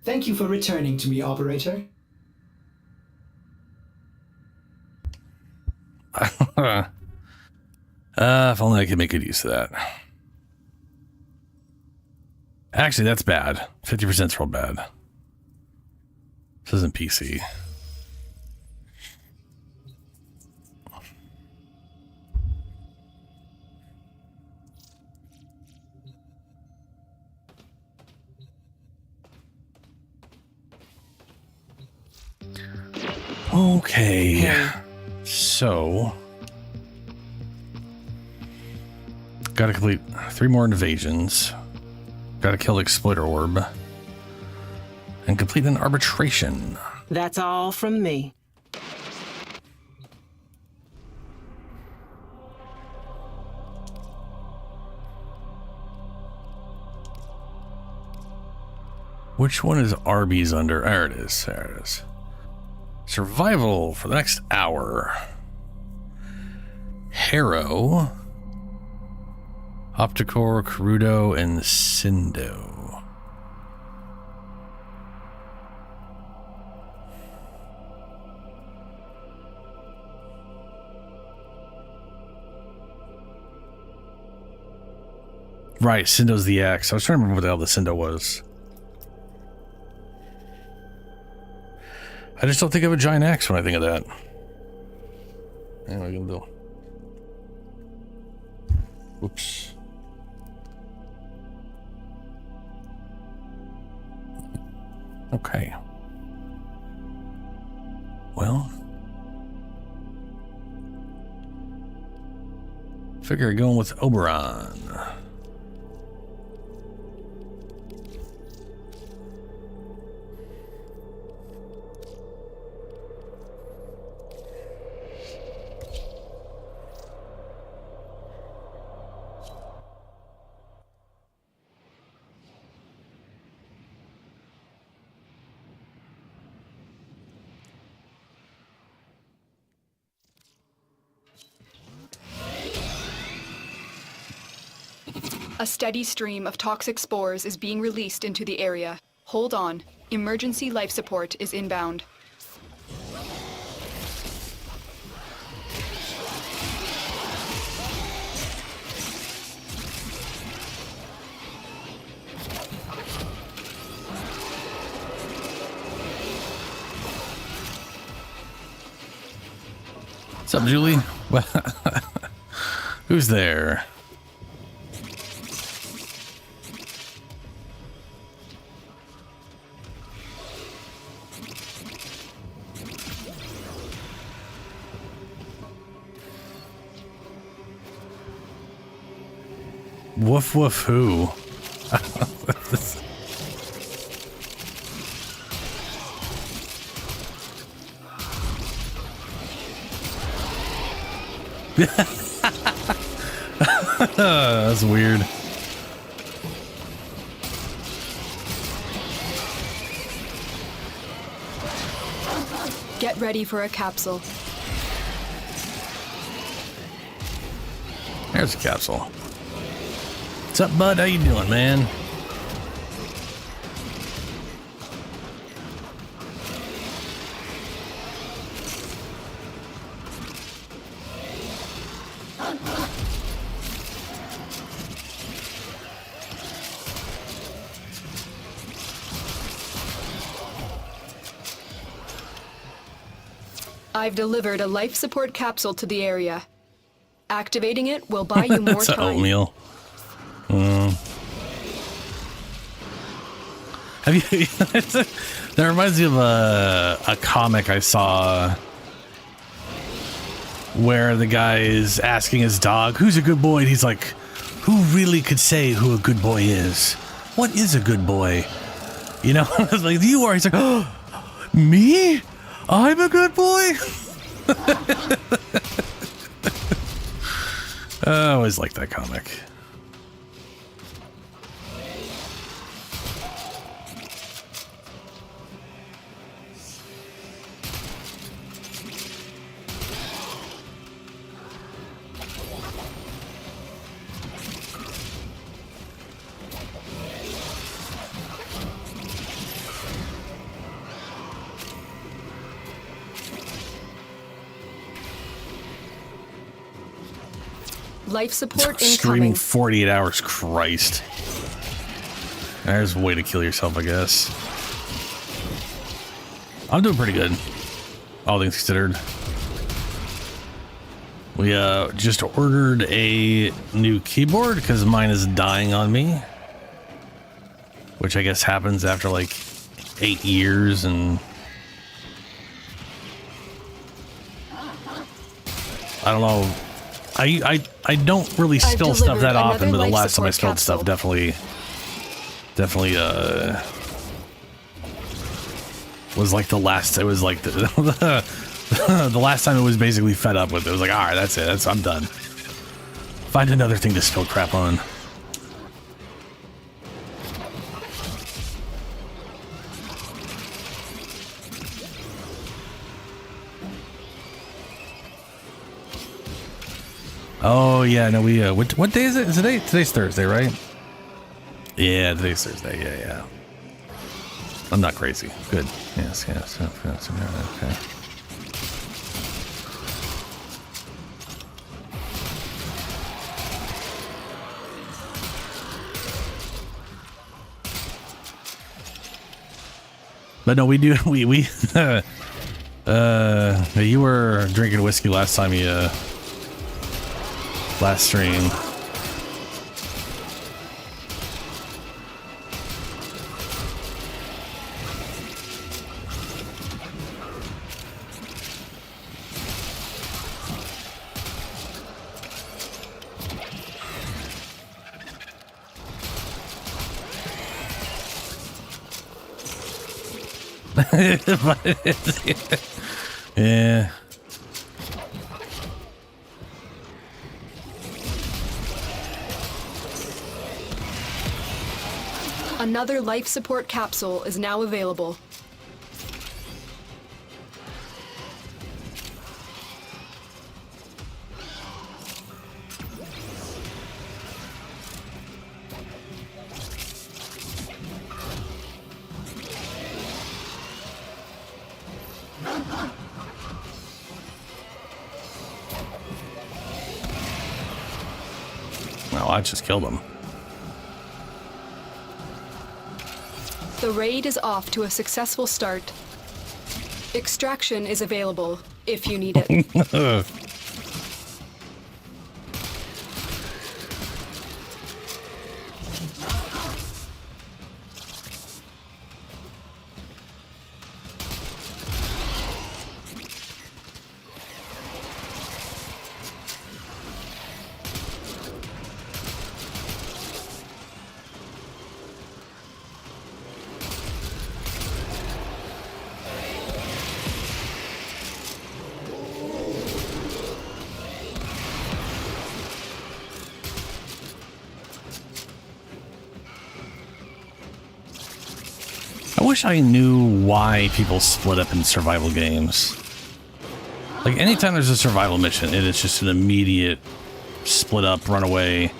Thank you for returning to me, operator. If only I could make good use of that. Actually, that's bad. 50% is real bad. This isn't PC. Okay. So... gotta complete 3 more invasions. Gotta kill the exploiter orb. And complete an arbitration. That's all from me. Which one is Arby's under? There it is. There it is. Survival for the next hour. Harrow. Opticore, Carudo, and Cindo. Right, Cindo's the X. I was trying to remember what the hell the Cindo was. I just don't think of a giant axe when I think of that. What am I gonna do? Whoops. Okay. Well. Figure going with Oberon. A steady stream of toxic spores is being released into the area. Hold on. Emergency life support is inbound. What's up, Julie? Who's there? Woof woof who? That's weird. Get ready for a capsule. There's a capsule. What's up, bud? How you doing, man? I've delivered a life support capsule to the area. Activating it will buy you more It's time. oatmeal. Have you? That reminds me of a comic I saw where the guy is asking his dog, "Who's a good boy?" And he's like, "Who really could say who a good boy is? What is a good boy?" You know, I was like, "You are." He's like, "Oh, me? I'm a good boy." I always liked that comic. Life support Streaming incoming. 48 hours, Christ. There's a way to kill yourself, I guess. I'm doing pretty good, all things considered. We just ordered a new keyboard because mine is dying on me, which I guess happens after like 8 years, and I don't know. I don't really spill stuff that often, but the last time I spilled stuff definitely was like the last. It was like the the last time it was basically fed up with. It was like, all right, that's it. I'm done. Find another thing to spill crap on. Oh yeah, no, we what day is it? Is it today's Thursday, right? Yeah, today's Thursday. Yeah. I'm not crazy. Good. Yes. Okay. But no, we do. We you were drinking whiskey last time you last stream. Yeah. Another life support capsule is now available. Well, I just killed him. The raid is off to a successful start. Extraction is available if you need it. I wish I knew why people split up in survival games. Like, anytime there's a survival mission, it is just an immediate split up, run away.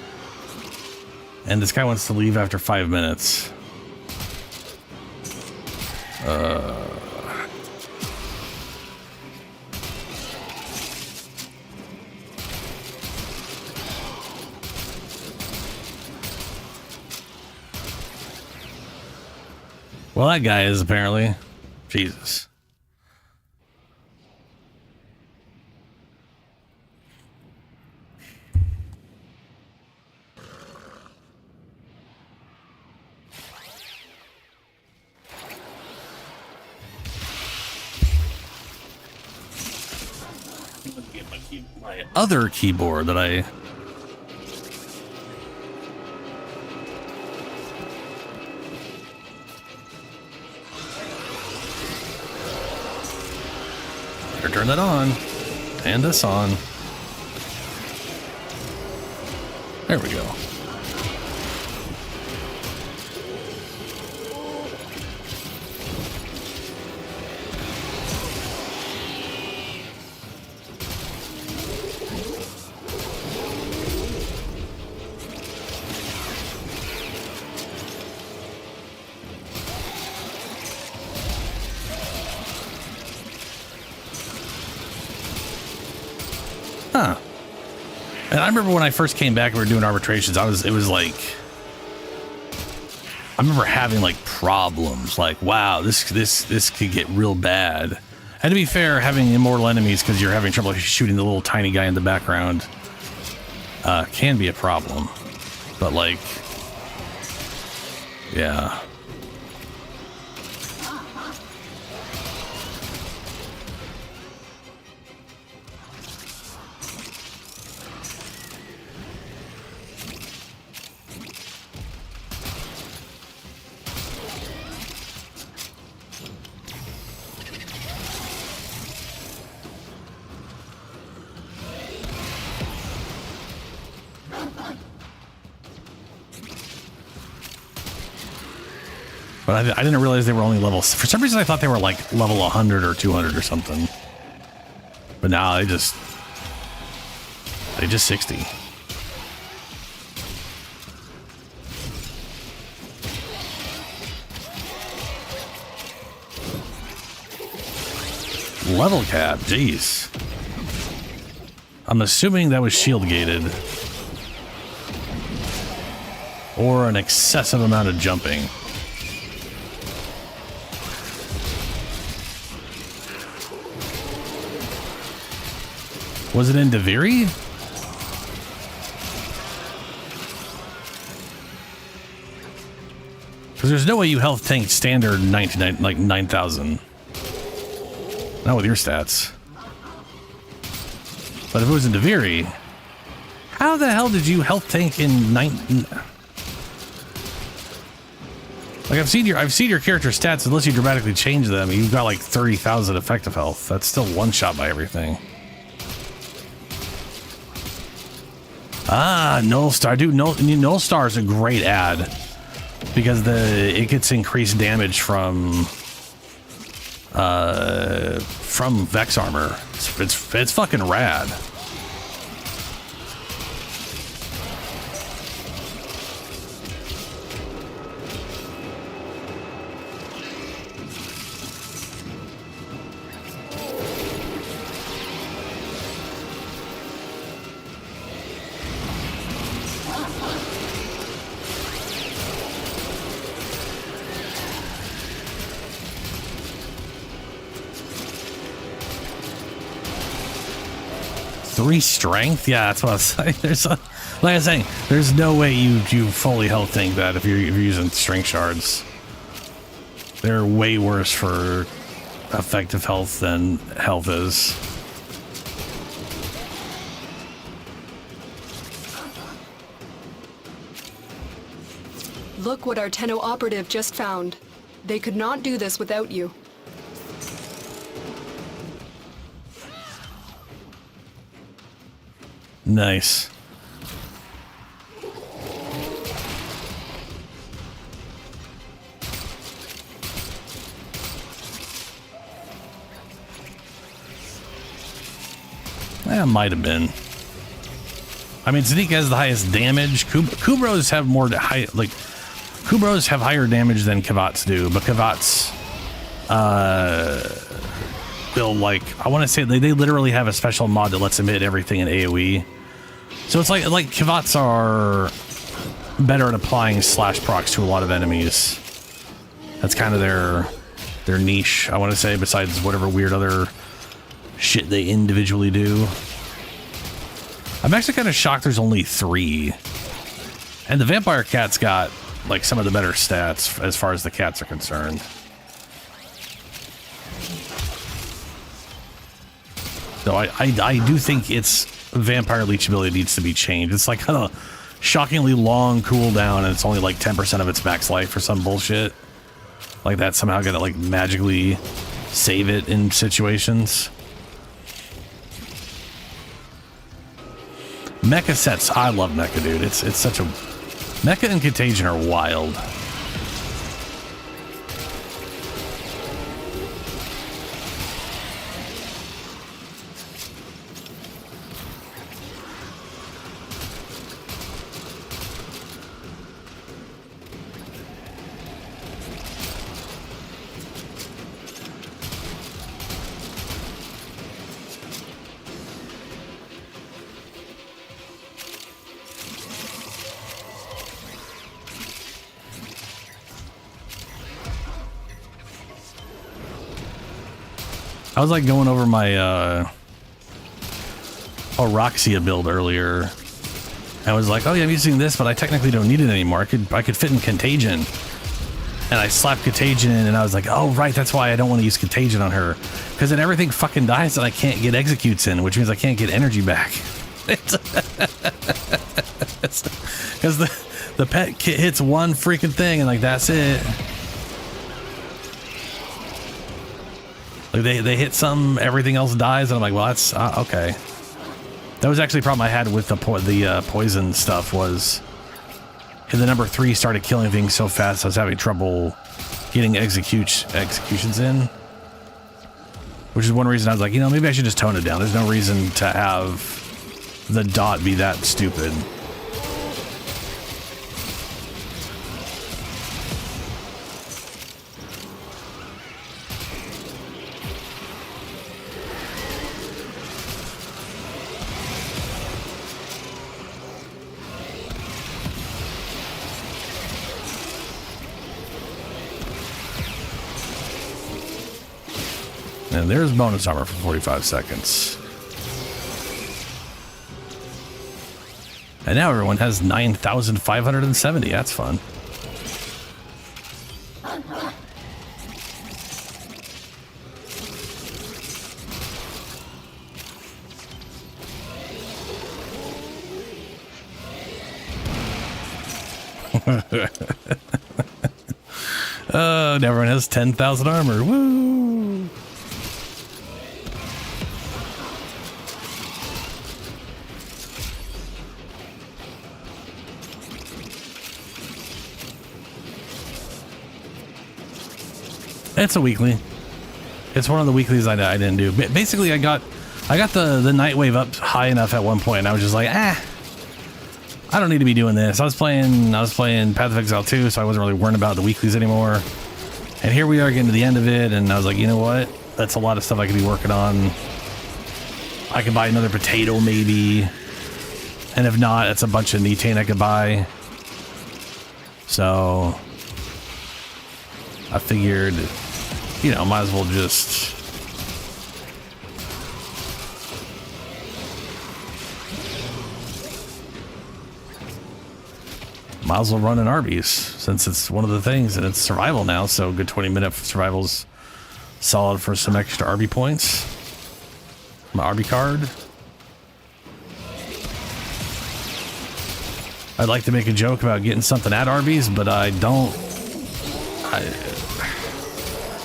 And this guy wants to leave after 5 minutes. Well, that guy is apparently. Jesus. My other keyboard that I... Turn that on, and this on. There we go. Huh. And I remember when I first came back and we were doing arbitrations, it was like, I remember having like problems, like, wow, this could get real bad. And to be fair, having immortal enemies because you're having trouble shooting the little tiny guy in the background can be a problem. But like, yeah. But I didn't realize they were only levels. For some reason, I thought they were like level 100 or 200 or something. But now they just 60. Level cap, jeez. I'm assuming that was shield gated. Or an excessive amount of jumping. Was it in Deviri? Because there's no way you health tank standard 99, like 9,000. Not with your stats. But if it was in Deviri, how the hell did you health tank in 9? Like I've seen your character stats. Unless you dramatically change them, you've got like 30,000 effective health. That's still one shot by everything. Ah, Null Star, dude. Null Star is a great ad because it gets increased damage from Vex armor. It's fucking rad. Three strength? Yeah, that's what I was saying. Like I was saying, there's no way you fully health tank that if you're using strength shards. They're way worse for effective health than health is. Look what our Tenno operative just found. They could not do this without you. Nice. That might have been. I mean, Zanique has the highest damage. Kubros have more high, like Kubros have higher damage than Kavats do, but Kavats will, like, I want to say they literally have a special mod that lets them hit everything in AoE. So it's like Kavats are better at applying slash procs to a lot of enemies. That's kind of their niche, I want to say, besides whatever weird other shit they individually do. I'm actually kind of shocked there's only 3. And the Vampire Cat's got like some of the better stats as far as the cats are concerned. So I do think its Vampire Leech ability needs to be changed. It's like a shockingly long cooldown and it's only like 10% of its max life or some bullshit. Like that somehow gonna like magically save it in situations. Mecha sets. I love Mecha, dude. It's such a... Mecha and Contagion are wild. I was like going over my Oroxia build earlier. I was like, oh yeah, I'm using this, but I technically don't need it anymore. I could fit in Contagion. And I slapped Contagion in, and I was like, oh right, that's why I don't want to use Contagion on her. Because then everything fucking dies and I can't get executes in, which means I can't get energy back. Because the pet kit hits one freaking thing and like that's it. Like they hit something, everything else dies, and I'm like, well, that's okay. That was actually a problem I had with the poison stuff. Was the number 3 started killing things so fast I was having trouble getting executions in. Which is one reason I was like, you know, maybe I should just tone it down. There's no reason to have the dot be that stupid. And there's bonus armor for 45 seconds. And now everyone has 9,570. That's fun. And everyone has 10,000 armor. Woo! It's a weekly. It's one of the weeklies I didn't do. Basically, I got the Nightwave up high enough at one point, and I was just like, I don't need to be doing this. I was playing Path of Exile 2, so I wasn't really worrying about the weeklies anymore. And here we are getting to the end of it, and I was like, you know what? That's a lot of stuff I could be working on. I could buy another potato maybe, and if not, it's a bunch of Netane I could buy. So I figured, you know, might as well just run an Arby's, since it's one of the things, and it's survival now, so a good 20-minute survival's solid for some extra Arby points. My Arby card. I'd like to make a joke about getting something at Arby's, but I don't.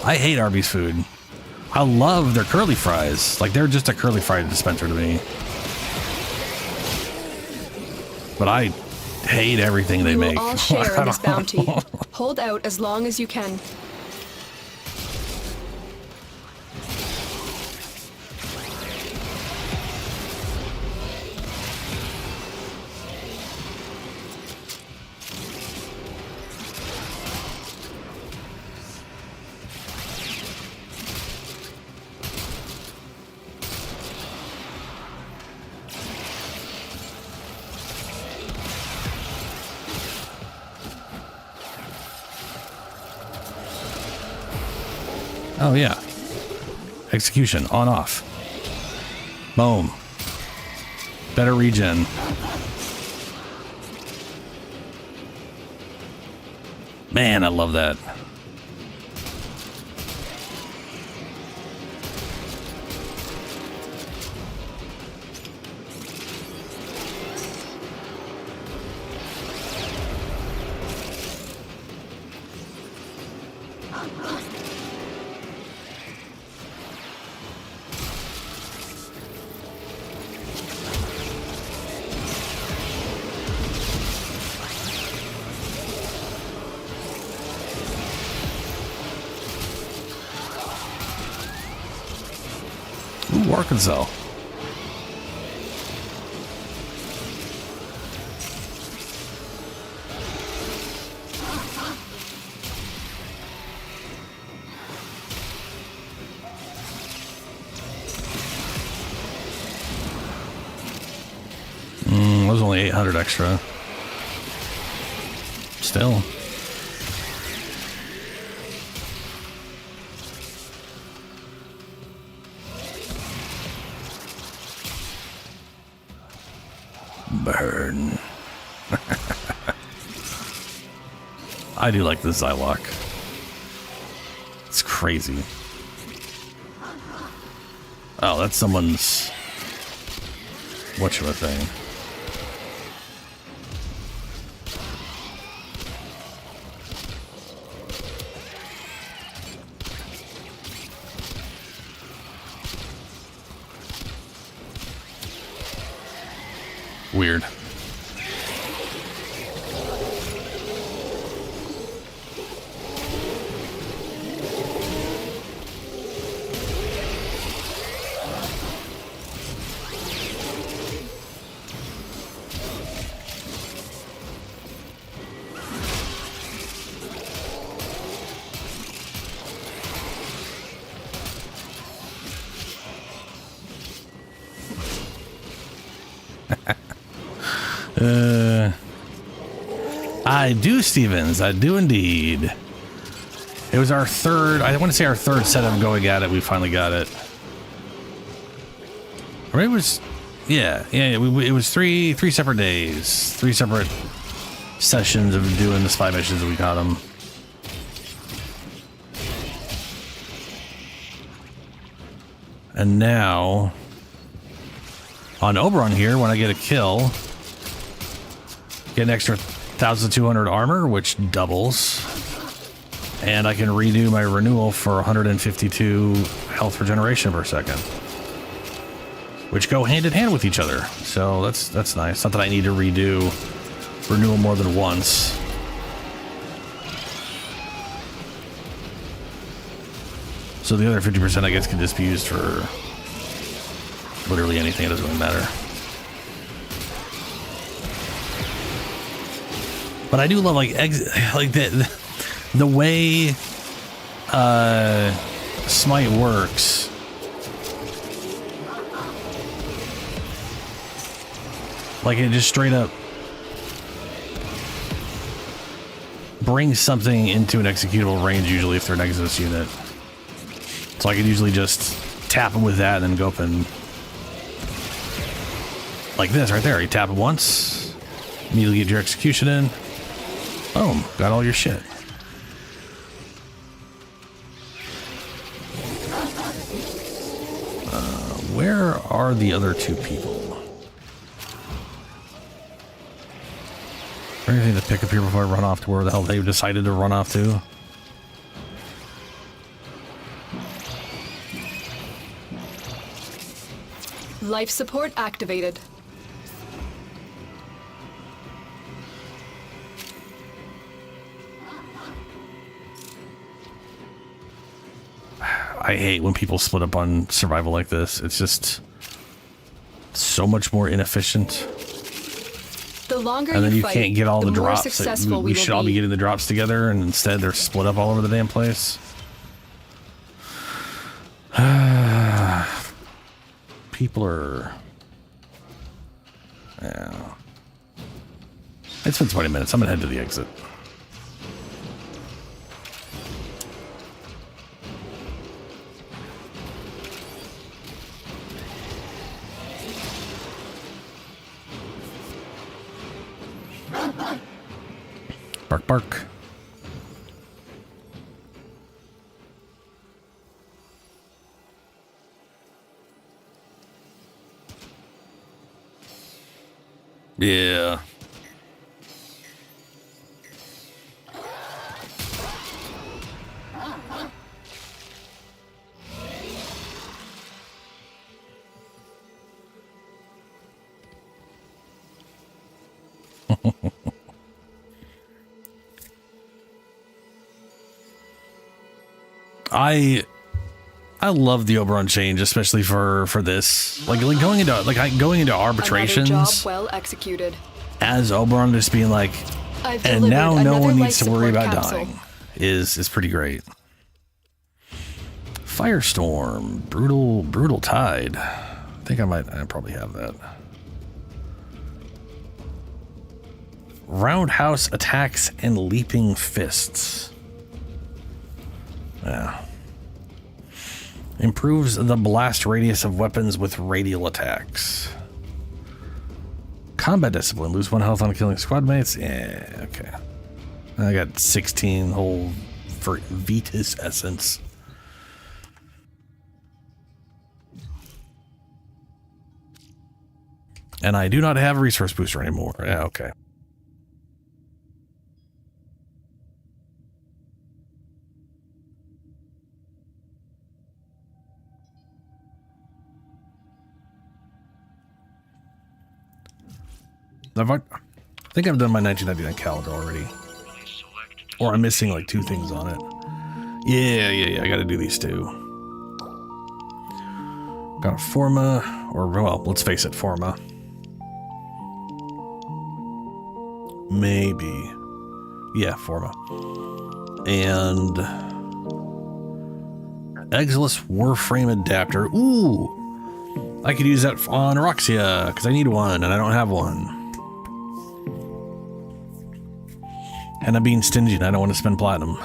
I hate Arby's food. I love their curly fries. Like, they're just a curly fry dispenser to me. But I hate everything they make. We will all share in this bounty. Hold out as long as you can. Oh yeah. Execution on off. Boom. Better regen. Man, I love that. Ooh, Arkansas. Was only 800 extra. Still. burn. I do like the Zylok. It's crazy. Oh, that's someone's... whatchamacallit. Weird. I do, Stevens. I do indeed. It was our third, I want to say our third set of going at it. We finally got it. Or it was, yeah. It was three separate days, 3 separate sessions of doing the spy missions that we got them. And now, on Oberon here, when I get a kill, get an extra 1,200 armor, which doubles. And I can redo my renewal for 152 health regeneration per second. Which go hand in hand with each other. So that's nice. Not that I need to redo renewal more than once. So the other 50% I guess can just be used for literally anything. It doesn't really matter. But I do love like the way Smite works. Like it just straight up brings something into an executable range usually if they're an Exodus unit. So I can usually just tap them with that and then go up and like this right there. You tap it once, immediately get your execution in. Boom, got all your shit. Where are the other 2 people? Anything to pick up here before I run off to where the hell they decided to run off to? Life support activated. I hate when people split up on survival like this. It's just so much more inefficient. The longer And then you fight, can't get all the more drops. successful We should all be getting the drops together, and instead they're split up all over the damn place. People are... Yeah. It's been 20 minutes. I'm gonna head to the exit. Bark, bark. Yeah. I love the Oberon change, especially for this. Like going into arbitrations. Another job well executed. As Oberon just being like, I've and now no one needs to worry about capsule. dying is pretty great. Firestorm, brutal tide. I think I probably have that. Roundhouse attacks and leaping fists. Yeah. Improves the blast radius of weapons with radial attacks. Combat discipline. Lose 1 health on killing squad mates. Yeah, okay. I got 16 whole for Vitus essence. And I do not have a resource booster anymore. Yeah, okay. I think I've done my 1999 calendar already. Or I'm missing like 2 things on it. Yeah, I gotta do these 2. Got a Forma, or well, let's face it, Forma. Maybe. Yeah, Forma. And Exilus Warframe adapter. Ooh! I could use that on Roxia, because I need one, and I don't have one. And I'm being stingy and I don't want to spend platinum.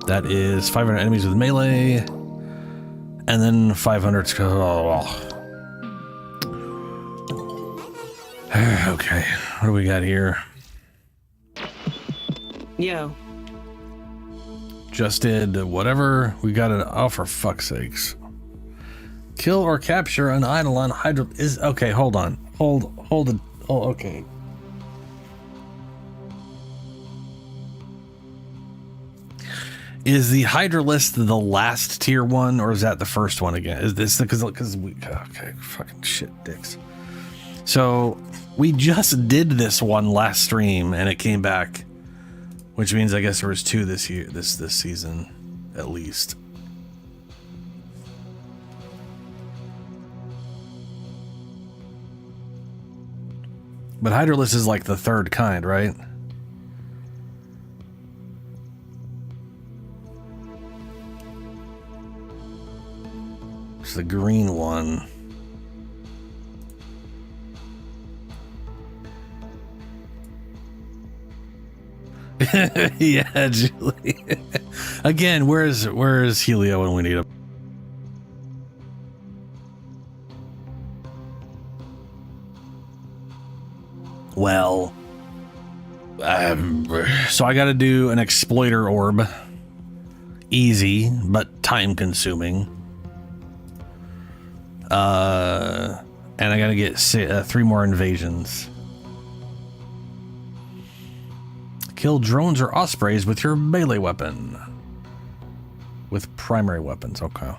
That is 500 enemies with melee. And then 500... Oh. Okay, what do we got here? Yo. Just did whatever. We got it. Oh, for fuck's sakes. Kill or capture an Eidolon Hydra... is... Okay, hold on. Hold it. Oh, okay. Is the Hydralisk the last tier one, or is that the first one again? Is this because we okay, fucking shit dicks. So we just did this one last stream and it came back, which means I guess there was 2 this year, this season, at least. But Hydralisk is like the 3rd kind, right? The green one. Yeah, Julie. Again, where's Helio when we need him? Well, so I got to do an exploiter orb. Easy, but time consuming. And I gotta get 3 more invasions. Kill drones or ospreys with your melee weapon. With primary weapons, okay.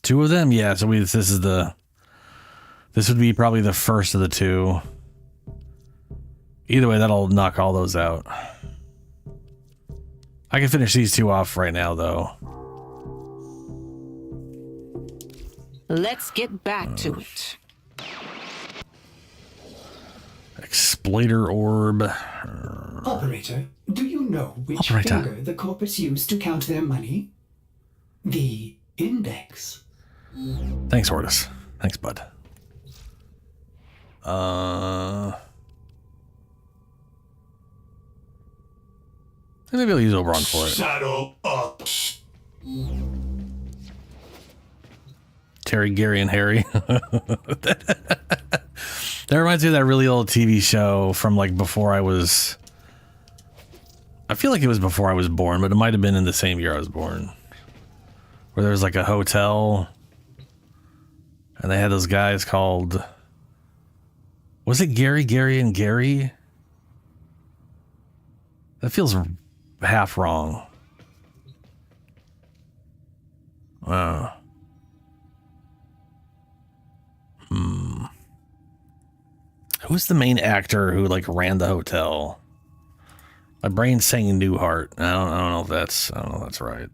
2 of them, yeah. So this would be probably the first of the 2. Either way, that'll knock all those out. I can finish these 2 off right now, though. Let's get back to it. Exploiter orb. Operator, do you know which Operator. finger the corporates use to count their money? The index. Thanks, Hortus. Thanks, bud. Maybe I'll use Oberon for it. Saddle up. Terry, Gary, and Harry. That reminds me of that really old TV show from like before I was... I feel like it was before I was born, but it might have been in the same year I was born. Where there was like a hotel, and they had those guys called... Was it Gary, Gary, and Gary? That feels half wrong. Who's the main actor who like ran the hotel? My brain's saying Newhart. I don't know if that's right.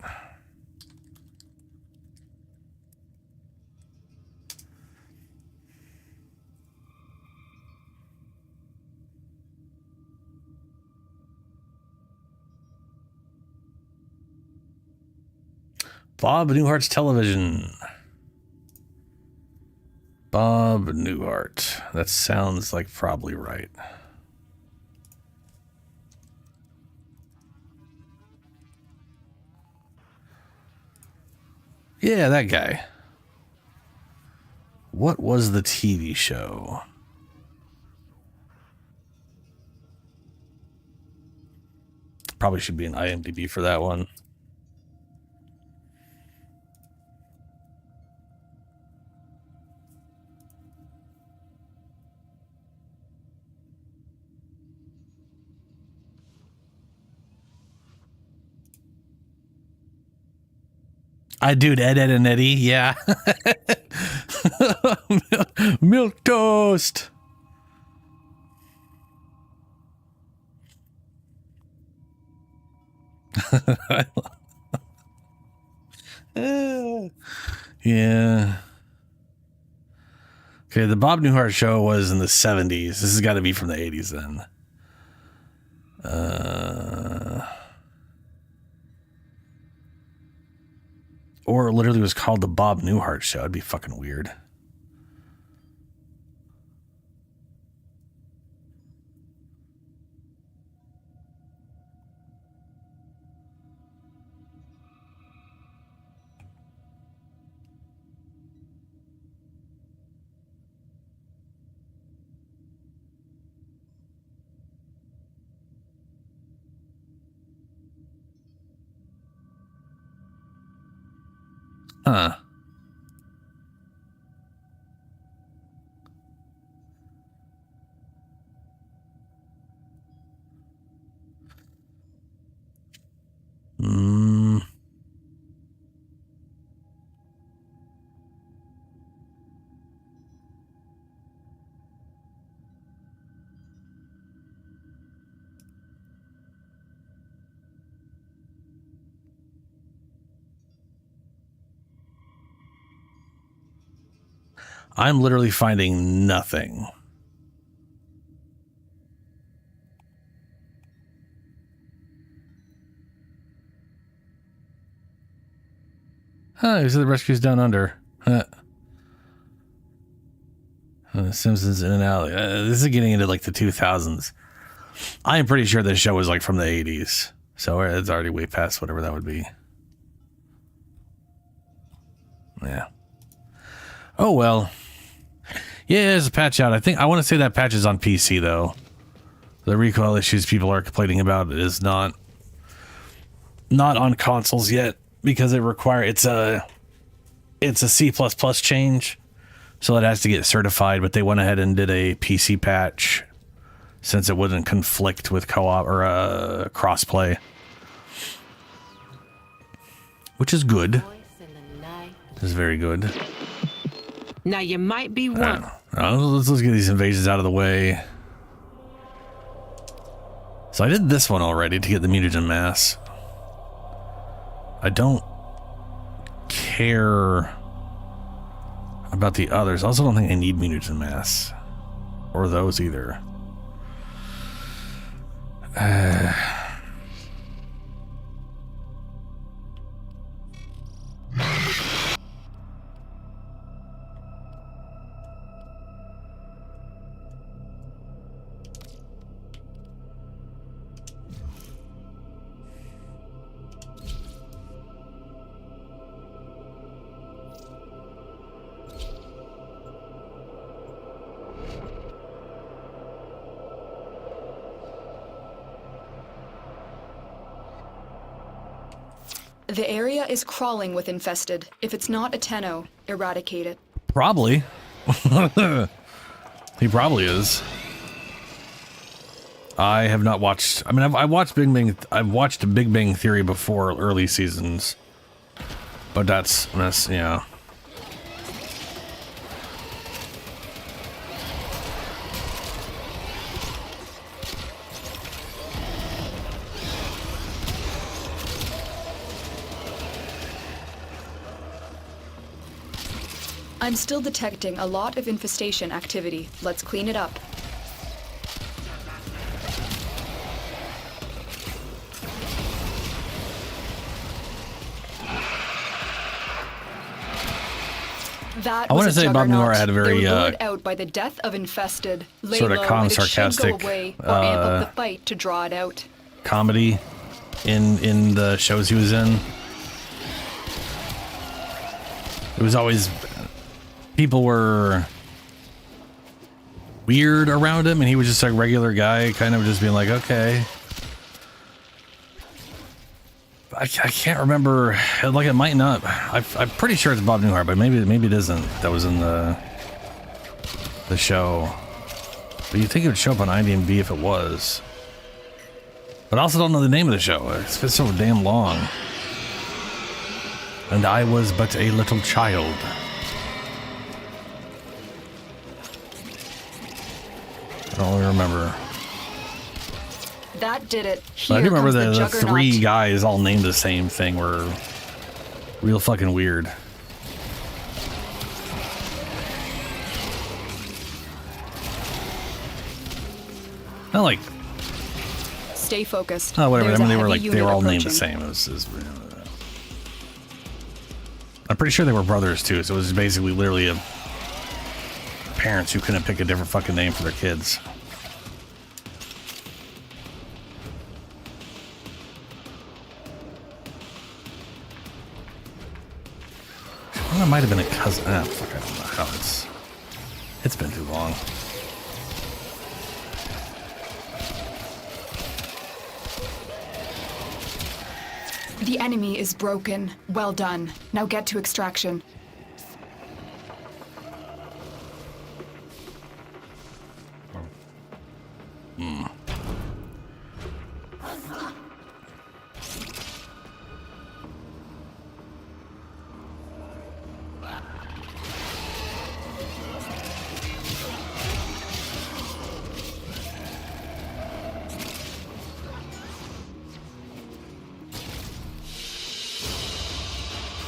Bob Newhart's television. Bob Newhart. That sounds like probably right. Yeah, that guy. What was the TV show? Probably should be an IMDb for that one. I do Ed, Ed, and Eddie. Yeah. Milk toast. Yeah. Okay, the Bob Newhart show was in the 70s. This has got to be from the 80s then. Or it literally was called the Bob Newhart show. It'd be fucking weird. Huh. I'm literally finding nothing. Huh, these are the rescues down under. Huh. Simpsons in and out. This is getting into like the 2000s. I am pretty sure this show was like from the 80s. So it's already way past whatever that would be. Yeah. Oh, well. Yeah, there's a patch out. I want to say that patch is on PC, though. The recoil issues people are complaining about is not on consoles yet because it's a C++ change, so it has to get certified. But they went ahead and did a PC patch since it wouldn't conflict with co-op or crossplay, which is good. It's very good. Now you might be one. Let's get these invasions out of the way. So I did this one already to get the mutagen mass. I don't care about the others. I also don't think I need mutagen mass. Or those either. The area is crawling with infested. If it's not a Tenno, eradicate it. Probably. He probably is. I have not watched. I mean, I've watched I've watched Big Bang Theory before early seasons, but that's yeah. I'm still detecting a lot of infestation activity. Let's clean it up. That I want to say Bob Newhart had a very they were lured out by the death of infested. Lay sort of low, calm, it should sarcastic go away, or amp up the fight to draw it out. Comedy in the shows he was in. It was always people were weird around him, and he was just a regular guy, kind of just being like, okay. I can't remember. Like, it might not. I'm pretty sure it's Bob Newhart, but maybe it isn't. That was in the show. But you'd think it would show up on IMDb if it was. But I also don't know the name of the show. It's been so damn long. And I was but a little child. I don't really remember. That did it. But I do remember comes the juggernaut. three guys all named the same thing were real fucking weird. Not like, Stay focused. oh, whatever. There's I mean, a they were heavy like, they were unit all named the approaching. same. I'm pretty sure they were brothers too, so it was basically literally parents who couldn't pick a different fucking name for their kids. Well, that might have been a cousin. Ah, fuck, I don't know how it's been too long. The enemy is broken. Well done. Now get to extraction.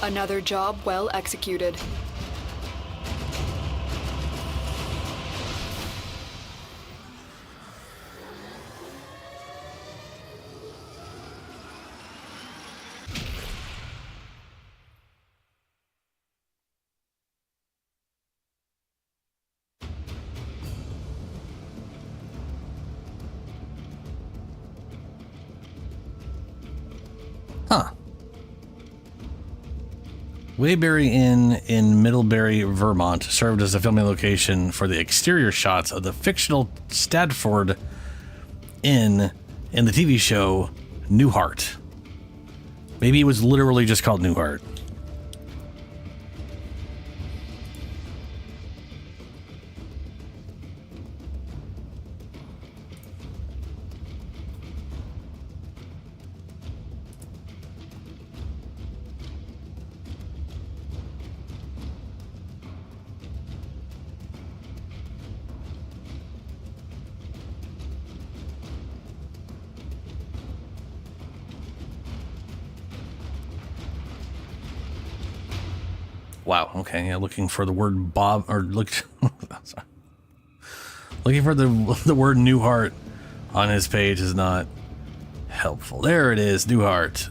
Another job well executed. Huh. Waybury Inn in Middlebury, Vermont, served as a filming location for the exterior shots of the fictional Stadford Inn in the TV show Newhart. Maybe it was literally just called Newhart. Wow. Okay. Yeah. Looking for the word Bob, or look. Sorry. Looking for the word Newhart on his page is not helpful. There it is, Newhart.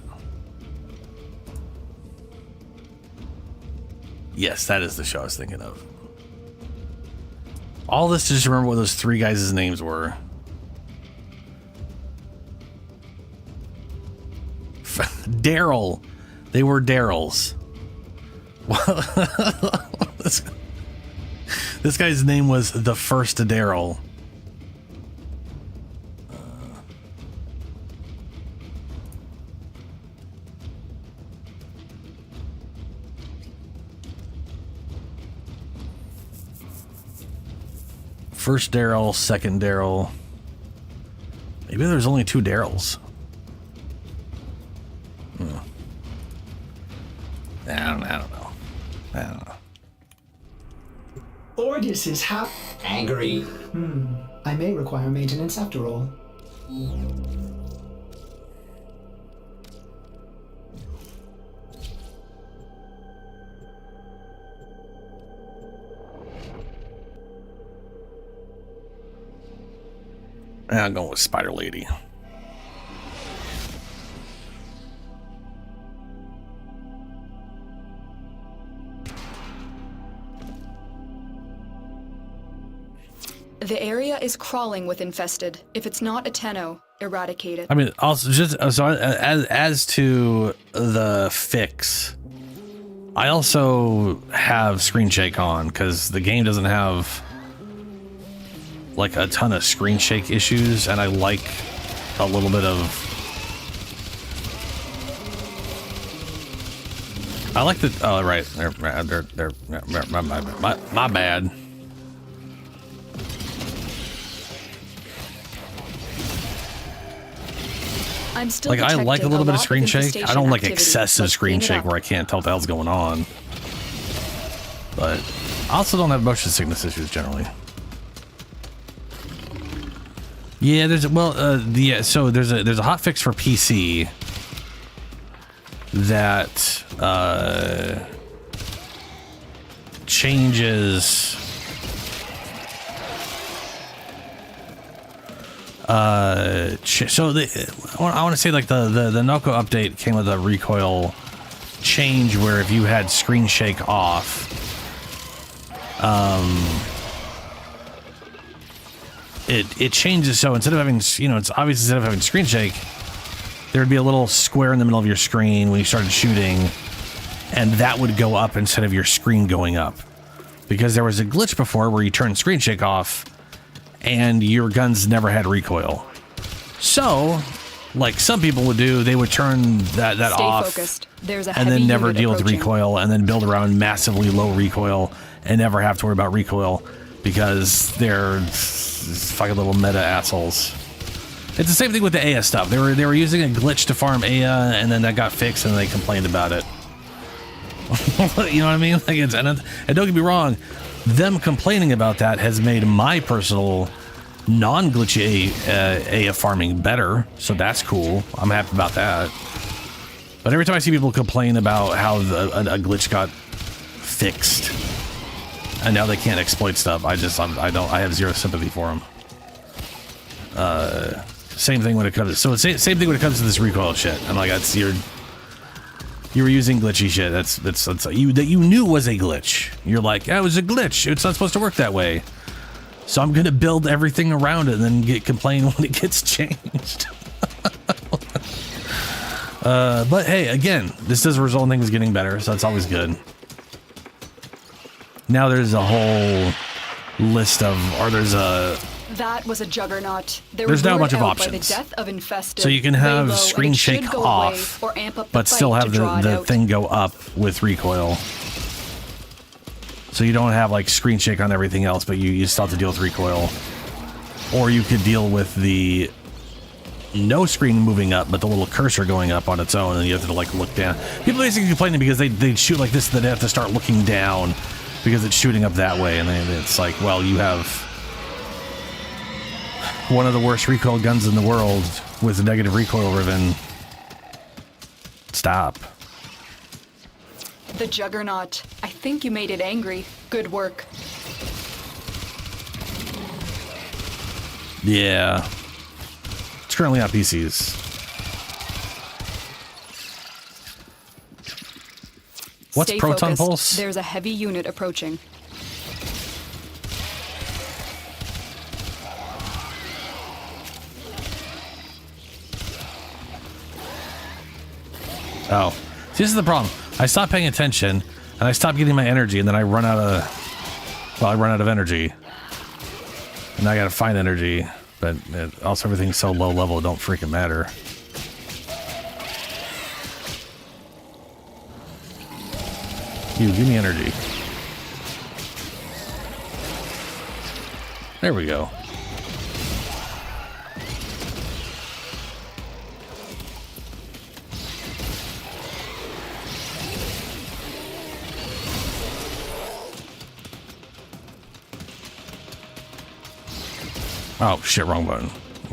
Yes, that is the show I was thinking of. All this to just remember what those three guys' names were. Daryl. They were Daryls. This guy's name was the first Daryl. First Daryl, second Daryl. Maybe there's only two Daryls. I don't know. I don't know. Ordis is angry. I may require maintenance after all. I'm going with Spider Lady. The area is crawling with infested. If it's not a Tenno, eradicate it. I mean, also just so as to the fix, I also have screen shake on because the game doesn't have like a ton of screen shake issues, and I like a little bit of. I like the. Oh, right. They're my bad. I'm still Like, I like a detecting little bit of lot screen shake. I infestation don't like activity. excessive Let's screen clean it shake up. where I can't tell what the hell's going on. But I also don't have motion sickness issues generally. Yeah, there's so there's a hot fix for PC that changes so I want to say like the Noko update came with a recoil change where if you had screen shake off, it changes. So instead of having, it's obvious instead of having screen shake, there would be a little square in the middle of your screen when you started shooting, and that would go up instead of your screen going up, because there was a glitch before where you turned screen shake off and your guns never had recoil. So, like some people would do, they would turn that Stay off focused. There's a and then heavy never unit deal with approaching. recoil, and then build around massively low recoil and never have to worry about recoil because they're fucking little meta assholes. It's the same thing with the Aya stuff. They were using a glitch to farm Aya, and then that got fixed, and they complained about it. You know what I mean? Like and don't get me wrong, them complaining about that has made my personal non-glitchy Aya farming better, so that's cool. I'm happy about that. But every time I see people complain about how a glitch got fixed and now they can't exploit stuff, I have zero sympathy for them. Same thing when it comes. So same thing when it comes to this recoil shit. I'm like, that's you were using glitchy shit. That's you that you knew was a glitch. You're like, yeah, it was a glitch. It's not supposed to work that way. So I'm gonna build everything around it and then complain when it gets changed. But hey, again, this does result in things getting better, so that's always good. Now there's a whole list of, That was a juggernaut. There's now a bunch of By options. the death of infested, so you can lay have low, screen and it shake should go away off, or amp up the but still fight have to draw it the out. thing go up with recoil. So you don't have like screen shake on everything else, but you still have to deal with recoil. Or you could deal with the no screen moving up, but the little cursor going up on its own, and you have to like look down. People basically complaining because they shoot like this, then they have to start looking down because it's shooting up that way, and then it's like, well, you have one of the worst recoil guns in the world with a negative recoil ribbon. Stop. The juggernaut. I think you made it angry. Good work. Yeah. It's currently on PCs. What's Stay Proton focused. Pulse? There's a heavy unit approaching. Oh. See, this is the problem. I stopped paying attention, and I stopped getting my energy, and then I run out of energy. And I gotta find energy, but also everything's so low level, it don't freaking matter. You, give me energy. There we go. Oh, shit, wrong button.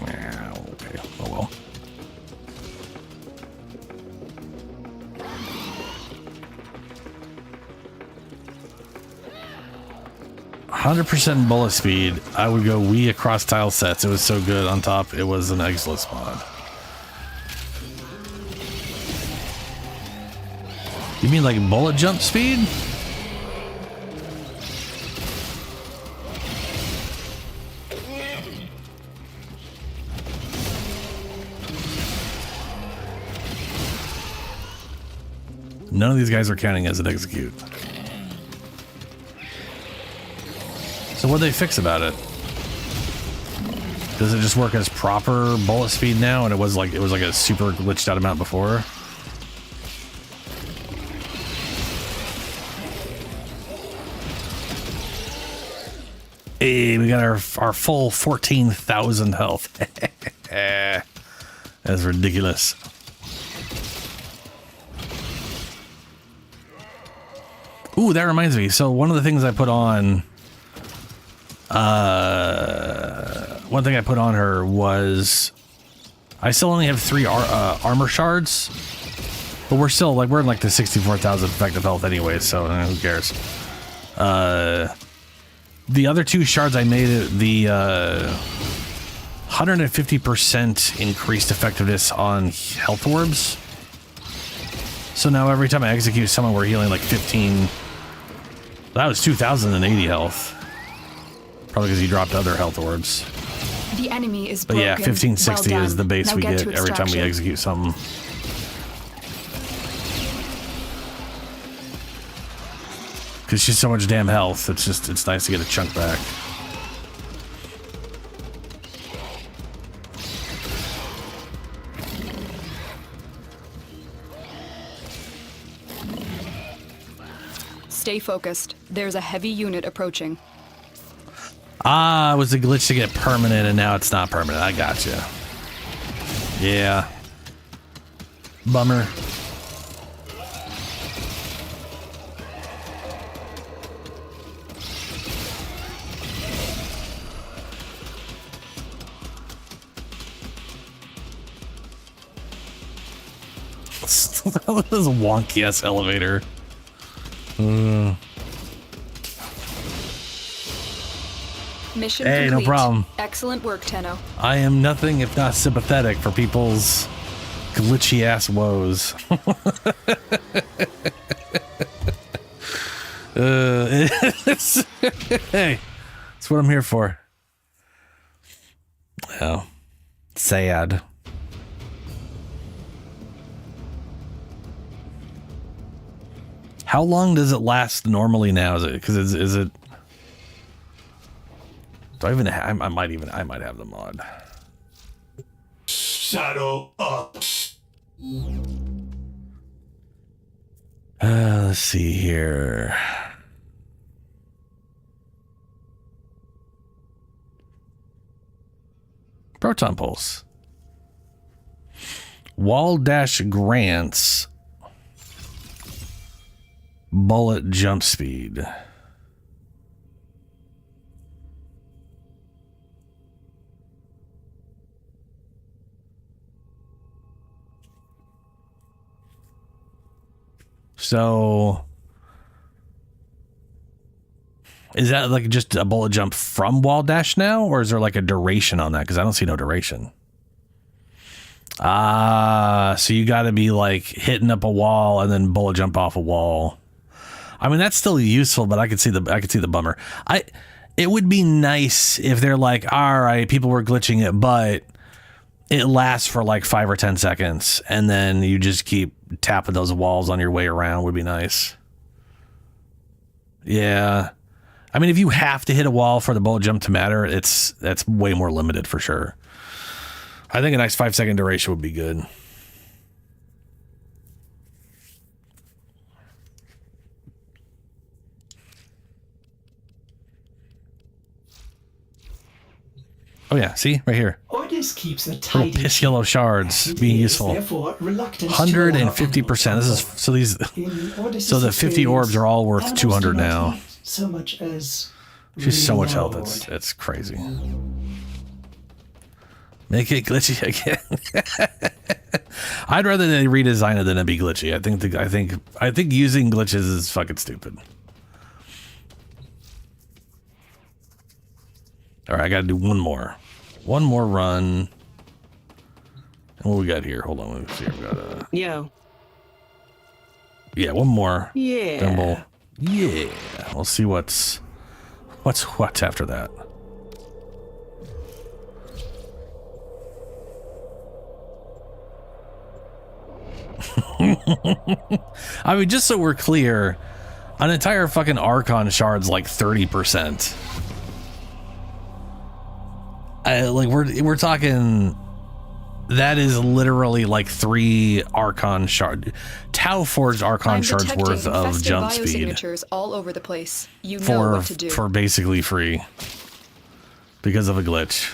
Yeah, okay, oh well. %, bullet speed. I would go Wii across tile sets. It was so good on top. It was an excellent spot. You mean like bullet jump speed? None of these guys are counting as an execute. So what do they fix about it? Does it just work as proper bullet speed now, and it was like a super glitched out amount before? Hey, we got our full 14,000 health. That's ridiculous. Ooh, that reminds me. So one of the things I put on, one thing I put on her was, I still only have 3 armor shards, but we're still like, we're in like the 64,000 effective health anyway, so who cares? The other 2 shards I made it the 150% increased effectiveness on health orbs. So now every time I execute someone, we're healing like 15. That was 2,080 health. Probably because he dropped other health orbs. The enemy is But broken. yeah, 1560 Well is the base now we get get to every time we extraction. execute something. Because she's so much damn health, it's nice to get a chunk back. Stay focused. There's a heavy unit approaching. Ah, it was a glitch to get permanent, and now it's not permanent. I gotcha. Yeah. Bummer. This is a wonky ass elevator. Mission Hey, no complete. problem. Excellent work, Tenno. I I am nothing if not sympathetic for people's glitchy ass woes. Hey, that's what I'm here for. Well, sad. How long does it last normally now? Is it because is it? Do I even? I might have the mod. Saddle up. Let's see here. Proton pulse. Wall dash grants. Bullet jump speed. So is that like just a bullet jump from wall dash now, or is there like a duration on that? Because I don't see no duration. Ah, so you got to be like hitting up a wall and then bullet jump off a wall. I mean, that's still useful, but I could see the bummer. It would be nice if they're like, all right, people were glitching it, but it lasts for like 5 or 10 seconds, and then you just keep tapping those walls on your way around. Would be nice. Yeah. I mean, if you have to hit a wall for the bullet jump to matter, that's way more limited for sure. I think a nice 5-second duration would be good. Oh yeah, see right here. Ordis keeps a Little tidy piss yellow shards being useful. 150%. This is so these. So the 50 orbs are all worth 200 now. So much as She's so much health. reload. It's crazy. Make it glitchy again. I'd rather they redesign it than it be glitchy. I think using glitches is fucking stupid. All right, I got to do one more run. And what we got here? Hold on, let's see. We got yeah, one more. Yeah. Then we'll see what's after that. I mean, just so we're clear, an entire fucking Archon shard's like 30%. Like we're talking. That is literally like 3 Archon shard, Tau Forged Archon I'm shards detecting worth of infested jump speed biosignatures all over the place. You know what to do. for basically free because of a glitch.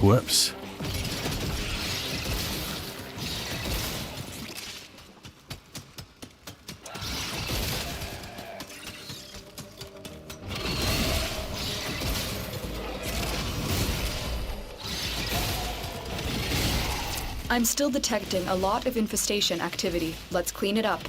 Whoops. I'm still detecting a lot of infestation activity. Let's clean it up.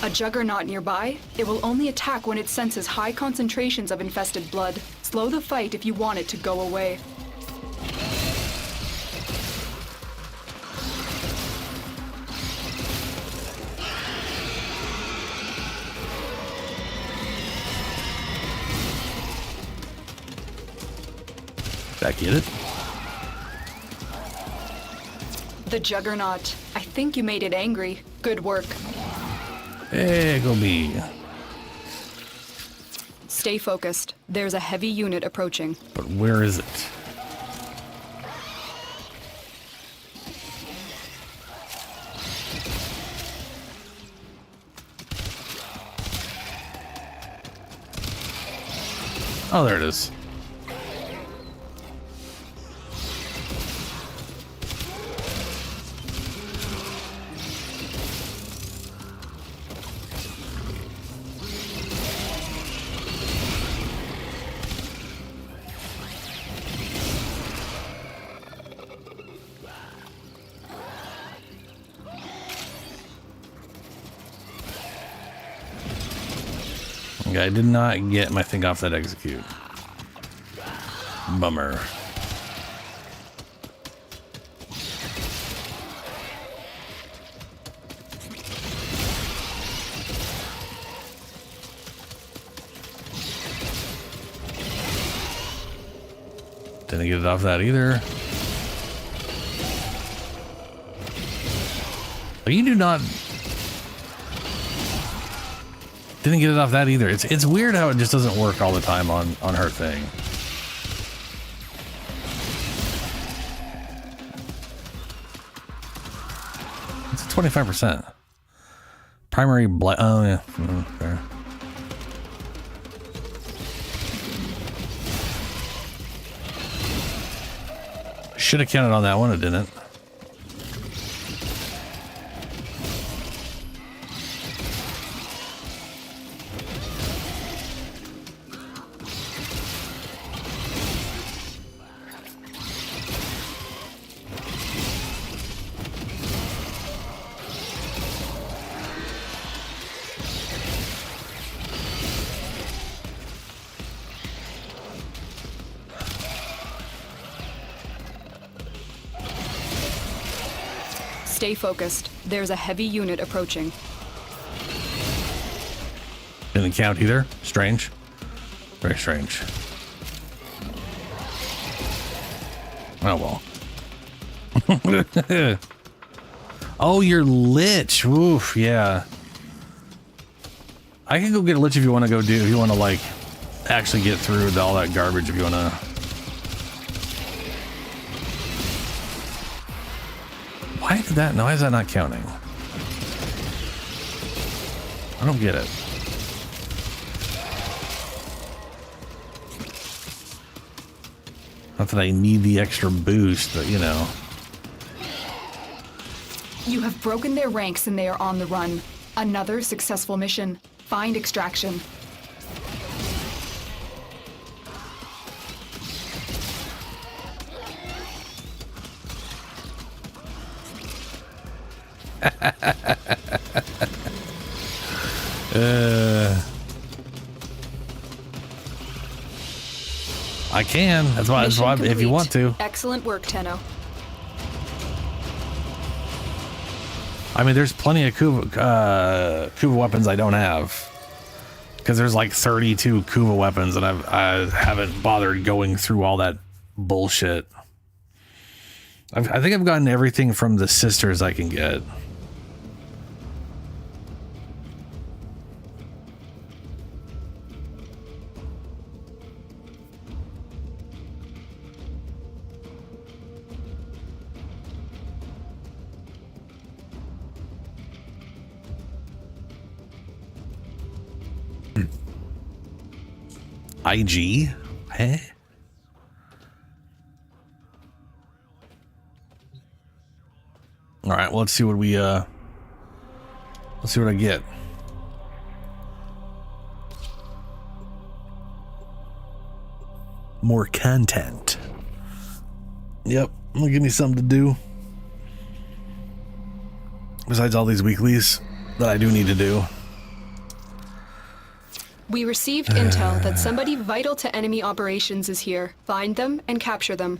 A juggernaut nearby? It will only attack when it senses high concentrations of infested blood. Slow the fight if you want it to go away. Did I get it? The juggernaut. I think you made it angry. Good work. Hey, go me. Stay focused. There's a heavy unit approaching. But where is it? Oh, there it is. Okay, I did not get my thing off that execute. Bummer. Didn't get it off that either. You do not. Didn't get it off that either. It's weird how it just doesn't work all the time on her thing. It's 25%. Primary blight. Oh yeah, fair. Should have counted on that one. It didn't. Stay focused. There's a heavy unit approaching. Didn't count either. Strange. Very strange. Oh well. Oh, you're lich. Oof, yeah. I can go get a lich if you want to go do. If you want to like actually get through all that garbage. If you want to. Why did that? Why is that not counting? I don't get it. Not that I need the extra boost, but you know. You have broken their ranks and they are on the run. Another successful mission. Find extraction. I can. That's why Mission if you complete. want to. Excellent work, Tenno. I mean, there's plenty of Kuva weapons I don't have. Because there's like 32 Kuva weapons, and I haven't bothered going through all that bullshit. I think I've gotten everything from the sisters I can get. IG? Hey? All right, well, let's see what we let's see what I get. More content. Yep, give me something to do. Besides all these weeklies that I do need to do. We received intel that somebody vital to enemy operations is here. Find them and capture them.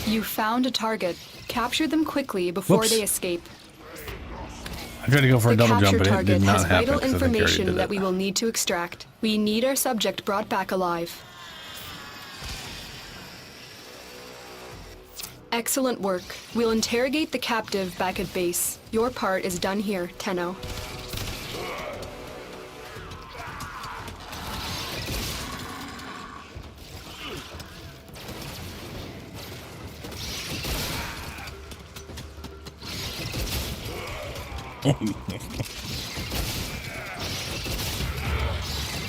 You found a target. Capture them quickly before Whoops. they escape. I tried to go for a The double jump, capture but it target did not has happen. vital 'Cause I think I already information did that it. we will need to extract. We need our subject brought back alive. Excellent work. We'll interrogate the captive back at base. Your part is done here, Tenno.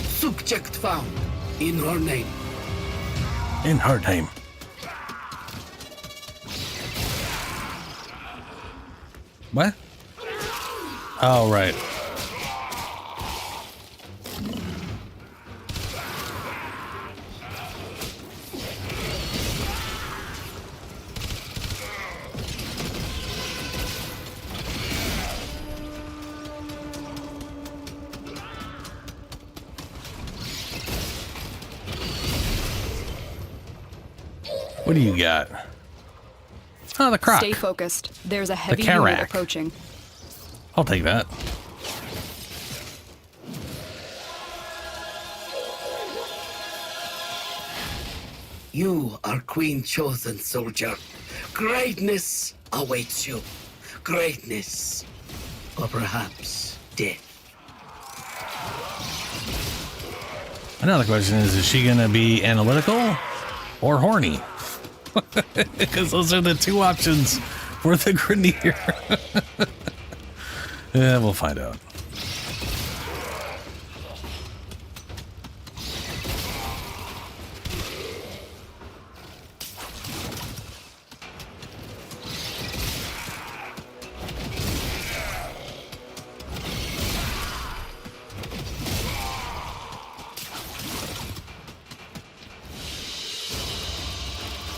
Subject found. In her name. In her name. What? Oh, right. What do you got? Oh, the croc. Stay focused. There's a heavy Karak. unit approaching. I'll take that. You are Queen Chosen, soldier. Greatness awaits you. Greatness. Or perhaps death. Another question is she going to be analytical or horny? Because those are the two options for the Grenier. Yeah, we'll find out.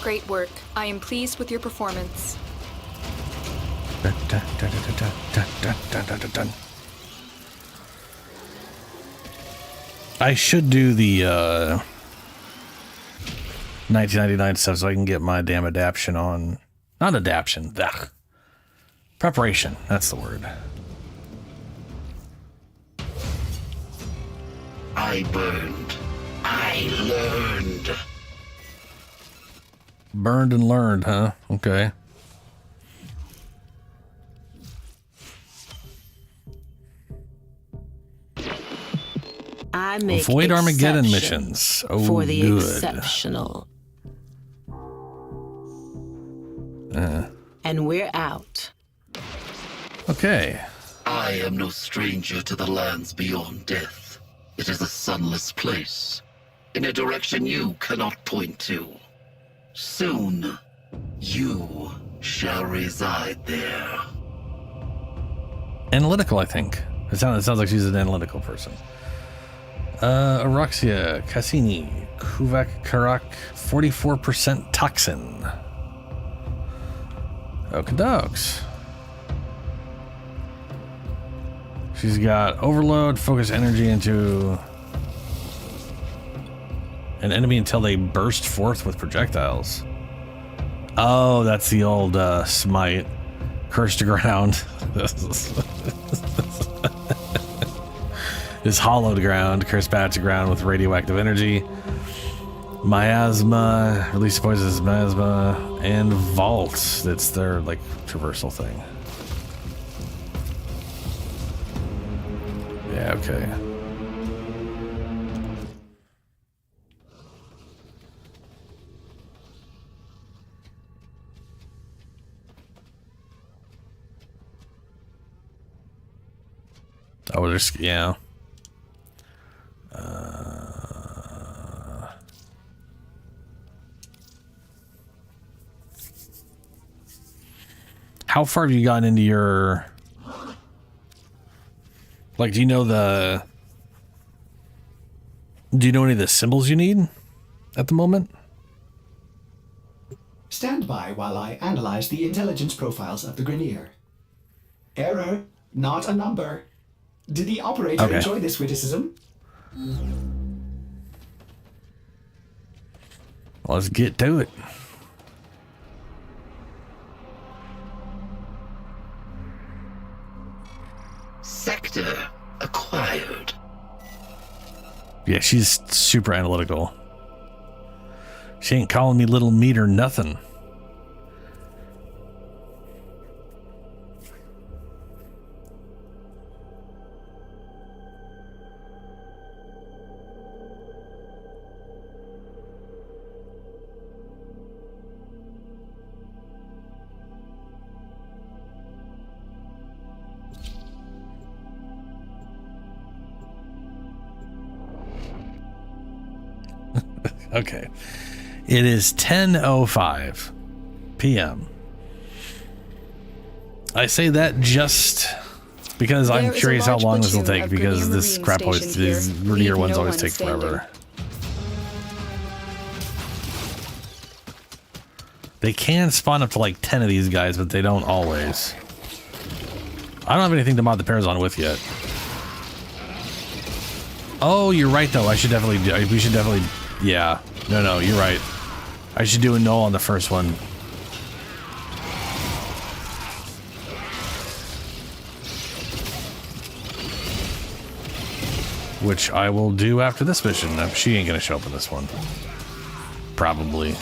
Great work. I am pleased with your performance. I should do the 1999 stuff so I can get my damn adaption on. Not adaption. Ugh. Preparation. That's the word. I burned. I learned. Burned and learned, huh? Okay. I make Avoid Armageddon exception missions. Oh, for the good. exceptional. And we're out. Okay. I am no stranger to the lands beyond death. It is a sunless place, in a direction you cannot point to. Soon, you shall reside there. Analytical, I think. It sounds like she's an analytical person. Aroxia, Cassini, Kuvak, Karak, 44% toxin. Okey-dokes. She's got overload, focus energy into an enemy until they burst forth with projectiles. Oh, that's the old smite. Curse to ground. Is hollowed ground. Curse patch to ground with radioactive energy. Miasma. Release poisons miasma. And vaults. That's their like traversal thing. Yeah, okay. Oh, there's, yeah. How far have you gotten into your... Like, do you know any of the symbols you need at the moment? Stand by while I analyze the intelligence profiles of the Grenier. Error, not a number. Did the operator enjoy this witticism? Let's get to it. Sector acquired. Yeah, she's super analytical. She ain't calling me little meat or nothing. Okay. It is 10:05 p.m. I say that just because I'm curious how long this will take, because this crap always, these Grenier ones always take forever. They can spawn up to like 10 of these guys, but they don't always. I don't have anything to mod the Parazon with yet. Oh, you're right though. We should definitely, yeah. No, you're right. I should do a null on the first one. Which I will do after this mission. She ain't gonna show up in this one. Probably.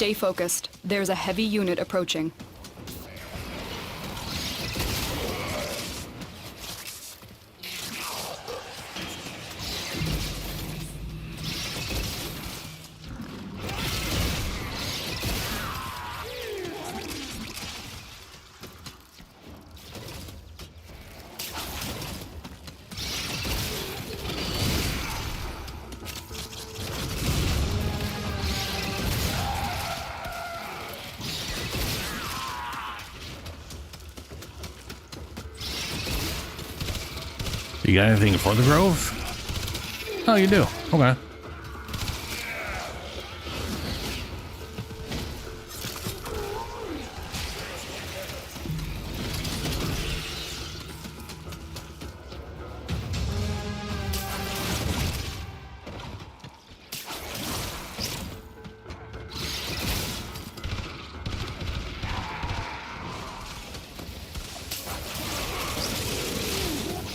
Stay focused. There's a heavy unit approaching. You got anything for the Grove? Oh, you do. Okay.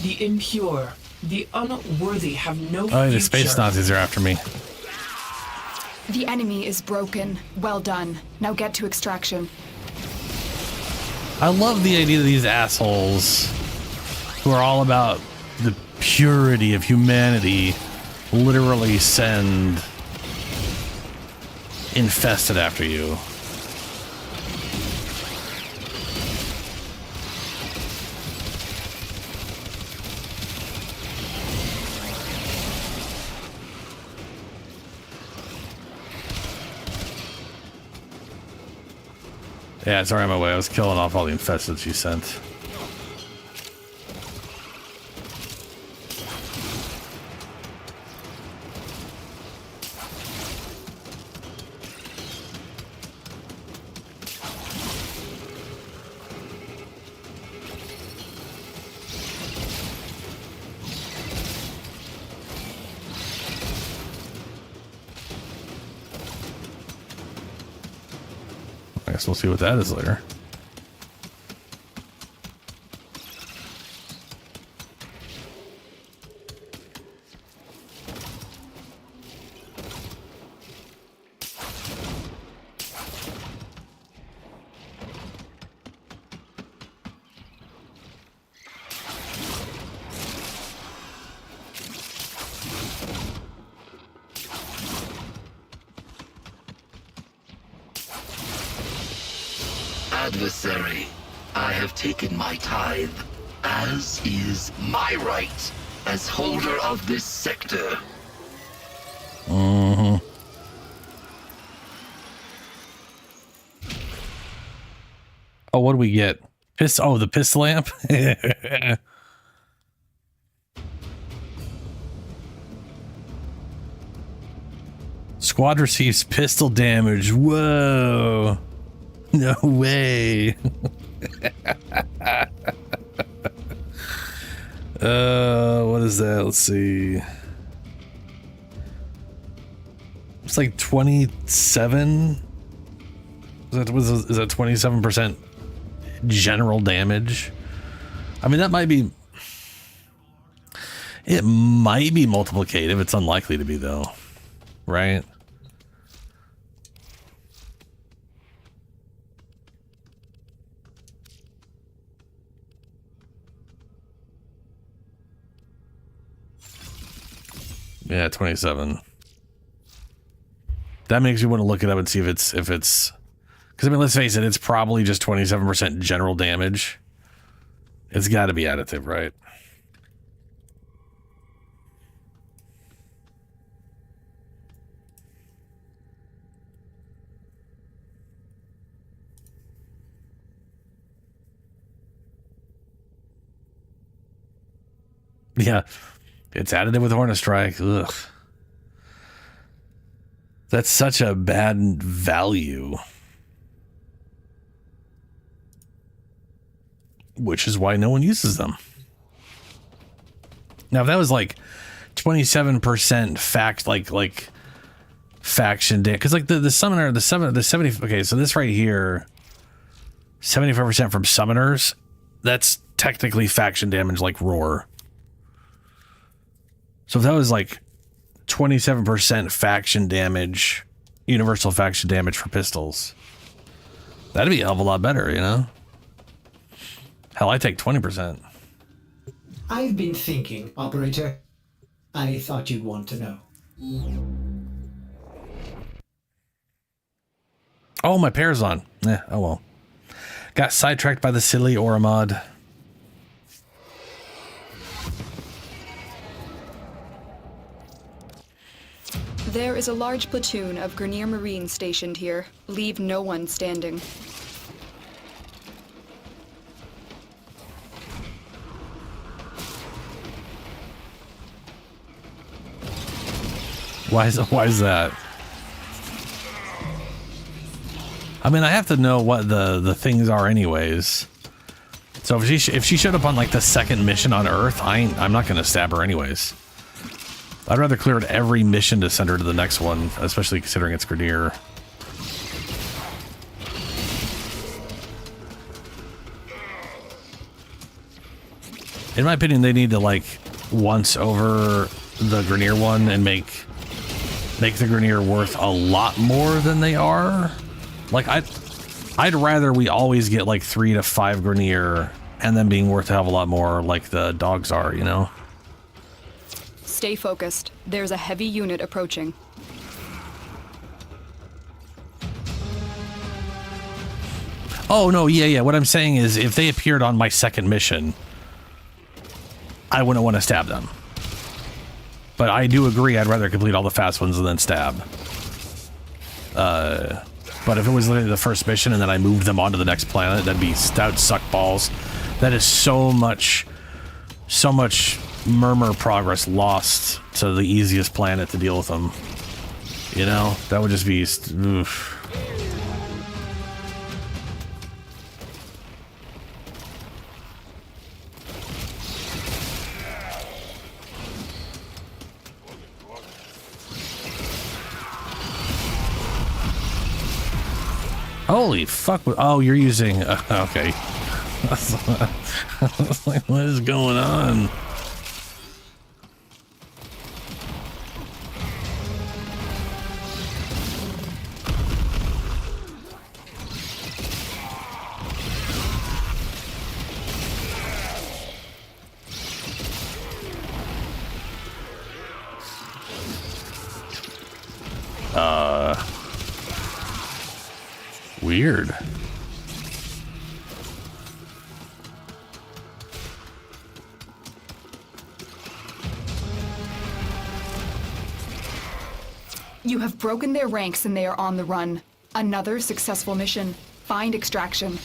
The impure, the unworthy have no Oh, the future. space Nazis are after me. The enemy is broken. Well done. Now get to extraction. I love the idea of these assholes who are all about the purity of humanity literally send infested after you. Yeah, it's already on my way. I was killing off all the infested she sent. I guess we'll see what that is later. Adversary, I have taken my tithe, as is my right as holder of this sector. Mm-hmm. Oh, what do we get? Oh, the pistol lamp? Squad receives pistol damage. Whoa. No way. What is that? Let's see. It's like 27. Is that 27% general damage? I mean, that might be. It might be multiplicative. It's unlikely to be, though. Right? Yeah, 27. That makes me want to look it up and see if it's because I mean, let's face it, it's probably just 27% general damage. It's got to be additive, right? Yeah. It's additive with Hornet Strike. Ugh. That's such a bad value. Which is why no one uses them. Now, if that was like 27% faction damage, because like the summoner, the 70. Okay, so this right here, 75% from summoners. That's technically faction damage, like Roar. So if that was like 27% faction damage, universal faction damage for pistols, that'd be a hell of a lot better, you know? Hell, I take 20%. I've been thinking, Operator. I thought you'd want to know. Oh, my pair's on. Oh well. Got sidetracked by the silly aura mod. There is a large platoon of Grenier Marines stationed here. Leave no one standing. Why is that? I mean, I have to know what the things are anyways. So if she showed up on like the second mission on Earth, I'm not gonna stab her anyways. I'd rather clear every mission to send her to the next one, especially considering it's Grenier. In my opinion, they need to like once over the Grenier one and make the Grenier worth a lot more than they are. Like I'd rather we always get like 3 to 5 Grenier and them being worth a hell of a lot more like the dogs are, you know? Stay focused. There's a heavy unit approaching. Oh, no, yeah. What I'm saying is, if they appeared on my second mission, I wouldn't want to stab them. But I do agree, I'd rather complete all the fast ones and then stab. But if it was literally the first mission and then I moved them onto the next planet, that would suck balls. That is so much murmur progress lost to the easiest planet to deal with them. You know, that would just be... oof. Holy fuck. Oh, you're using... okay. I was like, what is going on? Weird. You have broken their ranks and they are on the run. Another successful mission. Find extraction.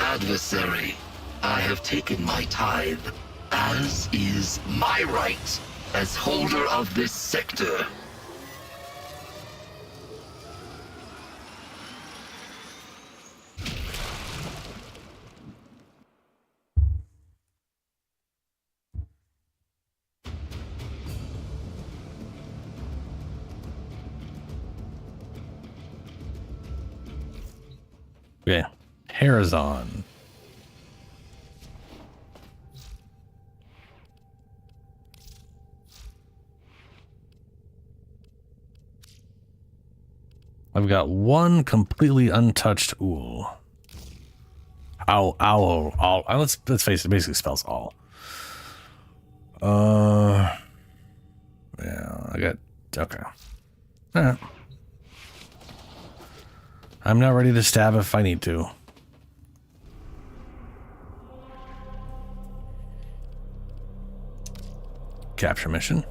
Adversary, I have taken my tithe, as is my right as holder of this sector. Yeah. Horizon. I've got one completely untouched ool. Owl. Let's face it, basically spells all. Yeah, I got... Okay. Alright. I'm not ready to stab if I need to. Capture mission.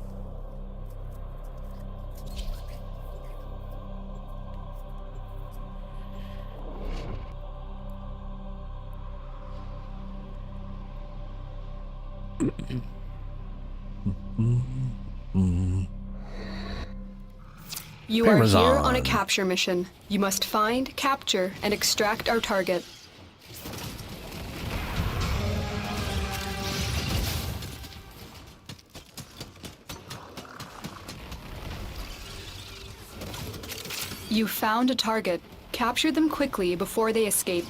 You are here on a capture mission. You must find, capture, and extract our target. You found a target. Capture them quickly before they escape.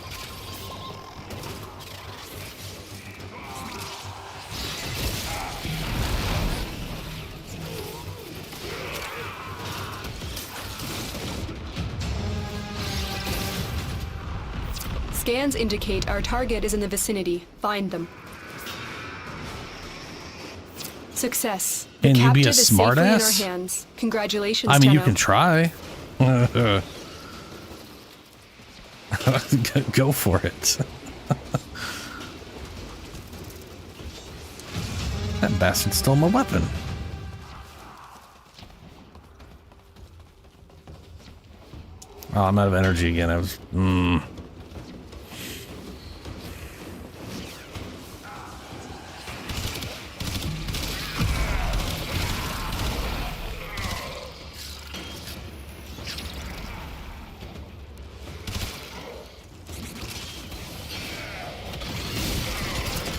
Scans indicate our target is in the vicinity. Find them. Success. Can you be a Captured is safely in our smartass? hands. Congratulations, I mean, you Tenno. can try. Go for it. That bastard stole my weapon. Oh, I'm out of energy again. I was...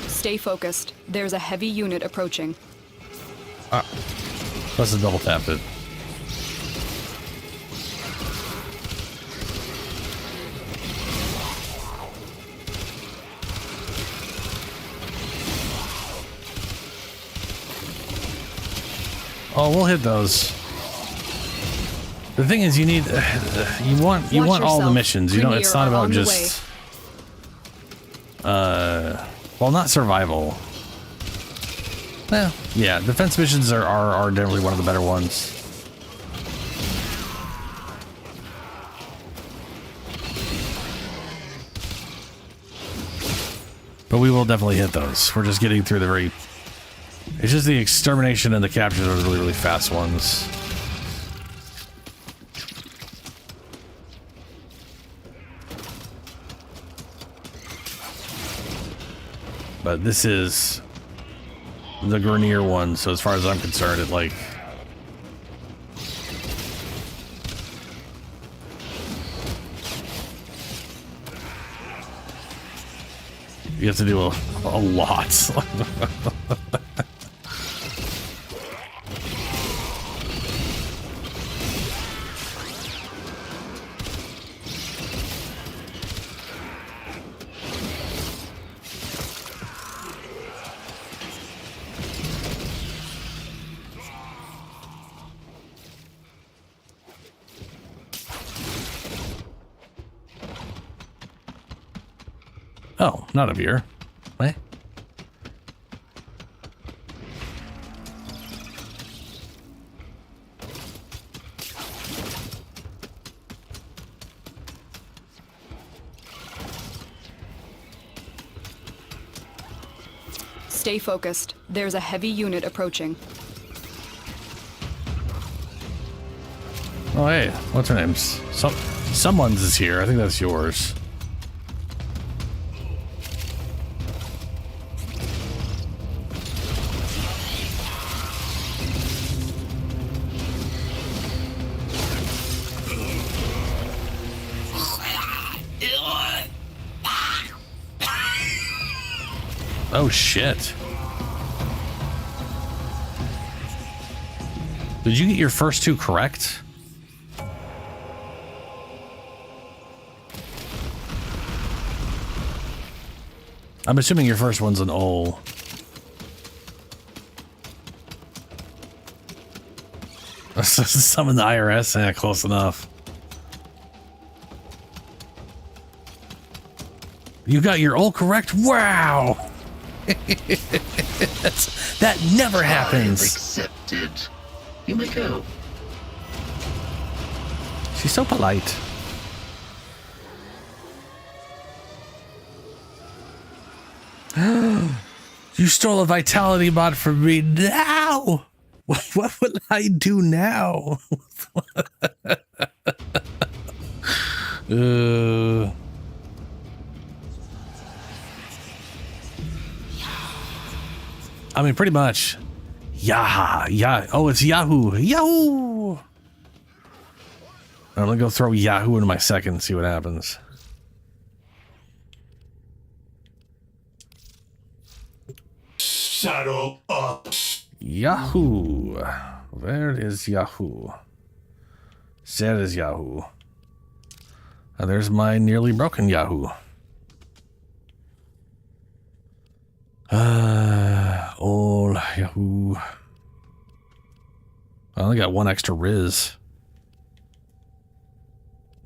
Stay focused. There's a heavy unit approaching. Plus a double tap it. Oh, we'll hit those. The thing is, you need, you want all the yourself. missions. You know, it's not Grenier are about on the just, well, not survival. Well, yeah, defense missions are definitely one of the better ones. But we will definitely hit those. We're just getting through the very... It's just the extermination and the captures are the really, really fast ones. But this is the Grenier one, so as far as I'm concerned, it like... You have to do a lot. Oh, not a beer. Eh? Stay focused. There's a heavy unit approaching. Oh, hey, what's her name? Someone's is here. I think that's yours. Oh, shit. Did you get your first two correct? I'm assuming your first one's an O. Summon the IRS? Yeah, close enough. You got your O correct? Wow! That never happens. Accepted. You may go. She's so polite. You stole a vitality bot from me now. What will I do now? I mean, pretty much. Yeah. Oh, it's Yahoo. Yahoo! I'm gonna go throw Yahoo into my second and see what happens. Saddle up. Yahoo. Where is Yahoo? There is Yahoo. And there's my nearly broken Yahoo. Oh, Yahoo. I only got one extra Riz.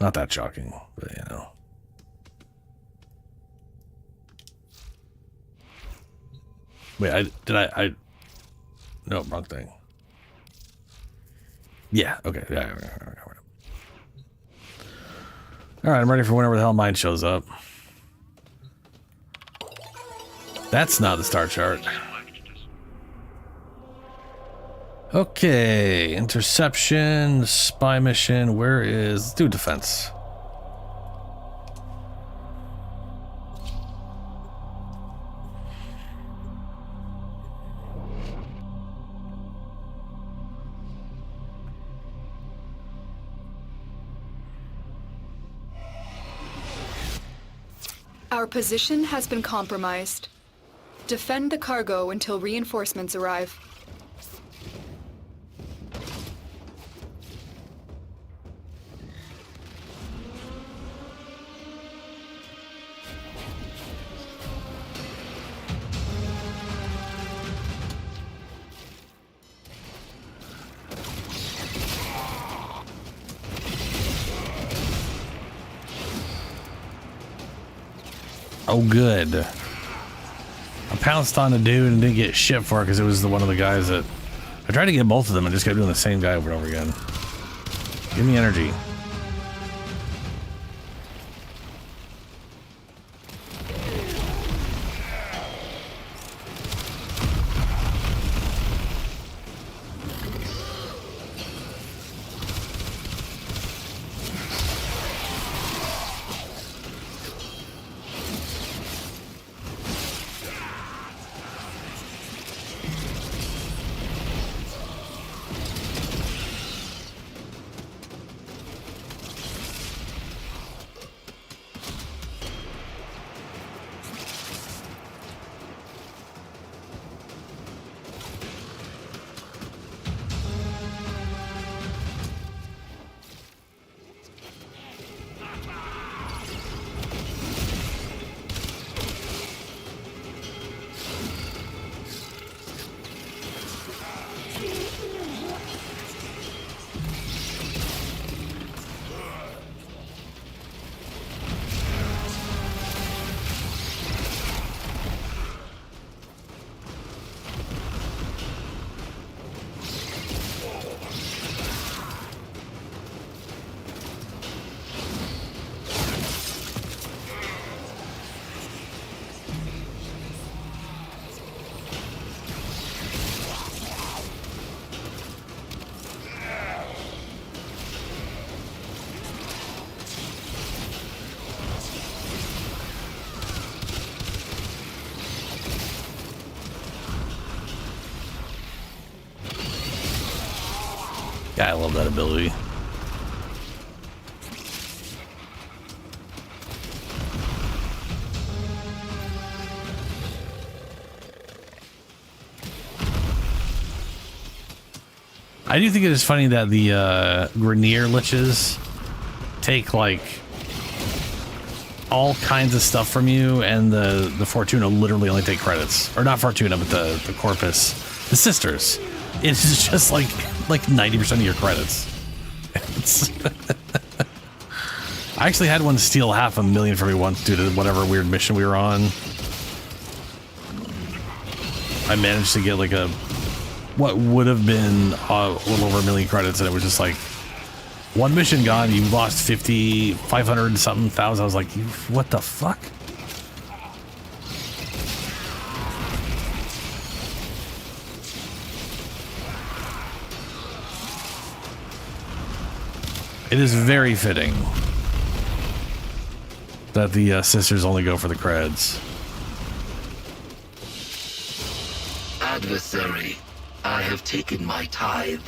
Not that shocking, but you know. Wait, no, wrong thing. Yeah, okay. Yeah. All right, I'm ready for whenever the hell mine shows up. That's not the star chart. Okay, interception, spy mission. Where is... Let's do defense. Our position has been compromised. Defend the cargo until reinforcements arrive. Oh, good. I pounced on the dude and didn't get shit for it because it was one of the guys that... I tried to get both of them and just kept doing the same guy over and over again. Give me energy. Yeah, I love that ability. I do think it is funny that the Grenier liches take like all kinds of stuff from you, and the Fortuna literally only take credits. Or not Fortuna, but the Corpus, the Sisters. It's just like 90% of your credits. I actually had one steal $500,000 from me once due to whatever weird mission we were on. I managed to get like what would have been a little over 1 million credits, and it was just like one mission gone, you lost 500 and something thousand. I was like, what the fuck? It is very fitting that the sisters only go for the creds. Adversary, I have taken my tithe,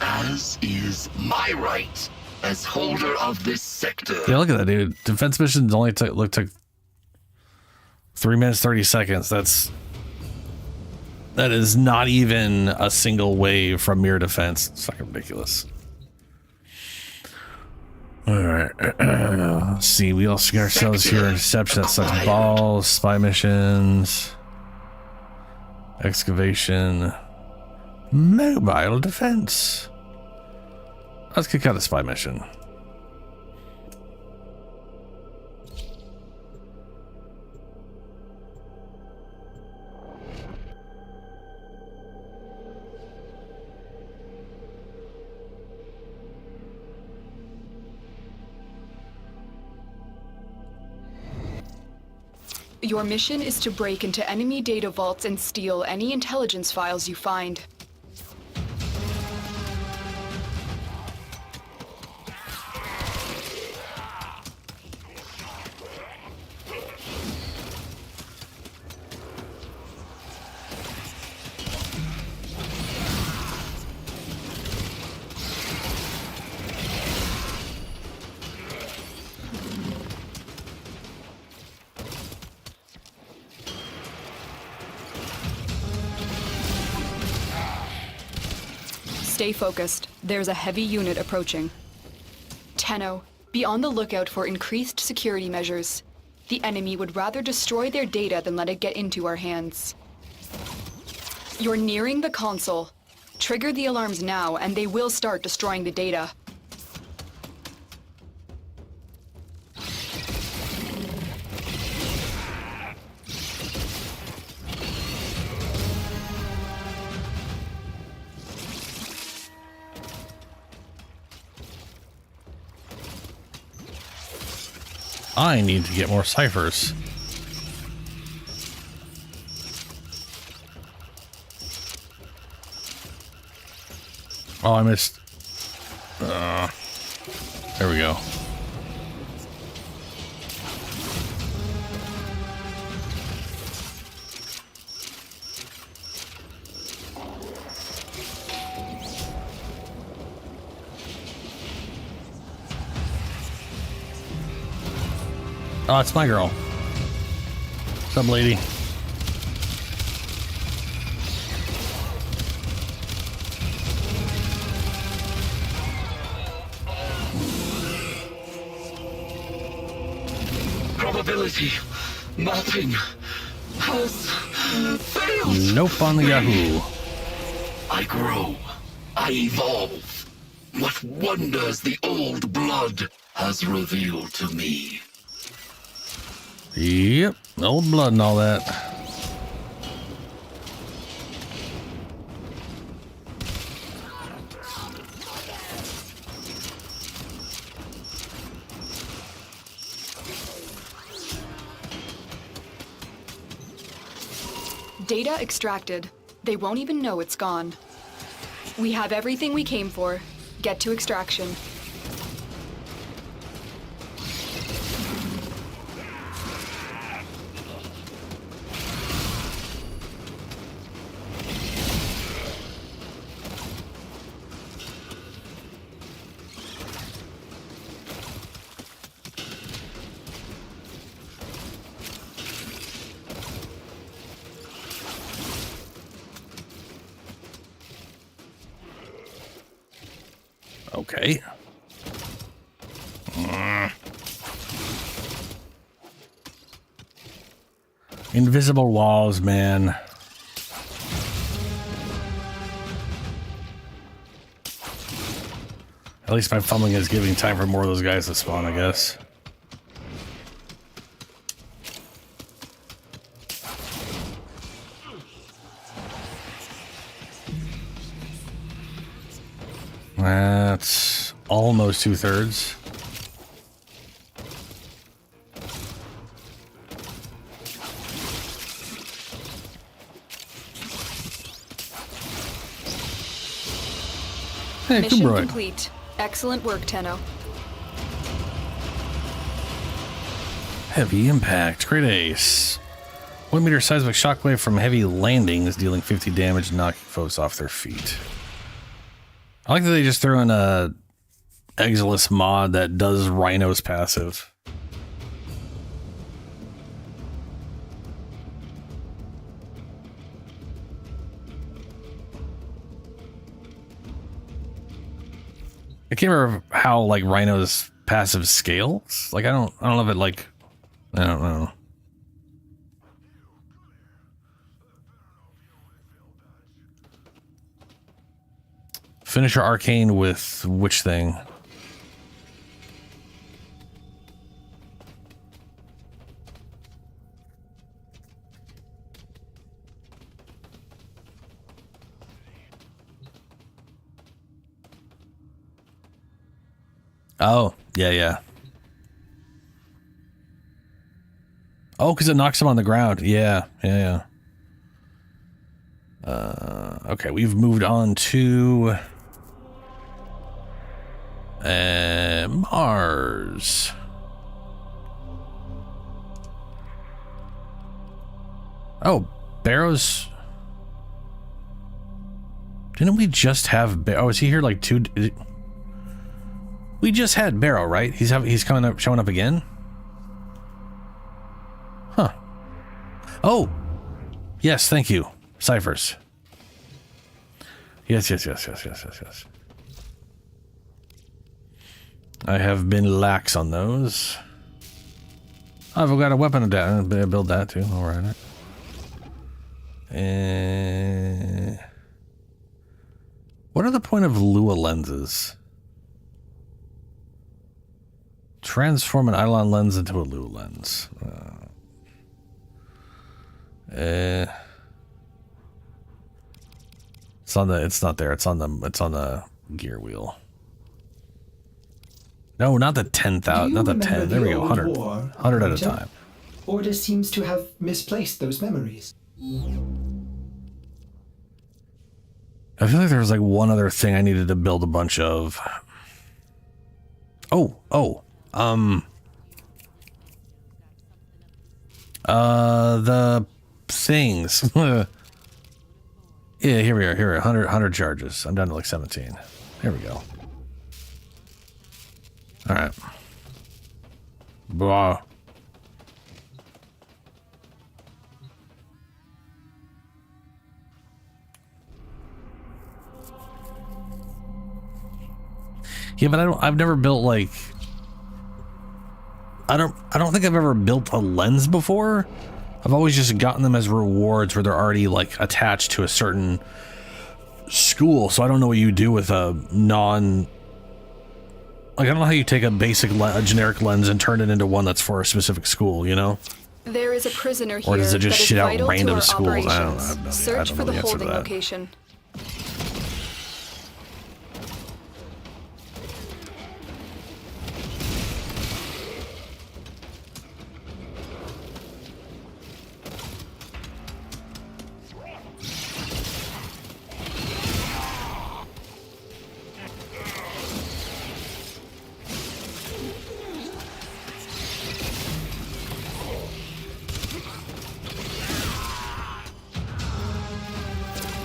as is my right as holder of this sector. Yeah, look at that, dude. Defense missions only took 3 minutes 30 seconds. That is not even a single wave from mirror defense. It's fucking ridiculous. All right, let's see. We also get ourselves here. Interception, that sucks balls. Spy missions. Excavation. Mobile defense. Let's kick out a spy mission. Your mission is to break into enemy data vaults and steal any intelligence files you find. Stay focused. There's a heavy unit approaching. Tenno, be on the lookout for increased security measures. The enemy would rather destroy their data than let it get into our hands. You're nearing the console. Trigger the alarms now, and they will start destroying the data. I need to get more ciphers. Oh, I missed. There we go. Oh, it's my girl. What's up, lady? Probability mapping has failed. Nope on the Yahoo. I grow. I evolve. What wonders the old blood has revealed to me. Yep, old blood and all that. Data extracted. They won't even know it's gone. We have everything we came for. Get to extraction. Okay. Invisible walls, man. At least my fumbling is giving time for more of those guys to spawn, I guess. That's almost 2/3. Hey, Mission good boy. complete. Excellent work, Tenno. Heavy impact. Great ace. 1 meter seismic shockwave from heavy landings, dealing 50 damage and knocking foes off their feet. I like that they just threw in a Exilus mod that does Rhino's passive. I can't remember how like Rhino's passive scales. Like I don't know if it like I don't know. Finish your arcane with which thing? Oh, yeah. Oh, because it knocks him on the ground. Yeah. Okay, we've moved on to Mars. Oh, Barrow's. Didn't we just have? Oh, is he here like two? We just had Barrow, right? He's coming up, showing up again. Huh. Oh, yes. Thank you. Ciphers. Yes. I have been lax on those. I've got a weapon to build that too. All right. What are the point of Lua lenses? Transform an Eidolon lens into a Lua lens. It's not there. It's on the gear wheel. No, not the 10,000. Do Not the you 10. remember There we the go. old 100. war, 100 at a operator? time. Order seems to have misplaced those memories. I feel like there was like one other thing I needed to build a bunch of. The things. Yeah, here we are. Here, 100 charges. I'm down to like 17. Here we go. All right. Blah. Yeah, but I've never built like, I don't think I've ever built a lens before. I've always just gotten them as rewards where they're already like attached to a certain school. So I don't know what you do with a like, I don't know how you take a a generic lens and turn it into one that's for a specific school, you know? There is a prisoner here Or does it just that is shit out vital random to our schools? I don't operations. know. Search for the answer to holding that. location.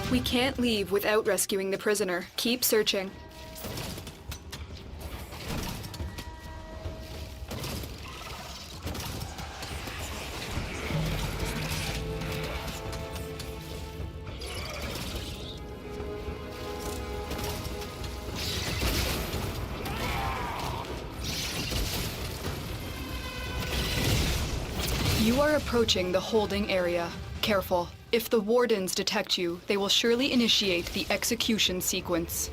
We can't leave without rescuing the prisoner. Keep searching. You are approaching the holding area. Careful. If the wardens detect you, they will surely initiate the execution sequence.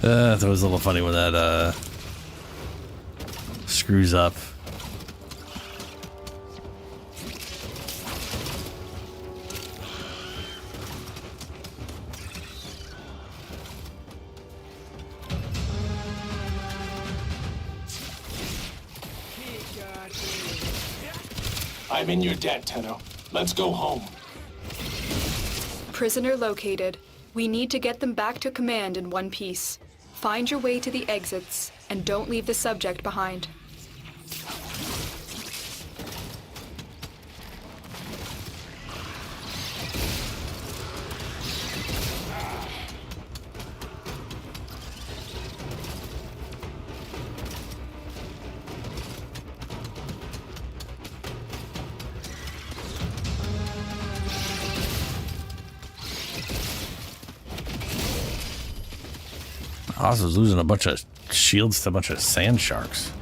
That was a little funny when that screws up. I'm in your debt, Tenno. Let's go home. Prisoner located. We need to get them back to command in one piece. Find your way to the exits, and don't leave the subject behind. Oz's losing a bunch of shields to a bunch of sand sharks.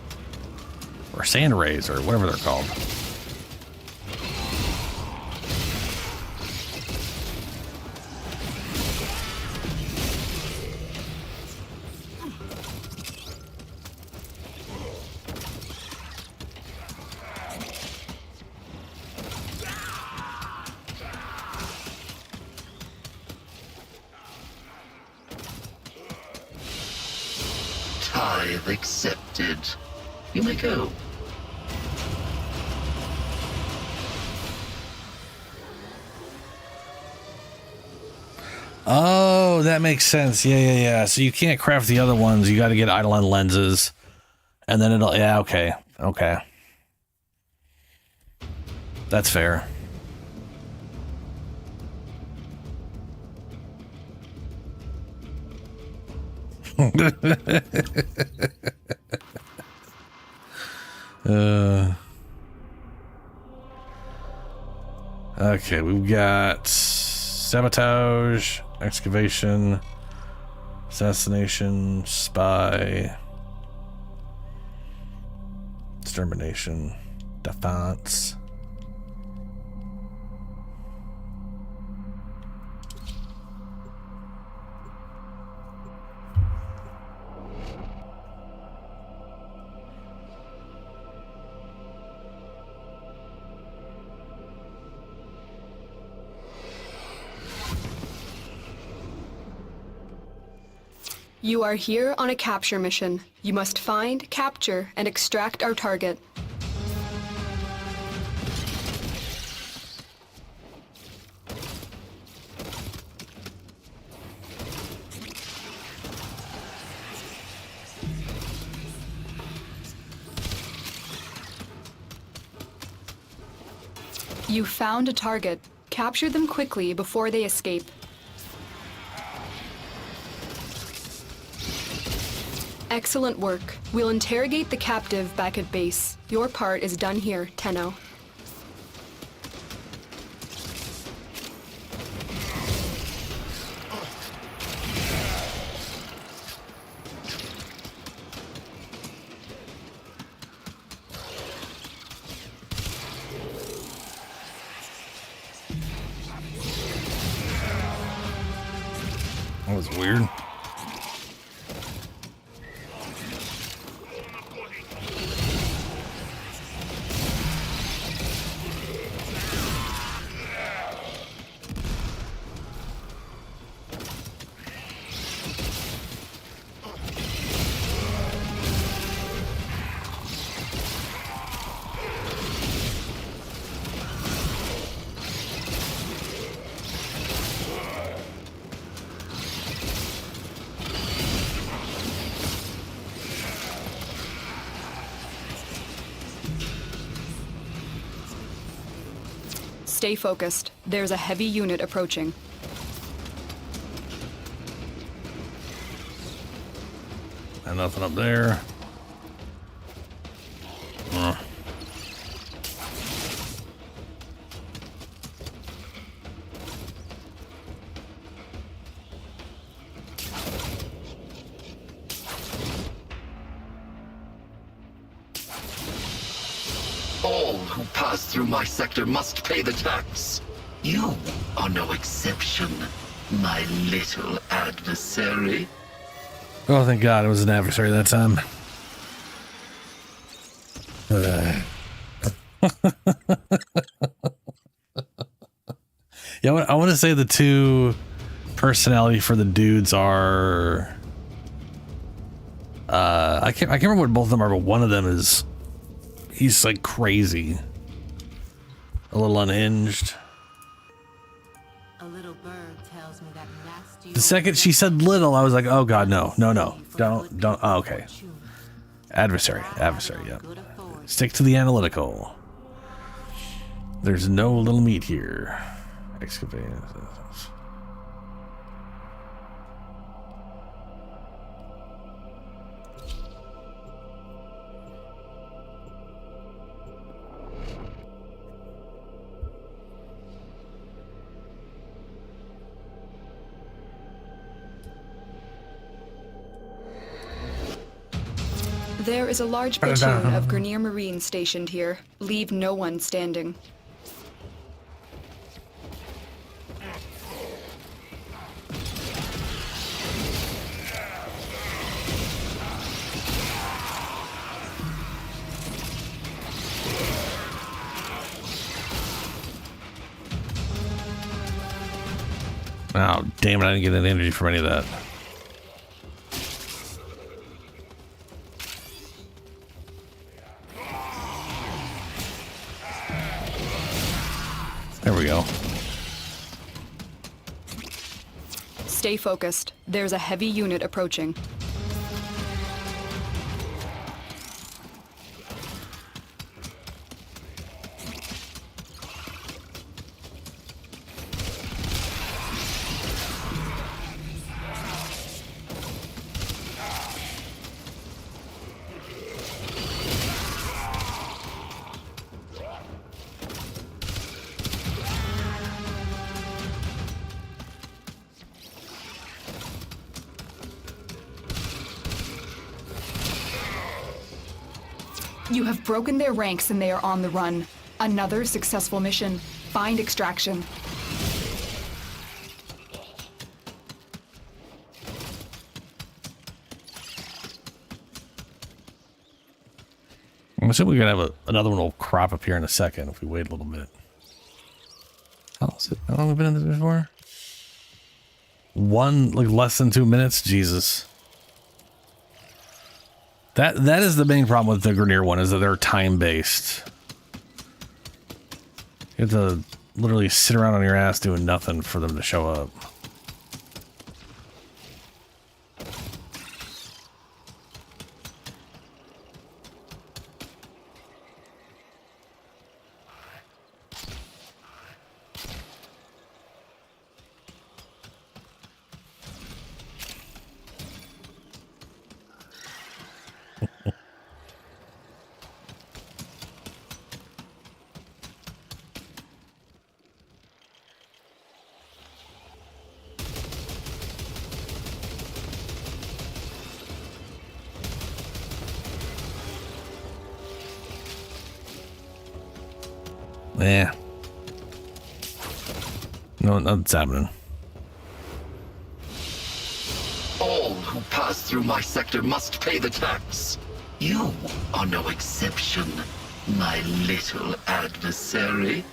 Or sand rays, or whatever they're called. Tithe accepted. You may go. Oh, that makes sense. Yeah. So you can't craft the other ones. You got to get Eidolon lenses. And then it'll... Yeah, okay. That's fair. Okay, we've got sabotage, excavation, assassination, spy, extermination, defense. You are here on a capture mission. You must find, capture, and extract our target. You found a target. Capture them quickly before they escape. Excellent work. We'll interrogate the captive back at base. Your part is done here, Tenno. That was weird. Stay focused. There's a heavy unit approaching. And nothing up there. All who pass through my sector must pay the tax. You are no exception, my little adversary. Oh, thank God it was an adversary that time. Yeah, I want to say the two personality for the dudes are I can't remember what both of them are, but one of them is he's like crazy, a little unhinged. A little bird tells me that nasty The second she said little, I was like, oh God, no, don't. Oh, okay. Adversary, yeah. Stick to the analytical. There's no little meat here. Excavate. There is a large platoon of Grenier Marines stationed here. Leave no one standing. Oh, damn it, I didn't get any energy from any of that. There we go. Stay focused. There's a heavy unit approaching. You have broken their ranks and they are on the run. Another successful mission. Find extraction. I'm assuming we're gonna have another one will crop up here in a second if we wait a little bit. How long have we been in this before? Like less than 2 minutes? Jesus. That is the main problem with the Grenier one, is that they're time-based. You have to literally sit around on your ass doing nothing for them to show up. Yeah. No, nothing's happening. All who pass through my sector must pay the tax. You are no exception, my little adversary.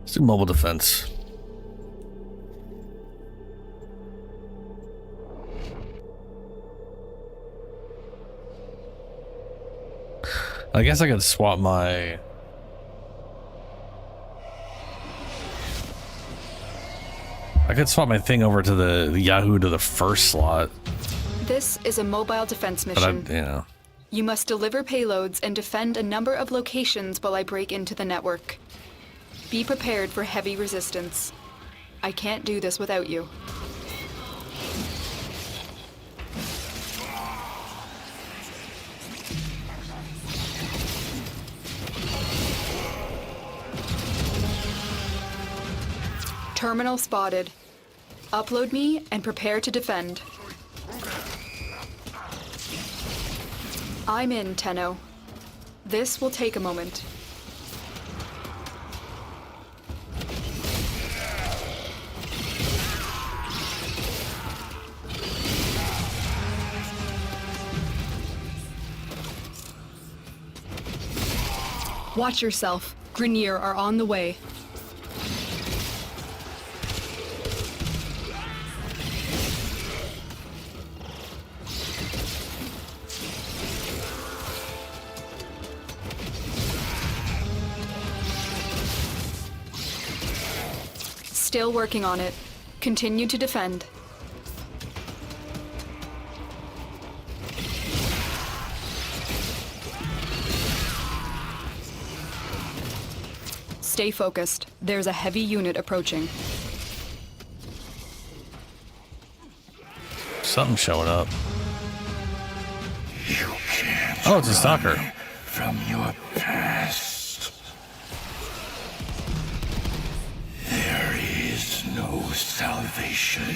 Let's do mobile defense. I guess I could swap my... I could swap my thing over to the Yahoo to the first slot. This is a mobile defense But mission. you know. You must deliver payloads and defend a number of locations while I break into the network. Be prepared for heavy resistance. I can't do this without you. Terminal spotted. Upload me and prepare to defend. I'm in, Tenno. This will take a moment. Watch yourself. Grenier are on the way. Still working on it. Continue to defend. Stay focused. There's a heavy unit approaching. Something's showing up. You can't Oh, it's a stalker. from your past. There is no salvation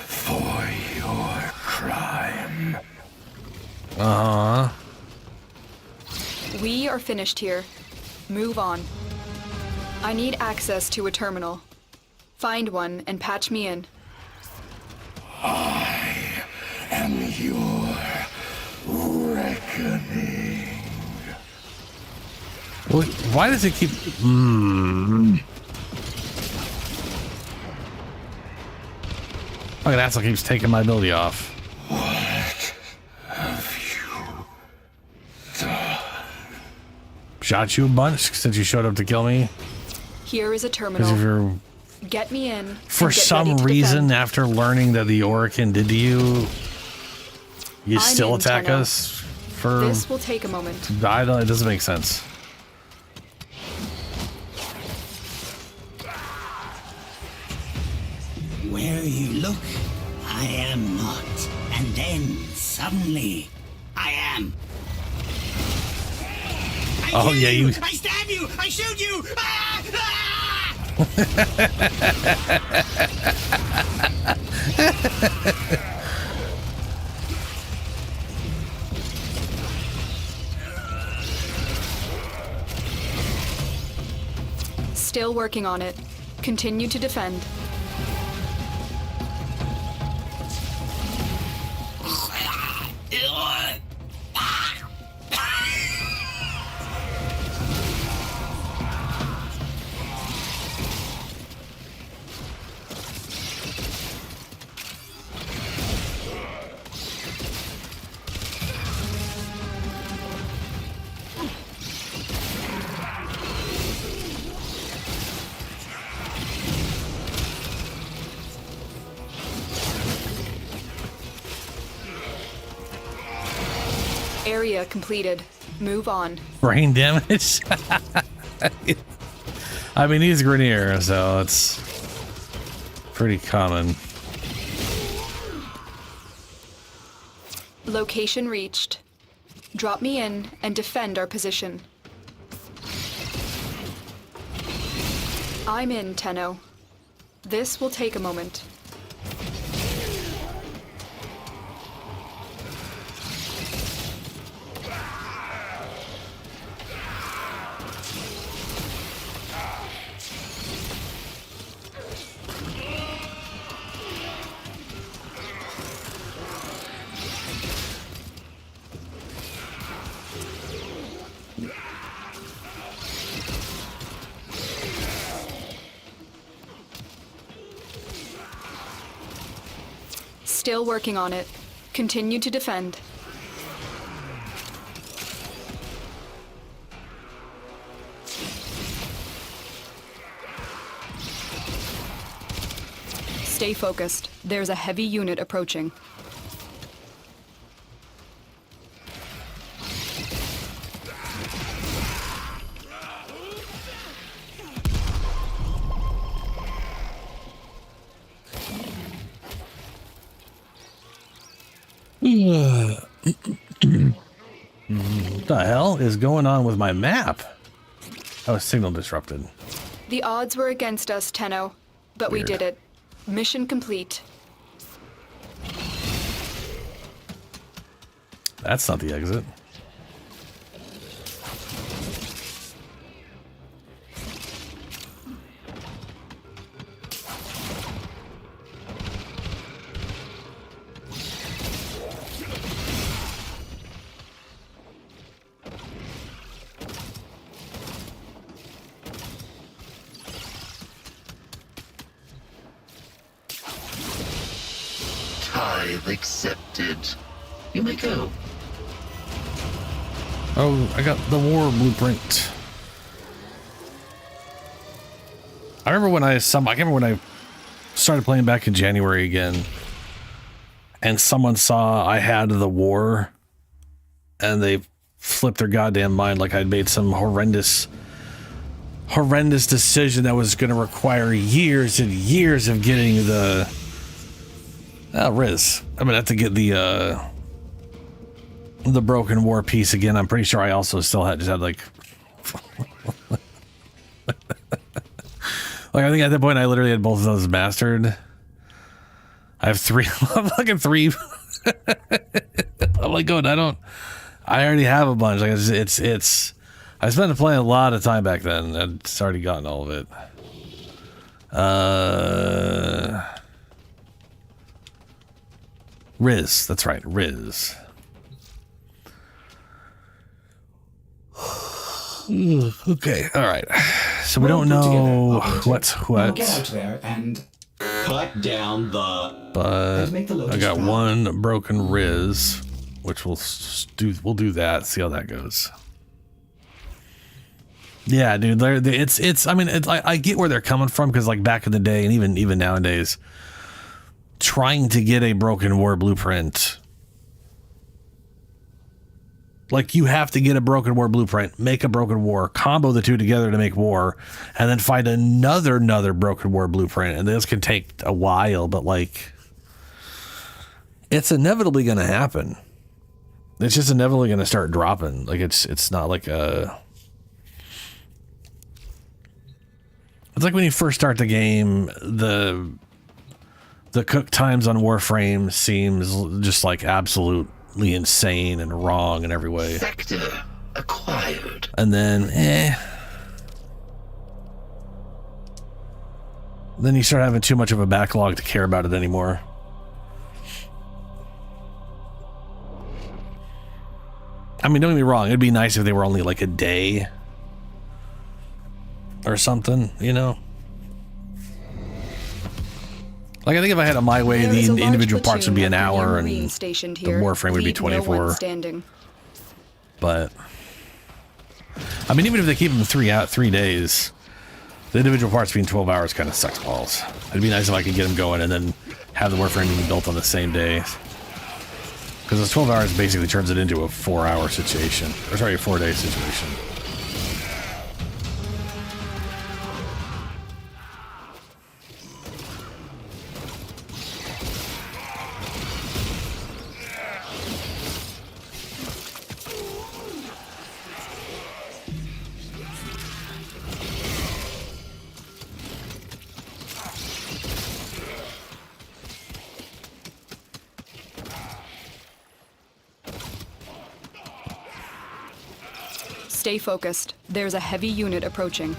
for your crime. Uh-huh. We are finished here. Move on. I need access to a terminal. Find one and patch me in. I am your reckoning. Why does it keep... Fucking asshole keeps taking my ability off. What have you done? Shot you a bunch since you showed up to kill me? Here is a Because terminal. if you're... Get me in. For and get some ready to reason, defend. after learning that the Orokin did to you, you I'm still in, attack Tenno. us? For... This will take a moment. I don't... It doesn't make sense. Where you look, I am not. And then, suddenly, I am. I Oh, kill yeah, you... I stab you! I shoot you! Ah! Ah! Still working on it. Continue to defend. Area completed. Move on. Brain damage? I mean, he's Grenier, so it's pretty common. Location reached. Drop me in and defend our position. I'm in, Tenno. This will take a moment. Still working on it. Continue to defend. Stay focused. There's a heavy unit approaching. What the hell is going on with my map? Oh, signal disrupted. The odds were against us, Tenno, but Weird. we did it. Mission complete. That's not the exit. Tithe accepted. You may go. Oh, I got the war blueprint. I remember when I started playing back in January again, and someone saw I had the war, and they flipped their goddamn mind like I'd made some horrendous decision that was going to require years and years of getting the Riz. I'm gonna have to get the broken war piece again. I'm pretty sure I also still had like I think at that point I literally had both of those mastered. I have three. I'm fucking three. I'm like going. I already have a bunch. Like it's. I spent playing a lot of time back then. I'd already gotten all of it. Riz, that's right, Riz. Okay, all right. So we don't know what's what. Get out there and cut down the. But I got one broken Riz, which we'll do that. See how that goes. Yeah, dude. It's. I mean, I get where they're coming from because like back in the day and even nowadays. Trying to get a broken war blueprint, like you have to get a broken war blueprint, make a broken war, combo the two together to make war, and then find another broken war blueprint. And this can take a while, but like it's inevitably going to happen. It's just inevitably going to start dropping. Like it's not like a It's like when you first start the game, the cook times on Warframe seems just like absolutely insane and wrong in every way. Sector acquired. And then, then you start having too much of a backlog to care about it anymore. I mean, don't get me wrong, it'd be nice if they were only like a day or something, you know? Like, I think if I had it my way, There the is a large individual parts would be an platoon of hour Marine and stationed the here. Warframe would be Leave no one 24. standing. But, I mean, even if they keep them 3 days, the individual parts being 12 hours kind of sucks balls. It'd be nice if I could get them going and then have the Warframe being built on the same day. Because those 12 hours basically turns it into a 4-hour situation. Or sorry, a 4-day situation. Stay focused. There's a heavy unit approaching.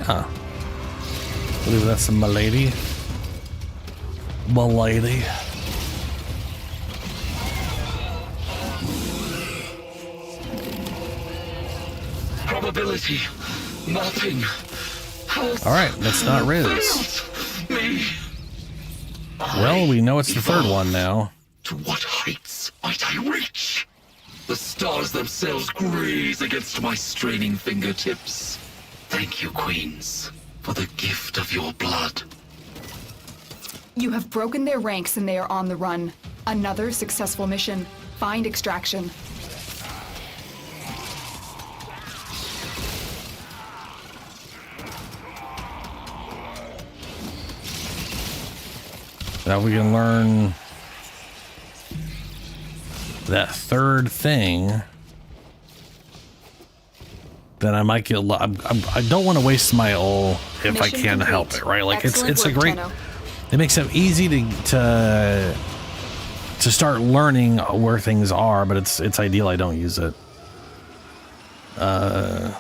Huh. I believe that's a milady. Milady. Probability mapping. Alright, that's not Riz. Me. Well, we know it's the third one now. To what heights might I reach? The stars themselves graze against my straining fingertips. Thank you, Queens, for the gift of your blood. You have broken their ranks and they are on the run. Another successful mission. Find extraction. Now we can learn that third thing. Then I might get. I don't want to waste my ul if I Mission can complete. help it, right? Like Excellent it's a work, great. Tenno. It makes it easy to start learning where things are, but it's ideal I don't use it. So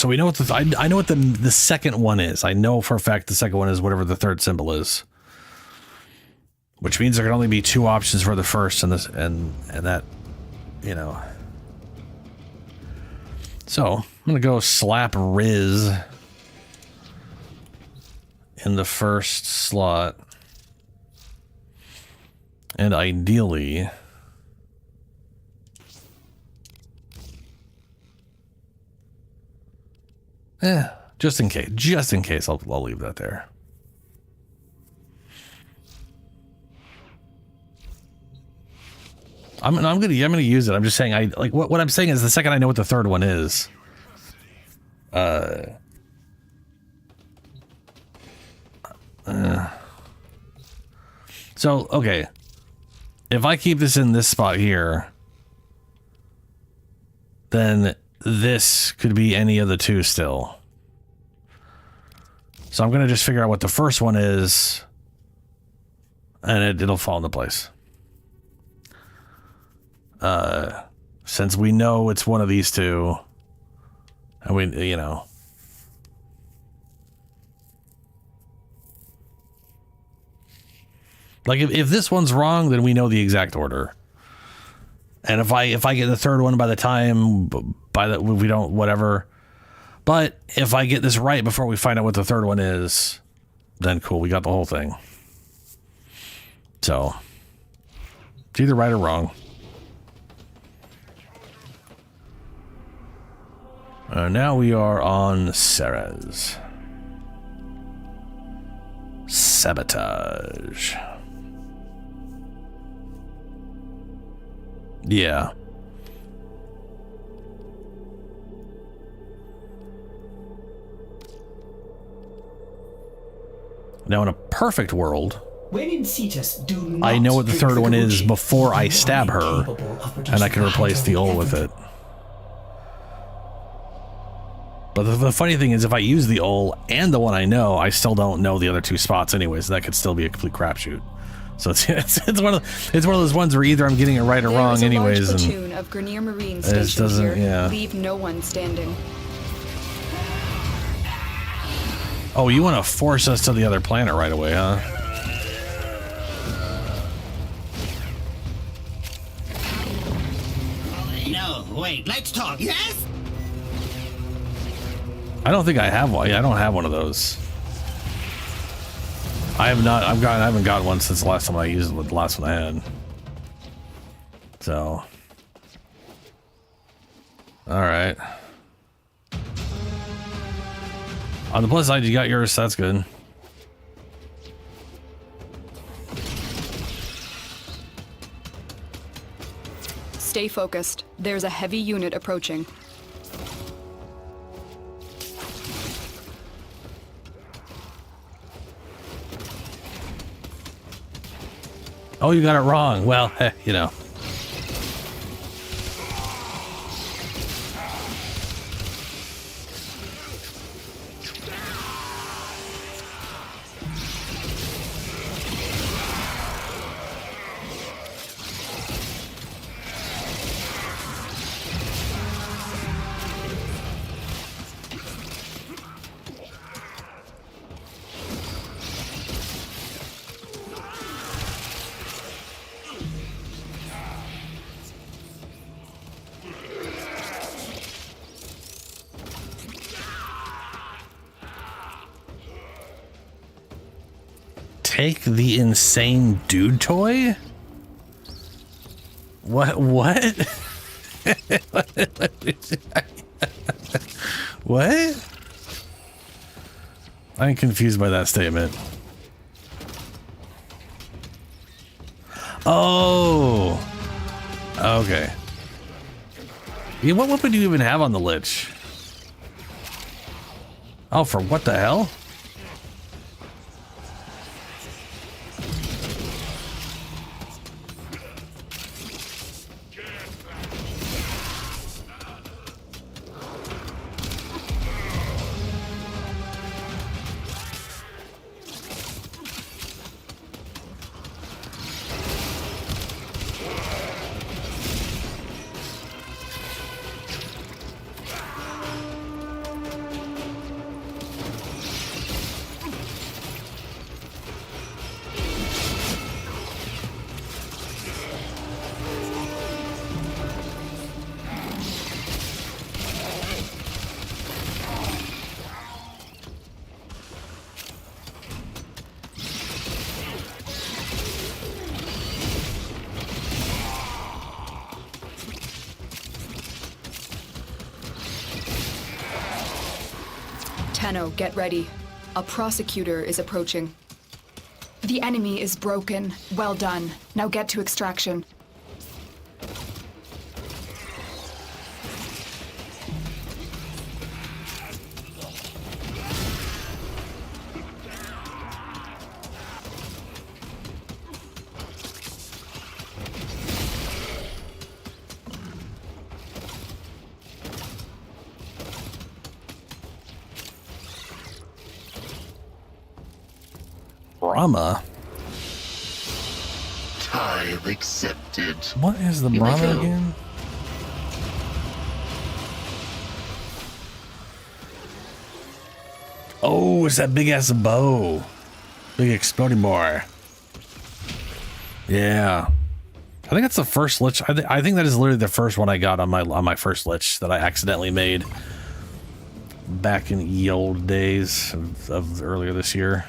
we know what I know what the second one is. I know for a fact the second one is whatever the third symbol is, which means there can only be 2 options for the first and this and that, you know. So I'm gonna go slap Riz in the first slot, and ideally just in case I'll leave that there. I'm gonna use it. I'm just saying what I'm saying is the second I know what the third one is, so okay, if I keep this in this spot here, then this could be any of the 2 still. So I'm gonna just figure out what the first one is, and it'll fall into place. Since we know it's one of these 2, and we, you know. Like if this one's wrong, then we know the exact order. And if I get the third one by the time we don't, whatever. But if I get this right before we find out what the third one is, then cool, we got the whole thing. So it's either right or wrong. Now we are on Ceres. Sabotage. Yeah. Now, in a perfect world, when in Cetus, do not I know what the drink third one is kombucha. before I You are stab her, incapable of and I can producing replace the ol with it. But the funny thing is, if I use the ol and the one I know, I still don't know the other two spots anyways. That could still be a complete crapshoot. So it's one of those ones where either I'm getting it right or wrong anyways. There's a large And platoon of Grenier Marines it stationed doesn't- here. yeah. Leave no one standing. oh, you want to force us to the other planet right away, huh? No, wait, let's talk, yes? I don't think I have one. I don't have one of those. I have not. I haven't got one since the last time I used it. The last one I had. So. All right. On the plus side, you got yours. That's good. Stay focused. There's a heavy unit approaching. Oh, you got it wrong. Well, you know. Take the insane dude toy? What? What? I'm confused by that statement. Oh. Okay. Yeah, what weapon do you even have on the Lich? Oh, for what the hell? Tenno, get ready. A prosecutor is approaching. The enemy is broken. Well done. Now get to extraction. Brahma? Time accepted. What is the You may Brahma go. again? Oh, it's that big ass bow. Big exploding boy. Yeah. I think that's the first Lich. I think that is literally the first one I got on my first Lich that I accidentally made back in ye old days of earlier this year.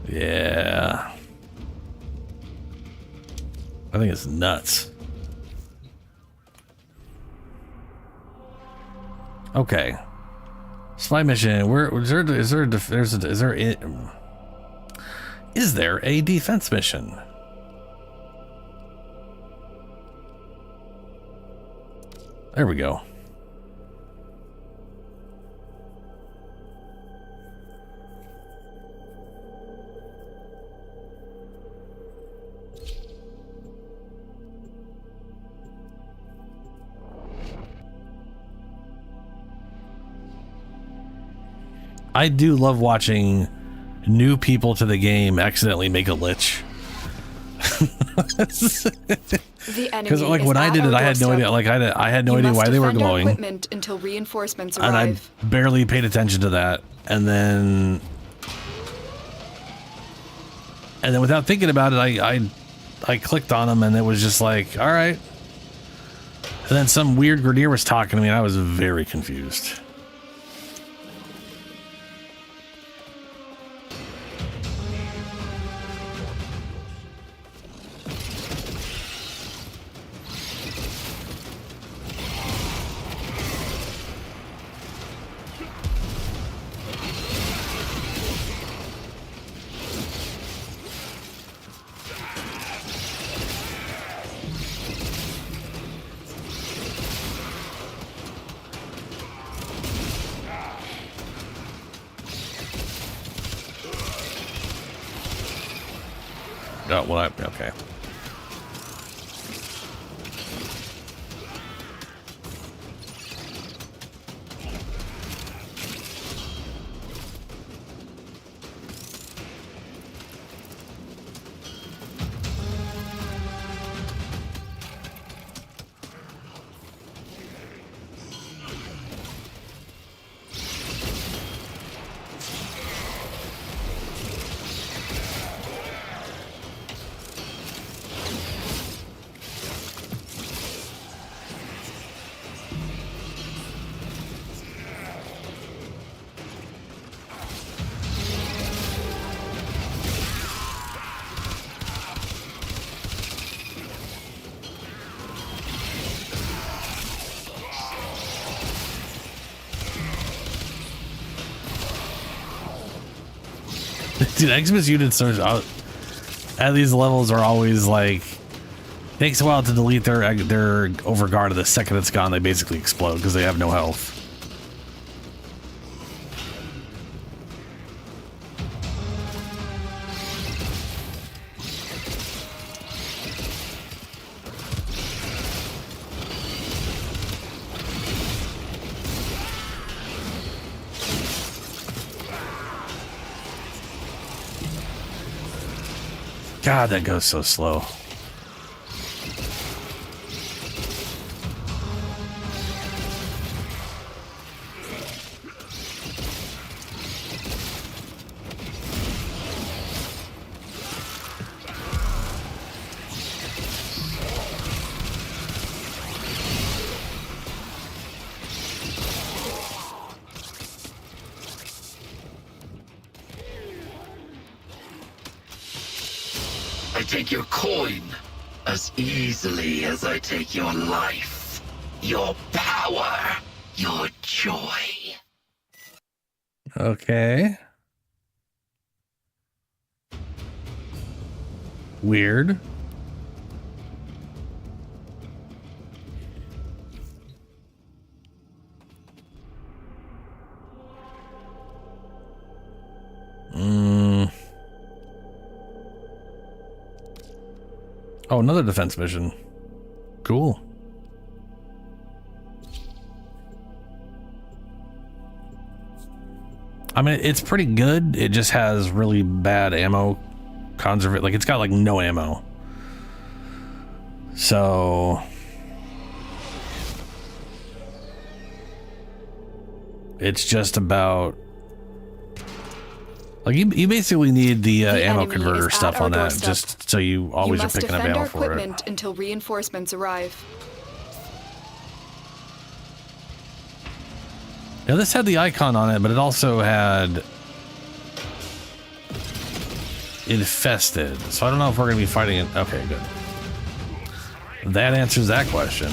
Yeah. I think it's nuts. Okay. Spy mission. Where is there a defense mission? There we go. I do love watching new people to the game accidentally make a lich. Because like when I did it, I had no idea. Like I had no idea why they were glowing, until reinforcements and arrive. I barely paid attention to that. And then without thinking about it, I clicked on them, and it was just like, all right. And then some weird Grenadier was talking to me, and I was very confused. Oh, well, okay. Dude, Xmas units are at these levels are always like, takes a while to delete their overguard. The second it's gone, they basically explode because they have no health. God, that goes so slow. I take your coin as easily as I take your life, your power, your joy. Okay. Weird. Oh, another defense mission. Cool. I mean, it's pretty good. It just has really bad ammo conservation. Like, it's got like no ammo. So it's just about like you basically need the ammo converter stuff on that, just so you always are picking up ammo for it. Until reinforcements arrive. Now this had the icon on it, but it also had infested. So I don't know if we're going to be fighting it. Okay, good. That answers that question.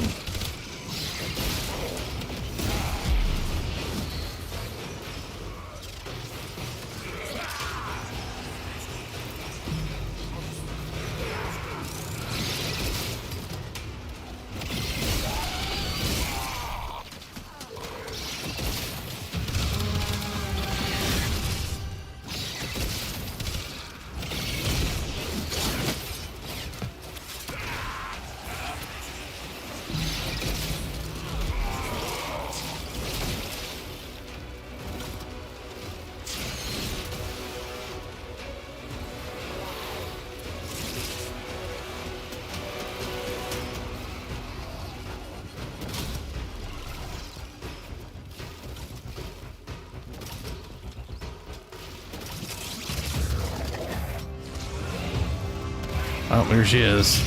Oh, here she is.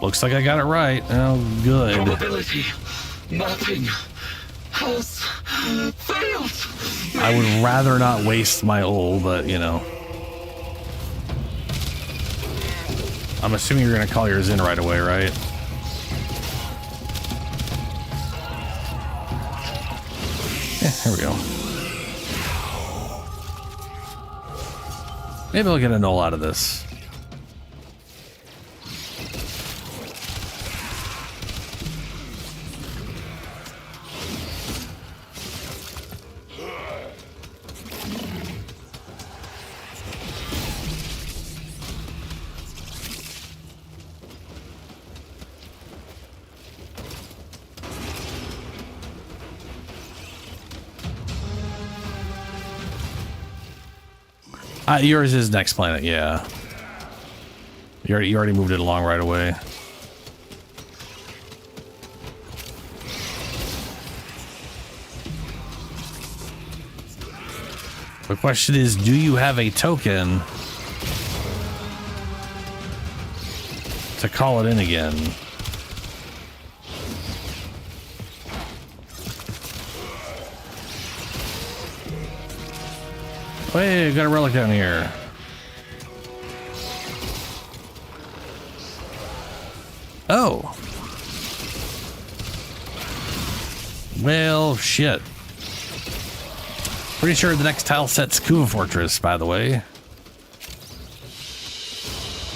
Looks like I got it right. Oh, good. Probability mapping has failed. I would rather not waste my ult, but you know. I'm assuming you're gonna call yours in right away, right? Yeah, here we go. Maybe I'll get a null out of this. Yours is next planet, yeah. You already moved it along right away. The question is, do you have a token to call it in again? Hey, got a relic down here. Oh. Well, shit. Pretty sure the next tile set's Kuva Fortress, by the way.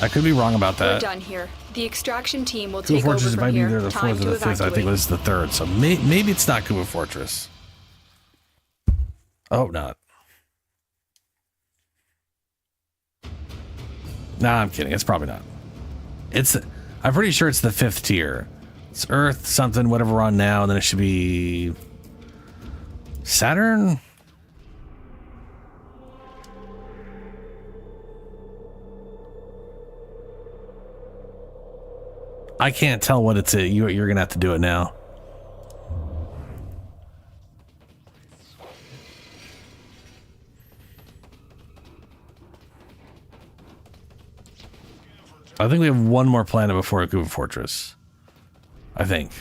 I could be wrong about that. We're done here. The extraction team will Kuva take over Fortress from might be here. either the Time fourth or to the fifth. I think it evacuate. was the third. So maybe it's not Kuva Fortress. I hope not. Nah, I'm kidding. It's probably not. I'm pretty sure it's the 5th tier. It's Earth, something, whatever we're on now, and then it should be Saturn? I can't tell what it's. You're gonna have to do it now. I think we have one more planet before Kuva Fortress. I think.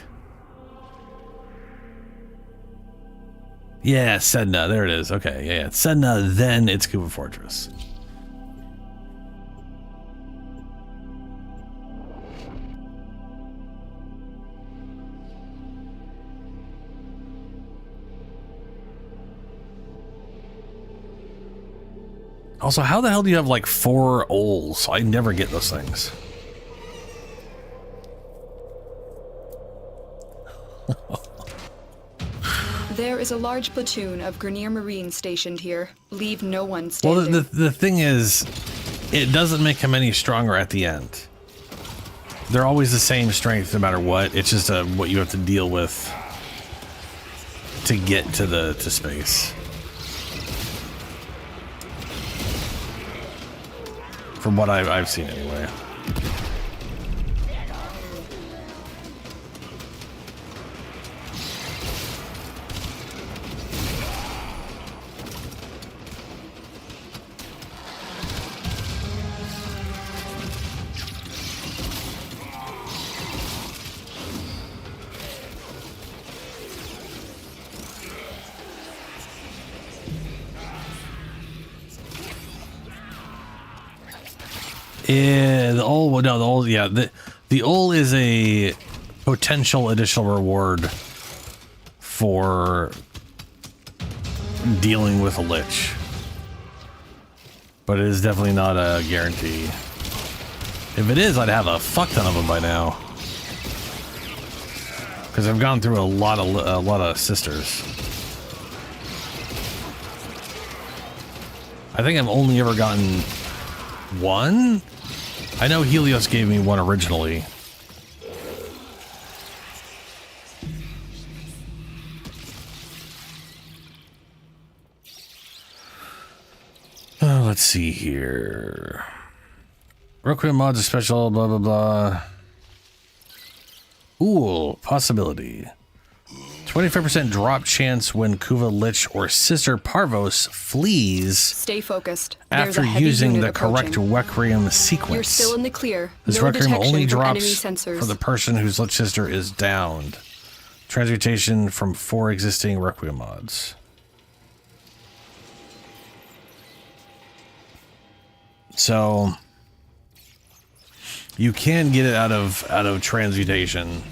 Yeah, Sedna. There it is. Okay, yeah. Sedna, then it's Kuva Fortress. Also, how the hell do you have like 4 ols? I never get those things. There is a large platoon of Grenier Marines stationed here. Leave no one standing. Well, the thing is, it doesn't make them any stronger at the end. They're always the same strength no matter what. It's just what you have to deal with to get to space. From what I've seen anyway. Yeah, the ol, yeah, the ol is a potential additional reward for dealing with a lich, but it is definitely not a guarantee. If it is, I'd have a fuck ton of them by now, because I've gone through a lot of sisters. I think I've only ever gotten one? I know Helios gave me one originally. Let's see here. Requiem mods are special, blah, blah, blah. Ooh, possibility. 25% drop chance when Kuva Lich or Sister Parvos flees. Stay focused. There's After a heavy using unit the correct approaching. Requiem sequence. You're still in the clear. This No Requiem detection only from enemy drops sensors. for the person whose Lich Sister is downed. Transmutation from 4 existing Requiem mods. So you can get it out of transmutation.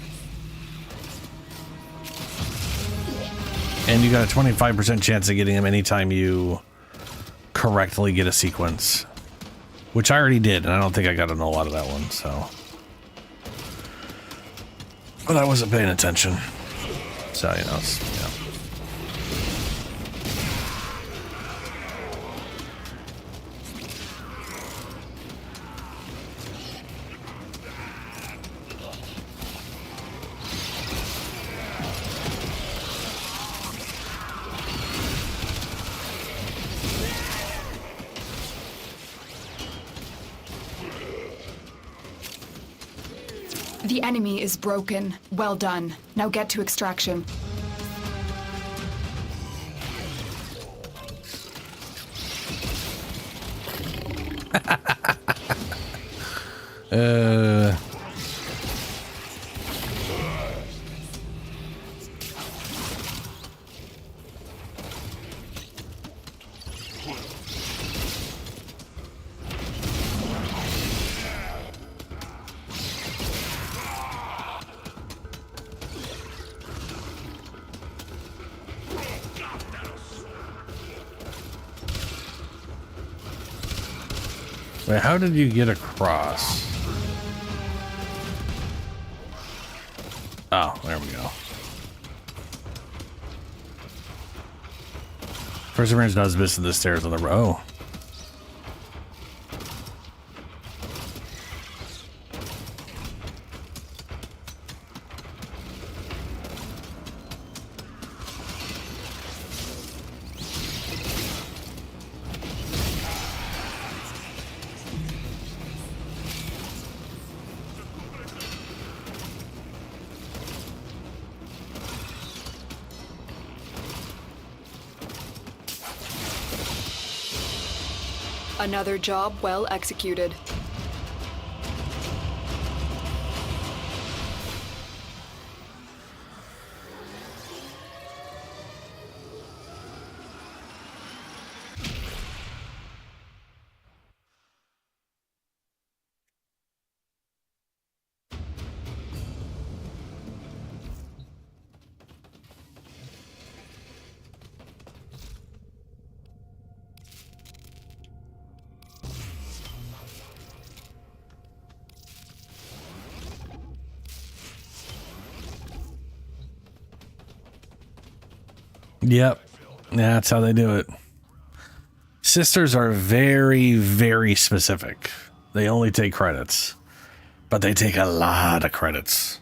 And you got a 25% chance of getting him anytime you correctly get a sequence. Which I already did, and I don't think I got a lot of that one, so. But I wasn't paying attention. So, you know, yeah. The enemy is broken. Well done. Now get to extraction. Wait, how did you get across? Oh, there we go. Perseverance does miss the stairs on the row. Oh. Another job well executed. Yep. Yeah, that's how they do it. Sisters are very, very specific. They only take credits, but they take a lot of credits.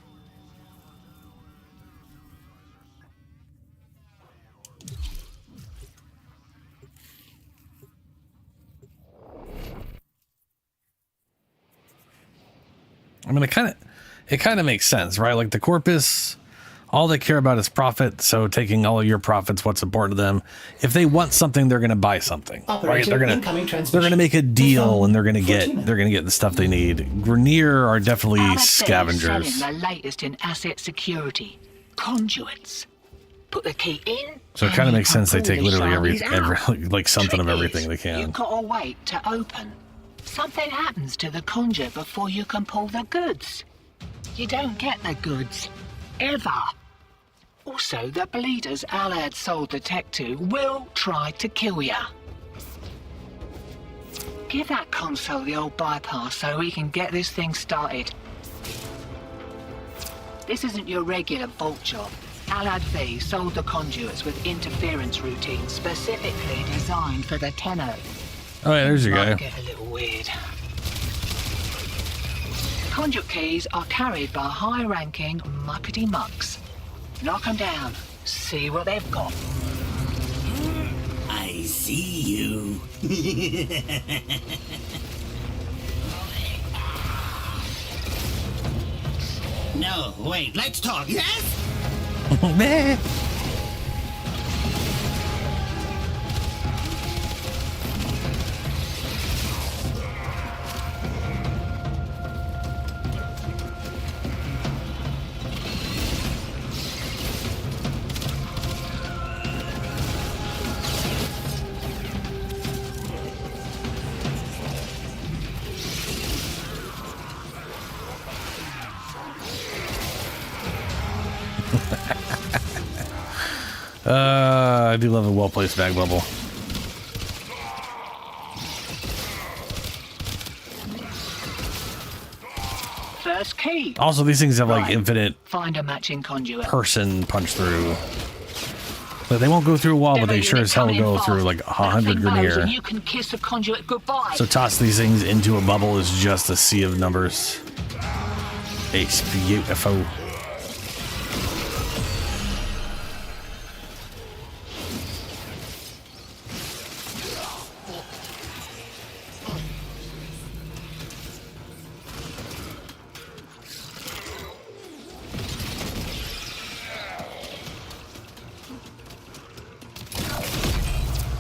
I mean, it kind of makes sense, right? Like the Corpus, all they care about is profit. So taking all of your profits, what's important to them. If they want something, they're going to buy something, right? They're going to make a deal, and they're going to get the stuff they need. Grenier are definitely scavengers. Selling the latest in asset security, conduits. Put the key in. So it kind of makes sense they take literally every like something of everything they can. You've got to wait to open. Something happens to the conjure before you can pull the goods. You don't get the goods. Ever. Also, the bleeders Alad sold the tech to will try to kill ya. Give that console the old bypass so we can get this thing started. This isn't your regular vault job. Alad V sold the conduits with interference routines specifically designed for the Tenno. Oh, yeah, there's your Might guy. get a little weird. Conduit keys are carried by high-ranking muckety-mucks. Knock 'em down. See what they've got. I see you. No, wait, let's talk, yes? I do love a well-placed bag bubble. First key. Also, these things have like Right. infinite Find a matching conduit. person punch through. Like, they won't go through a wall, but they sure as hell go through like 100 Grenier. You can kiss the conduit goodbye. So toss these things into a bubble is just a sea of numbers. It's beautiful.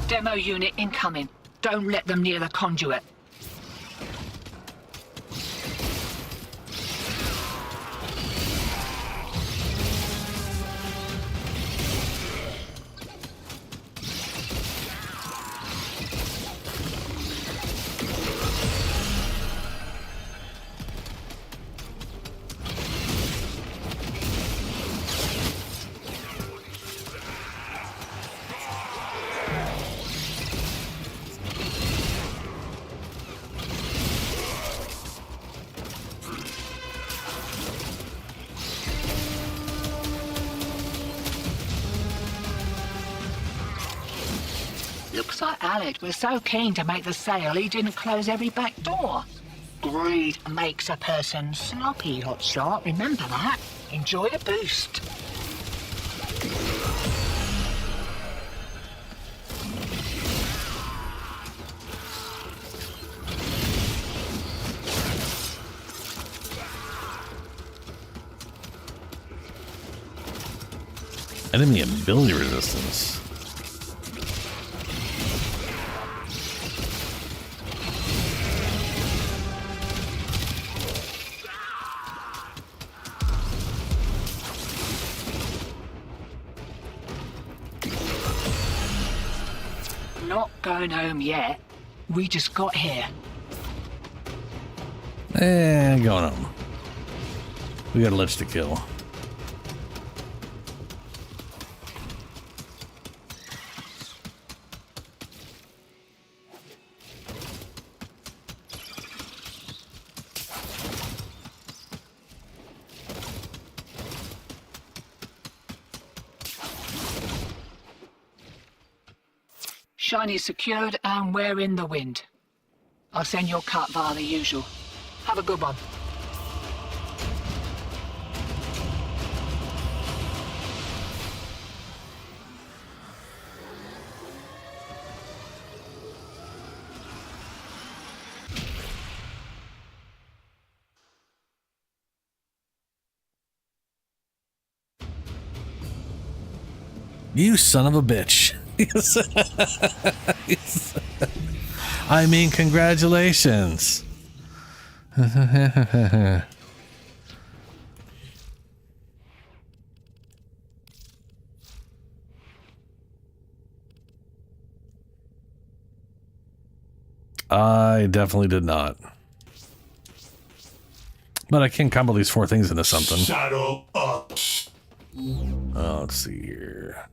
Demo unit incoming. Don't let them near the conduit. Looks like Alec was so keen to make the sale he didn't close every back door. Greed makes a person sloppy, hotshot. Remember that. Enjoy a boost. Enemy ability resistance. Not going home yet. We just got here. Going home. We got a lich to kill. Shiny's secured and we're in the wind. I'll send your cut via the usual. Have a good one. You son of a bitch. I mean, congratulations. I definitely did not. But I can combo these 4 things into something. Saddle up. Let's see here.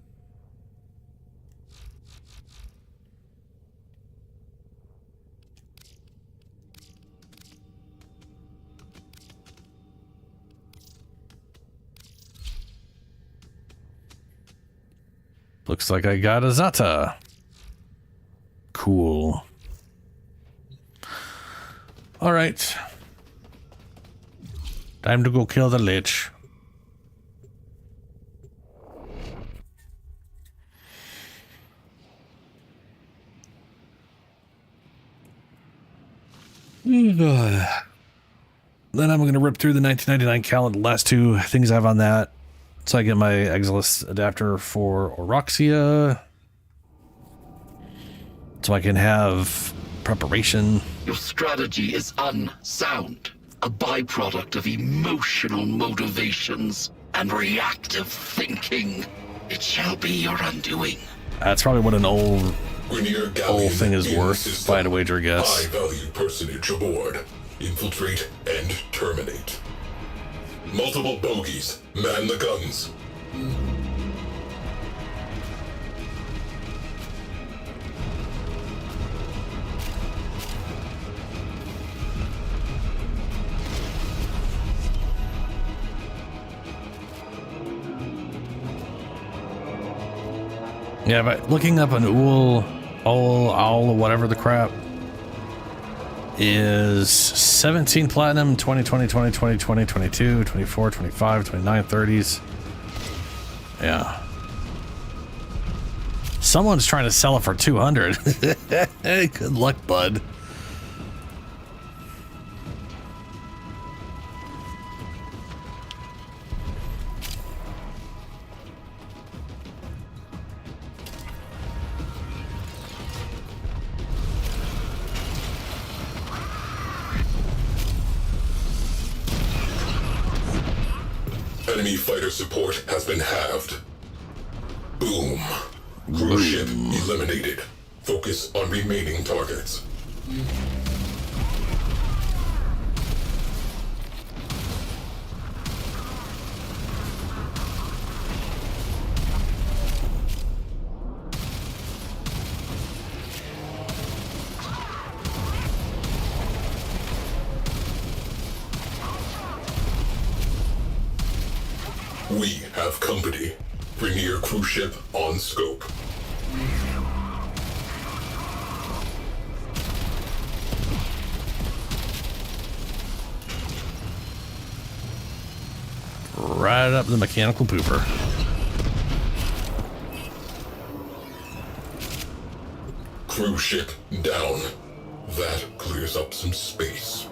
Looks like I got a Zata. Cool. All right. Time to go kill the lich. Then I'm going to rip through the 1999 calendar, last two things I have on that. So I get my Exilus adapter for Oroxia. So I can have preparation. Your strategy is unsound, a byproduct of emotional motivations and reactive thinking. It shall be your undoing. That's probably what an old thing is worth, if I had to wager a guess. High-value personage aboard. Infiltrate and terminate. Multiple bogies. Man the guns. Yeah, but looking up an owl, whatever the crap, is 17 platinum, 20, 20, 20, 20, 20, 22, 24, 25, 29, 30s. Yeah. Someone's trying to sell it for 200. Hey, good luck, bud. Enemy fighter support has been halved. Boom. Cruise ship eliminated. Focus on remaining targets. We have company. Premier cruise ship on scope. Right up the mechanical pooper. Cruise ship down. That clears up some space.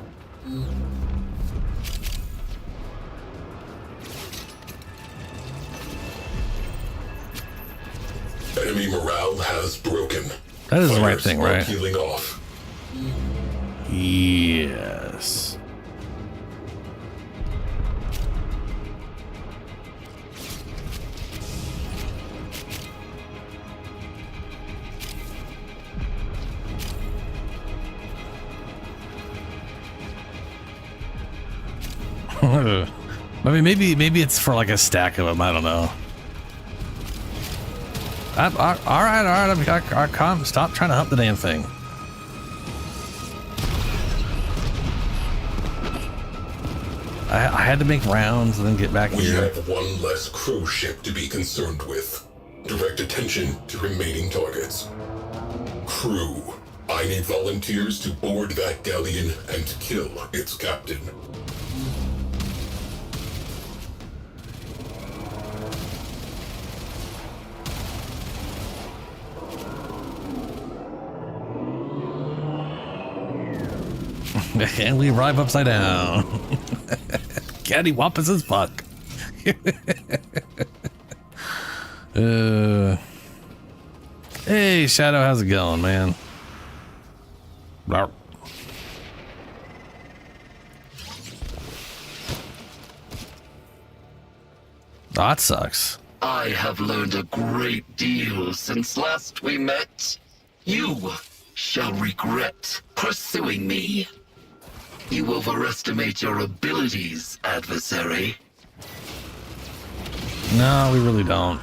Enemy morale has broken. That is the right thing, right? Peeling off. Yes. I mean, maybe it's for like a stack of them. I don't know. All right. Calm. Stop trying to hump the damn thing. I had to make rounds and then get back We here. have one less cruise ship to be concerned with. Direct attention to remaining targets. Crew, I need volunteers to board that galleon and kill its captain. And we arrive upside down. Cattywampus as fuck. Hey, Shadow, how's it going, man? Blarp. That sucks. I have learned a great deal since last we met. You shall regret pursuing me. You overestimate your abilities, adversary. No, we really don't.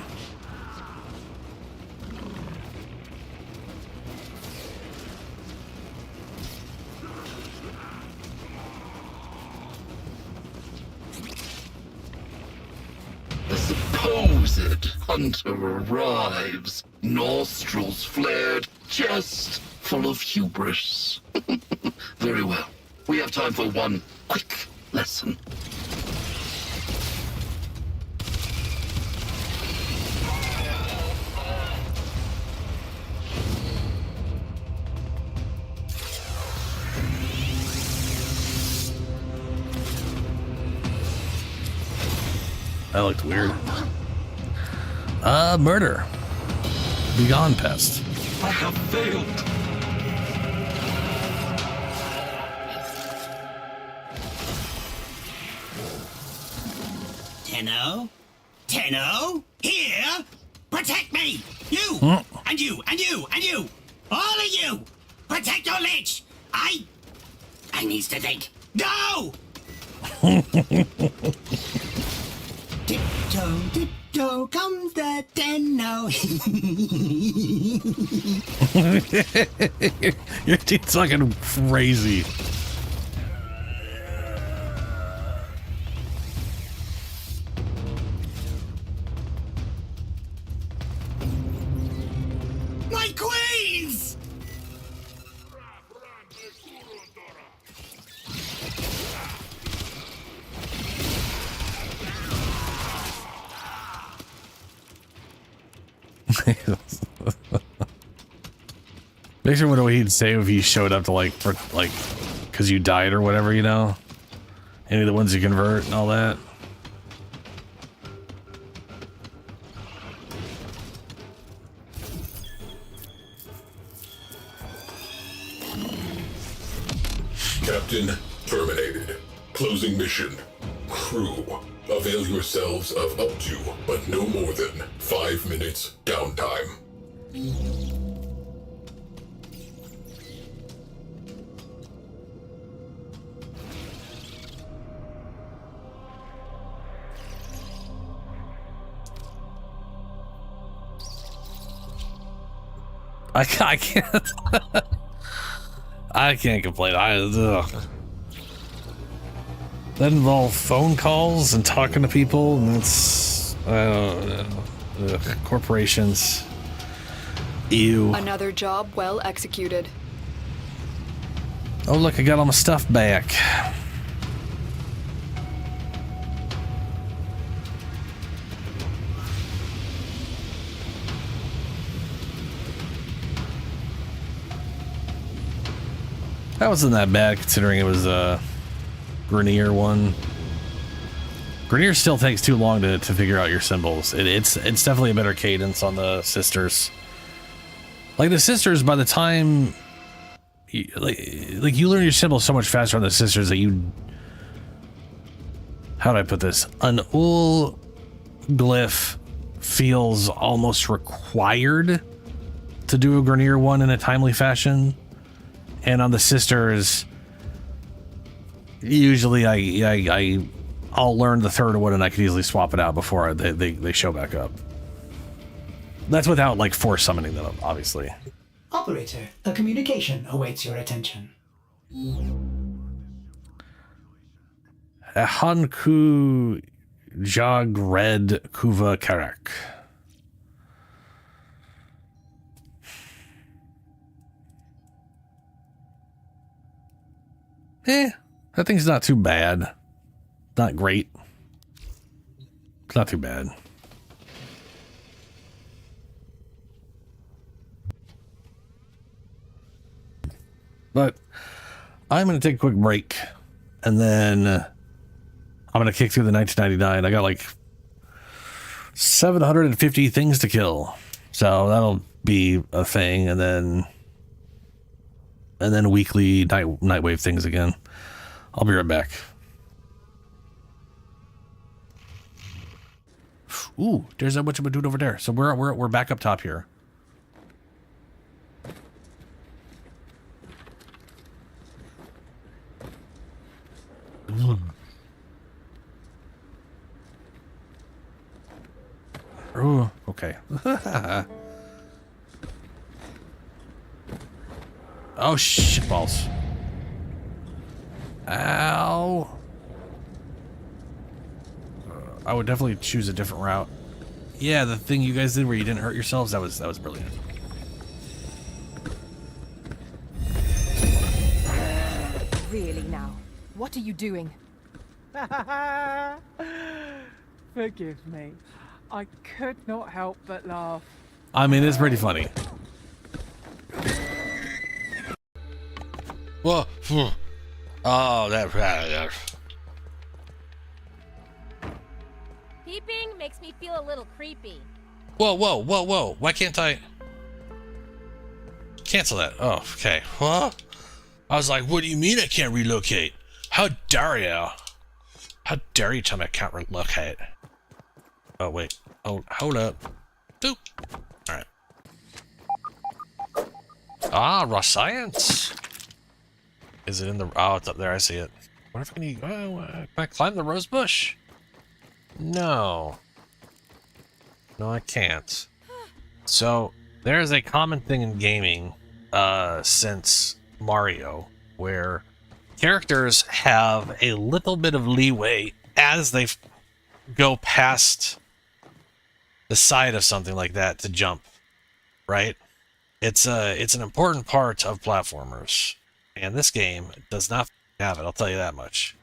The supposed hunter arrives, nostrils flared, chest full of hubris. Very well. We have time for one quick lesson. That looked weird. Murder. Begone, pest. I have failed. Tenno? Here? Protect me! You! And you! And you! And you! All of you! Protect your lich! I needs to think. Go! Tiptoe comes the Tenno. Your team's fucking crazy. My queens! Makes me wonder what he'd say if he showed up to because you died or whatever, you know? Any of the ones you convert and all that. Captain terminated. Closing mission. Crew, avail yourselves of up to, but no more than, 5 minutes downtime. I can't. I can't complain. That involves phone calls and talking to people, and it's corporations. Ew. Another job well executed. Oh look, I got all my stuff back. That wasn't that bad considering it was a Grenier one. Grenier still takes too long to figure out your symbols. It's definitely a better cadence on the sisters. Like the sisters, by the time you, like you learn your symbols so much faster on the sisters that you, how do I put this? An ul glyph feels almost required to do a Grenier one in a timely fashion. And on the sisters, usually I'll learn the third one and I can easily swap it out before they show back up. That's without like force summoning them, obviously. Operator, a communication awaits your attention. Hanku Jag Red Kuva Karak. That thing's not too bad. Not great. It's not too bad. But I'm going to take a quick break and then I'm going to kick through the 1999. I got like 750 things to kill. So that'll be a thing. And then weekly Nightwave things again. I'll be right back. Ooh, there's a bunch of a dude over there. So we're back up top here. Ooh, okay. Oh, shit balls. Ow. I would definitely choose a different route. Yeah, the thing you guys did where you didn't hurt yourselves, that was brilliant. Really now, what are you doing? Forgive me. I could not help but laugh. I mean, it's pretty funny. Whoa. Oh, that. Peeping makes me feel a little creepy. Whoa. Why can't I cancel that? Oh, okay. What? I was like, what do you mean I can't relocate? How dare you? How dare you tell me I can't relocate? Oh, wait. Oh, hold up. Boop. Alright. Ah, raw science. Is it in the... Oh, it's up there. I see it. What if I can... can I climb the rose bush? No. No, I can't. So, there's a common thing in gaming since Mario, where characters have a little bit of leeway as they go past the side of something like that to jump, right? It's an important part of platformers, and this game does not have it, I'll tell you that much.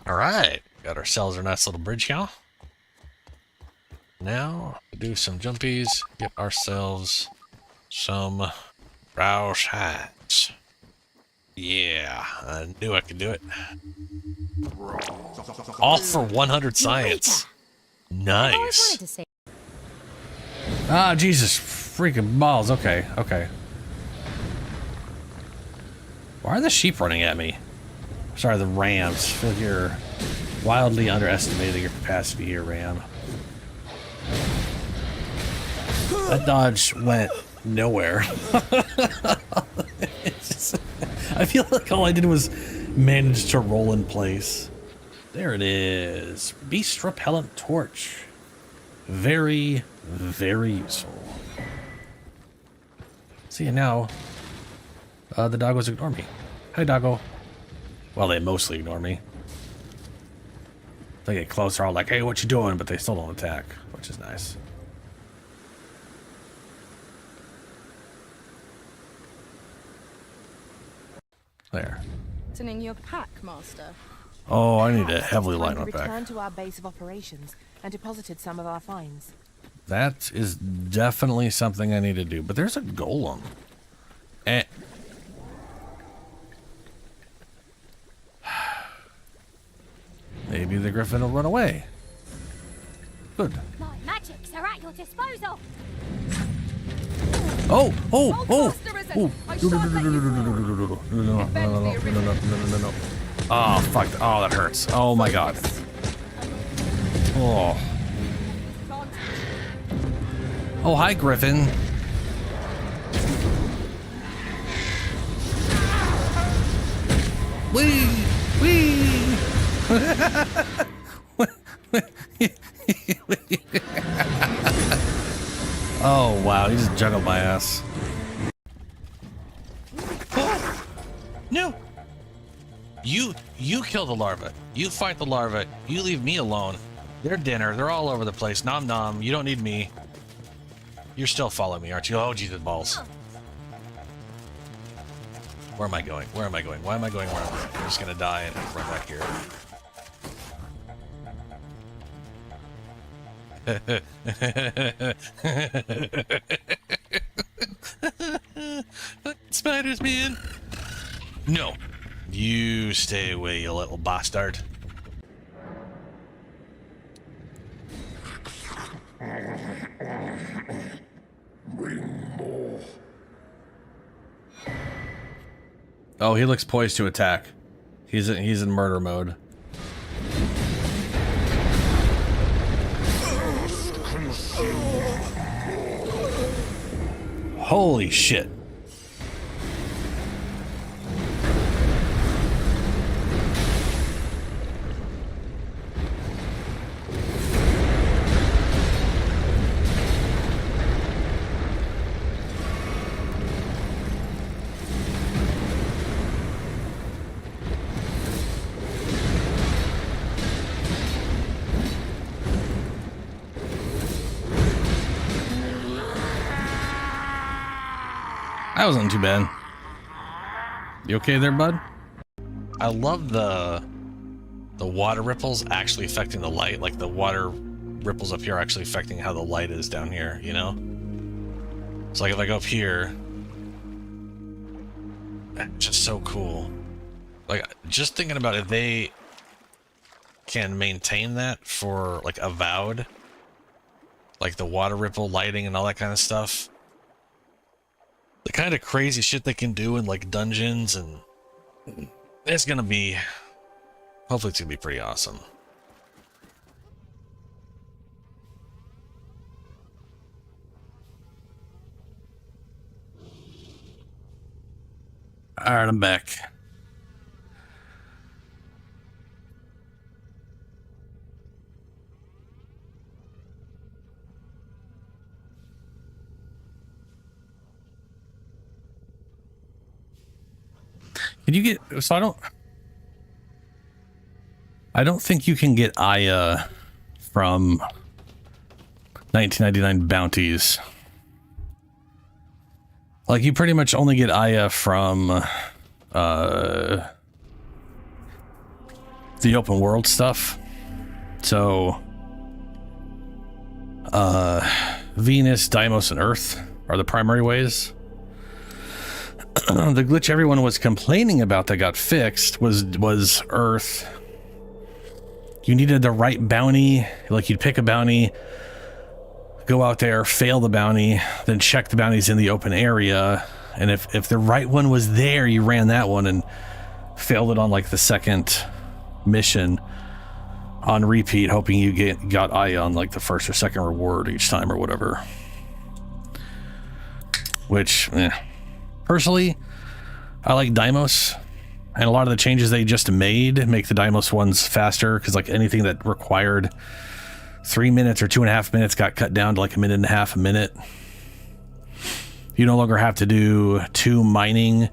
Alright, got ourselves a nice little bridge now. Now, do some jumpies, get ourselves some rouse hats. Yeah, I knew I could do it. All for 100 science. Nice. Ah, Jesus freaking balls. Okay. Why are the sheep running at me? Sorry, the rams. I feel like you're wildly underestimating your capacity here, ram. That dodge went nowhere. I feel like all I did was manage to roll in place. There it is. Beast repellent torch. Very, very useful. See, now the doggos ignore me. Hi, doggo. Well, they mostly ignore me. They get closer, all like, hey, what you doing? But they still don't attack, which is nice. There. What's in your pack, Master? Oh, I need to heavily light my back. Returned to our base of operations and deposited some of our finds. That is definitely something I need to do. But there's a golem. Maybe the griffin will run away. Good. My magics are at your disposal. Oh! No. Oh, fuck. Oh, that hurts. Oh, my God. Oh. Oh, hi, Griffin. Wee! Oh, wow. He just juggled my ass. No! You kill the larva. You fight the larva. You leave me alone. They're dinner. They're all over the place. Nom nom. You don't need me. You're still following me, aren't you? Oh, Jesus balls. Where am I going? Why am I going where I'm going? I'm just gonna die and run back here. Spiders, man. No. You stay away, you little bastard. Oh, he looks poised to attack. He's in murder mode. Holy shit. That wasn't too bad. You okay there, bud? I love the water ripples actually affecting the light. Like the water ripples up here are actually affecting how the light is down here, you know? So like if I go up here, just so cool. Like just thinking about if they can maintain that for like Avowed, like the water ripple lighting and all that kind of stuff. The kind of crazy shit they can do in like dungeons, and it's gonna be, hopefully it's gonna be pretty awesome. All right, I'm back. Can you get, so I don't think you can get Aya from 1999 bounties. Like you pretty much only get Aya from the open world stuff. So Venus, Deimos, and Earth are the primary ways. The glitch everyone was complaining about that got fixed was Earth. You needed the right bounty. Like you'd pick a bounty, go out there, fail the bounty, then check the bounties in the open area, and if the right one was there, you ran that one and failed it on like the second mission on repeat, hoping you got Aya on like the first or second reward each time or whatever. Which, personally, I like Deimos, and a lot of the changes they just made make the Deimos ones faster, because like anything that required 3 minutes or 2.5 minutes got cut down to like 1.5 minutes, a minute. You no longer have to do 2 mining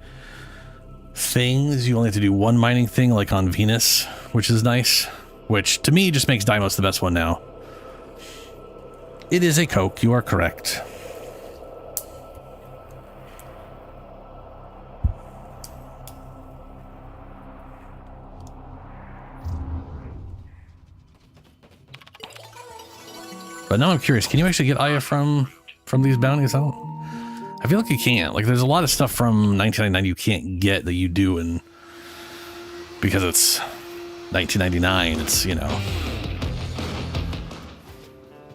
things. You only have to do 1 mining thing, like on Venus, which is nice. Which to me just makes Deimos the best one now. It is a Coke, you are correct. But now I'm curious, can you actually get Aya from these bounties? I feel like you can't. Like there's a lot of stuff from 1999 you can't get that you do, and because it's 1999, it's, you know,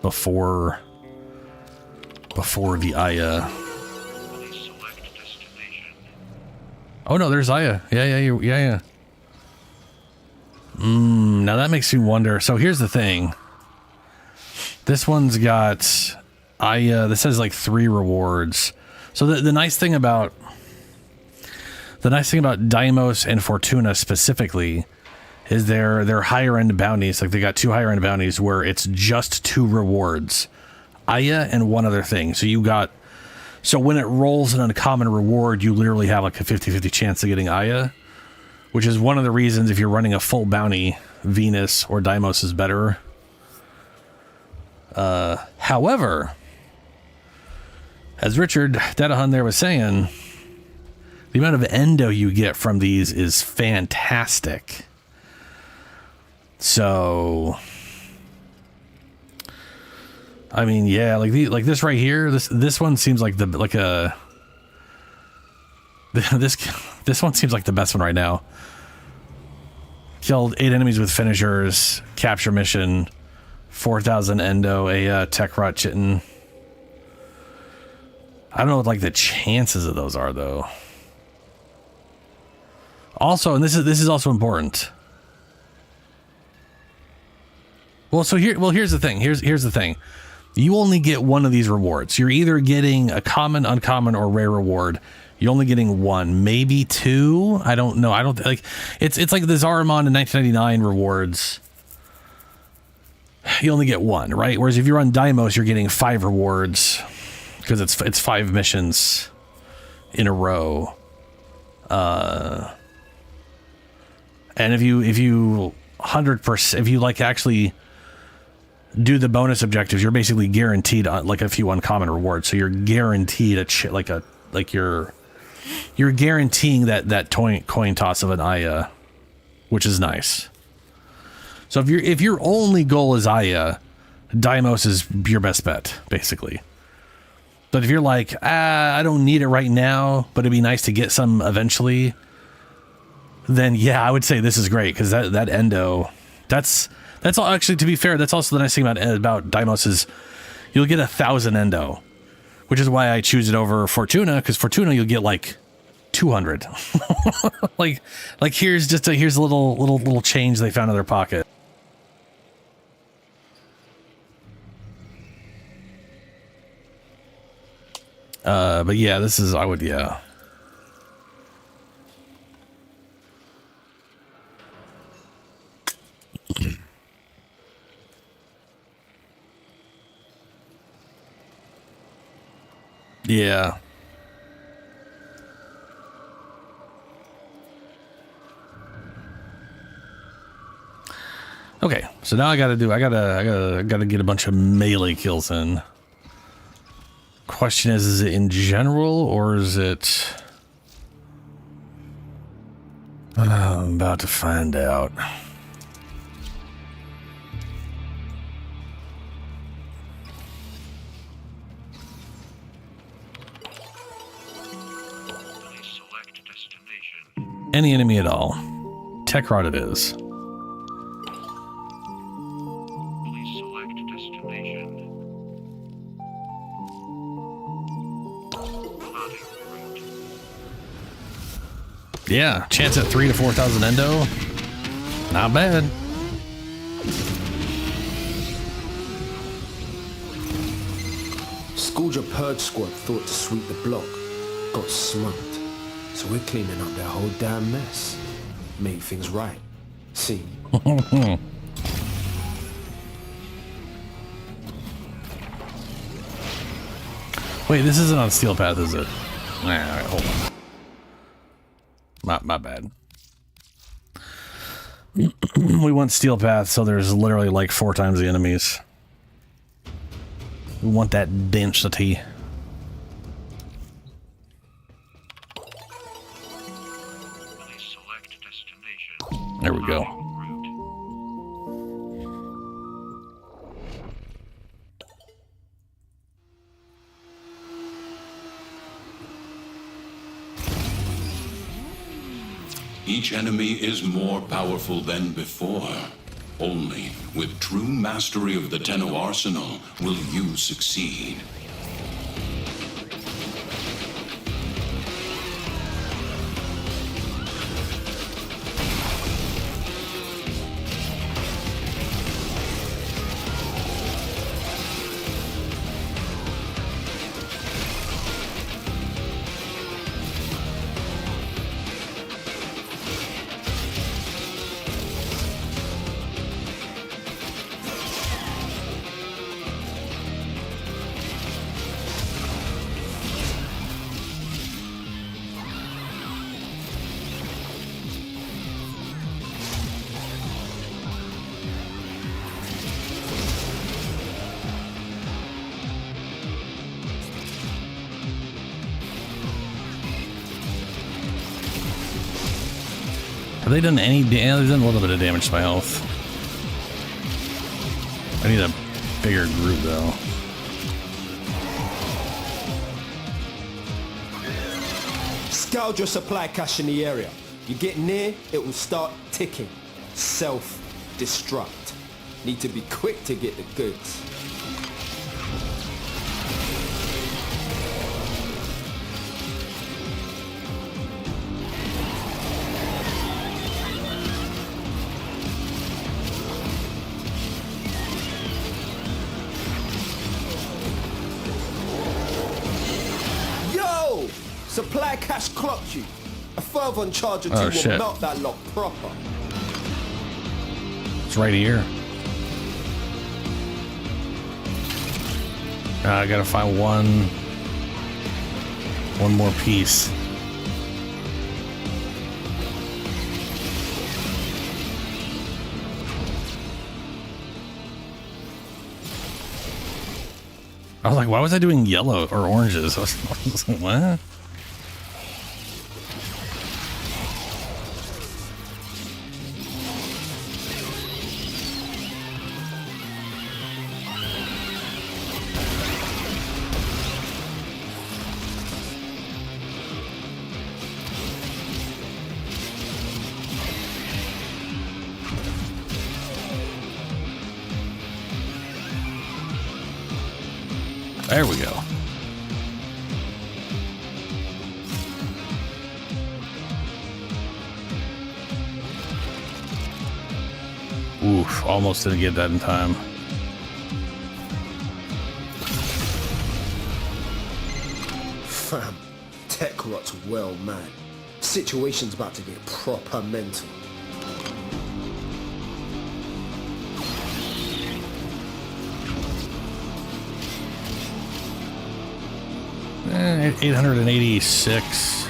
before the Aya. Oh no, there's Aya. Yeah. Now that makes me wonder. So here's the thing. This one's got Aya. This has like 3 rewards. So the nice thing about Deimos and Fortuna specifically is they're higher end bounties. Like they got 2 higher end bounties where it's just 2 rewards, Aya and 1 other thing. So when it rolls an uncommon reward, you literally have like a 50-50 chance of getting Aya, which is one of the reasons if you're running a full bounty, Venus or Deimos is better. However, as Richard Dadahan there was saying, the amount of endo you get from these is fantastic. So, I mean, yeah, like this right here, this one seems like this one seems like the best one right now. Killed 8 enemies with finishers, capture mission, 4,000 endo, a tech rot chitin. I don't know what like the chances of those are though. Also, and this is also important. Well, here's the thing. Here's the thing. You only get 1 of these rewards. You're either getting a common, uncommon, or rare reward. You're only getting 1, maybe 2. I don't know. I don't like. It's like the Zaramon in 1999 rewards. You only get 1, right? Whereas if you run Deimos, you're getting 5 rewards because it's 5 missions in a row. And if you 100%, if you like actually do the bonus objectives, you're basically guaranteed like a few uncommon rewards. So you're guaranteed you're guaranteeing that coin toss of an Aya which is nice. So if your only goal is Aya, Deimos is your best bet, basically. But if you're like, I don't need it right now, but it'd be nice to get some eventually, then yeah, I would say this is great, because that endo, that's all. Actually, to be fair, that's also the nice thing about Deimos is you'll get 1,000 endo, which is why I choose it over Fortuna, because Fortuna you'll get like 200. like here's a little change they found in their pocket. But yeah, this is, yeah. Yeah. Okay, so now I gotta get a bunch of melee kills in. Question is it in general, or is it... I'm about to find out. Any enemy at all. Tech Rod it is. Yeah, chance at 3,000 to 4,000 endo. Not bad. Scourger Purge Squad thought to sweep the block. Got smoked. So we're cleaning up their whole damn mess. Make things right. See? Wait, this isn't on Steel Path, is it? Alright, hold on. My bad. We want Steel Path, so there's literally like 4 times the enemies. We want that density. There we go. Each enemy is more powerful than before. Only with true mastery of the Tenno arsenal will you succeed. Have they done any damage? They've done a little bit of damage to my health. I need a bigger group though. Scourge your supply cache in the area. You get near, it will start ticking. Self-destruct. Need to be quick to get the goods. Supply cache clocked you. A further on charge or two will melt that lot proper. It's right here. I gotta find one more piece. I was like, why was I doing yellow or oranges? I was like, what? There we go. Oof, almost didn't get that in time. Fam, tech rot's well mad. Situation's about to get proper mental. Eh, 886.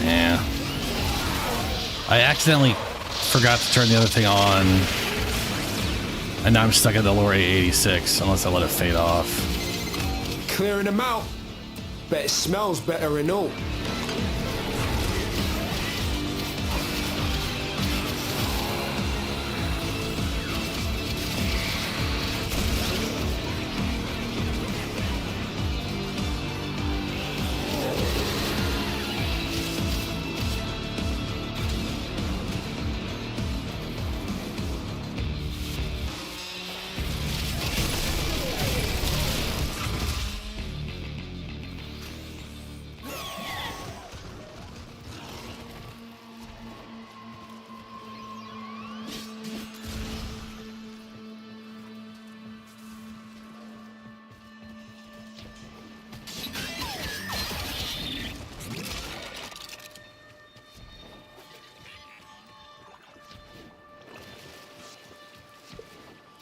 Yeah. I accidentally forgot to turn the other thing on, and now I'm stuck at the lower 886 unless I let it fade off. Clearing them out. Bet it smells better and all.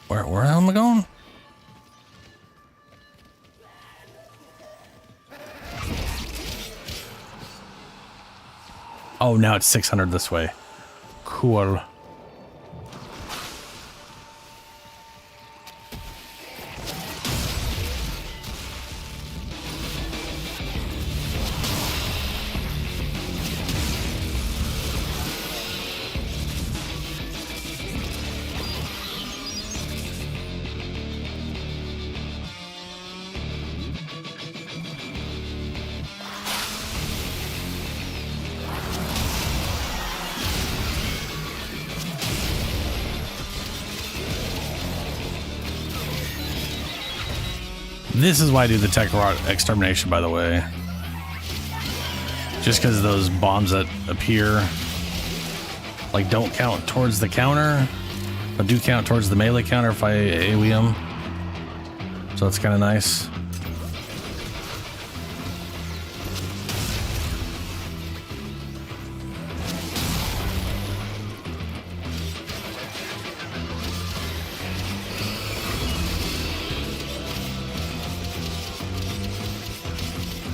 Where am I going? Oh, now it's 600 this way. Cool. This is why I do the tech rot extermination, by the way. Just because those bombs that appear, like, don't count towards the counter, but do count towards the melee counter if I AoE them. So that's kind of nice.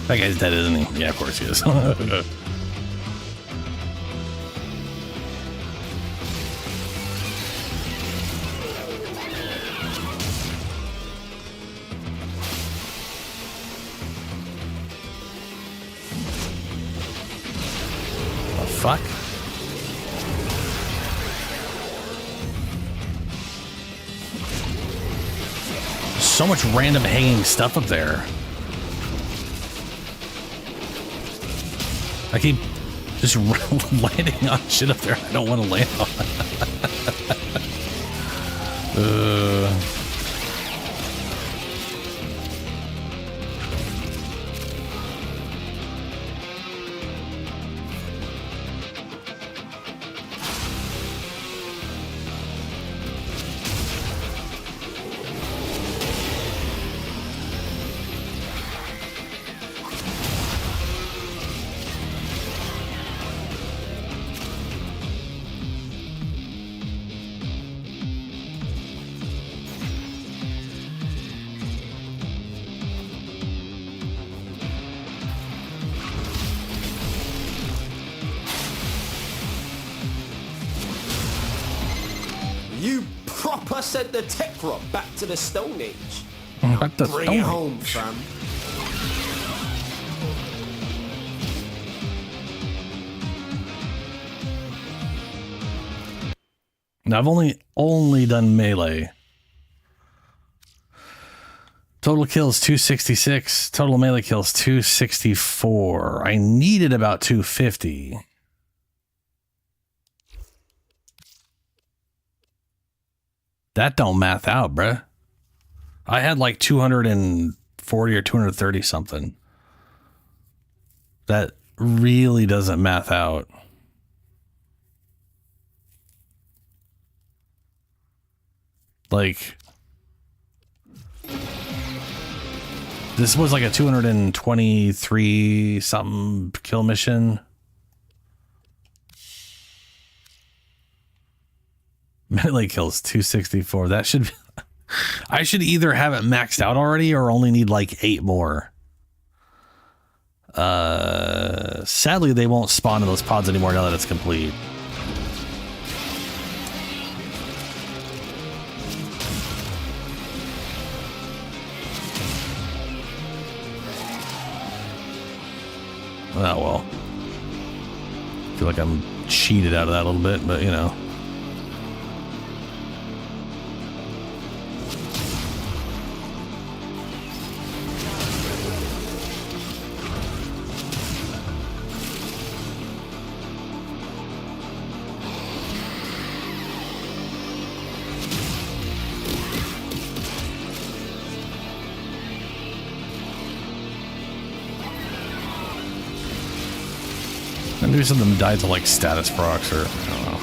That guy's dead, isn't he? Yeah, of course he is. Oh, fuck. So much random hanging stuff up there. I keep just landing on shit up there I don't want to land on. You proper sent the tech rot back to the Stone Age. Back to Bring Stone it home, Age. fam. Now I've only done melee. Total kills 266. Total melee kills 264. I needed about 250. That don't math out, bruh. I had like 240 or 230 something. That really doesn't math out. Like, this was like a 223 something kill mission. Melee kills 264. That should be, I should either have it maxed out already or only need like 8 more. Sadly, they won't spawn in those pods anymore now that it's complete. Oh, well. I feel like I'm cheated out of that a little bit, but you know. Maybe some of them died to like status procs or I don't know.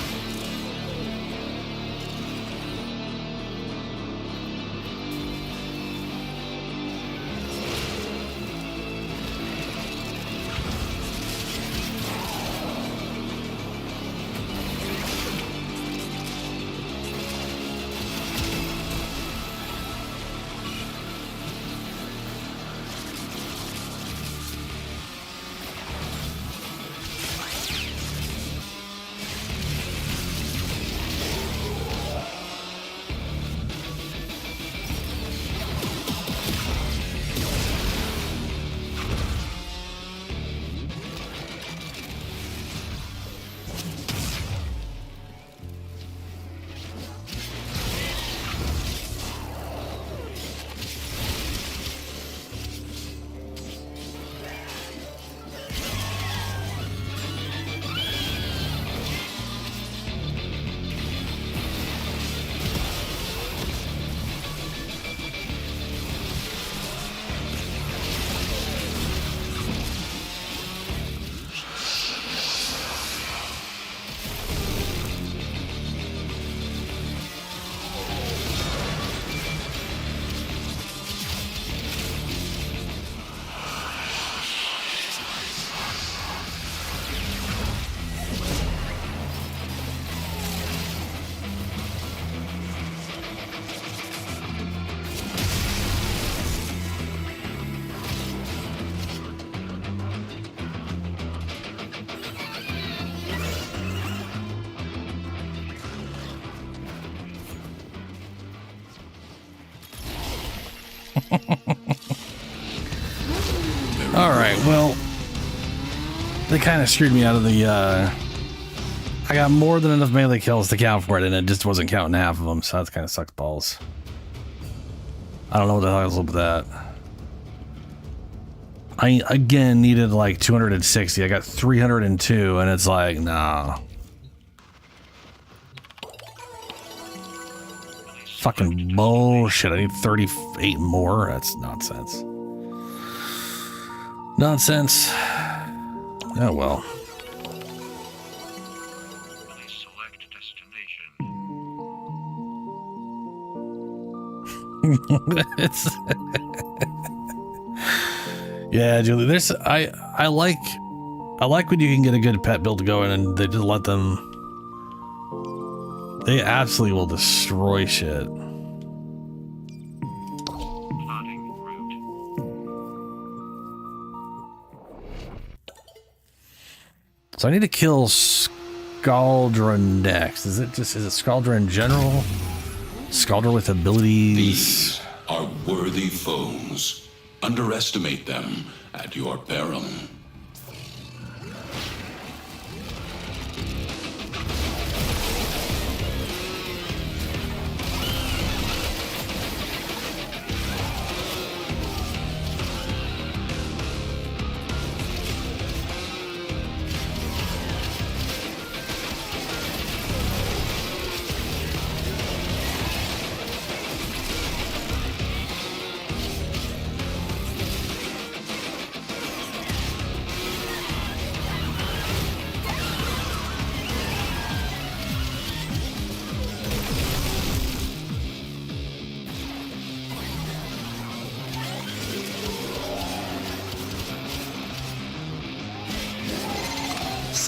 Alright, well, they kind of screwed me out of the, I got more than enough melee kills to count for it, and it just wasn't counting half of them, so that kind of sucks balls. I don't know what the hell is up with that. I, again, needed like 260. I got 302, and it's like, nah. Fucking bullshit. I need 38 more? That's nonsense. Nonsense. Oh well. It's yeah, Julie. There's I like when you can get a good pet build going and they just let them. They absolutely will destroy shit. So I need to kill Scaldra next. Is it Scaldra in general? Scaldra with abilities? These are worthy foes. Underestimate them at your peril.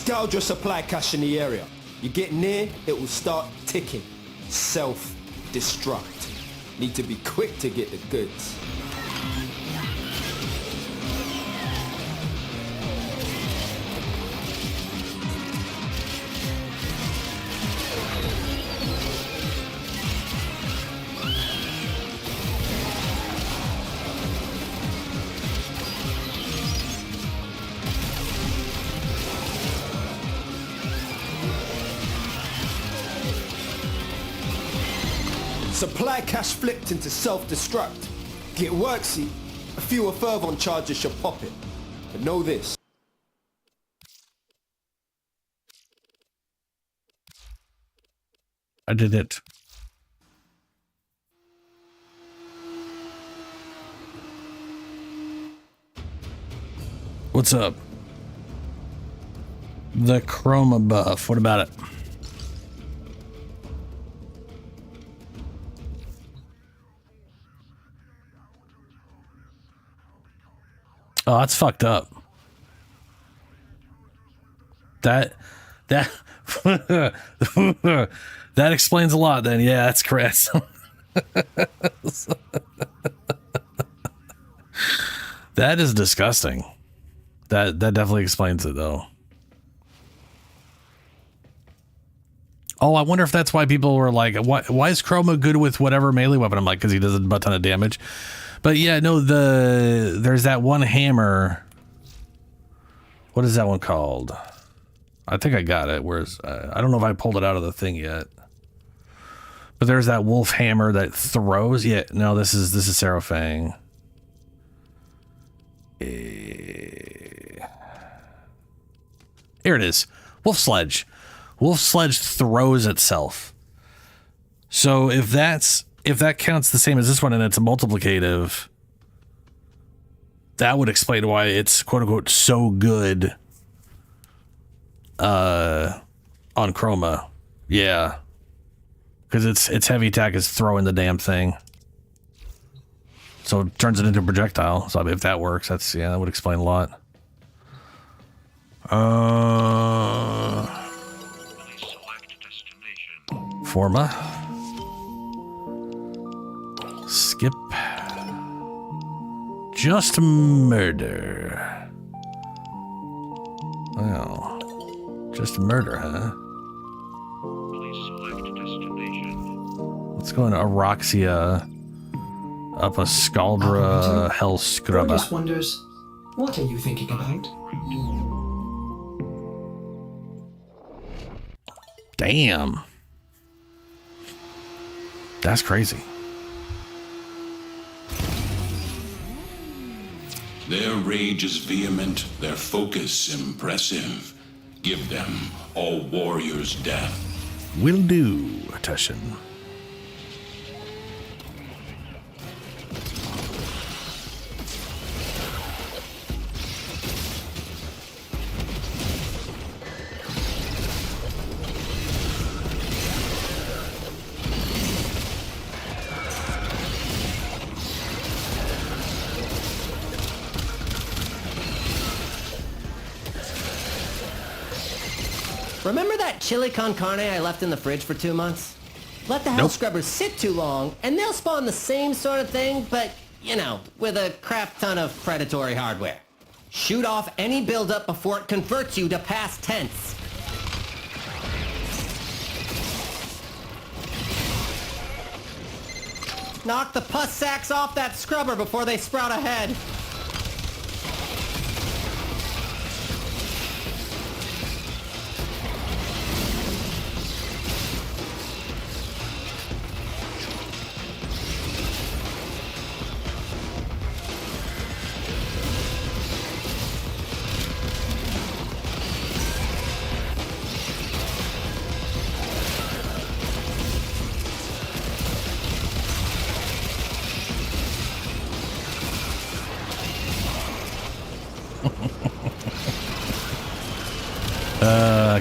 Scourge your supply cache in the area. You get near, it will start ticking. Self-destruct. Need to be quick to get the goods. Supply cache flipped into self-destruct. Get worksy, a fewer fervon charges should pop it. But know this. I did it. What's up? The chroma buff. What about it? Oh, that's fucked up. That that explains a lot then. Yeah, that's correct. That is disgusting. That definitely explains it though. Oh, I wonder if that's why people were like, why is Chroma good with whatever melee weapon? I'm like, because he does a ton of damage. But yeah, no, there's that one hammer. What is that one called? I think I got it. Where's I don't know if I pulled it out of the thing yet. But there's that wolf hammer that throws. Yeah, no, this is Sarafang. Here it is. Wolf Sledge. Wolf Sledge throws itself. So if that counts the same as this one and it's a multiplicative, that would explain why it's quote unquote so good on Chroma. Yeah. Because its heavy attack is throwing the damn thing. So it turns it into a projectile. So if that works, that would explain a lot. Forma. Skip. Just murder. Well, just murder, huh? Let's go into Aroxia. Up a Scaldra Hell Scrubba. Gorgeous wonders. What are you thinking about? Damn. That's crazy. Their rage is vehement, their focus impressive. Give them all warriors' death. Will do, Tushin. Remember that chili con carne I left in the fridge for 2 months? Let the hell scrubbers sit too long, and they'll spawn the same sort of thing, but, you know, with a crap ton of predatory hardware. Shoot off any buildup before it converts you to past tense. Knock the pus sacks off that scrubber before they sprout a head.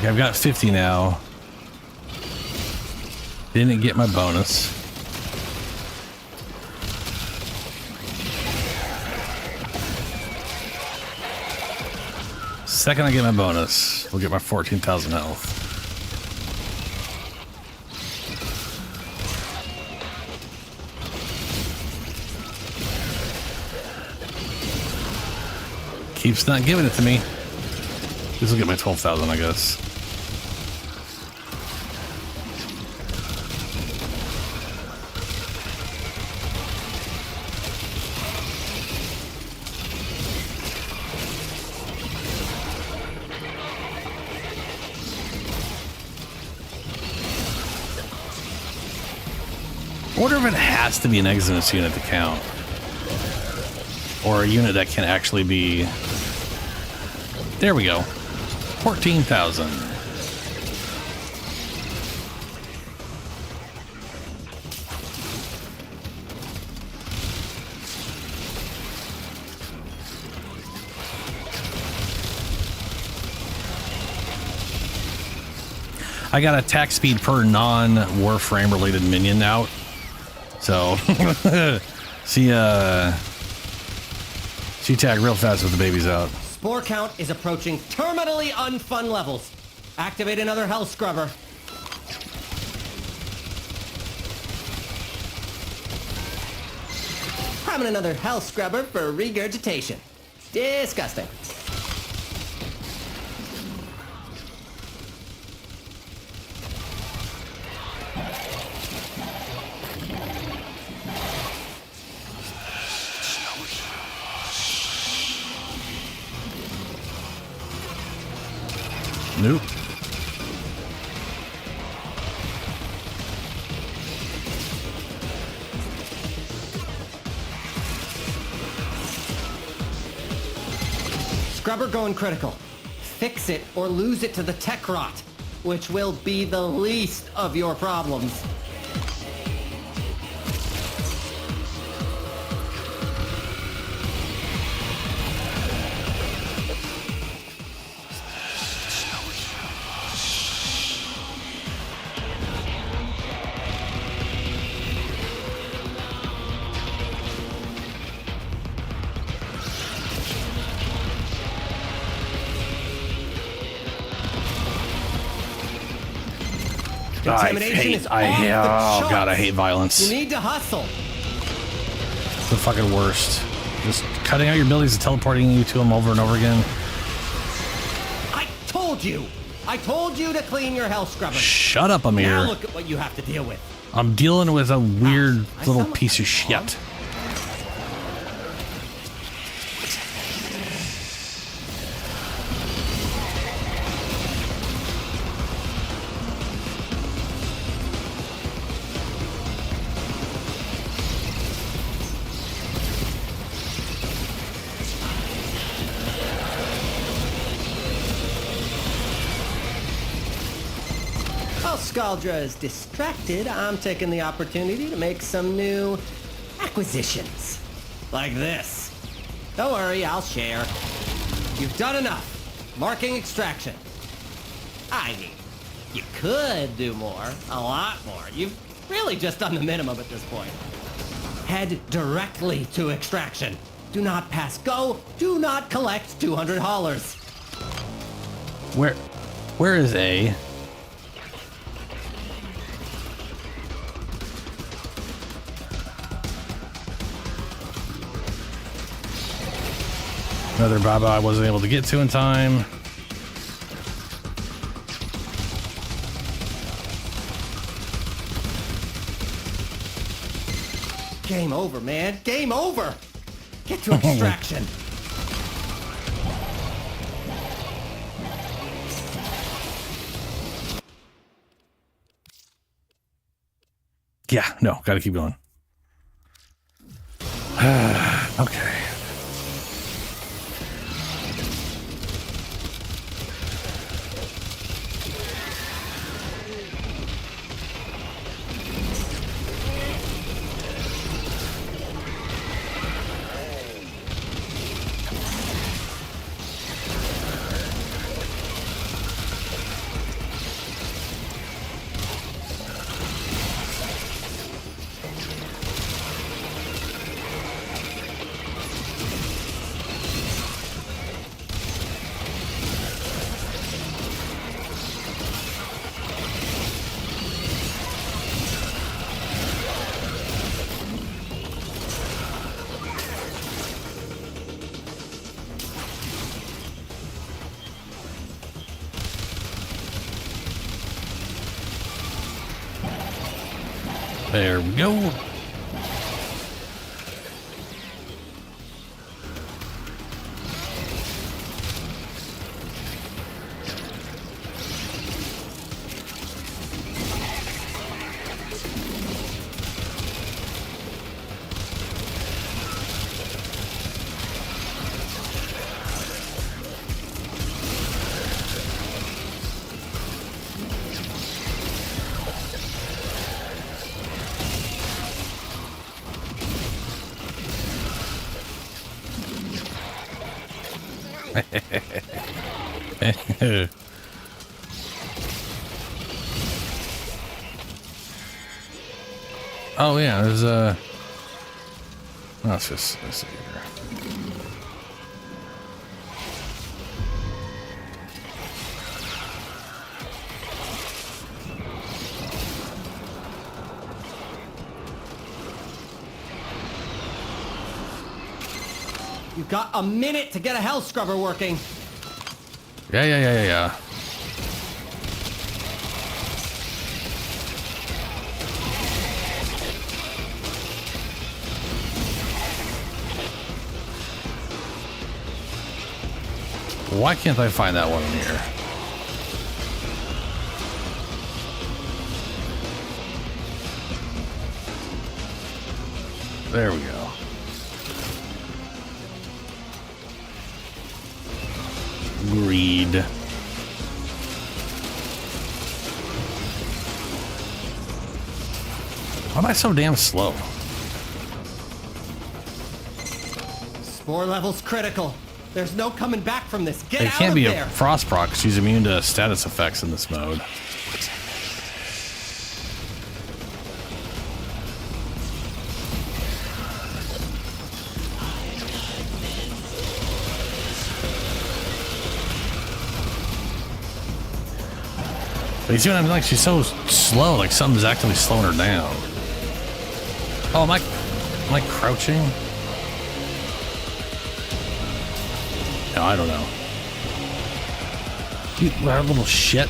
I've got 50 now. Didn't get my bonus. Second I get my bonus, we'll get my 14,000 health. Keeps not giving it to me. This will get my 12,000, I guess. I wonder if it has to be an Exodus unit to count. Or a unit that can actually be... There we go. 14,000. I got attack speed per non-Warframe related minion out. So, she tagged real fast with the babies out. Spore count is approaching terminally unfun levels. Activate another Hell Scrubber. Having another Hell Scrubber for regurgitation. Disgusting. Nope. Scrubber going critical. Fix it or lose it to the tech rot, which will be the least of your problems. I hate violence. You need to hustle. It's the fucking worst. Just cutting out your abilities and teleporting you to them over and over again. I told you to clean your Hell Scrubber. Shut up, Amir. Now look at what you have to deal with. I'm dealing with a weird little piece of shit. Scaldra is distracted, I'm taking the opportunity to make some new acquisitions. Like this. Don't worry, I'll share. You've done enough. Marking extraction. I mean, you could do more. A lot more. You've really just done the minimum at this point. Head directly to extraction. Do not pass go. Do not collect 200 haulers. Where is A? Another Baba I wasn't able to get to in time. Game over, man. Game over. Get to extraction. Yeah, no, gotta keep going. Okay. There we go. Oh yeah, there's a. Let's see here. You've got a minute to get a hell scrubber working. Yeah. Why can't I find that one in here? There we go. Greed. Why am I so damn slow? Spore level's critical. There's no coming back from this. Get It out can't of be there. a frost proc. She's immune to status effects in this mode. But you see what I mean? Like, she's so slow. Like, something's actively slowing her down. Oh, am I crouching? No, I don't know. You little shit.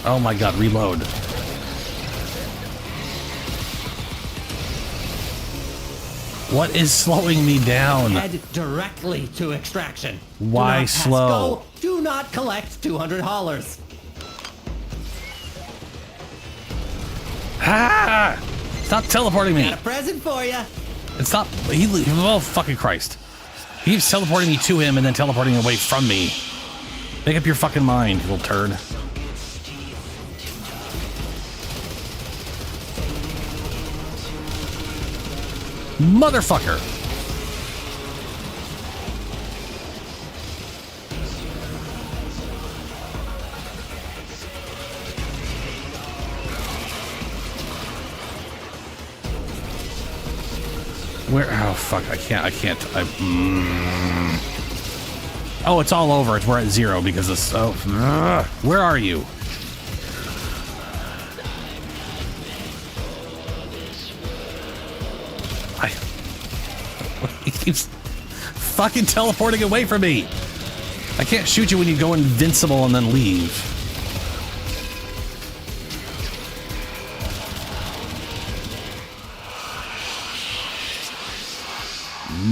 Oh my god, reload. What is slowing me down? Head directly to extraction. Why Do not pass slow? go. Do not collect $200. Ah! Stop teleporting me. Got a present for you. And stop. Oh, fucking Christ. He keeps teleporting me to him and then teleporting away from me. Make up your fucking mind, you little turd. Motherfucker. Where? Oh, fuck. I can't. Oh, it's all over. We're at 0 because it's. Oh. Where are you? He keeps fucking teleporting away from me. I can't shoot you when you go invincible and then leave.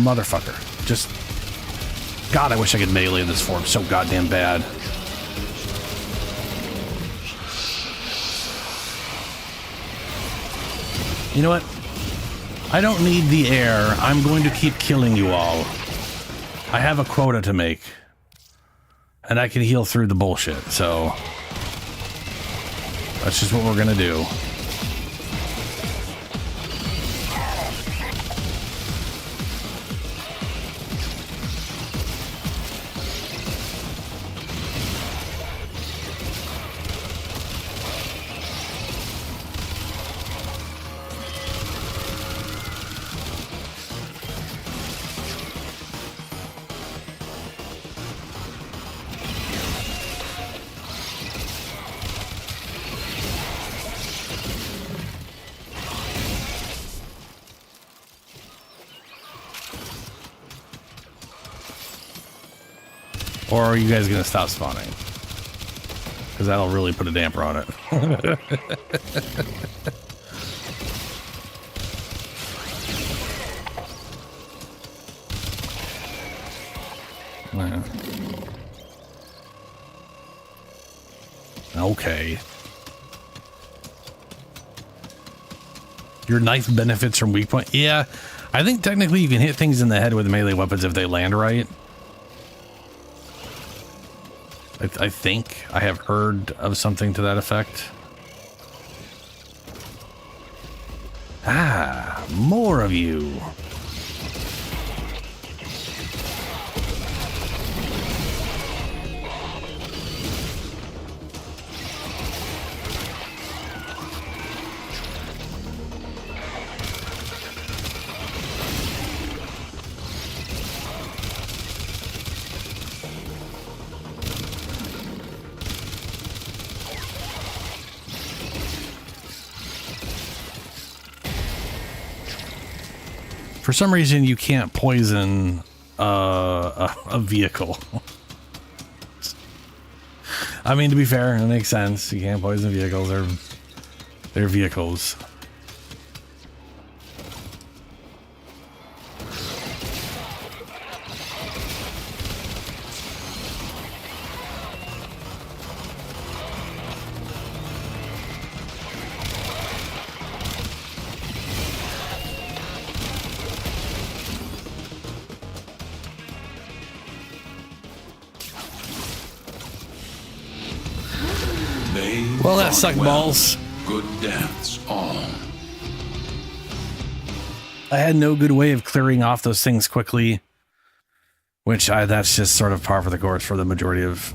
Motherfucker. Just... God, I wish I could melee in this form so goddamn bad. You know what? I don't need the air. I'm going to keep killing you all. I have a quota to make. And I can heal through the bullshit, so... That's just what we're gonna do. Or are you guys gonna stop spawning? Because that'll really put a damper on it. Yeah. Okay. Your knife benefits from weak point. Yeah, I think technically you can hit things in the head with melee weapons if they land right. I think I have heard of something to that effect. Ah, more of you. For some reason, you can't poison a vehicle. I mean, to be fair, it makes sense. You can't poison vehicles. They're vehicles. Well, that sucked balls. Good deaths all. I had no good way of clearing off those things quickly, which that's just sort of par for the course for the majority of.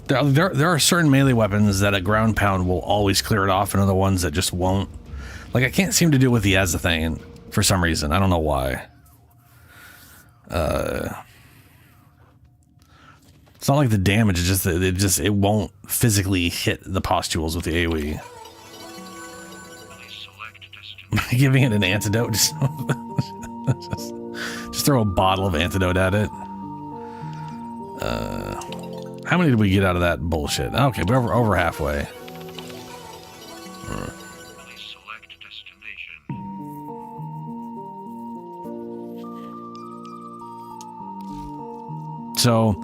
There are certain melee weapons that a ground pound will always clear it off, and other ones that just won't. Like, I can't seem to do it with the Azathan for some reason. I don't know why. It's not like the damage, it's just it won't physically hit the pustules with the AoE. Giving it an antidote, just throw a bottle of antidote at it. How many did we get out of that bullshit? Okay, we're over halfway. So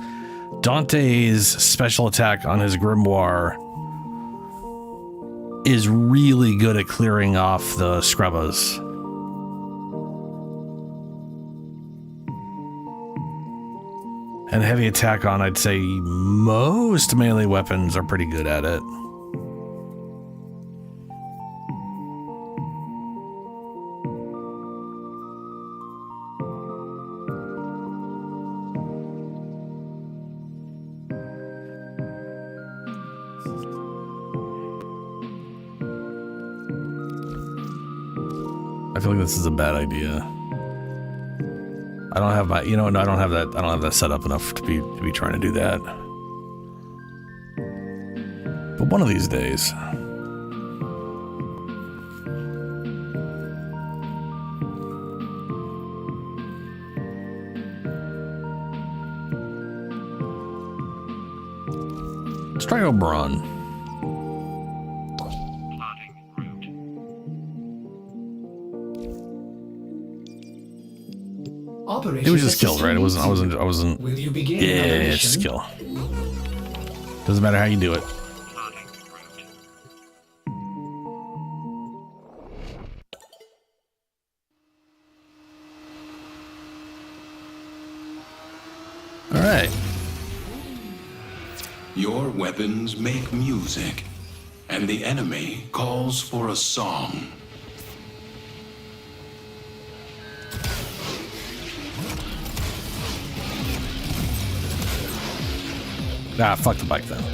Dante's special attack on his grimoire is really good at clearing off the scrubbers. And heavy attack on, I'd say most melee weapons are pretty good at it. I feel like this is a bad idea. I don't have my, I don't have that set up enough to be trying to do that. But one of these days. Let's try Oberon. It was just skills, right? I wasn't. Will you begin? Yeah, it's skill. Doesn't matter how you do it. All right. Your weapons make music, and the enemy calls for a song. Ah, fuck the bike then.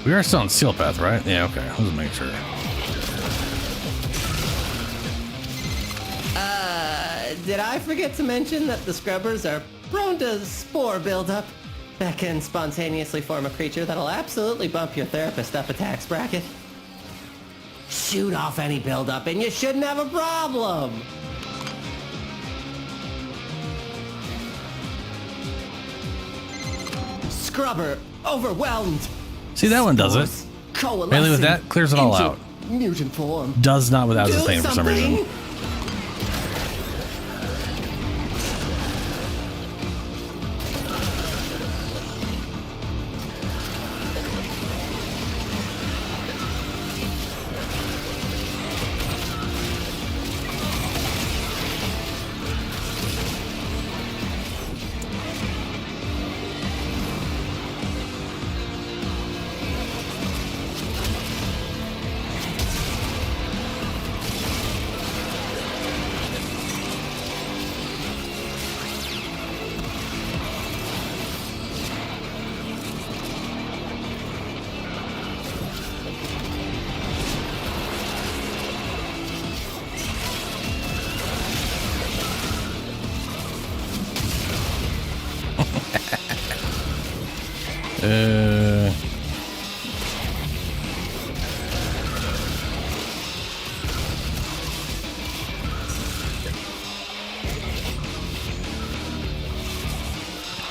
We are still on Seal Path, right? Yeah, okay. Let's make sure. Did I forget to mention that the scrubbers are prone to spore buildup? That can spontaneously form a creature that'll absolutely bump your therapist up a tax bracket. Shoot off any buildup and you shouldn't have a problem. Scrubber overwhelmed. See, that one does it. Mainly with that, clears it all out. Mutant form. Does not without sustain for some reason.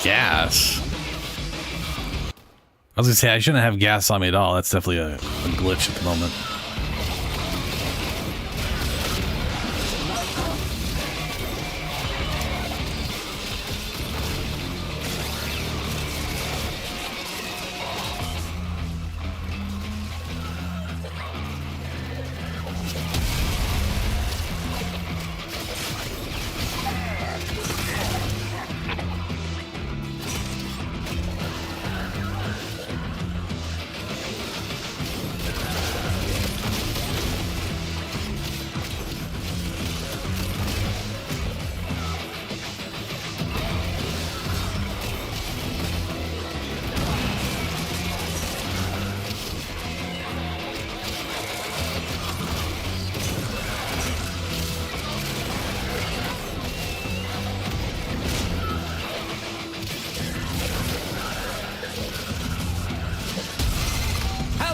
Gas. I was gonna say I shouldn't have gas on me at all. That's definitely a glitch at the moment.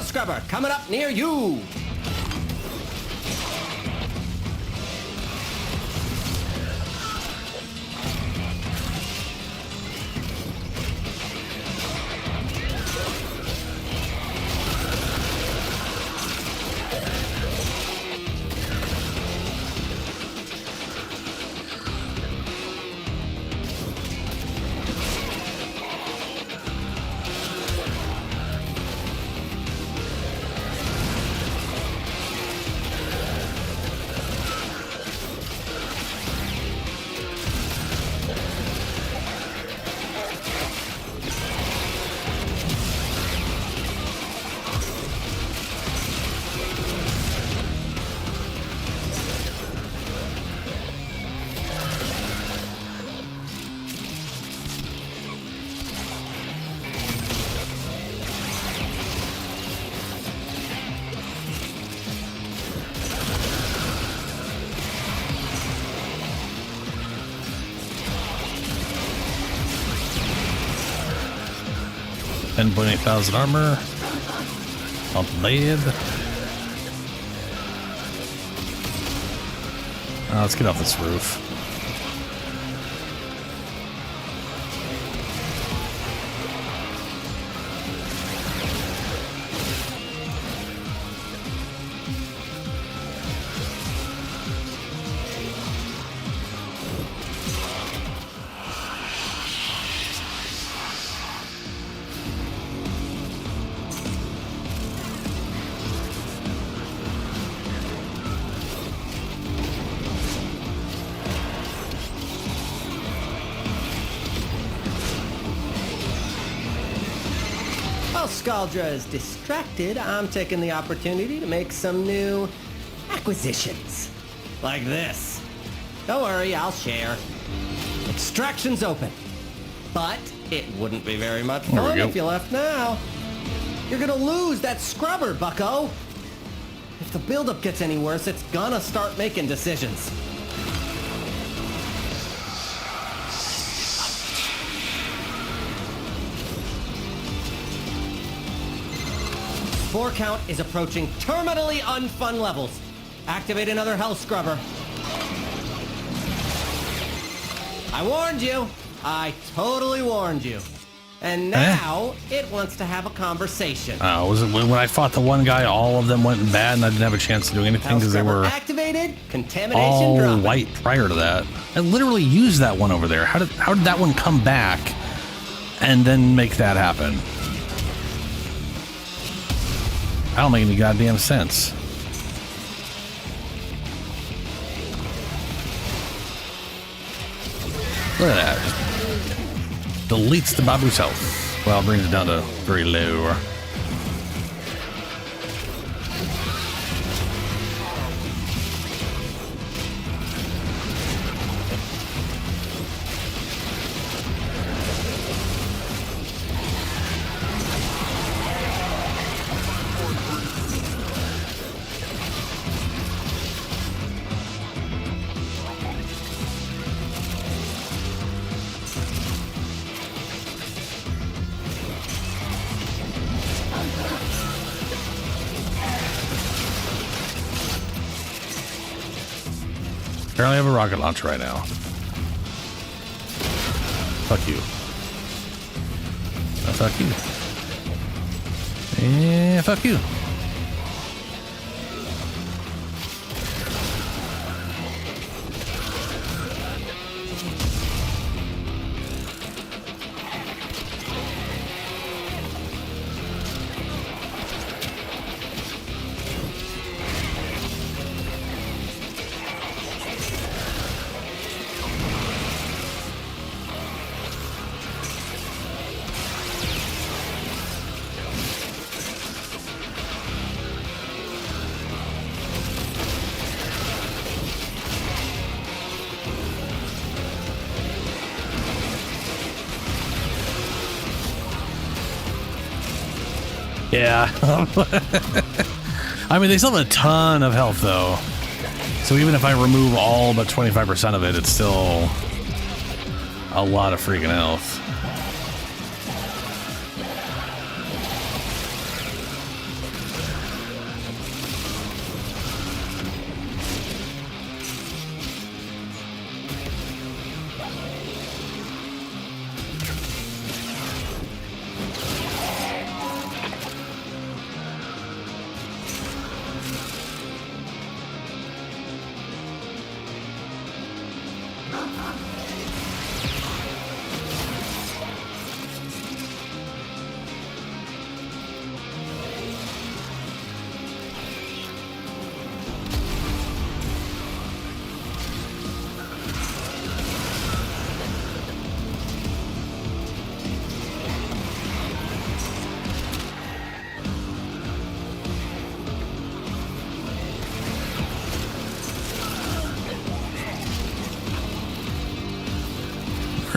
Scrubber coming up near you. $10,800 armor. Not bad. Let's get off this roof. Scaldra is distracted, I'm taking the opportunity to make some new acquisitions. Like this. Don't worry, I'll share. Extraction's open. But it wouldn't be very much fun if you left now. You're gonna lose that scrubber, bucko. If the buildup gets any worse, it's gonna start making decisions. Core count is approaching terminally unfun levels. Activate another health scrubber. I warned you. I totally warned you. And now it wants to have a conversation. Was it when I fought the one guy, all of them went bad and I didn't have a chance to do anything because they were activated, contamination all dropping. white prior to that. I literally used that one over there. How did that one come back and then make that happen? I don't make any goddamn sense. Look at that. Deletes the Babu's health. Well, brings it down to very low. Apparently I have a rocket launcher right now. Fuck you. Fuck you. Yeah, fuck you. Yeah. I mean, they still have a ton of health, though. So even if I remove all but 25% of it, it's still a lot of freaking health.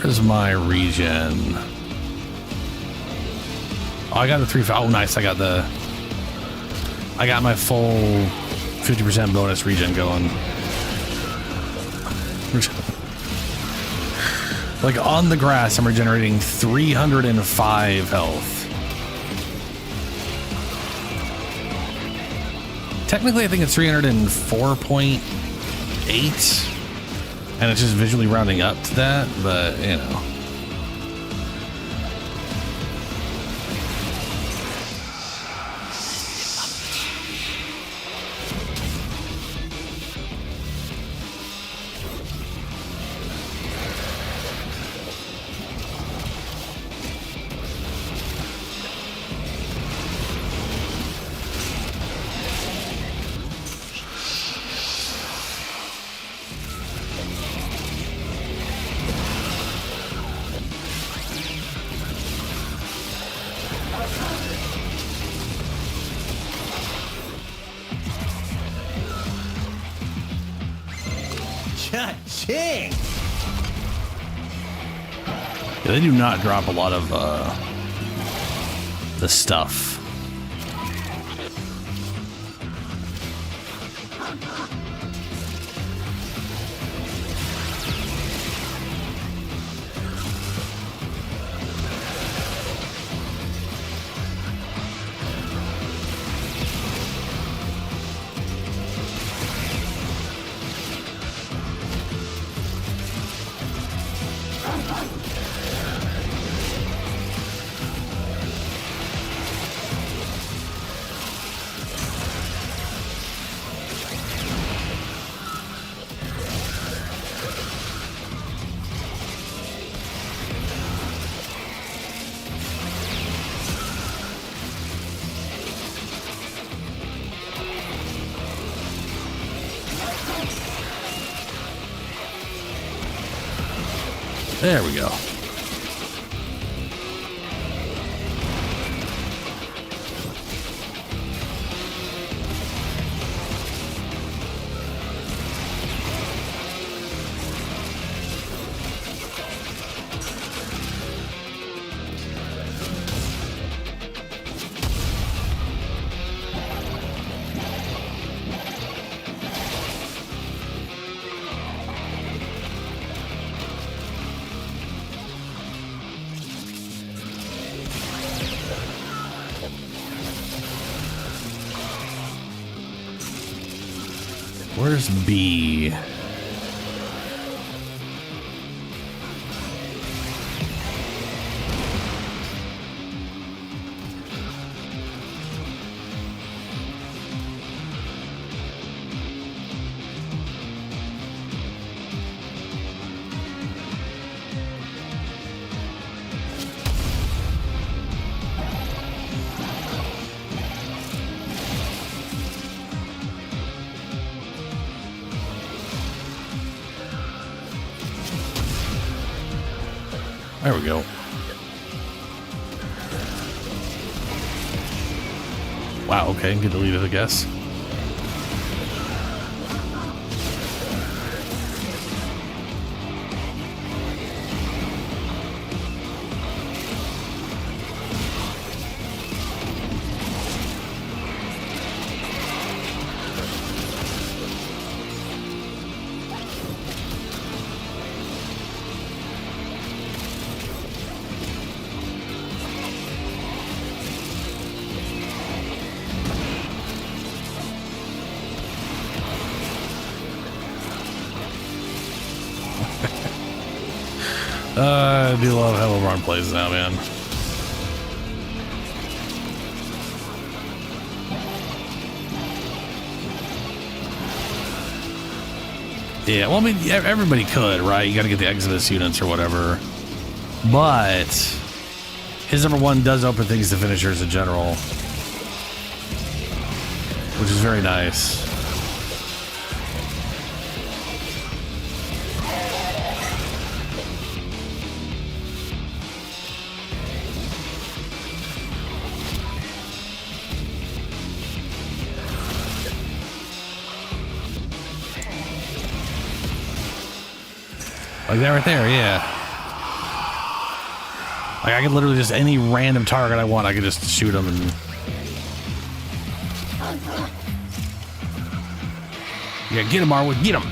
Where's my regen? Oh, I got the 3. Oh, nice. I got my full 50% bonus regen going. Like on the grass, I'm regenerating 305 health. Technically, I think it's 304.8. And it's just visually rounding up to that, but, you know. Cha-ching! Yeah, they do not drop a lot of the stuff. There we go. Where's B? There we go. Wow, okay, get deleted, I guess. I do love how LeBron plays now, man. Yeah, well, I mean, everybody could, right? You got to get the Exodus units or whatever. But his #1 does open things to finishers in general, which is very nice. Like that right there, yeah. Like I could literally just any random target I want, I could just shoot them and... Yeah, get him, Marwood, get him!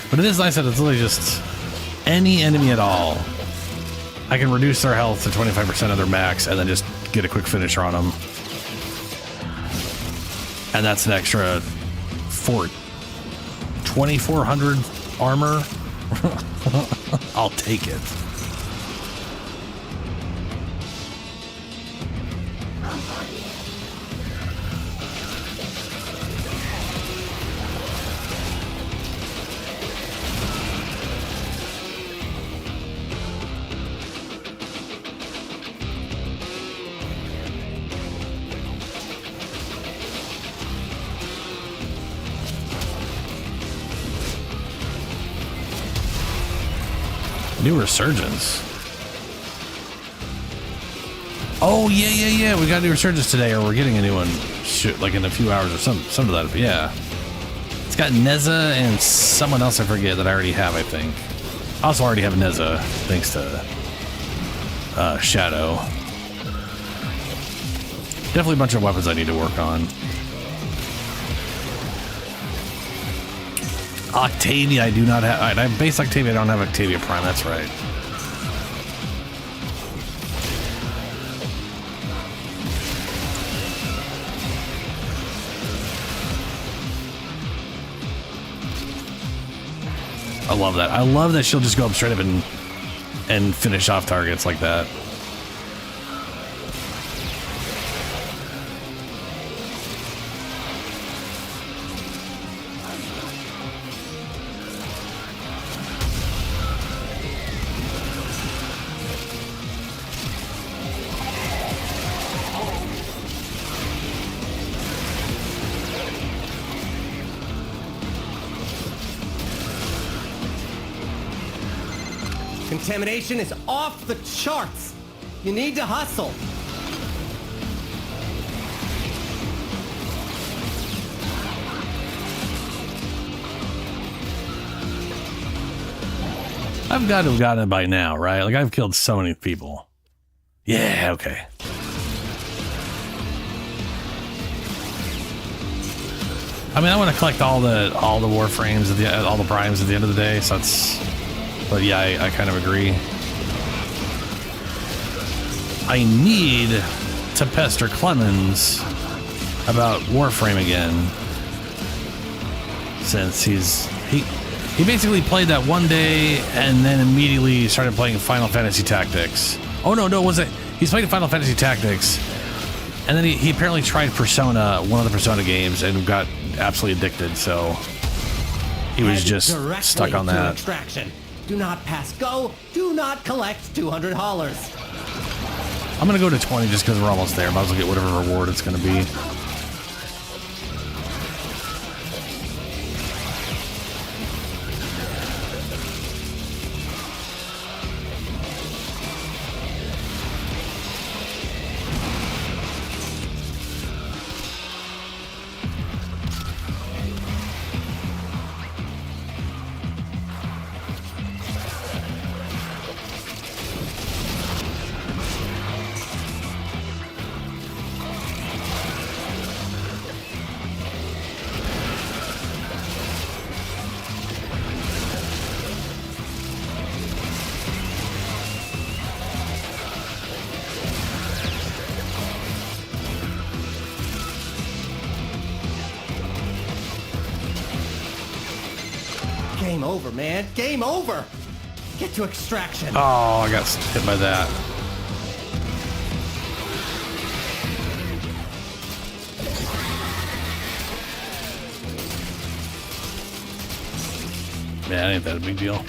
But it is nice that it's literally just any enemy at all. I can reduce their health to 25% of their max and then just get a quick finisher on them. And that's an extra 2,400 armor. I'll take it. New Resurgence. Oh yeah. We got a new Resurgence today, or we're getting a new one. Shoot, like in a few hours or some of that. Yeah. It's got Neza and someone else I forget that I already have. I think. I also already have Neza thanks to Shadow. Definitely a bunch of weapons I need to work on. Octavia, I do not have. I have base Octavia, I don't have Octavia Prime, that's right. I love that. I love that she'll just go up straight up and finish off targets like that. Contamination is off the charts. You need to hustle. I've got to have gotten it by now, right? Like, I've killed so many people. Yeah, okay. I mean, I want to collect all the Warframes at the all the primes at the end of the day, so that's... But yeah, I kind of agree. I need to pester Clemens about Warframe again, since he basically played that one day and then immediately started playing Final Fantasy Tactics. Oh no, it wasn't. He's playing Final Fantasy Tactics, and then he apparently tried Persona, one of the Persona games, and got absolutely addicted. So he was just stuck on that. Extraction. Do not pass go. Do not collect $200. I'm gonna go to 20 just because we're almost there. Might as well get whatever reward it's gonna be. Game over, man. Game over. Get to extraction. Oh, I got hit by that. Yeah, ain't that a big deal.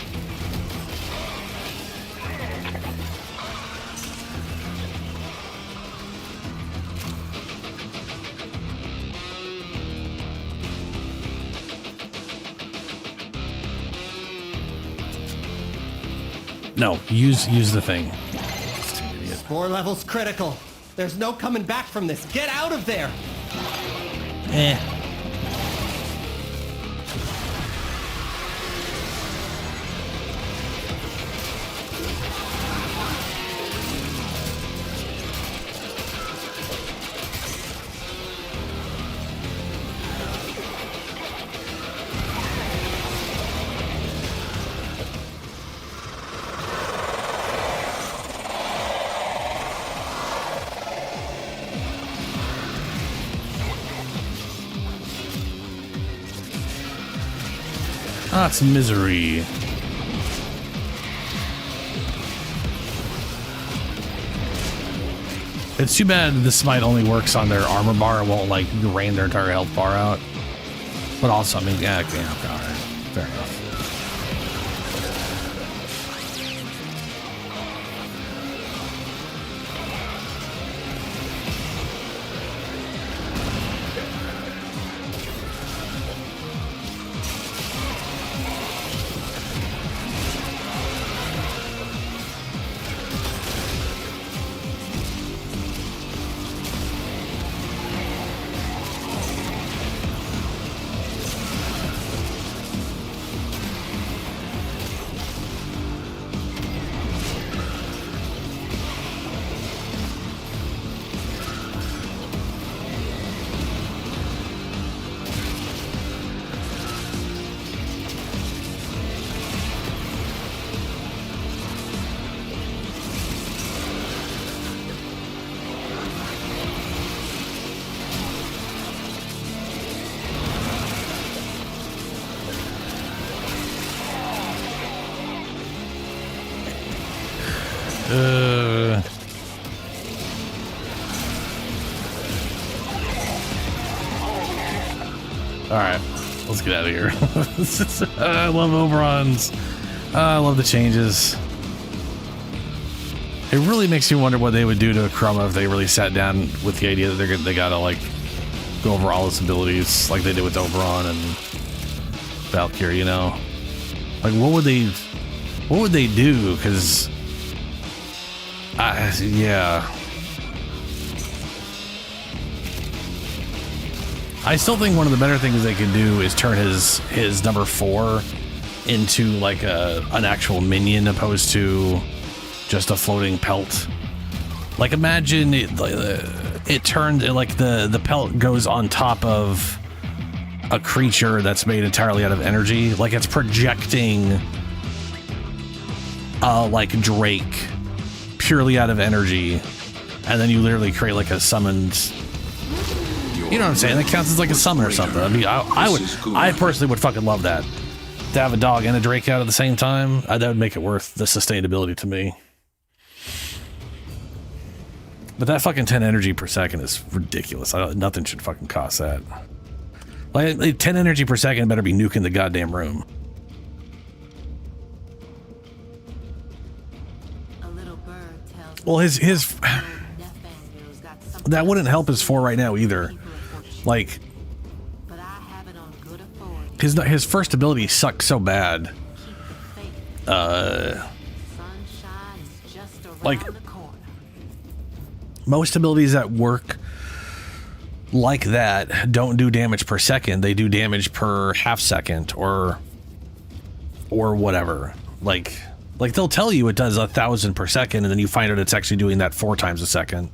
No, use the thing. Score level's critical. There's no coming back from this. Get out of there. That's misery. It's too bad the smite only works on their armor bar. It won't like drain their entire health bar out. But also, I mean, yeah, okay, all right, fair enough. Alright, let's get out of here. I love overruns. I love the changes. It really makes you wonder what they would do to Chroma if they really sat down with the idea that they gotta like go over all its abilities like they did with Oberon and Valkyrie, you know? Like what would they What would they do? Because, yeah. I still think one of the better things they could do is turn his number 4 into like an actual minion opposed to just a floating pelt. Like imagine it turned like the pelt goes on top of a creature that's made entirely out of energy, like it's projecting like Drake purely out of energy, and then you literally create like a summoned. You know what I'm saying? That counts as like a summon or something. I mean, I personally would fucking love that. To have a dog and a Drake out at the same time, that would make it worth the sustainability to me. But that fucking 10 energy per second is ridiculous. Nothing should fucking cost that. Like 10 energy per second better be nuking the goddamn room. Well, his that wouldn't help his 4 right now either. Like his first ability sucks so bad. Like most abilities that work like that don't do damage per second. They do damage per half second or whatever. Like they'll tell you it does 1,000 per second, and then you find out it's actually doing that 4 times a second.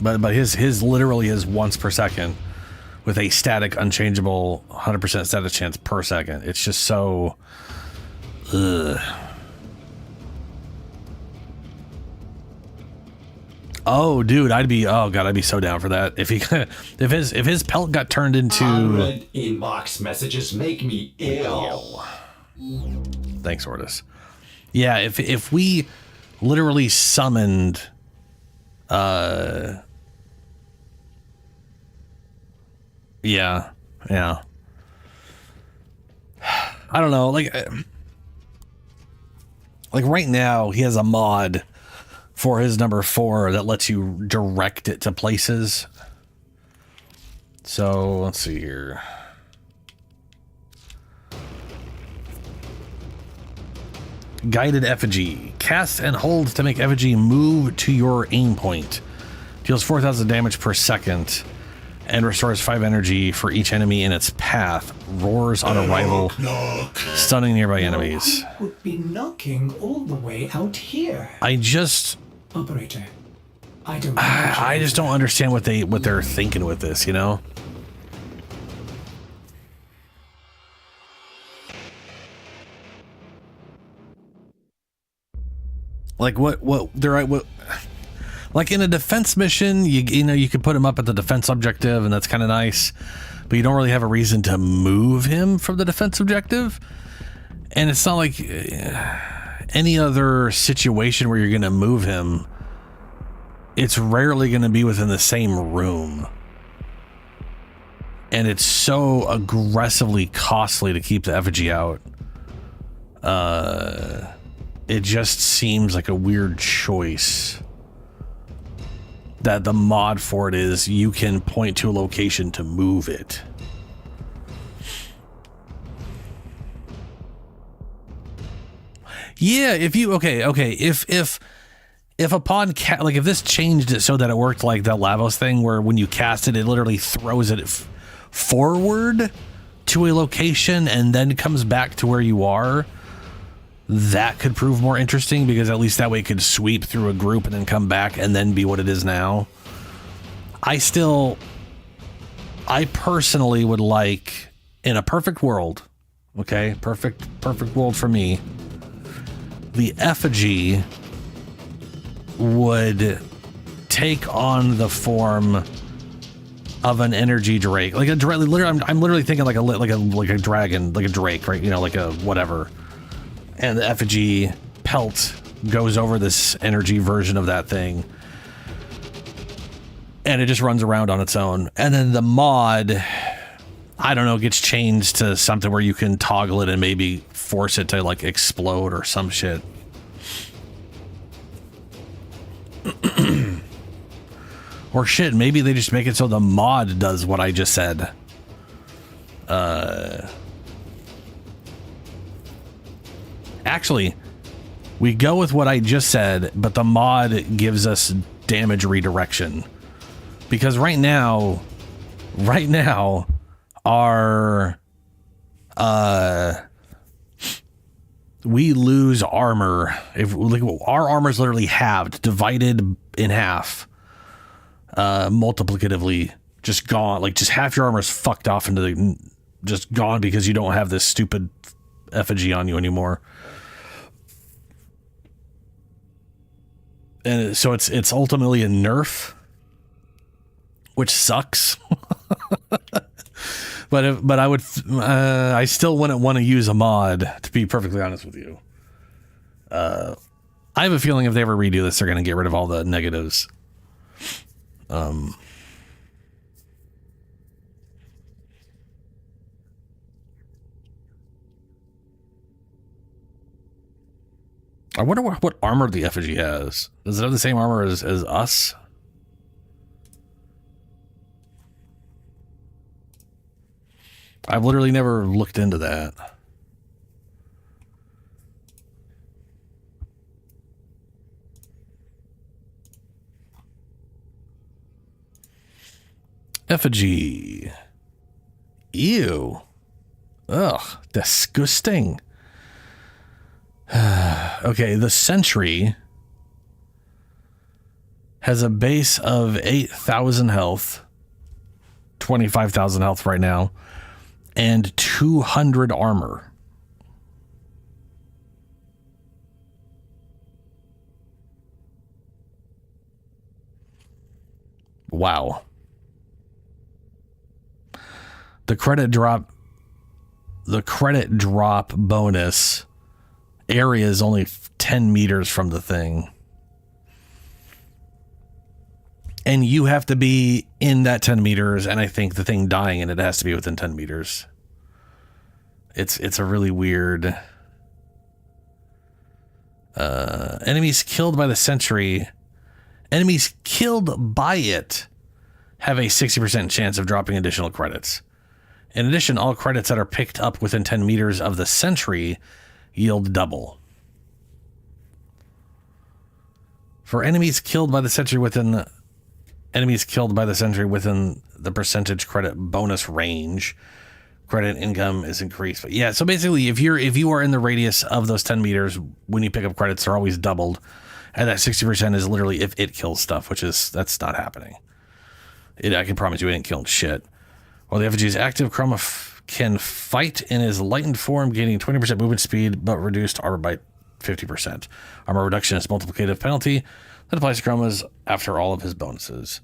But his literally is once per second with a static, unchangeable 100% static chance per second. It's just so. Ugh. Oh, dude, I'd be so down for that if his pelt got turned into. Unread inbox messages make me ill. Thanks, Ortis. Yeah, if we literally summoned, yeah. I don't know, like right now he has a mod for his number 4 that lets you direct it to places. So let's see here. Guided Effigy. Cast and hold to make Effigy move to your aim point. Deals 4,000 damage per second and restores 5 energy for each enemy in its path. Roars on arrival, stunning nearby enemies. Would be knocking all the way out here. Operator, I just don't understand what they're thinking with this, you know? Like what like in a defense mission, you know, you could put him up at the defense objective and that's kind of nice, but you don't really have a reason to move him from the defense objective. And it's not like any other situation where you're going to move him. It's rarely going to be within the same room. And it's so aggressively costly to keep the effigy out. It just seems like a weird choice. That the mod for it is you can point to a location to move it. Yeah, if upon like if this changed it so that it worked like that Lavos thing where when you cast it, it literally throws it forward to a location and then comes back to where you are, that could prove more interesting because at least that way it could sweep through a group and then come back and then be what it is now. I personally would like, in a perfect world, okay, perfect world for me, the effigy would take on the form of an energy drake, like a literally. I'm literally thinking like a dragon, like a drake, right? You know, like a whatever. And the effigy pelt goes over this energy version of that thing, and it just runs around on its own. And then the mod, I don't know, gets changed to something where you can toggle it and maybe force it to like explode or some shit. Or shit, maybe they just make it so the mod does what I just said. Actually, we go with what I just said, but the mod gives us damage redirection. Because right now, our we lose armor. If like, our armor is literally halved, divided in half, multiplicatively, just gone. Like just half your armor is fucked off into the, just gone because you don't have this stupid effigy on you anymore. And so it's ultimately a nerf, which sucks. But I would I still wouldn't want to use a mod, to be perfectly honest with you. I have a feeling if they ever redo this, they're going to get rid of all the negatives. I wonder what armor the effigy has. Does it have the same armor as us? I've literally never looked into that. Effigy. Ew. Ugh, disgusting. Okay, the Sentry has a base of 8,000 health, 25,000 health right now, and 200 armor. Wow. The credit drop bonus area is only 10 meters from the thing. And you have to be in that 10 meters, and I think the thing dying in it has to be within 10 meters. It's a really weird... enemies killed by the Sentry. Enemies killed by it have a 60% chance of dropping additional credits. In addition, all credits that are picked up within 10 meters of the Sentry yield double. For enemies killed by the Sentry within the percentage credit bonus range, credit income is increased. But yeah, so basically if you are in the radius of those 10 meters, when you pick up credits, they're always doubled. And that 60% is literally if it kills stuff, that's not happening. I can promise you it ain't killing shit. While the effigy is active, Chroma can fight in his lightened form, gaining 20% movement speed, but reduced armor by 50%. Armor reduction is multiplicative penalty that applies to Chroma's after all of his bonuses.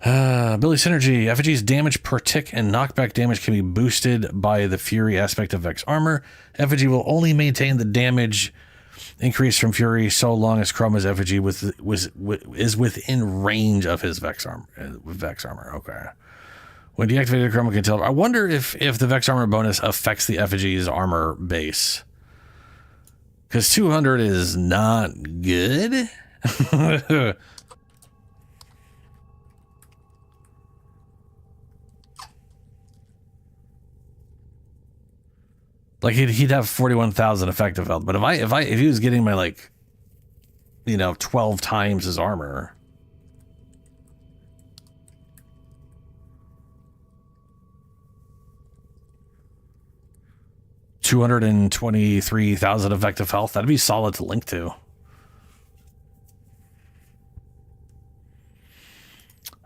Ability synergy. Effigy's damage per tick and knockback damage can be boosted by the Fury aspect of Vex armor. Effigy will only maintain the damage increase from Fury so long as Chroma's effigy is within range of his Vex armor. Okay. When deactivated, Chroma can tell. I wonder if the Vex armor bonus affects the effigy's armor base. Because 200 is not good. Like he'd have 41,000 effective health, but if he was getting my 12 times his armor. $223,000 effective health. That'd be solid to link to.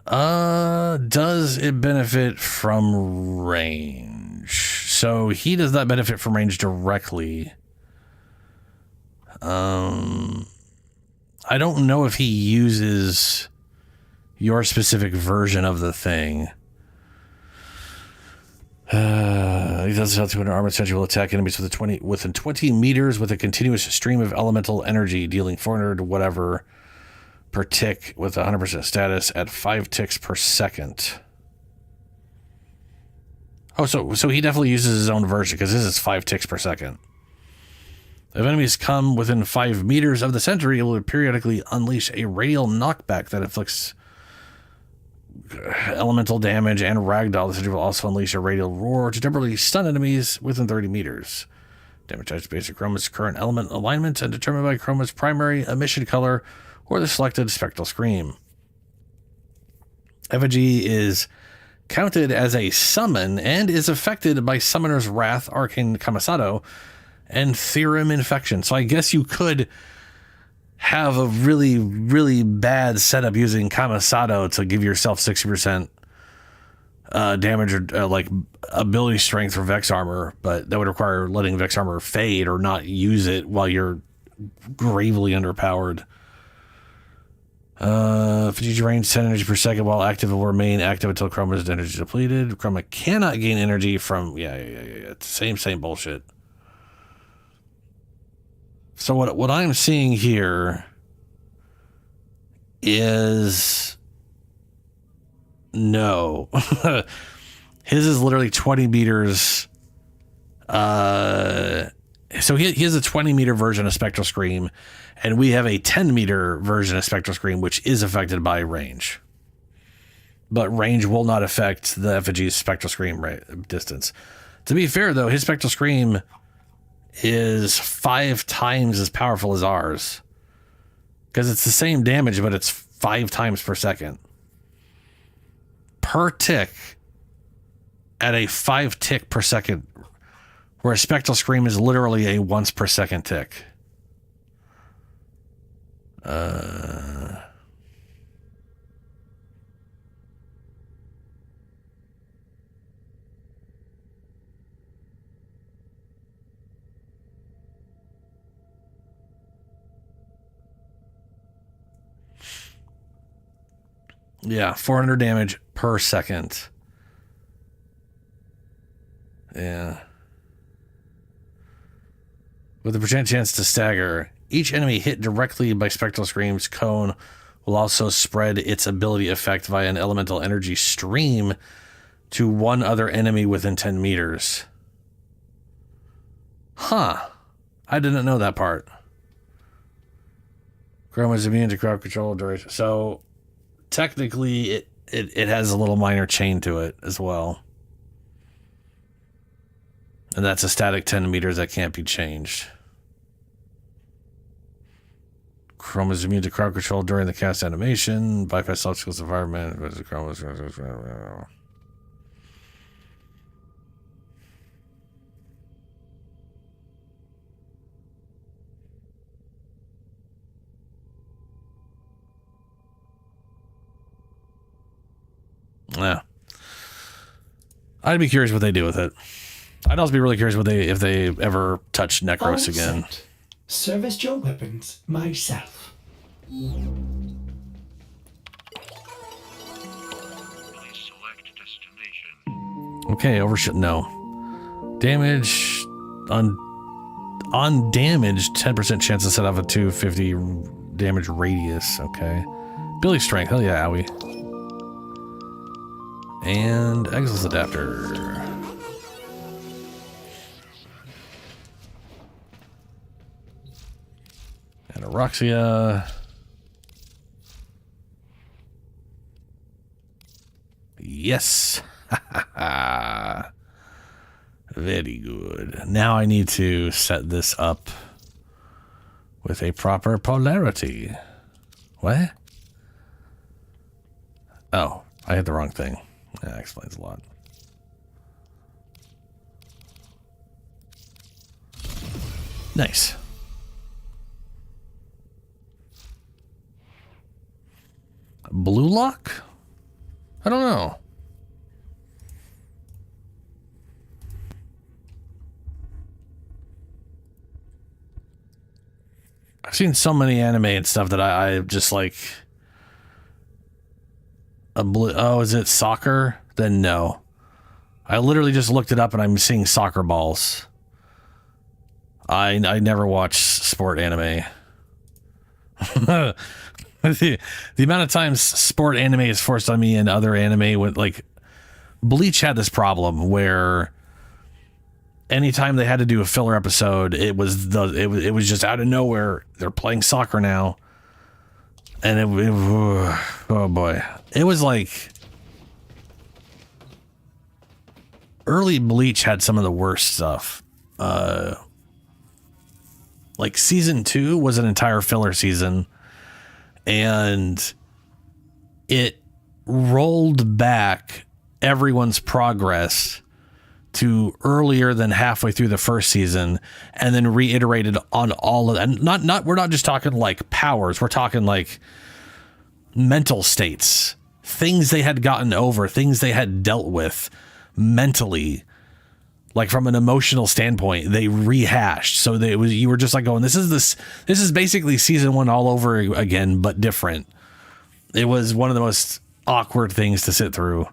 Does it benefit from range? So he does not benefit from range directly. I don't know if he uses your specific version of the thing. He does have 200 armor. Essentially will attack enemies within 20 meters with a continuous stream of elemental energy, dealing 400 whatever per tick with 100% status at 5 ticks per second. Oh, so he definitely uses his own version because this is 5 ticks per second. If enemies come within 5 meters of the Sentry, it will periodically unleash a radial knockback that inflicts elemental damage, and ragdoll. This will also unleash a radial roar to temporarily stun enemies within 30 meters. Damage types based on Chroma's current element alignment and determined by Chroma's primary emission color or the selected spectral scream. Effigy is counted as a summon and is affected by Summoner's Wrath, Arcane Kamisado, and Theorem Infection. So I guess you could have a really, really bad setup using Kamisado to give yourself 60% damage or like ability strength for Vex Armor, but that would require letting Vex Armor fade or not use it while you're gravely underpowered. Fujiji range 10 energy per second while active will remain active until Chroma's energy depleted. Chroma cannot gain energy from yeah. Same bullshit. So what I'm seeing here is no. His is literally 20 meters. So he has a 20 meter version of Spectral Scream, and we have a 10 meter version of Spectral Scream, which is affected by range. But range will not affect the Effigy's Spectral Scream distance. To be fair, though, his Spectral Scream is 5 times as powerful as ours. Because it's the same damage, but it's 5 times per second. Per tick at a 5 tick per second, where a Spectral Scream is literally a once per second tick. Yeah, 400 damage per second. Yeah. With a percent chance to stagger, each enemy hit directly by Spectral Scream's cone will also spread its ability effect via an elemental energy stream to one other enemy within 10 meters. Huh. I didn't know that part. Chroma is immune to crowd control duration. So technically it has a little minor chain to it as well. And that's a static 10 meters that can't be changed. Chroma is immune to crowd control during the cast animation. Bypass obstacles environment. Yeah. I'd be curious what they do with it. I'd also be really curious if they ever touch Necros again. Service your weapons myself. Okay, overshot. No. Damage on damage, 10% chance to set off a 250 damage radius. Okay. Billy strength. Hell yeah, owie. And Exil's adapter. And Aroxia. Yes. Very good. Now I need to set this up with a proper polarity. What? Oh, I hit the wrong thing. That explains a lot. Nice. Blue lock? I don't know. I've seen so many anime and stuff that I just like a blue. Oh, is it soccer? Then no. I literally just looked it up and I'm seeing soccer balls. I never watch sport anime. The amount of times sport anime is forced on me and other anime with like Bleach had this problem where anytime they had to do a filler episode, it was just out of nowhere. They're playing soccer now. And oh boy, it was like early Bleach had some of the worst stuff. Like season 2 was an entire filler season, and it rolled back everyone's progress to earlier than halfway through the first season, and then reiterated on all of that. And not we're not just talking like powers, we're talking like mental states, things they had gotten over, things they had dealt with mentally, like from an emotional standpoint, they rehashed. So you were just like going, this is basically season 1 all over again, but different. It was one of the most awkward things to sit through.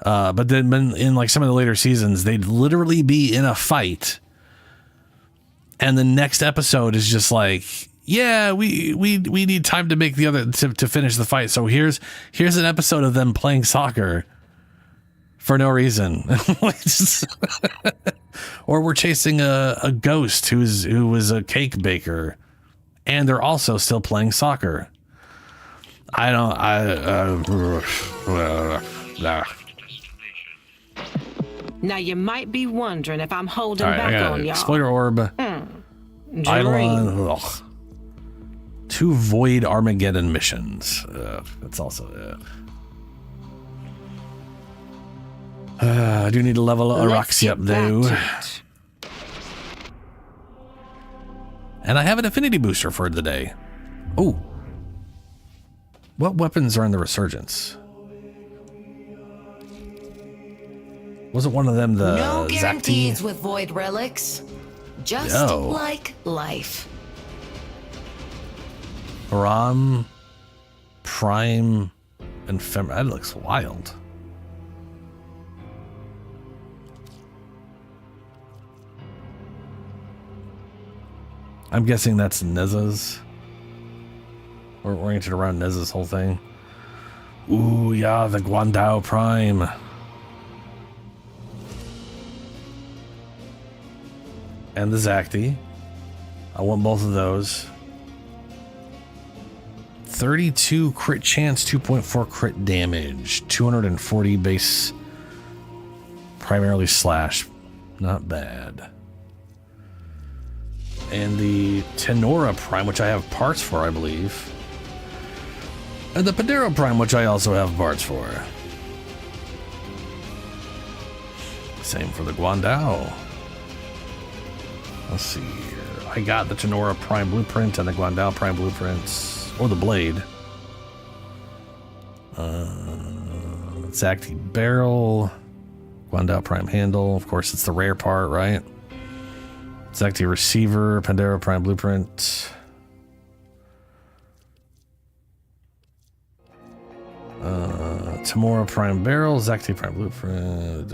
But then in like some of the later seasons, they'd literally be in a fight, and the next episode is just like, yeah, we need time to make the other to finish the fight. So here's an episode of them playing soccer for no reason. Or we're chasing a ghost who was a cake baker, and they're also still playing soccer. Now you might be wondering if I'm holding All right, back on y'all. Exploiter Orb. Eidolon. Ugh. 2 Void Armageddon missions. That's also I do need to level Araxi up though. And I have an affinity booster for the day. Oh. What weapons are in the Resurgence? Wasn't one of them the No Zacti? guarantees with void relics. Just like life. Ram, Prime, and Fem. That looks wild. I'm guessing that's Neza's. We're oriented around Neza's whole thing. Ooh, yeah, the Guandao Prime. And the Zacti. I want both of those. 32 crit chance, 2.4 crit damage, 240 base, primarily slash. Not bad. And the Tenora Prime, which I have parts for, I believe. And the Pandero Prime, which I also have parts for. Same for the Guandao. Let's see here. I got the Tenora Prime Blueprint and the Guandao Prime Blueprints. Or the Blade. Zacti Barrel. Guandao Prime Handle. Of course, it's the rare part, right? Zacti Receiver. Pandero Prime Blueprint. Tamora Prime Barrel. Zacti Prime Blueprint.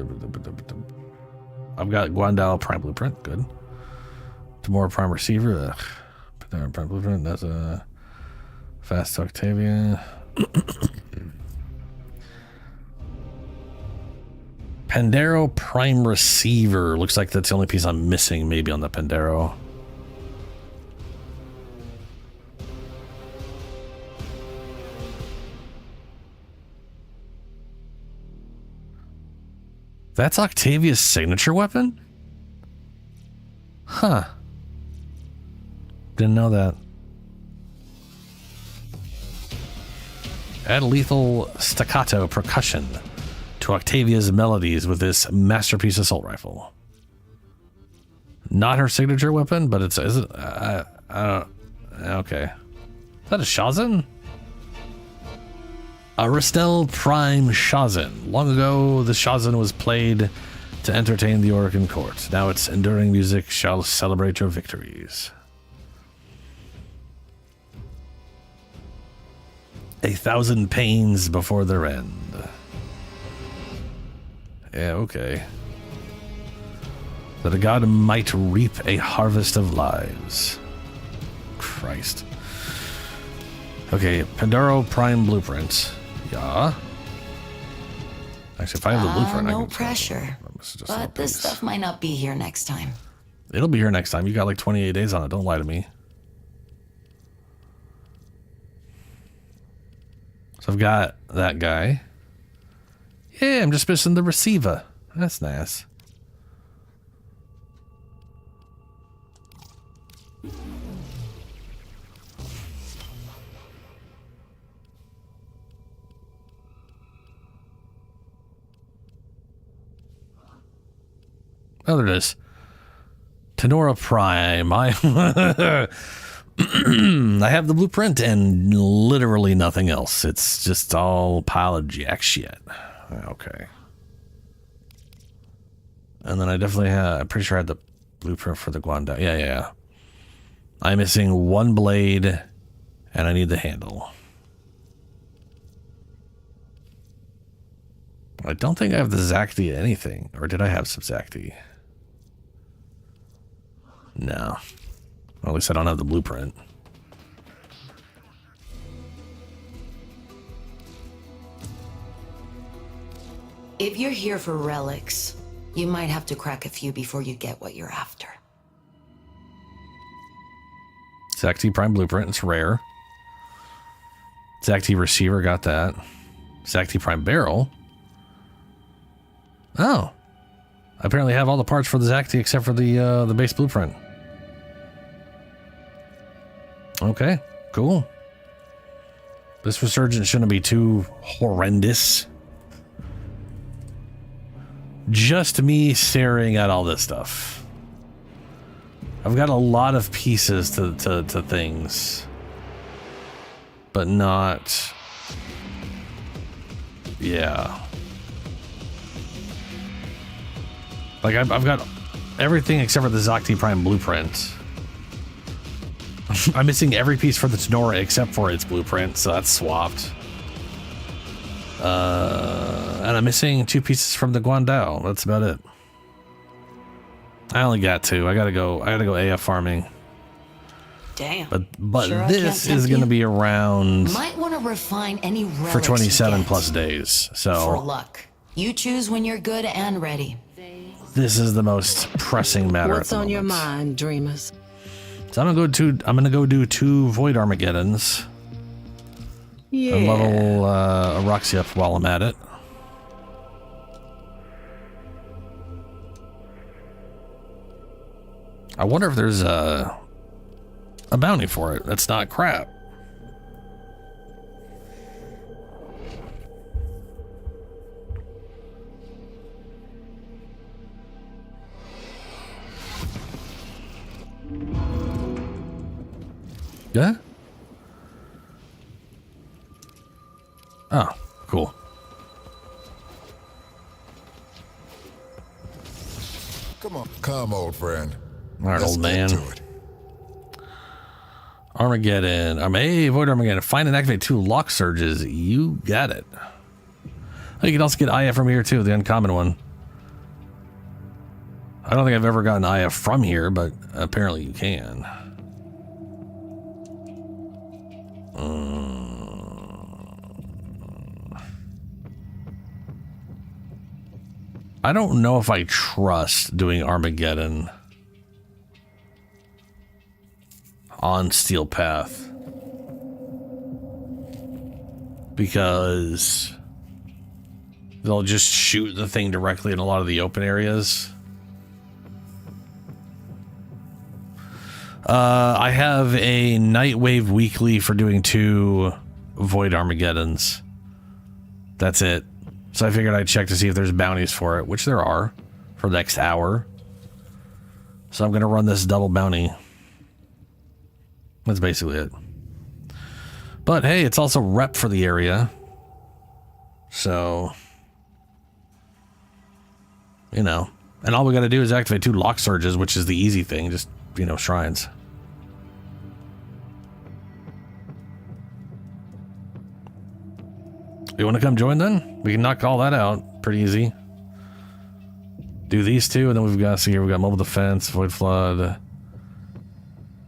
I've got Guandao Prime Blueprint. Good. Tamora Prime Receiver. Pandero Prime Blueprint. That's a Fast Octavian. Pandero Prime Receiver. Looks like that's the only piece I'm missing, maybe, on the Pandero. That's Octavia's signature weapon? Huh. Didn't know that. Add lethal staccato percussion to Octavia's melodies with this masterpiece assault rifle. Not her signature weapon, but it's is it? I don't. Okay. Is that a Shazin? Aristel Prime Shazin. Long ago, the Shazin was played to entertain the Orokin court. Now its enduring music shall celebrate your victories. 1,000 pains before their end. Yeah, okay. That a god might reap a harvest of lives. Christ. Okay, Pandero Prime Blueprint. Yeah. Actually, if I have the blueprint, I no can... pressure. But this stuff might not be here next time. It'll be here next time. You got like 28 days on it. Don't lie to me. So I've got that guy. Yeah, I'm just missing the receiver. That's nice. Oh, there it is. Tenora Prime. I have the blueprint and literally nothing else. It's just all pile of jack shit. Okay. And then I definitely have, I'm pretty sure I had the blueprint for the Guandao. Yeah. I'm missing one blade and I need the handle. I don't think I have the Zacti anything. Or did I have some Zacti? No. Well, at least I don't have the blueprint. If you're here for relics, you might have to crack a few before you get what you're after. Zacti Prime Blueprint, it's rare. Zacti Receiver, got that. Zacti Prime Barrel. Oh. I apparently have all the parts for the Zacti except for the base blueprint. Okay, cool. This resurgence shouldn't be too horrendous. Just me staring at all this stuff. I've got a lot of pieces to things. But not... Yeah. Like, I've got everything except for the Zacti Prime Blueprint. I'm missing every piece for the Tenora except for its blueprint, so that's swapped. And I'm missing 2 pieces from the Guandao. That's about it. I only got 2. I gotta go AF farming. Damn. But sure, this is gonna be around might want to refine any relics for 27 plus days. So for luck. You choose when you're good and ready. This is the most pressing matter. What's on your mind, dreamers? So I'm gonna go do 2 Void Armageddons. Yeah. And level Roxy up while I'm at it. I wonder if there's a bounty for it. That's not crap. Yeah? Oh, cool. Come, old friend. All right, old man. Armageddon. Hey, Void Armageddon. Find and activate 2 lock surges. You got it. Oh, you can also get IF from here too, the uncommon one. I don't think I've ever gotten IF from here, but apparently you can. I don't know if I trust doing Armageddon on Steel Path, because they'll just shoot the thing directly in a lot of the open areas. I have a Nightwave weekly for doing 2 Void Armageddons. That's it. So I figured I'd check to see if there's bounties for it, which there are, for the next hour. So I'm going to run this double bounty. That's basically it. But hey, it's also rep for the area. So, you know. And all we got to do is activate 2 lock surges, which is the easy thing. Just, you know, shrines. You want to come join then? We can knock all that out. Pretty easy. Do these 2, and then we've got, see here, we've got mobile defense, void flood.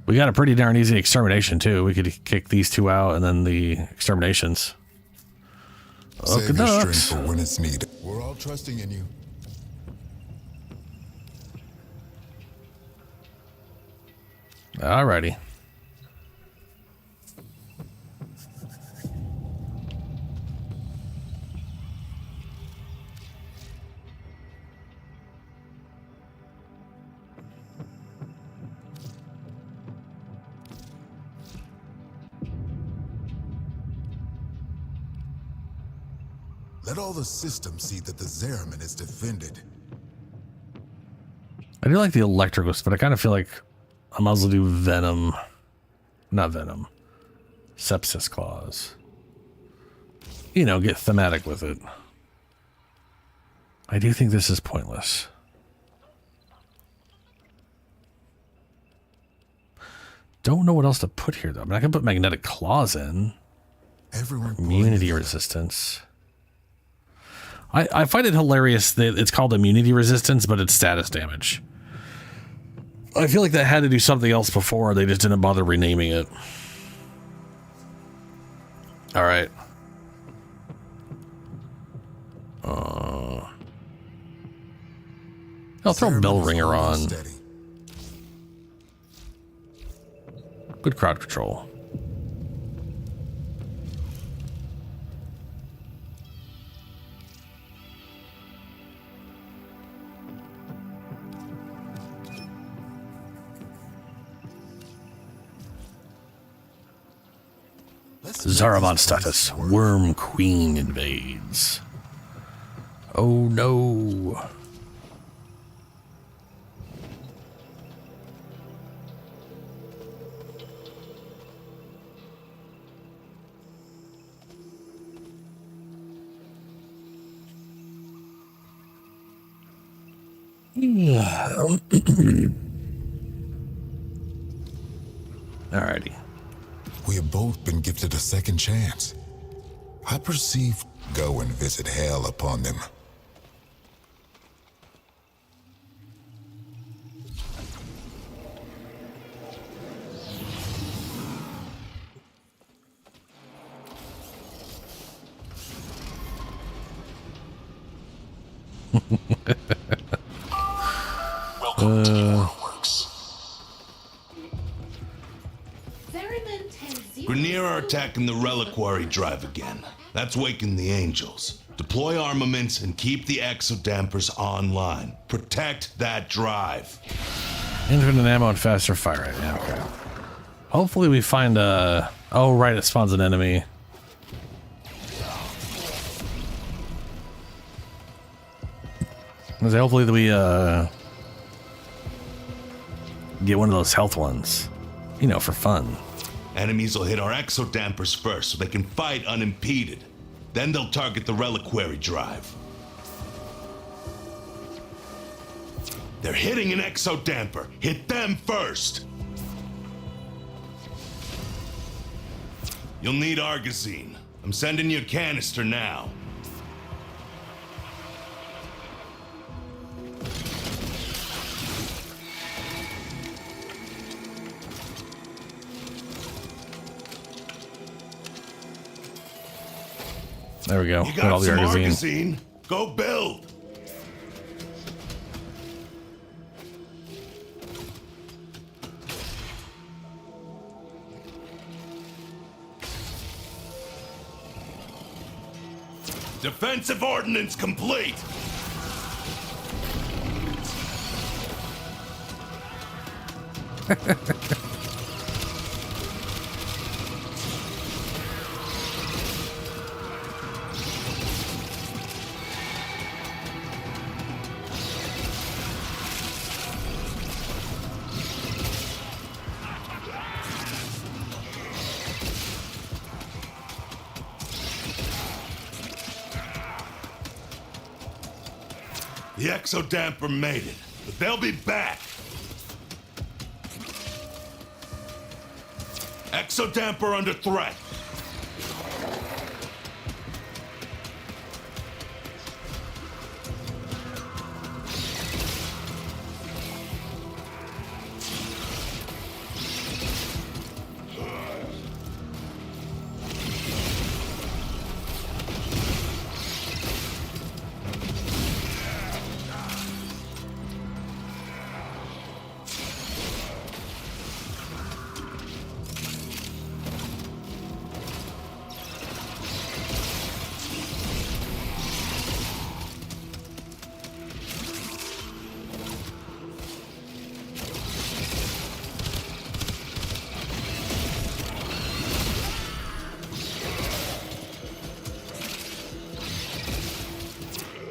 We got a pretty darn easy extermination too. We could kick these 2 out and then the exterminations. Save your strength for when it's needed. We're all trusting in you. Alrighty. Let all the systems see that the Zeraman is defended. I do like the electricals, but I kind of feel like I might as well do venom. Not venom. Sepsis claws. You know, get thematic with it. I do think this is pointless. Don't know what else to put here, though. I mean, I can put magnetic claws in. Immunity resistance. I find it hilarious that it's called immunity resistance, but it's status damage. I feel like that had to do something else before. They just didn't bother renaming it. All right. I'll throw Bell Ringer on. Good crowd control. Zaraban status. Worm Queen invades. Oh no. Alrighty. We have both been gifted a second chance. I perceive go and visit hell upon them. Welcome to your works. Grineer are attacking the reliquary drive again. That's waking the angels. Deploy armaments and keep the exodampers online. Protect that drive. Infinite ammo and faster fire rate. Yeah, okay. Hopefully we find a... Oh, right, it spawns an enemy. Hopefully we get one of those health ones. You know, for fun. Enemies will hit our exodampers first so they can fight unimpeded. Then they'll target the reliquary drive. They're hitting an exodamper. Hit them first. You'll need Argazine. I'm sending you a canister now. There we go. You Got all got the some Argazine. Argazine? Go build. Defensive ordnance complete. The exodamper made it, but they'll be back. Exodamper under threat.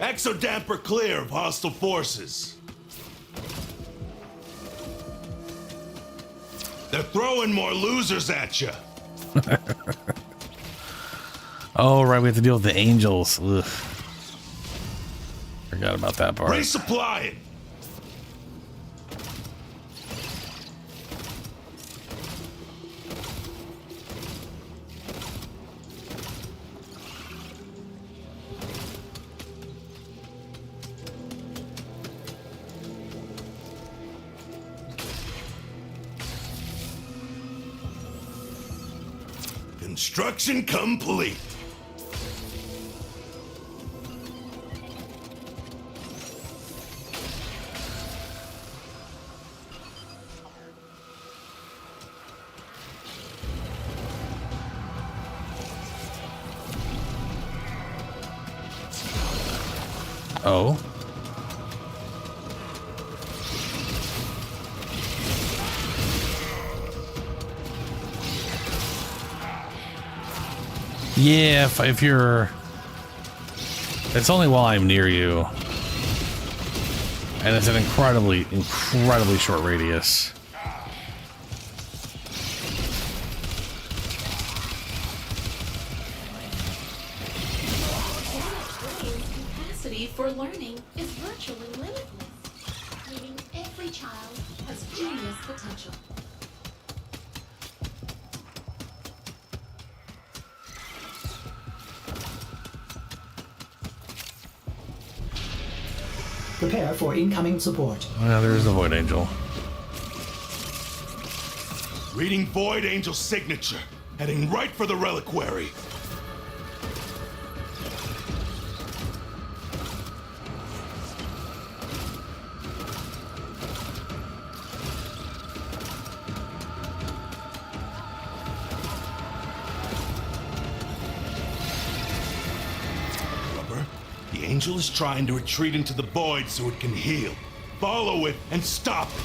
Exodamper clear of hostile forces. They're throwing more losers at you. Oh, right, we have to deal with the angels. Ugh. Forgot about that part. Resupply it. Construction complete. Oh. Yeah, if you're... It's only while I'm near you. And it's an incredibly short radius. Capacity for learning is virtually limitless, meaning every child has genius potential. Prepare for incoming support. Well, there's the Void Angel. Reading Void Angel's signature. Heading right for the reliquary. The angel is trying to retreat into the void so it can heal. Follow it and stop it.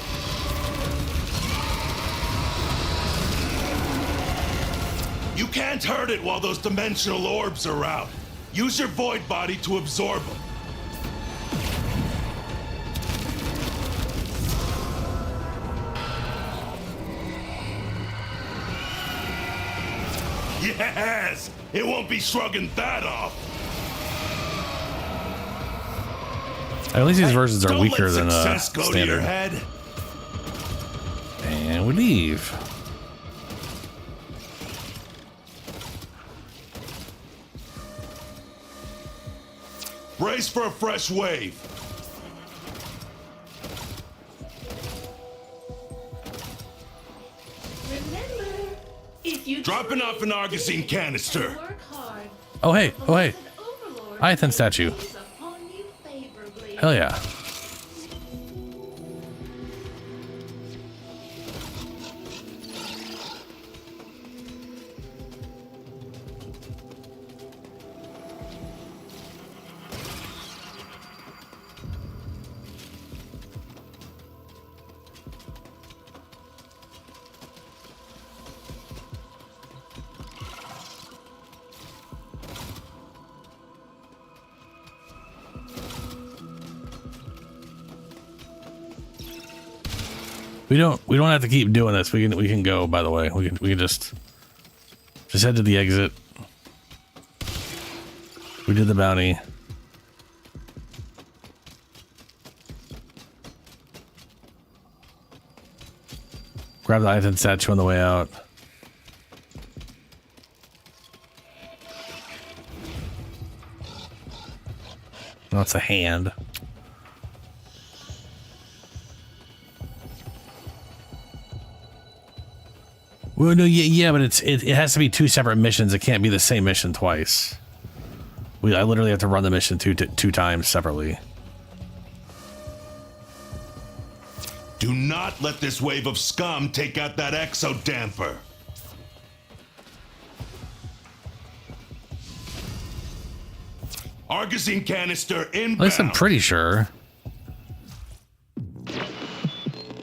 You can't hurt it while those dimensional orbs are out. Use your void body to absorb them. Yes! It won't be shrugging that off. At least these versions are Don't weaker let than success go to your standard. head. And we leave. Brace for a fresh wave. Remember, if you Dropping off an Argosine canister. work hard, Oh, hey. Oh, hey. Iathan statue. Hell yeah. We don't have to keep doing this. We can go, by the way. We can just head to the exit. We did the bounty. Grab the Iathan statue on the way out. No, it's a hand. Well, no, yeah, but it has to be two separate missions. It can't be the same mission twice. I literally have to run the mission two times separately. Do not let this wave of scum take out that exodamper. Argosine canister inbound. At least I'm pretty sure.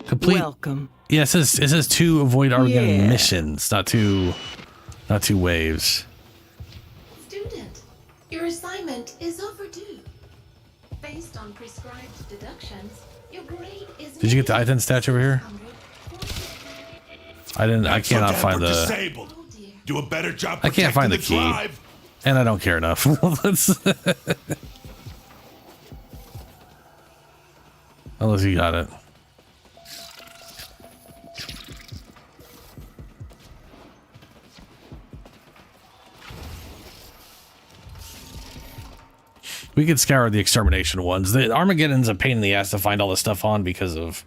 Complete. Welcome. Yeah, it says 2 avoid Argon Yeah. missions, not two waves. Student, your assignment is overdue. Based on prescribed deductions, your grade is Did you get the Ithan statue over here? I cannot find the... Disabled. Do a better job I can't find the protecting key. drive. And I don't care enough. Unless you got it. We could scour the extermination ones. The Armageddon's a pain in the ass to find all this stuff on because of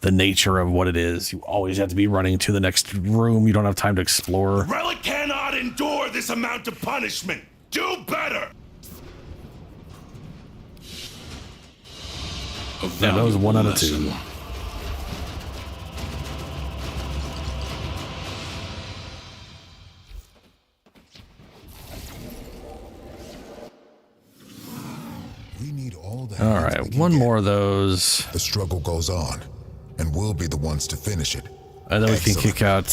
the nature of what it is. You always have to be running to the next room. You don't have time to explore. Relic cannot endure this amount of punishment. Do better. Yeah, that was 1 out of 2. We need all the All right, one more of those. The struggle goes on, and we'll be the ones to finish it. And then we can kick out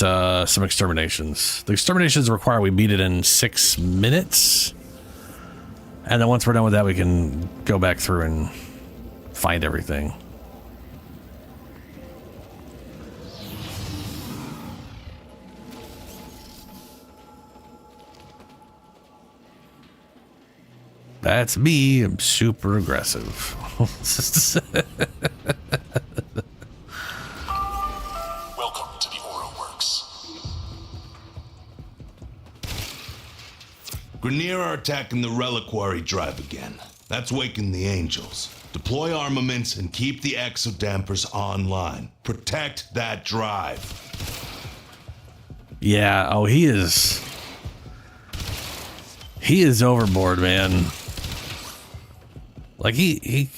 some exterminations. The exterminations require we beat it in 6 minutes. And then once we're done with that, we can go back through and find everything. That's me. I'm super aggressive. Welcome to the Aura Works. Grineer are attacking the reliquary drive again. That's waking the angels. Deploy armaments and keep the exodampers online. Protect that drive. Yeah, oh, he is overboard, man. Like he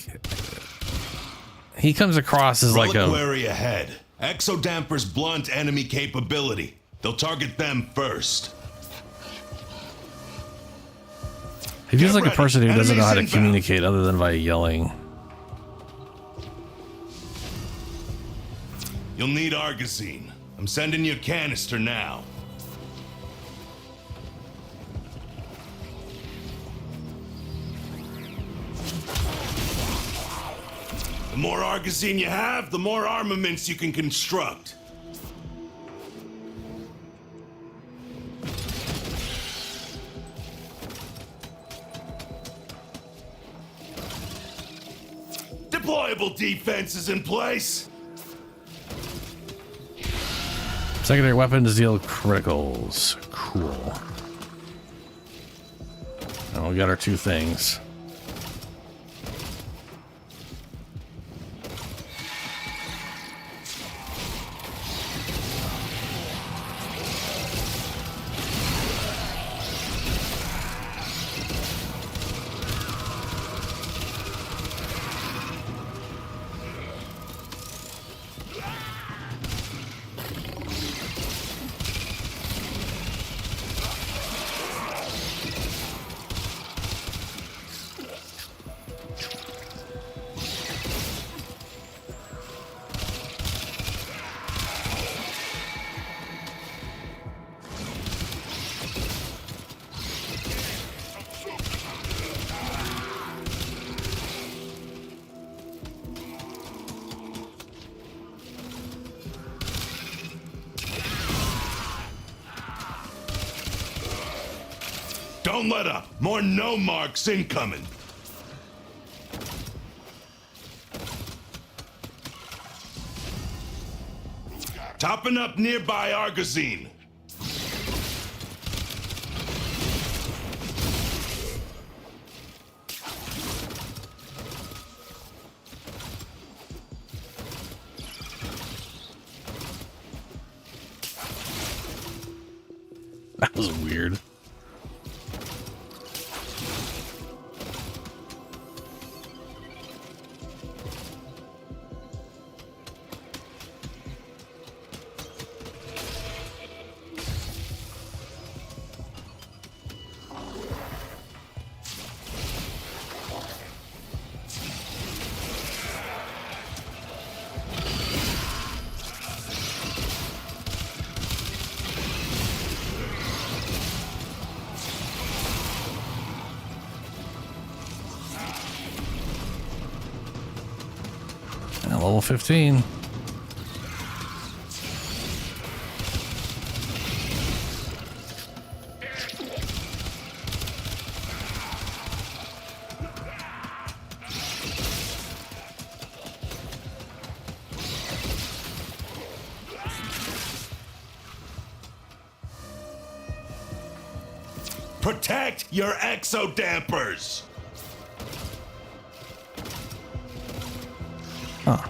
comes across as like a reliquary ahead. Exodampers blunt enemy capability. They'll target them first. he feels like a person who doesn't know how to communicate other than by yelling. You'll need Argosine. I'm sending you a canister now. The more Argosine you have, the more armaments you can construct. Deployable defense is in place. Secondary weapons deal criticals. Cool. And we got our 2 things. Don't let up. More no marks incoming. Topping up nearby Argosine. That was weird. Level 15. Protect your exodampers! Huh.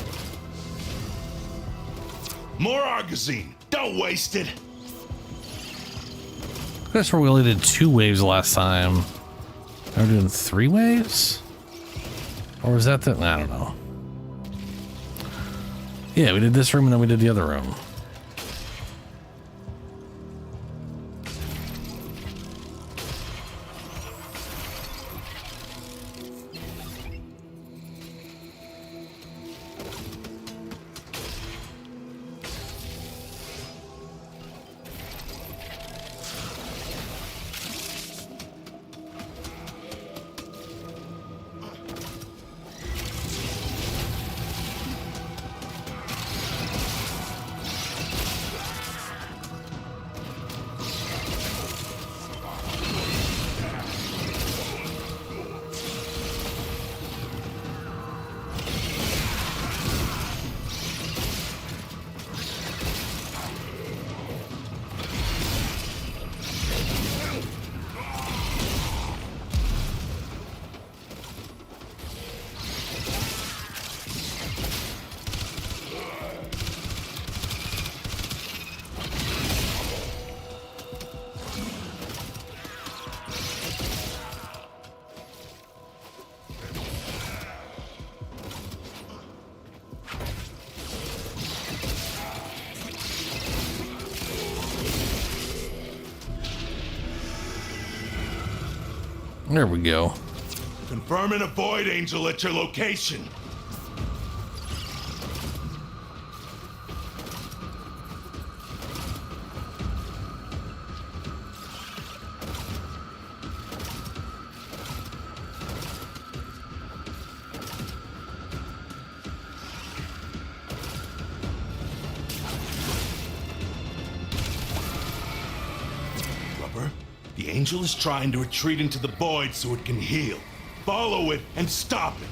More Argosine! Don't waste it! I guess we only did 2 waves last time. Now we're doing 3 waves? Or was that the... I don't know. Yeah, we did this room and then we did the other room. There we go. Confirming a Void Angel at your location. The Angel is trying to retreat into the void so it can heal. Follow it and stop it.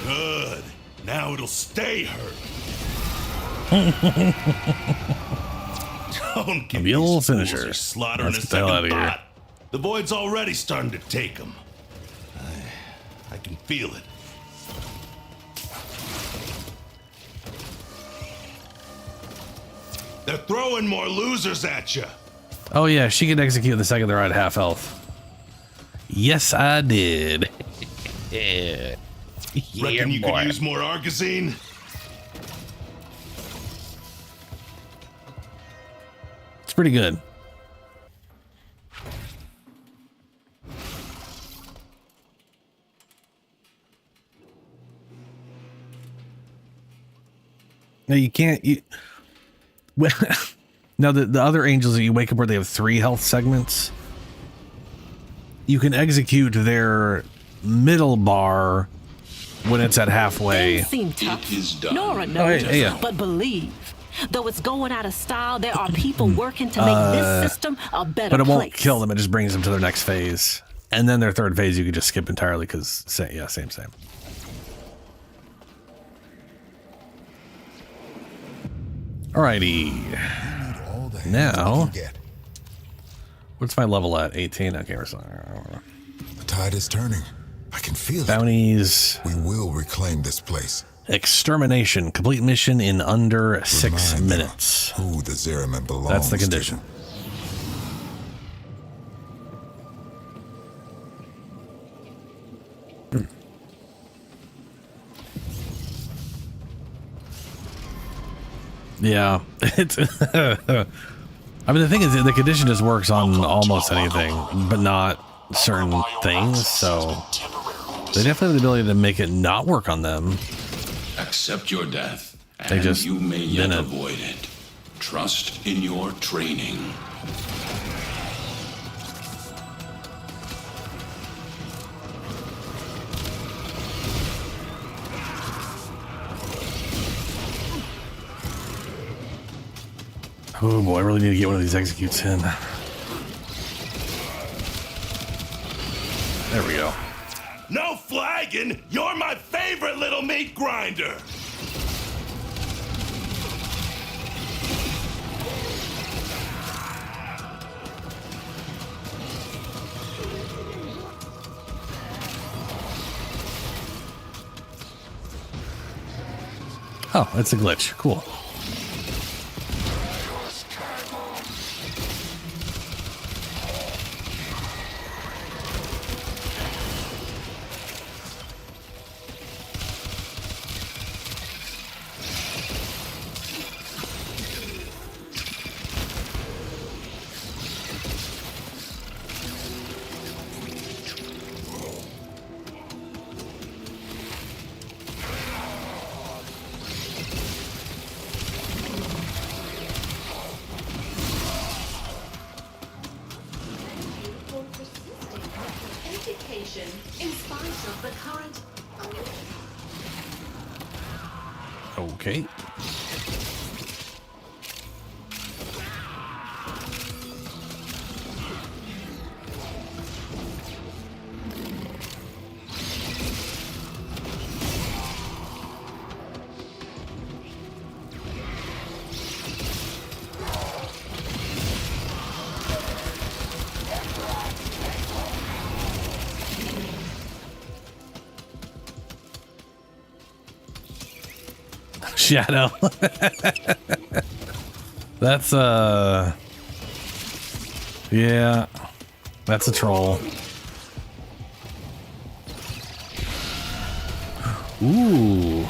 Good. Now it'll stay hurt. Don't give Be a little these fools finisher. your slaughter in a Let's get the hell second out of here. thought. The void's already starting to take them. I can feel it. They're throwing more losers at you. Oh yeah, she can execute the second they're at half health. Yes, I did. Yeah. Reckon you boy. could use more Argosine? It's pretty good. Now you can't. Well, now the other angels that you wake up where they have 3 health segments, you can execute their middle bar when it's at halfway. Seem tough. It is done. Nora knows, yeah. but believe, though it's going out of style, there are people working to make this system a better But it won't place. kill them. It just brings them to their next phase, and then their third phase you could just skip entirely because same. Alrighty. Now, what's my level at? 18. Okay, we're sorry. The tide is turning. I can feel Bounties. it. We will reclaim this place. Extermination. Complete mission in under 6 minutes. Who the Zeraman belongs That's the condition. to. Yeah, it's. I mean, the thing is, the condition just works on almost anything, but not certain things. So they definitely have the ability to make it not work on them. Accept your death, They and just you may yet didn't. avoid it. Trust in your training. Oh boy, I really need to get one of these executes in. There we go. No flagging! You're my favorite little meat grinder! Oh, it's a glitch. Cool. In spite of the current. Okay. Shadow. That's yeah, that's a troll. Ooh.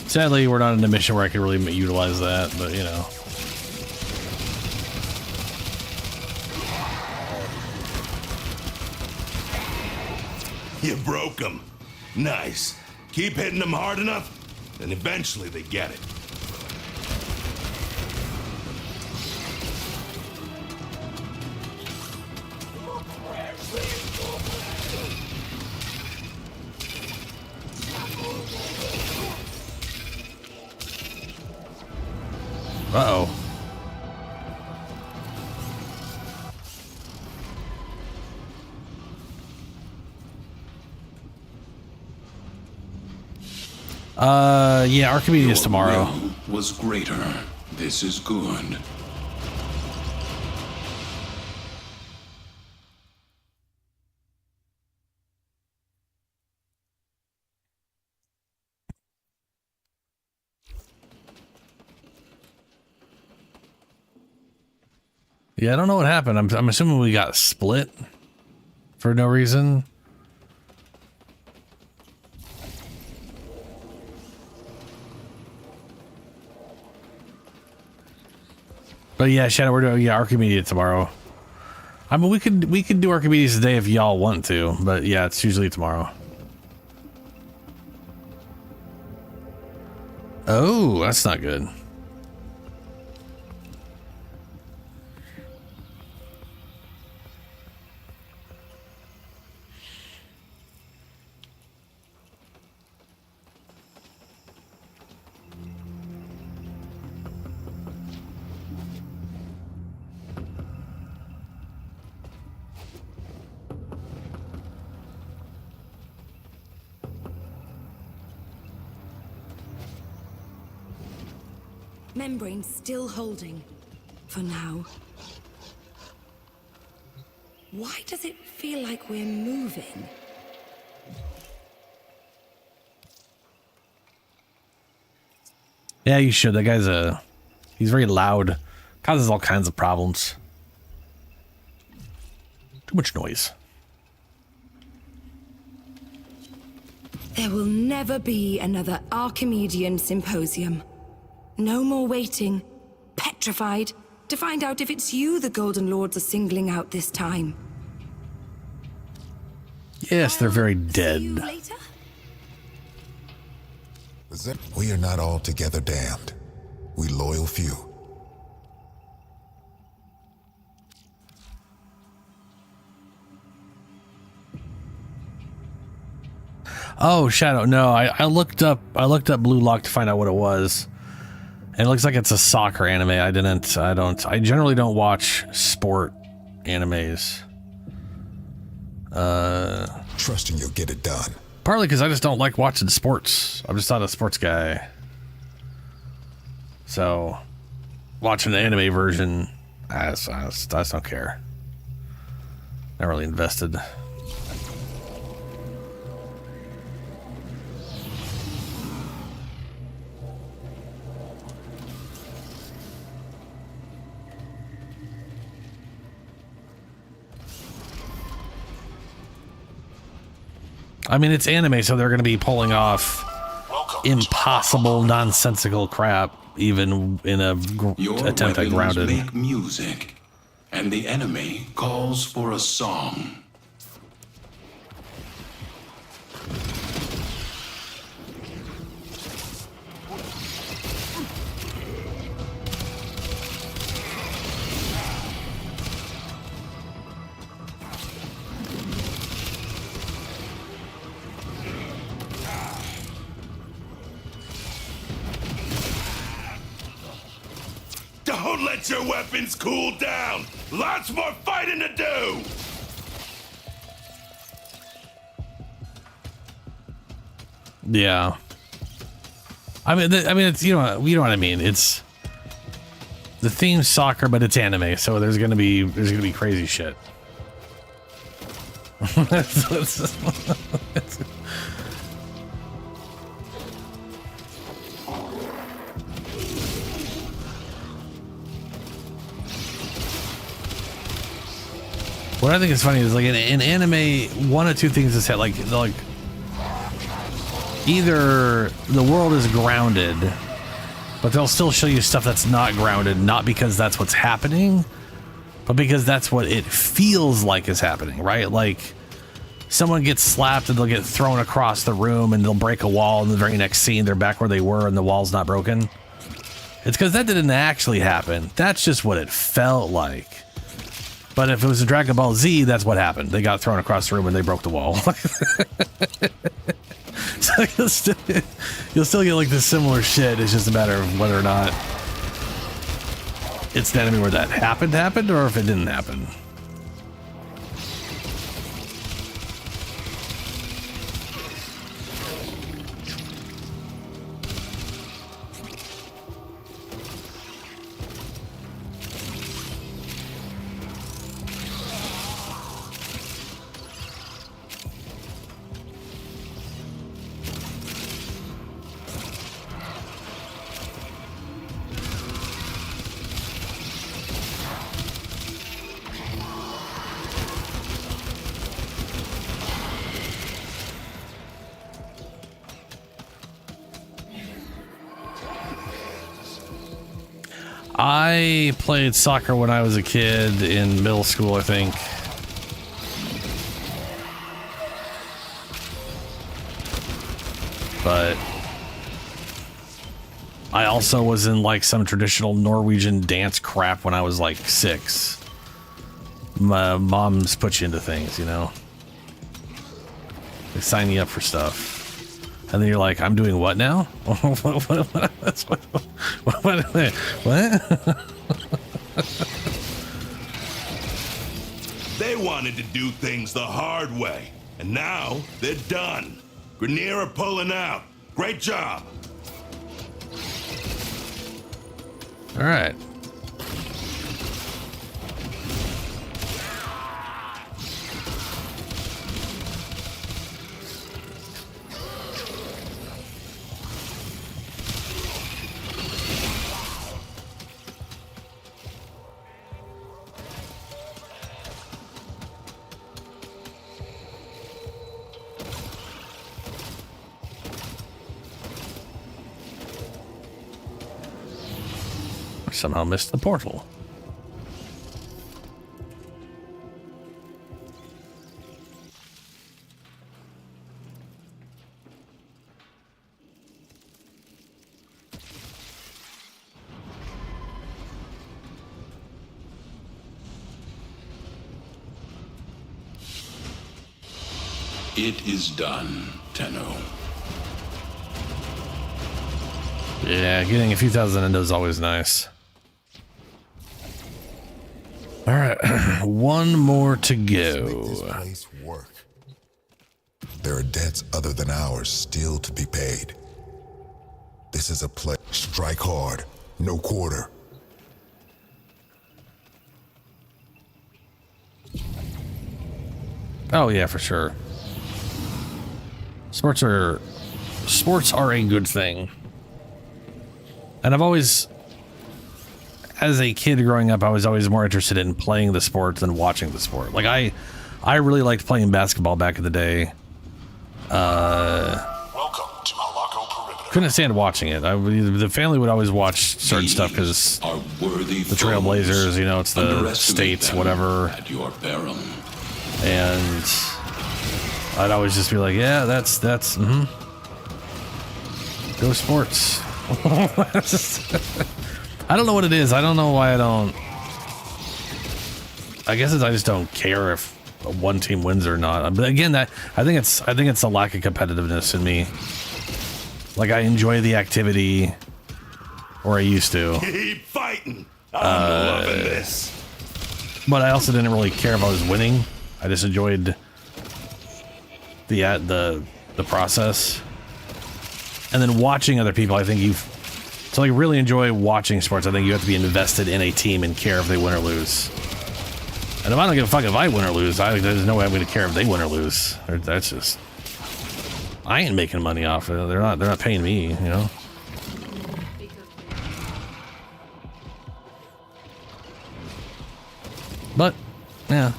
Sadly, we're not in a mission where I can really utilize that, but you know. You broke them. Nice. Keep hitting them hard enough, and eventually they get it. Uh-oh. Yeah, Archimedes tomorrow. Was greater. This is good. Yeah, I don't know what happened. I'm assuming we got split for no reason. But yeah, Shadow, we're doing Archimedes tomorrow. I mean, we could do Archimedes today if y'all want to, but yeah, it's usually tomorrow. Oh, that's not good. Membrane still holding. For now. Why does it feel like we're moving? Yeah, you should. That guy's he's very loud. Causes all kinds of problems. Too much noise. There will never be another Archimedean symposium. No more waiting, petrified, To find out if it's you the Golden Lords are singling out this time. Yes, they're very dead. Later? We are not altogether damned. We loyal few. Oh, Shadow. No, I looked up Blue Lock to find out what it was. And it looks like it's a soccer anime. I generally don't watch sport animes. Trusting you'll get it done. Partly because I just don't like watching sports. I'm just not a sports guy. So, watching the anime version, I just don't care. Not really invested. I mean, it's anime, so they're going to be pulling off impossible, nonsensical crap, even in a attempt at grounded. Make music, and the enemy calls for a song. Don't let your weapons cool down! Lots more fighting to do! Yeah. I mean, it's you know what I mean. It's the theme's soccer, but it's anime, so there's gonna be crazy shit. What I think is funny is like in anime, one of two things is like either the world is grounded, but they'll still show you stuff that's not grounded, not because that's what's happening, but because that's what it feels like is happening, right? Like someone gets slapped and they'll get thrown across the room and they'll break a wall, and the very next scene they're back where they were and the wall's not broken. It's because that didn't actually happen. That's just what it felt like. But if it was a Dragon Ball Z, that's what happened. They got thrown across the room and they broke the wall. So you'll still get like this similar shit. It's just a matter of whether or not it's the enemy where that happened, or if it didn't happen. I played soccer when I was a kid in middle school, I think. But I also was in like some traditional Norwegian dance crap when I was like 6. My mom's put you into things, you know? They sign you up for stuff. And then you're like, I'm doing what now? What? They wanted to do things the hard way, and now they're done. Grenier are pulling out. Great job. All right. Somehow missed the portal. It is done, Tenno. Yeah, getting a few thousand into is always nice. All right, one more to go. Make this place work. There are debts other than ours still to be paid. This is a play. Strike hard, no quarter. Oh yeah, for sure. Sports are a good thing. And I've always, as a kid growing up, I was always more interested in playing the sport than watching the sport. Like I really liked playing basketball back in the day. Welcome to Halako Perimeter. Couldn't stand watching it. The family would always watch certain stuff because the Trailblazers, you know, it's the states, whatever. At your peril. And I'd always just be like, yeah, that's go sports. I don't know what it is. I don't know why I don't. I guess I just don't care if one team wins or not. But again, I think it's a lack of competitiveness in me. Like I enjoy the activity, or I used to. Keep fighting. I'm loving this. But I also didn't really care if I was winning. I just enjoyed the process. And then watching other people, I think to like really enjoy watching sports, I think you have to be invested in a team and care if they win or lose. And if I don't give a fuck if I win or lose, there's no way I'm going to care if they win or lose. That's just, I ain't making money off it. They're not paying me, you know. But yeah,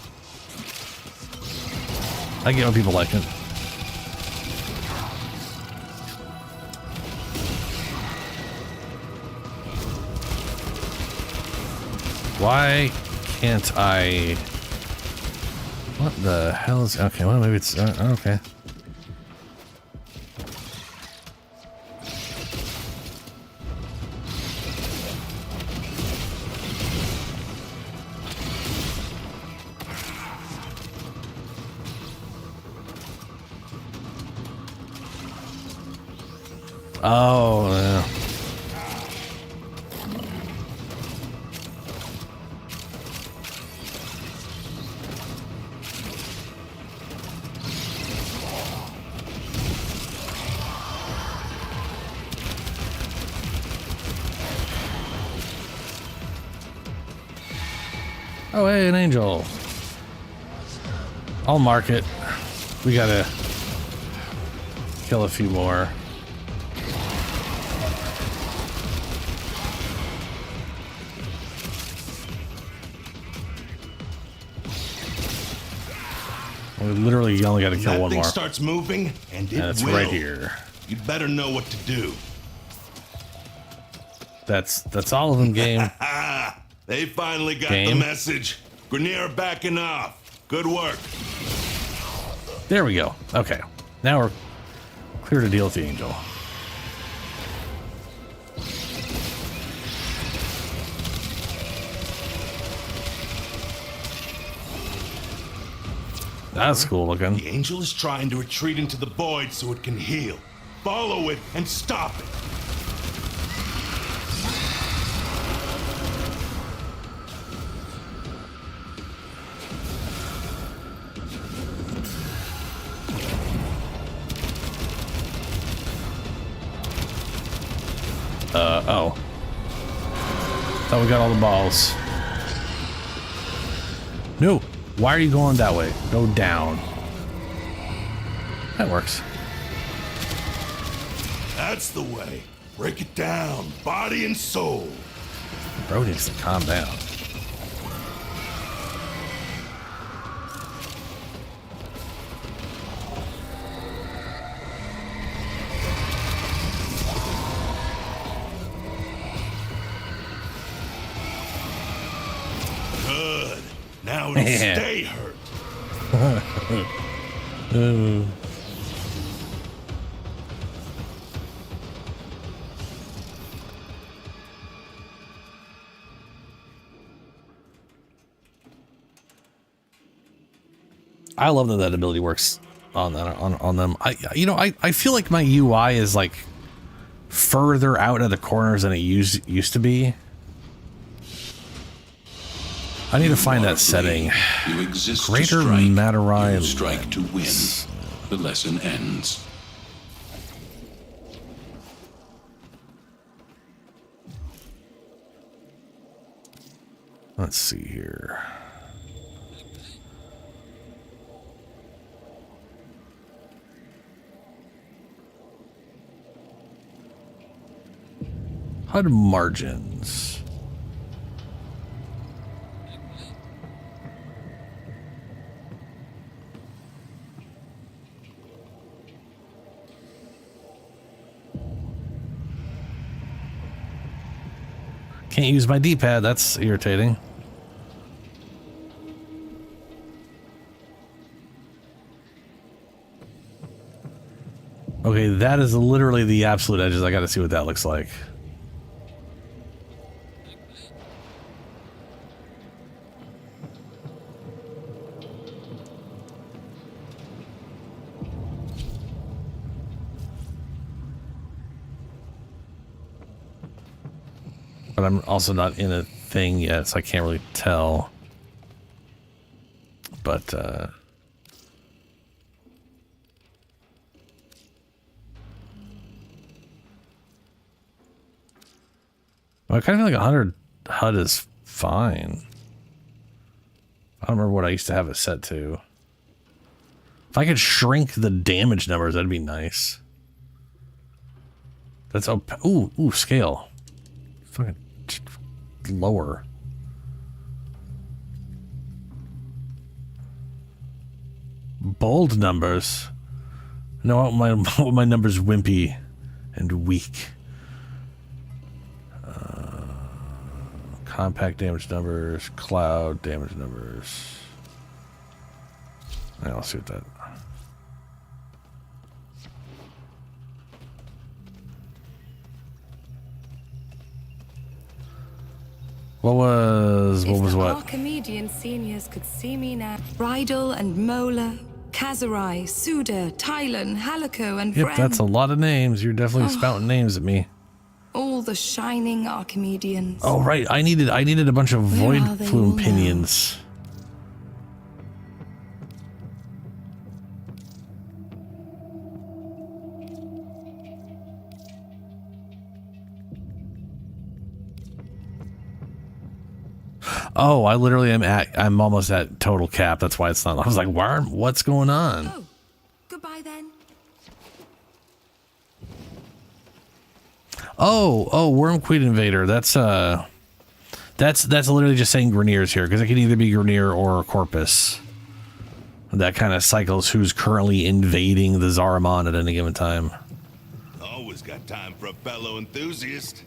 I get when people like it. Why can't I? What the hell is? Okay, well maybe it's okay. Oh, yeah. Oh, hey, an angel. I'll mark it. We gotta kill a few more. We literally only got to kill one more. That thing starts moving, and it's right here. You'd better know what to do. That's all of them, game. They finally got the message. Grenier backing off. Good work. There we go. Okay, now we're clear to deal with the angel. That's cool looking. The angel is trying to retreat into the void so it can heal. Follow it and stop it. Oh. Thought we got all the balls. No. Why are you going that way? Go down. That works. That's the way. Break it down, body and soul. Bro needs to calm down. Good. Now it'll stay hurt. I love that ability works on that on them. I feel like my UI is like further out of the corners than it used to be. I need to find that setting. You exist Greater to strike. Matarai. You strike to win. The lesson ends. Let's see here. HUD margins. Can't use my D-pad, that's irritating. Okay, that is literally the absolute edges. I gotta see what that looks like. But I'm also not in a thing yet, so I can't really tell. But, I kind of feel like 100 HUD is fine. I don't remember what I used to have it set to. If I could shrink the damage numbers, that'd be nice. That's ooh, scale. Fucking lower. Bold numbers. No, my numbers wimpy and weak. Compact damage numbers, cloud damage numbers. Yeah, I'll see what that. What was what? Archimedean seniors could see me now. Rydal and Mola, Kazurai, Suda, Tylan, Halico, and Yep, Vren. that's a lot of names. You're definitely spouting names at me. All the shining Archimedeans. Oh right, I needed a bunch of Where void are they plume all now? pinions. Oh, I literally I'm almost at total cap. That's why it's not. I was like, what's going on? Oh, goodbye then. Oh, Wormqueen Invader. That's literally just saying Grineers here, because it can either be Grineer or Corpus. That kind of cycles who's currently invading the Zariman at any given time. Always got time for a fellow enthusiast.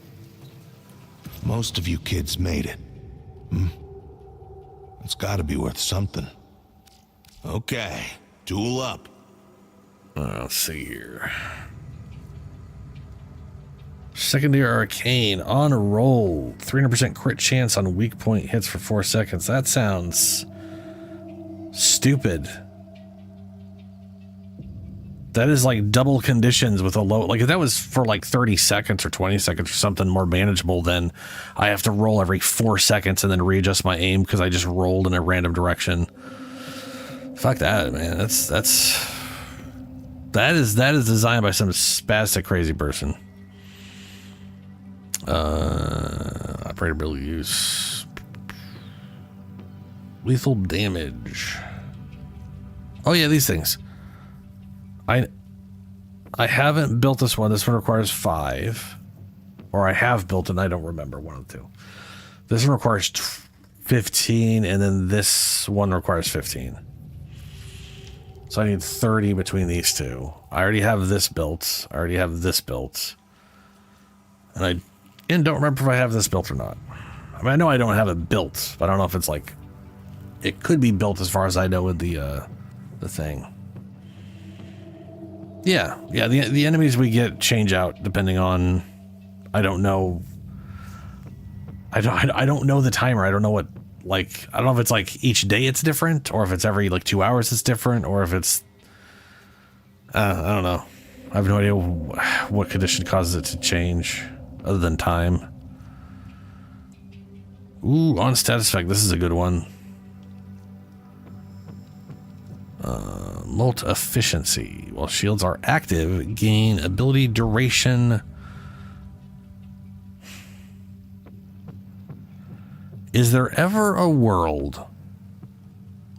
Most of you kids made it. It's gotta be worth something. Okay, tool up. Let's see here. Secondary Arcane on a roll. 300% crit chance on weak point hits for 4 seconds. That sounds stupid. That is like double conditions with a low. Like if that was for like 30 seconds or 20 seconds or something more manageable, then I have to roll every 4 seconds and then readjust my aim because I just rolled in a random direction. Fuck that, man. That is designed by some spastic crazy person. Operator ability use. Lethal damage. Oh yeah, these things. I haven't built this one. This one requires 5. Or I have built it and I don't remember, one of the two. This one requires 15, and then this one requires 15. So I need 30 between these two. I already have this built. I already have this built. And I don't remember if I have this built or not. I mean, I know I don't have it built, but I don't know if it's like... It could be built as far as I know with the thing. Yeah, the enemies we get change out depending on... I don't know... I don't know the timer. I don't know what... Like, I don't know if it's like each day it's different, or if it's every like 2 hours it's different, or if it's... I don't know. I have no idea what condition causes it to change, other than time. Ooh, on status effect, this is a good one. Molt efficiency. While shields are active, gain ability duration. Is there ever a world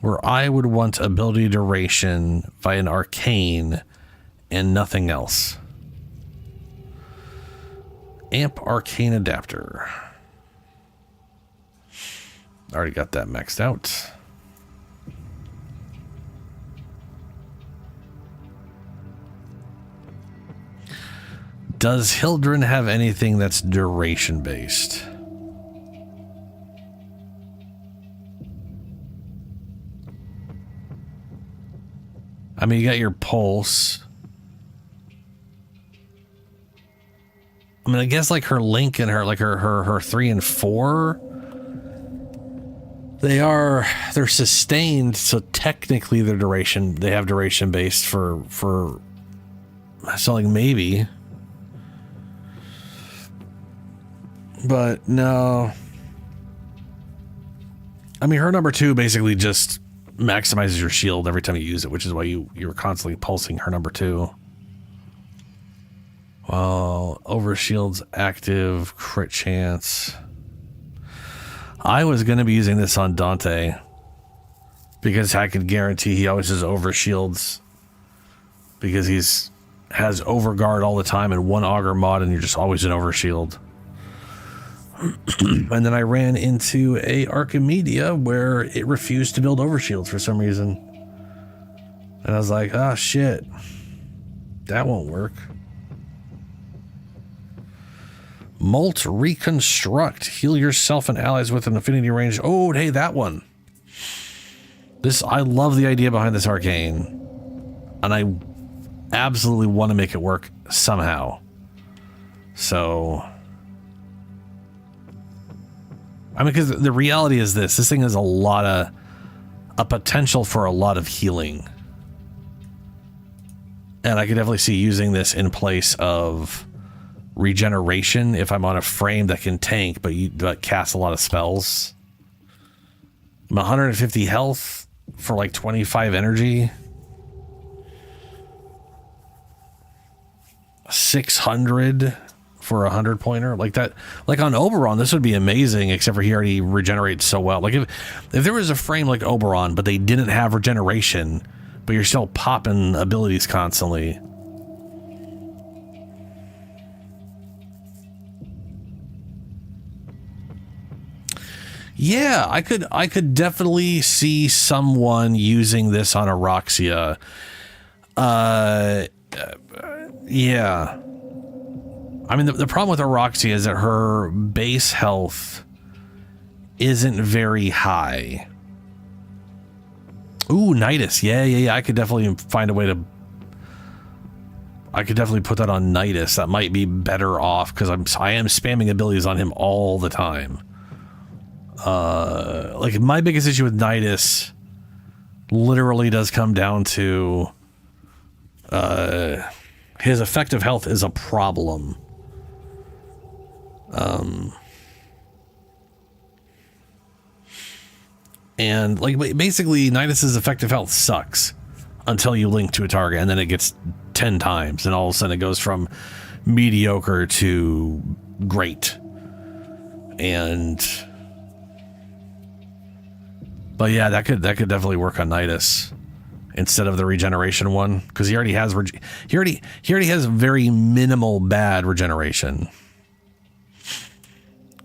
where I would want ability duration by an arcane and nothing else? Amp arcane adapter. Already got that maxed out. Does Hildren have anything that's duration based? I mean, you got your pulse. I mean, I guess like her link and her, like her 3 and 4, they're sustained. So technically their duration, they have duration based for, so like maybe, but no. I mean, her number 2 basically just maximizes your shield every time you use it, which is why you're constantly pulsing her number 2. Well, overshield's active, crit chance. I was going to be using this on Dante because I could guarantee he always has overshields because has overguard all the time and 1 augur mod and you're just always an overshield. And then I ran into a Archimedia where it refused to build overshields for some reason. And I was like, oh shit, that won't work. Molt Reconstruct. Heal yourself and allies with an affinity range. Oh, hey, that one. I love the idea behind this arcane. And I absolutely want to make it work somehow. So, I mean, because the reality is this thing has a potential for a lot of healing. And I could definitely see using this in place of regeneration if I'm on a frame that can tank, but cast a lot of spells. I'm 150 health for like 25 energy. 600 for a 100 pointer like that. Like on Oberon, this would be amazing, except for he already regenerates so well. Like if there was a frame like Oberon, but they didn't have regeneration, but you're still popping abilities constantly. Yeah, I could definitely see someone using this on Aroxia. Yeah. I mean, the problem with Aroxia is that her base health isn't very high. Ooh, Nidus. Yeah. I could definitely find a way to... I could definitely put that on Nidus. That might be better off, because I am spamming abilities on him all the time. Like, my biggest issue with Nidus literally does come down to... his effective health is a problem. And like basically Nidus's effective health sucks until you link to a target, and then it gets 10 times, and all of a sudden it goes from mediocre to great. But yeah, that could definitely work on Nidus instead of the regeneration one, because he already has very minimal bad regeneration.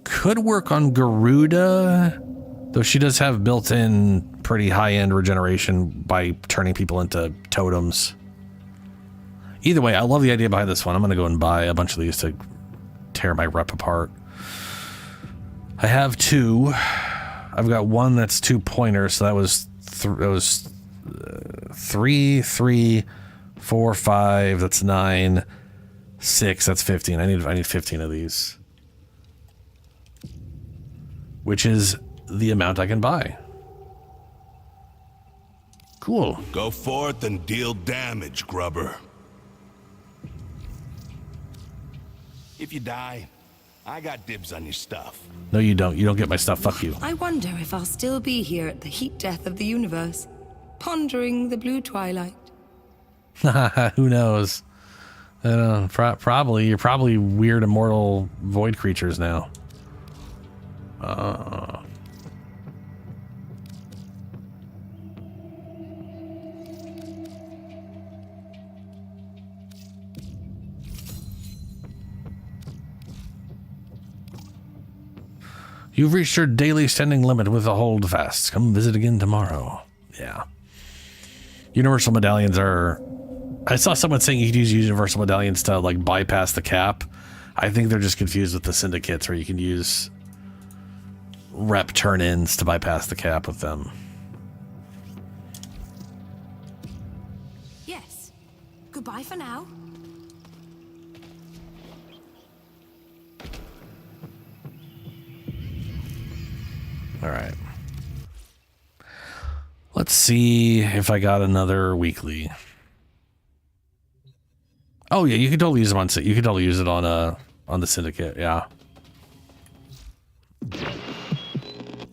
Could work on Garuda, though she does have built-in pretty high-end regeneration by turning people into totems. Either way, I love the idea behind this one. I'm going to go and buy a bunch of these to tear my rep apart. I have 2. I've got one that's 2 pointers, so that was 3, 4, 5. That's 9, 6. That's 15. I need 15 of these, which is the amount I can buy. Cool. Go forth and deal damage, Grubber. If you die, I got dibs on your stuff. No, you don't. You don't get my stuff. Fuck you. I wonder if I'll still be here at the heat death of the universe, pondering the blue twilight. Who knows? Probably. You're probably weird immortal void creatures now. You've reached your daily standing limit with the holdfasts. Come visit again tomorrow. Yeah. Universal medallions are... I saw someone saying you could use universal medallions to like bypass the cap. I think they're just confused with the syndicates where you can use rep turn-ins to bypass the cap with them. Yes. Goodbye for now. All right. Let's see if I got another weekly. Oh yeah, you can totally use them on. You can totally use it on the syndicate. Yeah.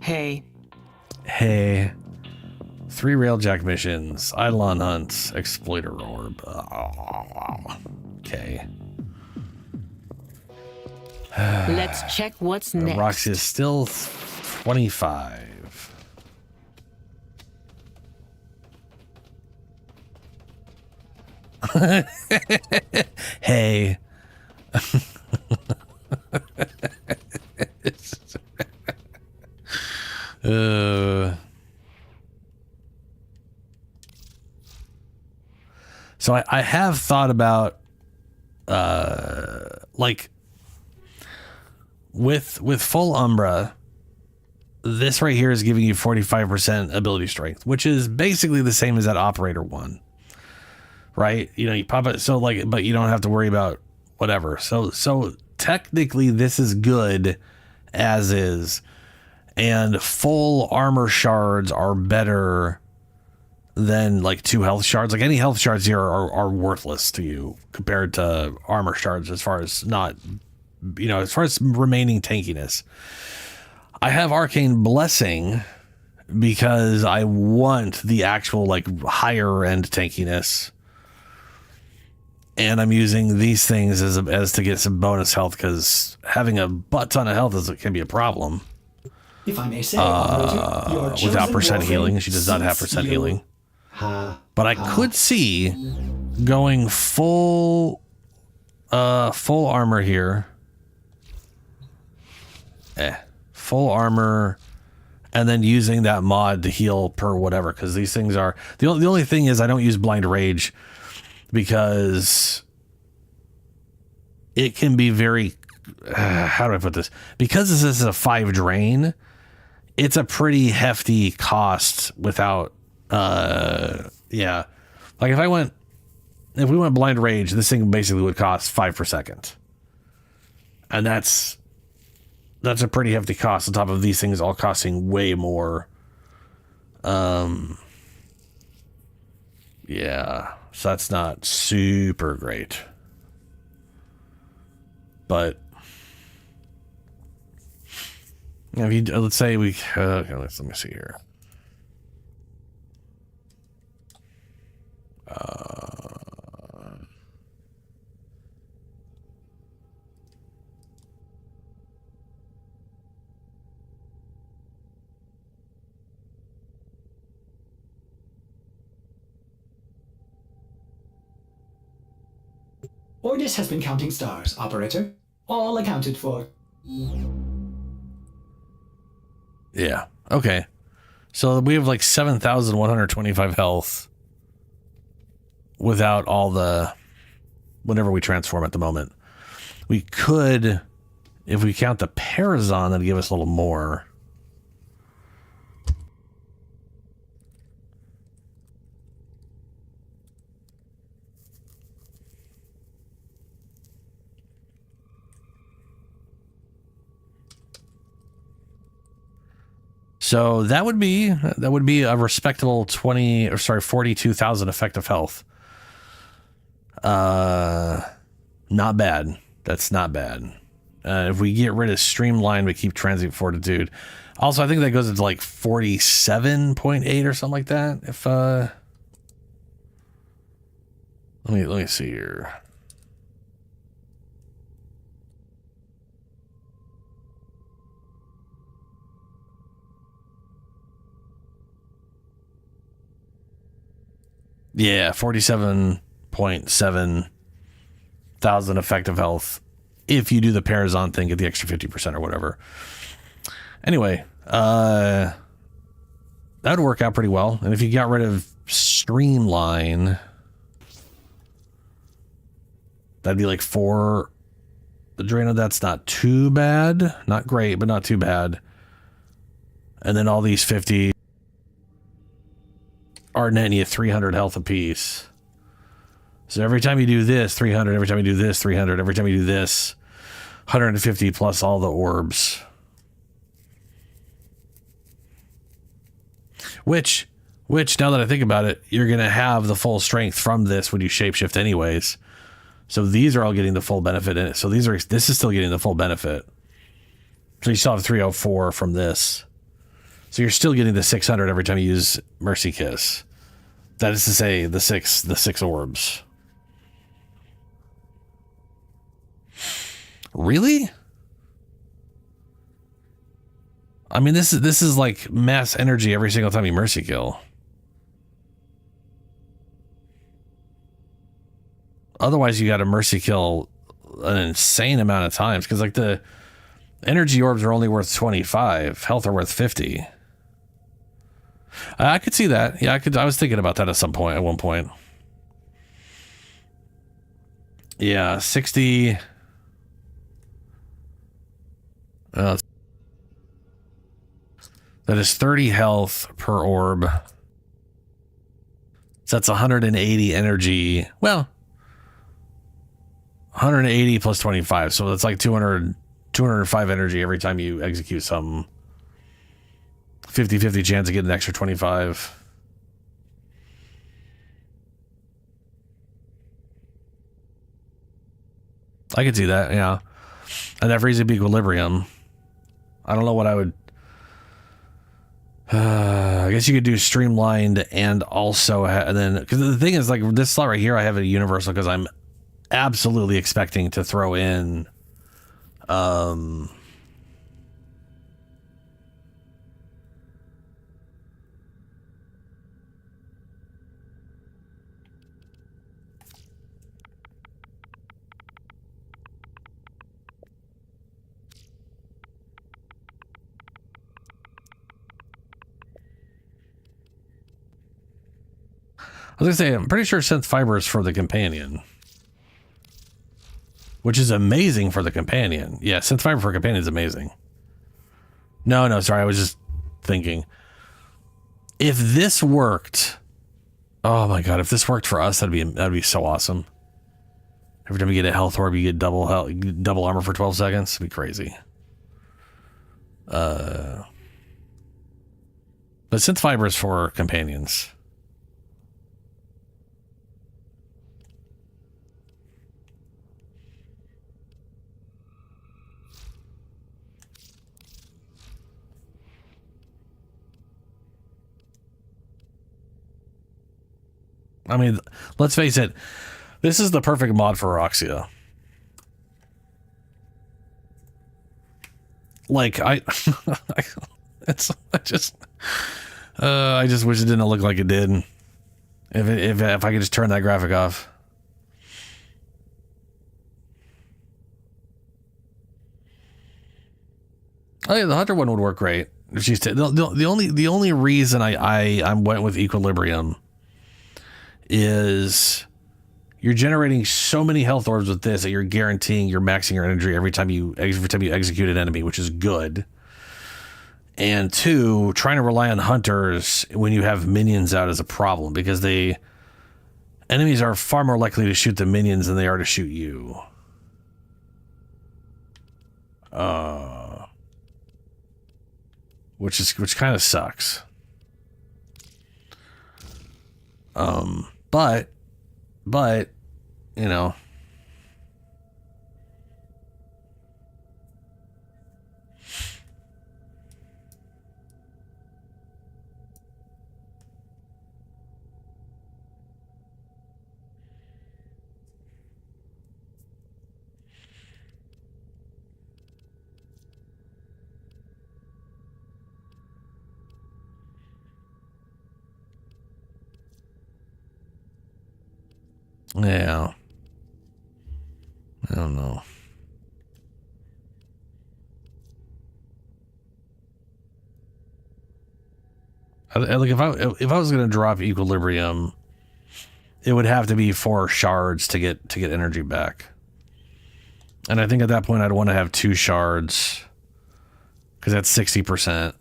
Hey. Hey. 3 railjack missions. Eidolon hunts. Exploiter orb. Okay. Let's check what's next. Roxy is still 25. Hey. So I have thought about like with full Umbra, this right here is giving you 45% ability strength, which is basically the same as that operator one. Right? You know, you pop it so like, but you don't have to worry about whatever. So technically this is good as is, and full armor shards are better than like 2 health shards. Like any health shards here are worthless to you compared to armor shards as far as not, you know, as far as remaining tankiness. I have Arcane Blessing because I want the actual like higher end tankiness. And I'm using these things as to get some bonus health, because having a butt ton of health can be a problem. If I may say, operator, your without percent Warframe healing, she does not have percent healing. But I could see going full armor here. Full armor, and then using that mod to heal per whatever, because these things are the only thing is I don't use blind rage because it can be very how do I put this? Because this is a 5 drain, it's a pretty hefty cost without yeah. Like if we went blind rage, this thing basically would cost 5 per second. And that's a pretty hefty cost on top of these things all costing way more. Yeah, so that's not super great. But if you, let's say we, okay, let me see here. Ordis has been counting stars, operator. All accounted for. Yeah. Okay. So we have like 7,125 health without all the whenever we transform at the moment. We could, if we count the Parazon, that'd give us a little more. So that would be a respectable 42,000 effective health. Not bad. That's not bad. If we get rid of Streamline, we keep Transient Fortitude. Also, I think that goes into like 47.8 or something like that. If let me see here. Yeah, 47.7 thousand effective health. If you do the Parazon thing, get the extra 50% or whatever. Anyway, that would work out pretty well. And if you got rid of Streamline, that'd be like 4. The Drano, that's not too bad. Not great, but not too bad. And then all these 50 are netting you 300 health apiece. So every time you do this, 300. Every time you do this, 300. Every time you do this, 150 plus all the orbs. Which, now that I think about it, you're going to have the full strength from this when you shapeshift anyways. So these are all getting the full benefit in it. So this is still getting the full benefit. So you still have 304 from this. So you're still getting the 600 every time you use Mercy Kiss. That is to say, the six orbs. Really? I mean, this is like mass energy every single time you Mercy Kill. Otherwise, you got to Mercy Kill an insane amount of times because like the energy orbs are only worth 25, health are worth 50. I could see that. Yeah, I was thinking about that at one point. Yeah, 60. That is 30 health per orb. So that's 180 energy. Well, 180 plus 25. So that's like 205 energy every time you execute something. 50-50 chance of getting an extra 25. I could see that, yeah. And that frees up equilibrium. I don't know what I would... I guess you could do streamlined and also... and then, because the thing is, like, this slot right here, I have a universal because I'm absolutely expecting to throw in... I was gonna say, I'm pretty sure synth fiber is for the companion, which is amazing for the companion. Yeah, synth fiber for companion is amazing. No, sorry, I was just thinking. If this worked, oh my god, if this worked for us, that'd be so awesome. Every time you get a health orb, you get double armor for 12 seconds. It'd be crazy. But synth fiber is for companions. I mean, let's face it, this is the perfect mod for Roxia. Like, I just wish it didn't look like it did. If I could just turn that graphic off. Oh yeah, the Hunter one would work great. If she's the only reason I went with Equilibrium is you're generating so many health orbs with this that you're guaranteeing you're maxing your energy every time you execute an enemy, which is good. And two, trying to rely on hunters when you have minions out is a problem because enemies are far more likely to shoot the minions than they are to shoot you. which kind of sucks. But you know. Yeah. I don't know. Like if I was gonna drop equilibrium, it would have to be 4 shards to get energy back. And I think at that point I'd want to have 2 shards because that's 60%.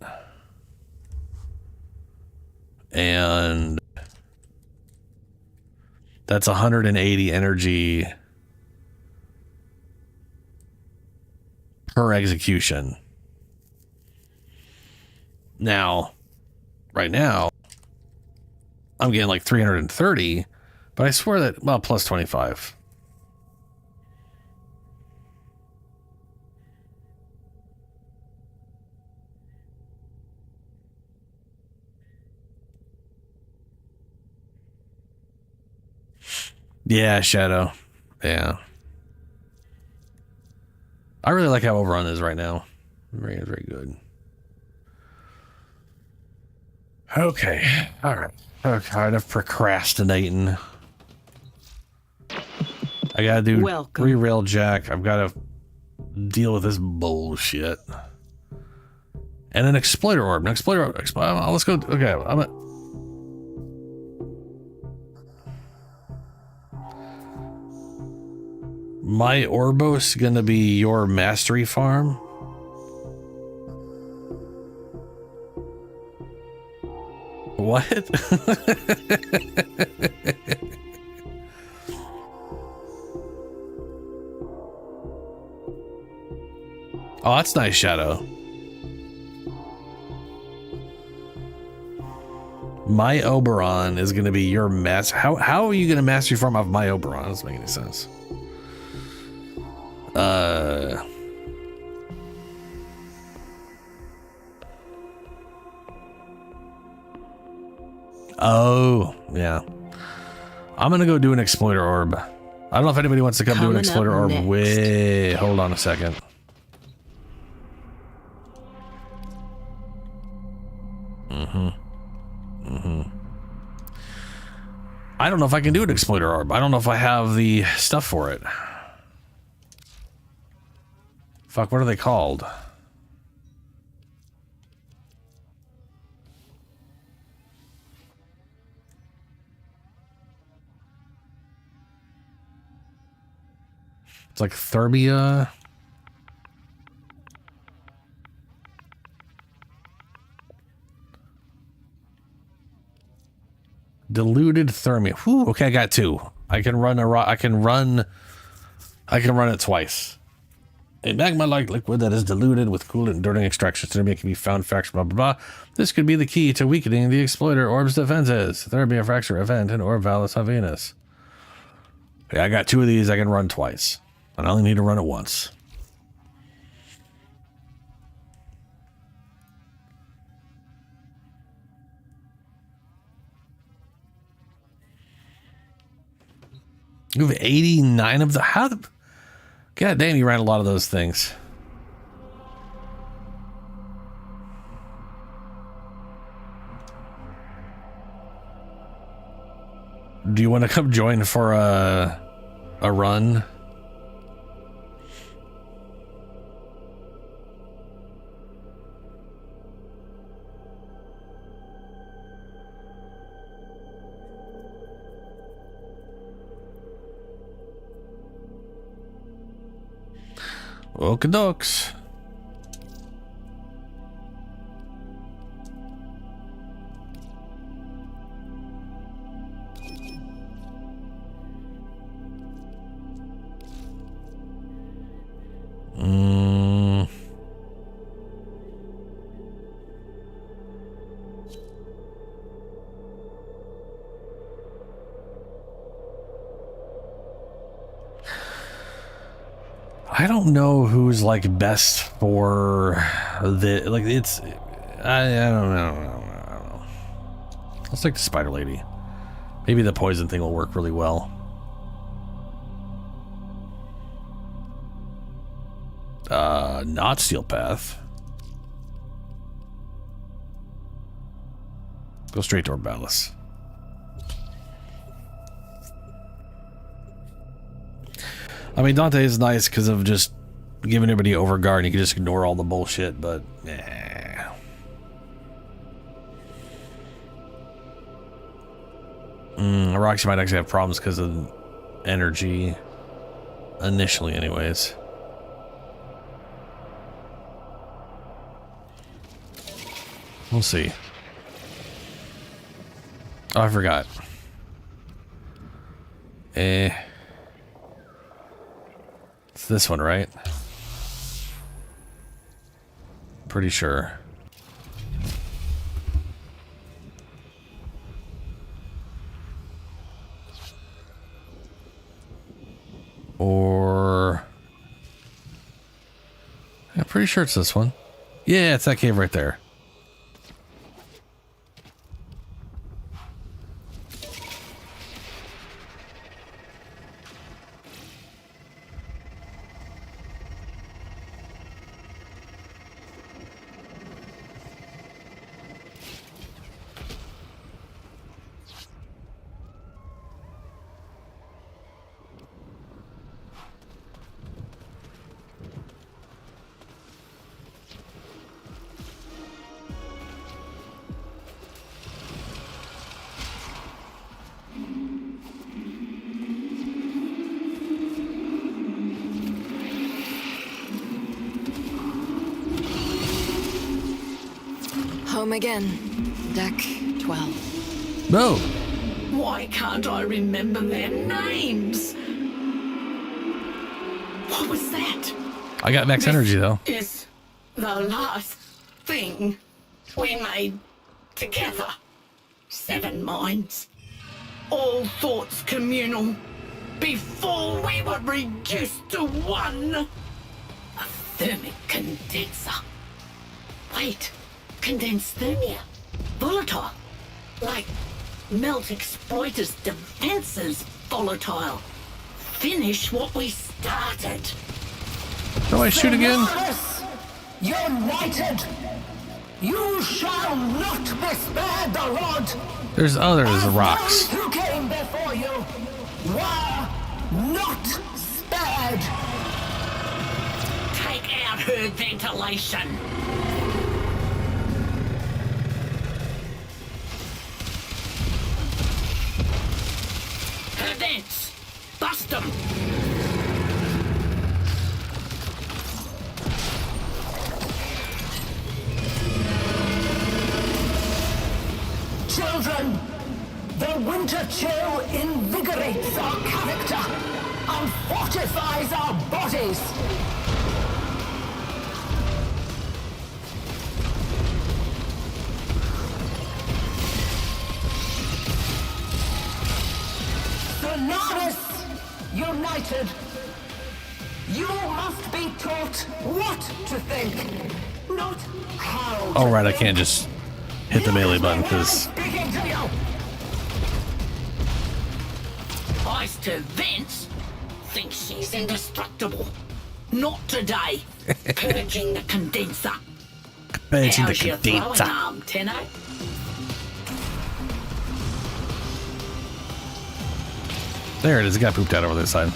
And that's 180 energy per execution. Now, right now, I'm getting like 330, but I swear that, well, plus 25. Yeah, Shadow. Yeah. I really like how Overrun is right now. Very, very good. Okay. All right. Okay, enough procrastinating. I gotta do 3 rail jack. I've got to deal with this bullshit. And an exploiter orb. An exploiter orb. Let's go. Okay. My Orbos gonna be your mastery farm? What? Oh, that's nice, Shadow. My Oberon is gonna be your How are you gonna mastery farm off my Oberon? That doesn't make any sense. Oh, yeah. I'm gonna go do an exploiter orb. I don't know if anybody wants to come do an exploiter orb. Wait, hold on a second. I don't know if I can do an exploiter orb. I don't know if I have the stuff for it. Fuck, what are they called? It's like Thermia. Diluted Thermia. Whew, okay, I got 2. I can run it twice. A magma-like liquid that is diluted with coolant during extraction. Thermia can be found fractured, blah, blah, blah. This could be the key to weakening the exploiter orb's defenses. Thermia fracture event and orb valus of Venus. Yeah, I got 2 of these I can run twice. And I only need to run it once. You have 89 of the... How the... God damn, you ran a lot of those things. Do you want to come join for a run? Okey-dokes. I don't know who's like best for the like. It's I don't know. Let's take the spider lady. Maybe the poison thing will work really well. Not steel path. Go straight toward Ballas. I mean, Dante is nice because of just giving everybody overguard and you can just ignore all the bullshit, but Roxy might actually have problems because of energy. Initially, anyways. We'll see. Oh, I forgot. It's this one, right? Pretty sure. Or... I'm pretty sure it's this one. Yeah, it's that cave right there. Home again. Deck 12. No. Why can't I remember their names? What was that? I got max energy though. Is the last thing we made together. 7 minds. All thoughts communal. Before we were reduced to one. A thermic condenser. Wait. Condensed thermia. Volatile. Like melt exploiters' defenses volatile. Finish what we started. Do I shoot again? United! You shall not be spared the rod! There's others, rocks. Those who came before you were not spared! Take out her ventilation. Her vents. Bust them. Children, the winter chill invigorates our character and fortifies our bodies. Solaris united. You must be taught what to think, not how to All right, I think. can't just hit the melee button because Speaking to you. Eyes to Vince. Thinks she's indestructible. Not today. Purging the condenser. Purging the How's your condenser. throwing arm, Tenno? There it is. It got pooped out over this side.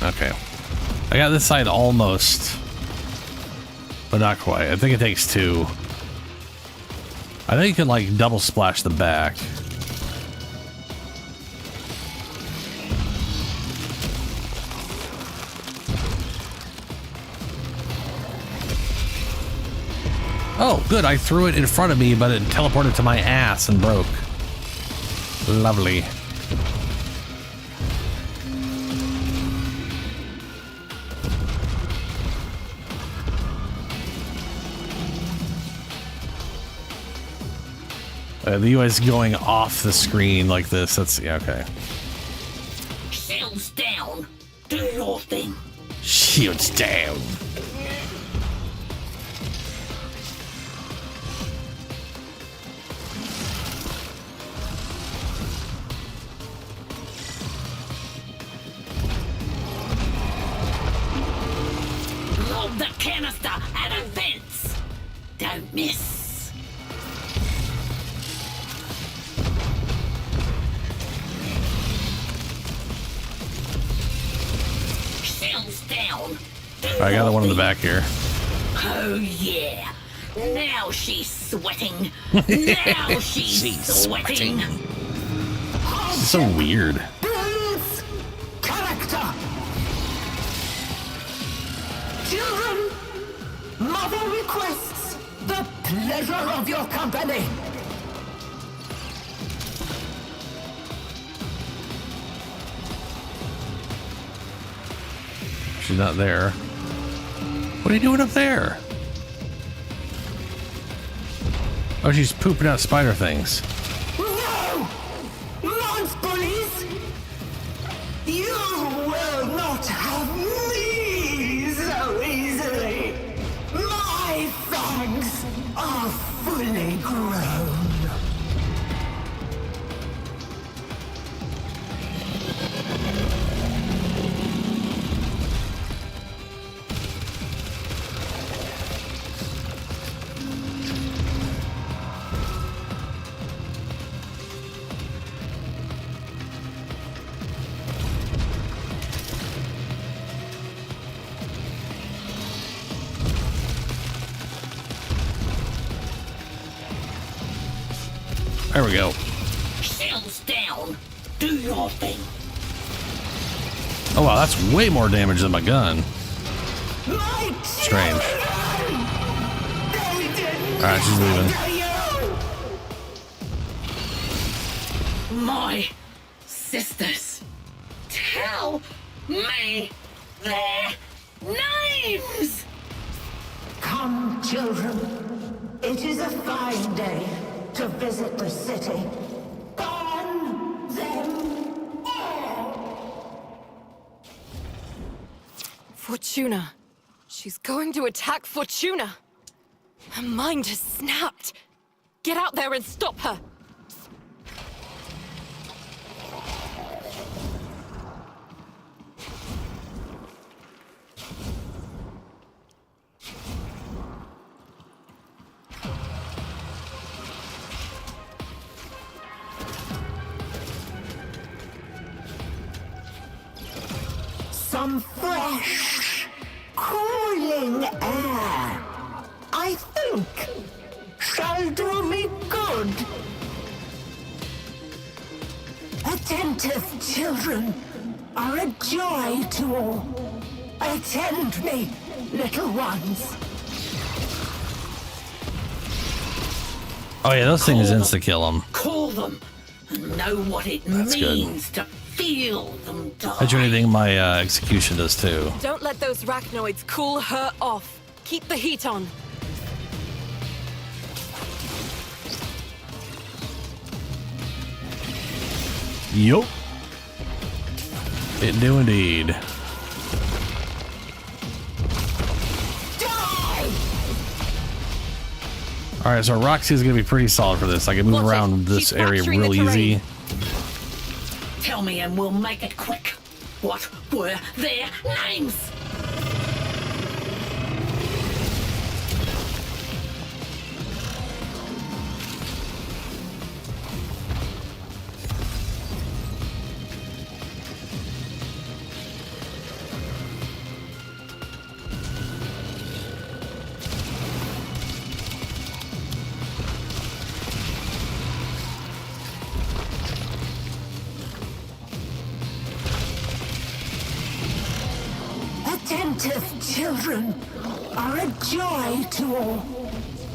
Okay. I got this side almost, but not quite. I think it takes 2. I think you can like double splash the back. Oh, good. I threw it in front of me, but it teleported to my ass and broke. Lovely. The UI is going off the screen like this. That's, yeah, okay. Shields down. Do your thing. Shields down. Load the canister at a fence. Don't miss. Down. I got the one in the back here. Oh yeah. Now she's sweating. Now she's sweating. This is so weird. Builds character. Children, Mother requests the pleasure of your company. She's not there. What are you doing up there? Oh, she's pooping out spider things. No! Launch bullies! You will not have me so easily! My fangs are fully grown. There we go. Shields down. Do your thing. Oh wow, that's way more damage than my gun. Strange. Alright, she's leaving. My sisters, tell me their names. Come, children. It is a fine day to visit the city. Burn them all. Fortuna. She's going to attack Fortuna. Her mind has snapped. Get out there and stop her. Some fresh, cooling air, I think, shall do me good. Attentive children are a joy to all. Attend me, little ones. Oh yeah, those things insta-kill them. Call them and know what it That's means to feel them die. I do anything my execution does too. Don't let those arachnoids cool her off. Keep the heat on. Yup. It do indeed. Alright, so Roxy is going to be pretty solid for this. I can move around this area real easy. Tell me and we'll make it quick. What were their names? Attentive children are a joy to all.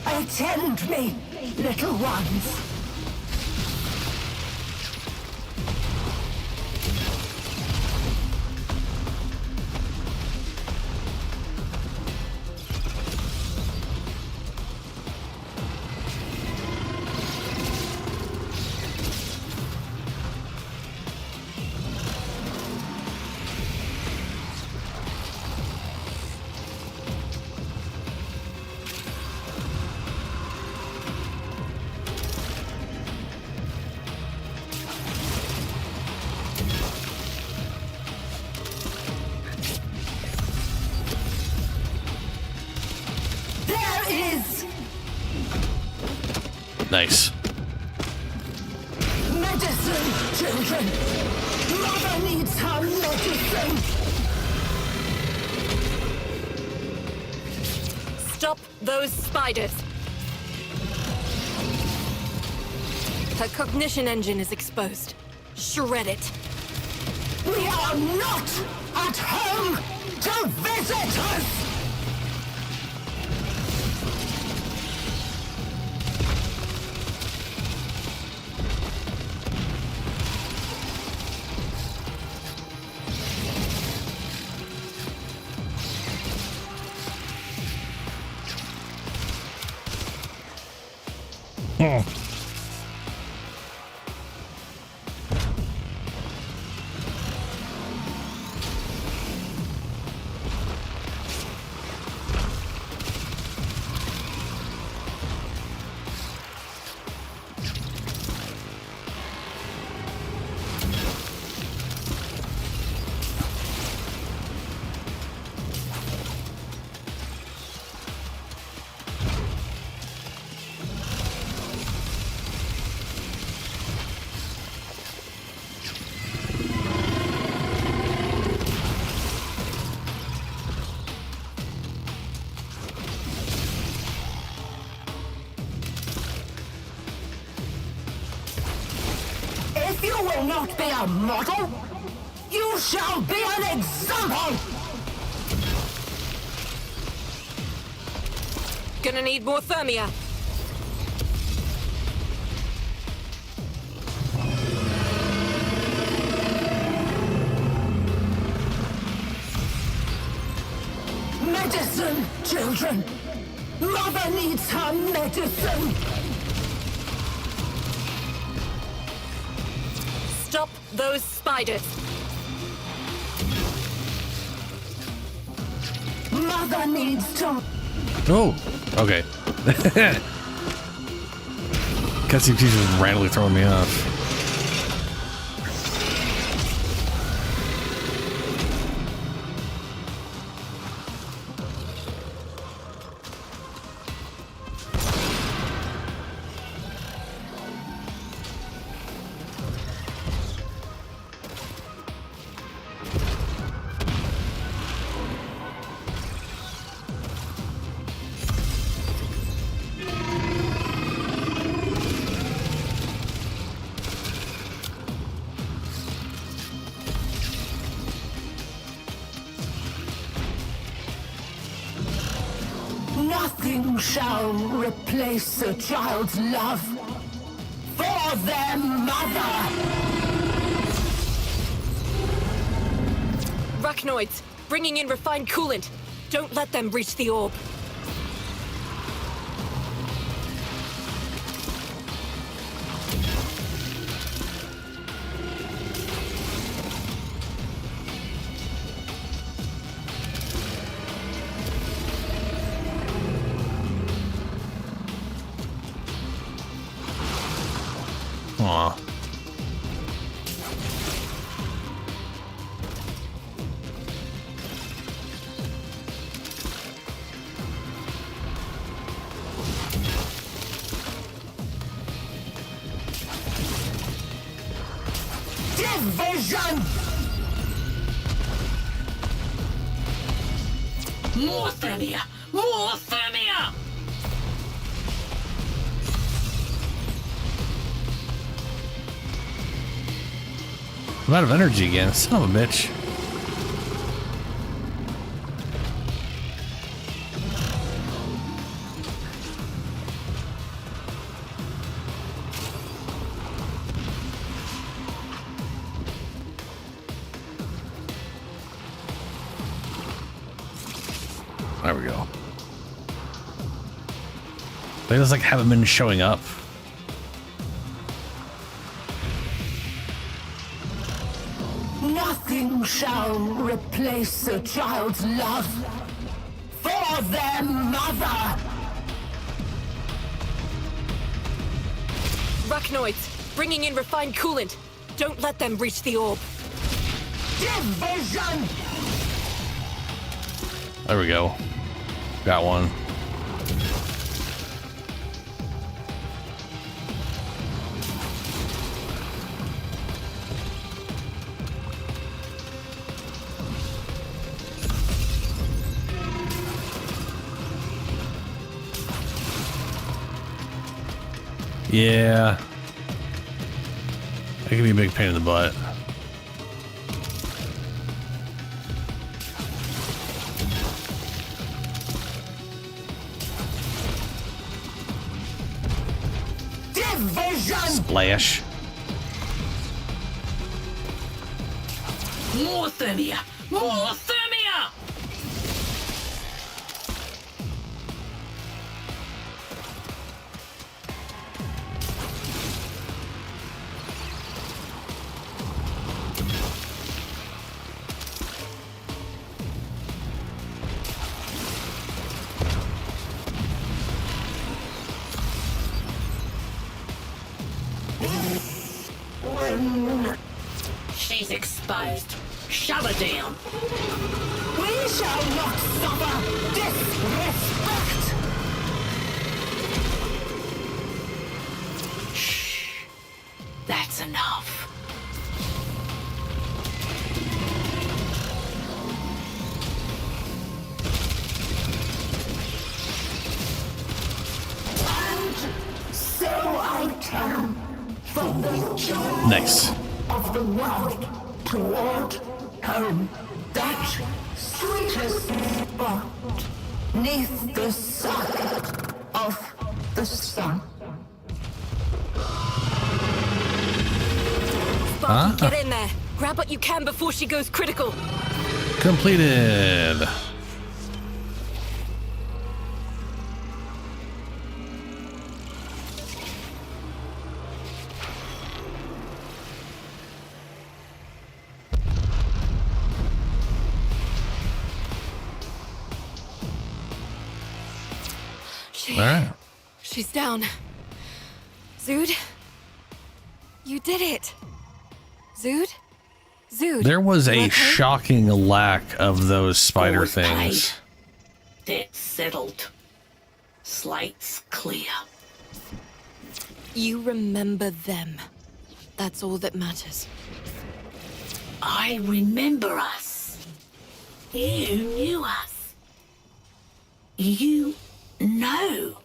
Attend me, little ones. Nice. Medicine, children. Mother needs her medicine. Stop those spiders. Her cognition engine is exposed. Shred it. We are not at home to visitors. You will not be a model. You shall be an example. Gonna need more thermia. Medicine, children. Mother needs her medicine. Stop those spiders. Mother needs to. Oh, okay. Cutscene she's just randomly throwing me off. Nothing shall replace a child's love for their mother. Arachnoids, bringing in refined coolant. Don't let them reach the orb. Aw. Division! More thermia! More thermia! I'm out of energy again. Son of a bitch. There we go. They just like haven't been showing up. Nothing shall replace a child's love for their mother. Rachnoids, bringing in refined coolant. Don't let them reach the orb. Division! There we go. Got one. Yeah. That can be a big pain in the butt. Division! Splash. More thermia! More thermia! She's exposed. Shove her down. We shall not suffer disrespect. Shh. That's enough. And so I turn from the joy Nice. of the world toward home. That sweetest spot neath the sun of the sun. Sparky, get in there. Grab what you can before she goes critical. Completed. All right. She's down. Zood? You did it. Zood? Zood. There was you a okay? shocking lack of those spider things. Debt's settled. Slate's clear. You remember them. That's all that matters. I remember us. You knew us. You know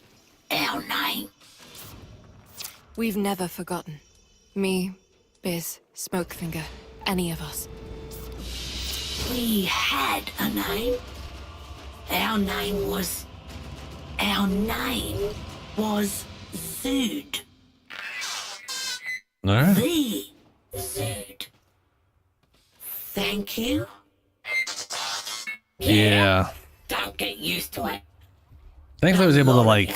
our name. We've never forgotten. Me, Biz, Smokefinger, any of us. We had a name. Our name was Zood. All right. The Zood. Thank you. Yeah. Don't get used to it. Thankfully, I was able to like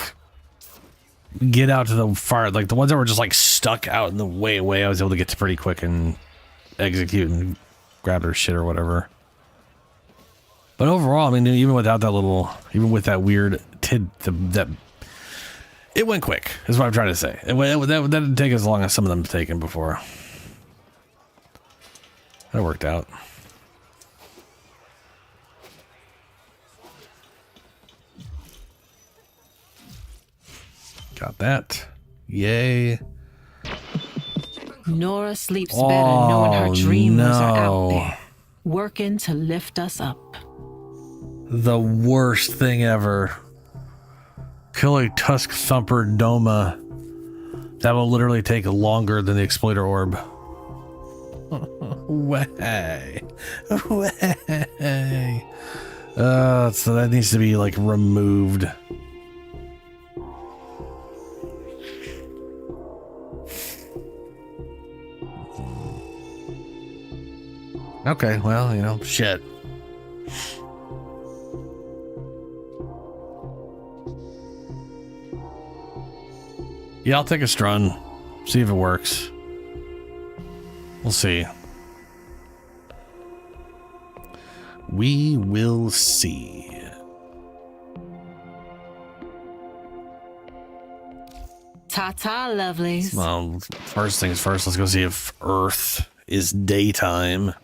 get out to the far, like the ones that were just like stuck out in the way. I was able to get to pretty quick and execute and grab their shit or whatever. But overall, I mean, even without that little, even with that weird that it went quick. Is what I'm trying to say. That didn't take as long as some of them have taken before. That worked out. Got that. Yay. Nora sleeps better knowing her dreamers are out no. there, working to lift us up. The worst thing ever. Kill a Tusk Thumper Doma. That will literally take longer than the Exploiter Orb. Way. Way. So that needs to be like removed. Okay, well, you know, shit. Yeah, I'll take a strun. See if it works. We'll see. We will see. Ta-ta, lovelies. Well, first things first, let's go see if Earth is daytime.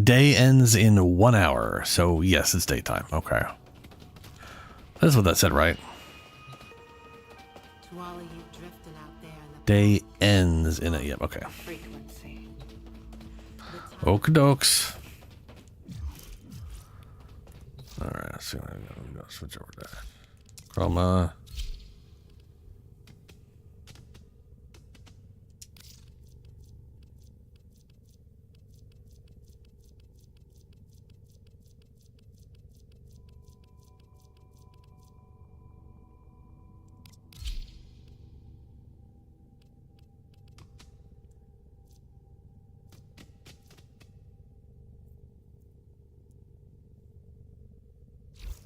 Day ends in 1 hour, so yes, it's daytime. Okay. That's what that said, right? Day ends in it. Yep, okay. Okie dokes. Alright, let's see what I'm gonna switch over to Chroma.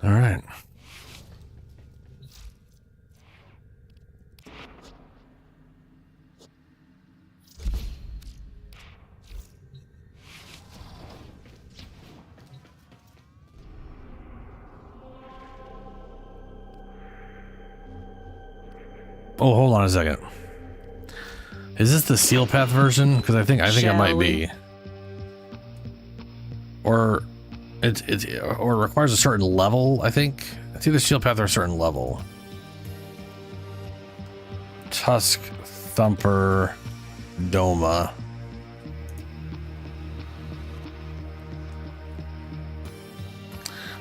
All right. Oh, hold on a second. Is this the Seal Path version? Because I think it might be. Or it requires a certain level, I think. It's either Steel Path or a certain level. Tusk Thumper Doma.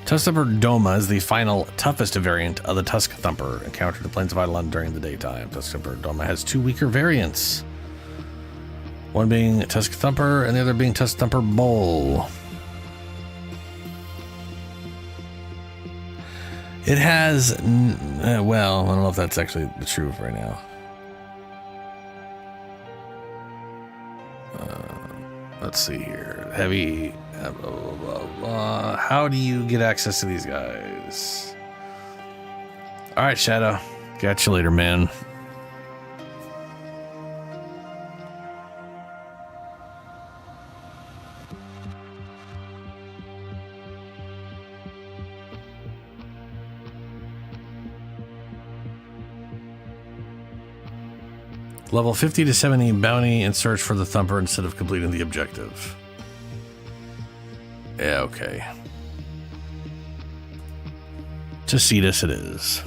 Tusk Thumper Doma is the final toughest variant of the Tusk Thumper encountered in Plains of Eidolon during the daytime. Tusk Thumper Doma has 2 weaker variants. One being Tusk Thumper and the other being Tusk Thumper Bull. It has, well, I don't know if that's actually the truth right now. Let's see here. Heavy, blah, blah, blah, blah. How do you get access to these guys? All right, Shadow. Catch you later, man. Level 50 to 70 bounty and search for the Thumper instead of completing the objective. Yeah, okay. Tacitus it is.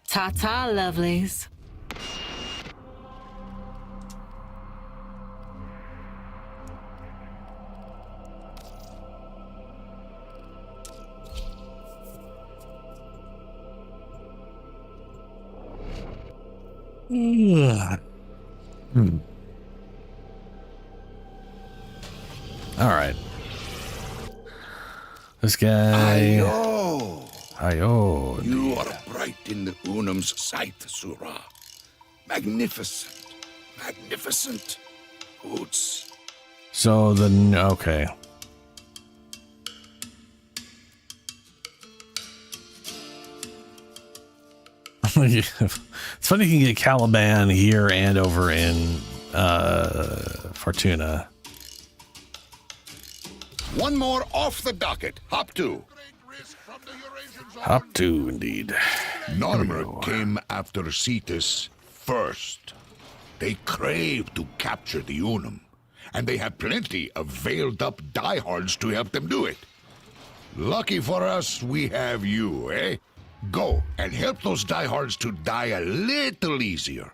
Ta-ta, lovelies. All right. This guy. Ayo. You are bright in the Unum's sight, Surah. Magnificent. Magnificent. Hoots. So okay. It's funny you can get Caliban here and over in Fortuna. One more off the docket. Hop to. Hop to, indeed. Narmer came after Cetus first. They crave to capture the Unum, and they have plenty of veiled-up diehards to help them do it. Lucky for us, we have you, eh? Go and help those diehards to die a little easier.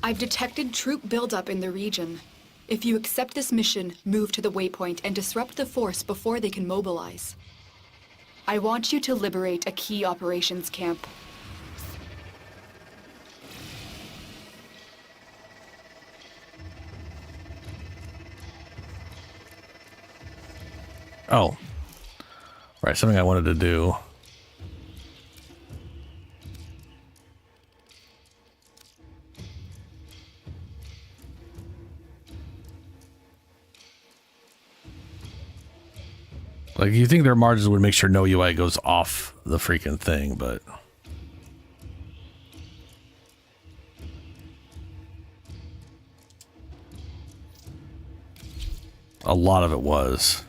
I've detected troop buildup in the region. If you accept this mission, move to the waypoint and disrupt the force before they can mobilize. I want you to liberate a key operations camp. Oh. Right, something I wanted to do. Like, you think their margins would make sure no UI goes off the freaking thing, but... a lot of it was.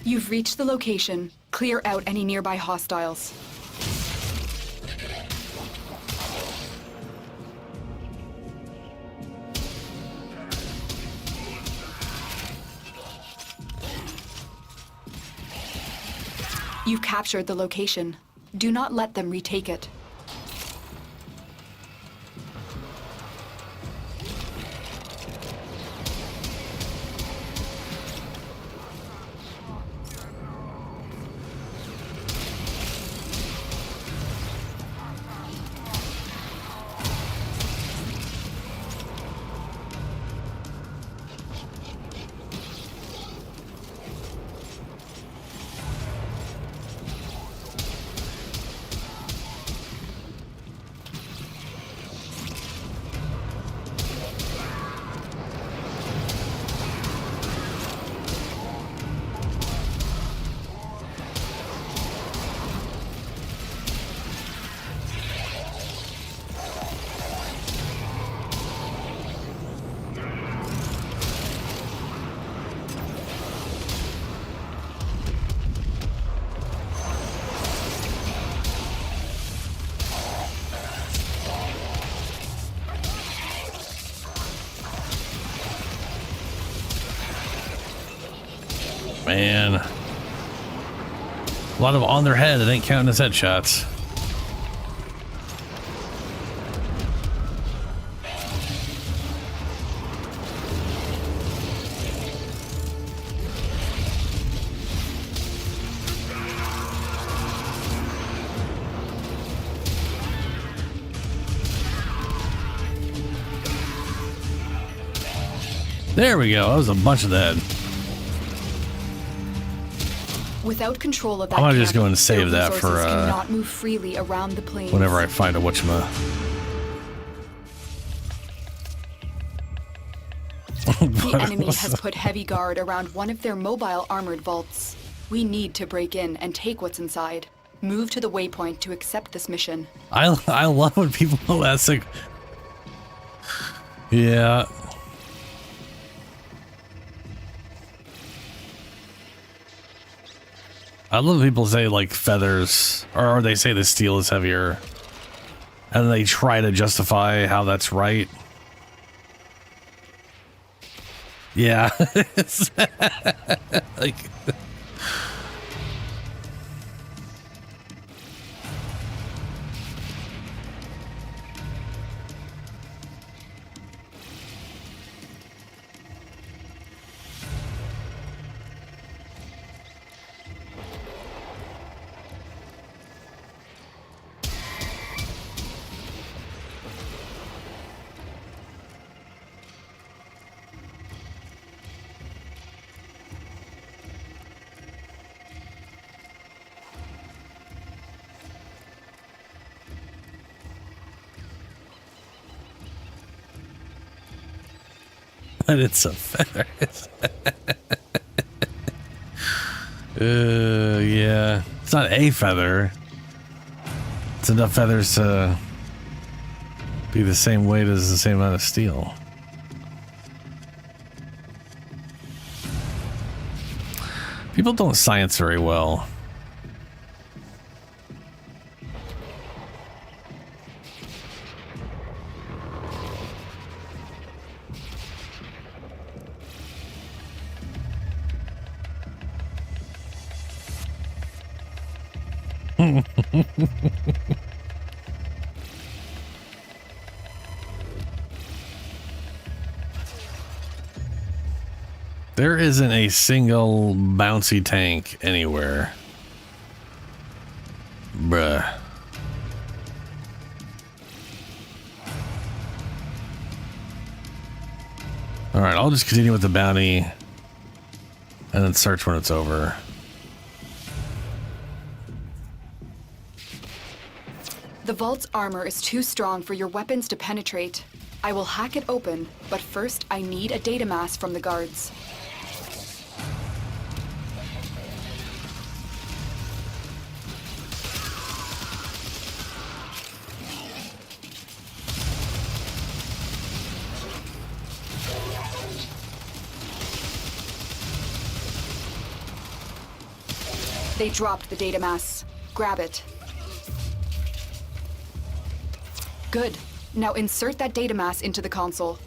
You've reached the location. Clear out any nearby hostiles. You've captured the location. Do not let them retake it. Man. A lot of on their head. It ain't counting as headshots. There we go. That was a bunch of that. Without control of that, I'm gonna just go and camp, save their that for resources cannot move freely around the plains. whenever I find a whatchama. The enemy has put heavy guard around one of their mobile armored vaults. We need to break in and take what's inside. Move to the waypoint to accept this mission. I love when people ask, like, yeah. I love when people say, like, feathers, or they say the steel is heavier, and they try to justify how that's right. Yeah. It's like... But it's a feather. Yeah. It's not a feather. It's enough feathers to be the same weight as the same amount of steel. People don't science very well. There isn't a single bouncy tank anywhere. Bruh. Alright, I'll just continue with the bounty and then search when it's over. The vault's armor is too strong for your weapons to penetrate. I will hack it open, but first I need a data mass from the guards. They dropped the data mass. Grab it. Good. Now insert that data mass into the console.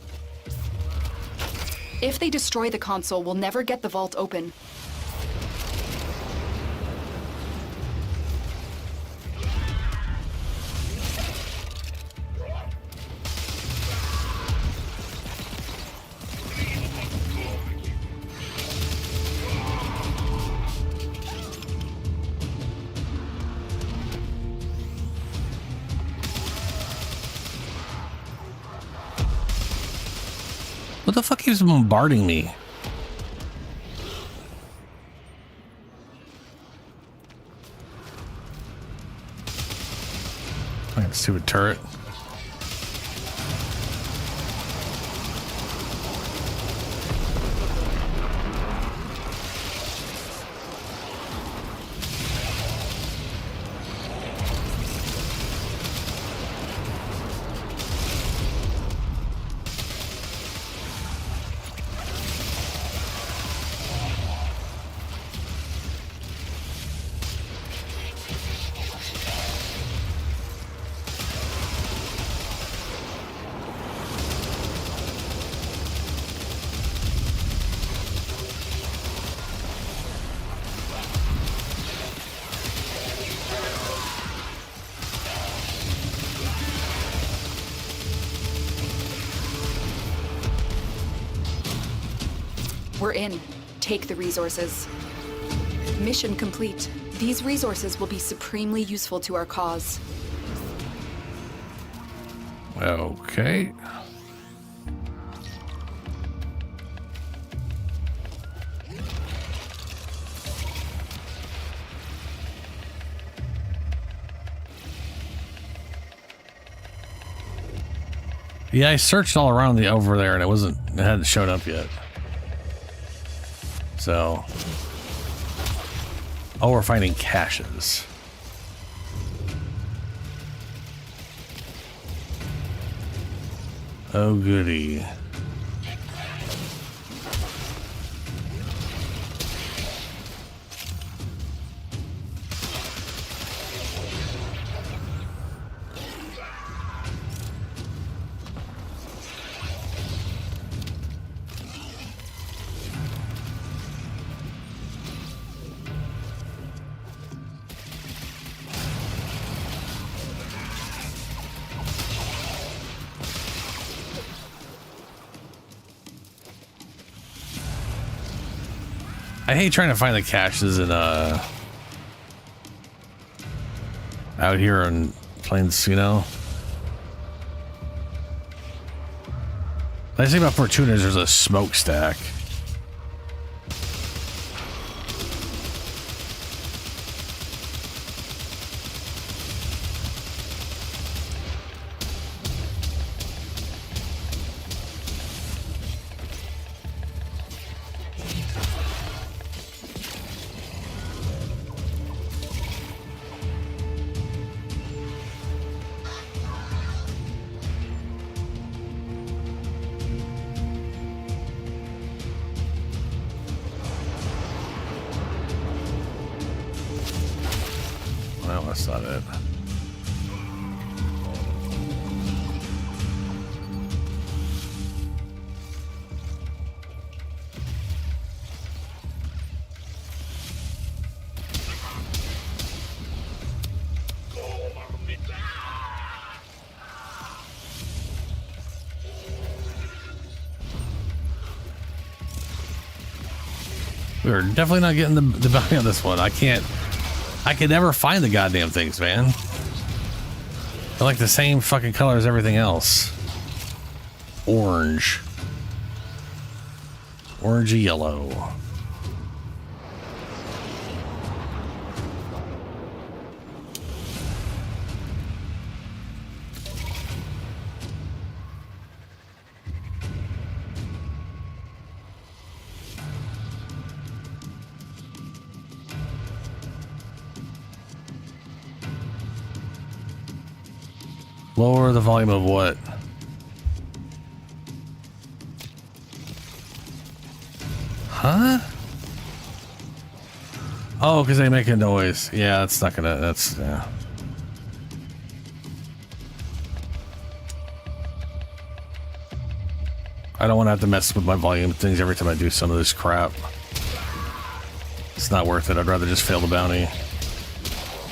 If they destroy the console, we'll never get the vault open. What the fuck is bombarding me? Like a stupid turret. We're in. Take the resources. Mission complete. These resources will be supremely useful to our cause. Okay. Yeah, I searched all around the over there and it hadn't showed up yet. So, oh, we're finding caches. Oh, goody. I hate trying to find the caches in out here in Plains, you know. Nice thing about Fortuna is there's a smokestack. No, that's not it. We're definitely not getting the bounty on this one. I can never find the goddamn things, man. They're like the same fucking color as everything else. Orange. Orangey yellow. Lower the volume of what? Huh? Oh, because they make a noise. Yeah, that's not gonna, that's, yeah. I don't want to have to mess with my volume things every time I do some of this crap. It's not worth it. I'd rather just fail the bounty.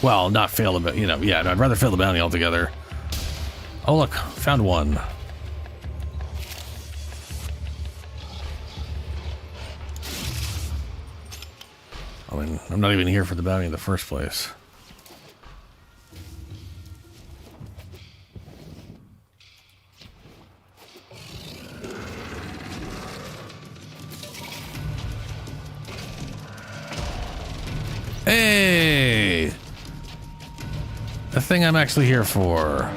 Well, not fail the, you know, yeah, I'd rather fail the bounty altogether. Oh, look, found one. I mean, I'm not even here for the bounty in the first place. Hey! The thing I'm actually here for.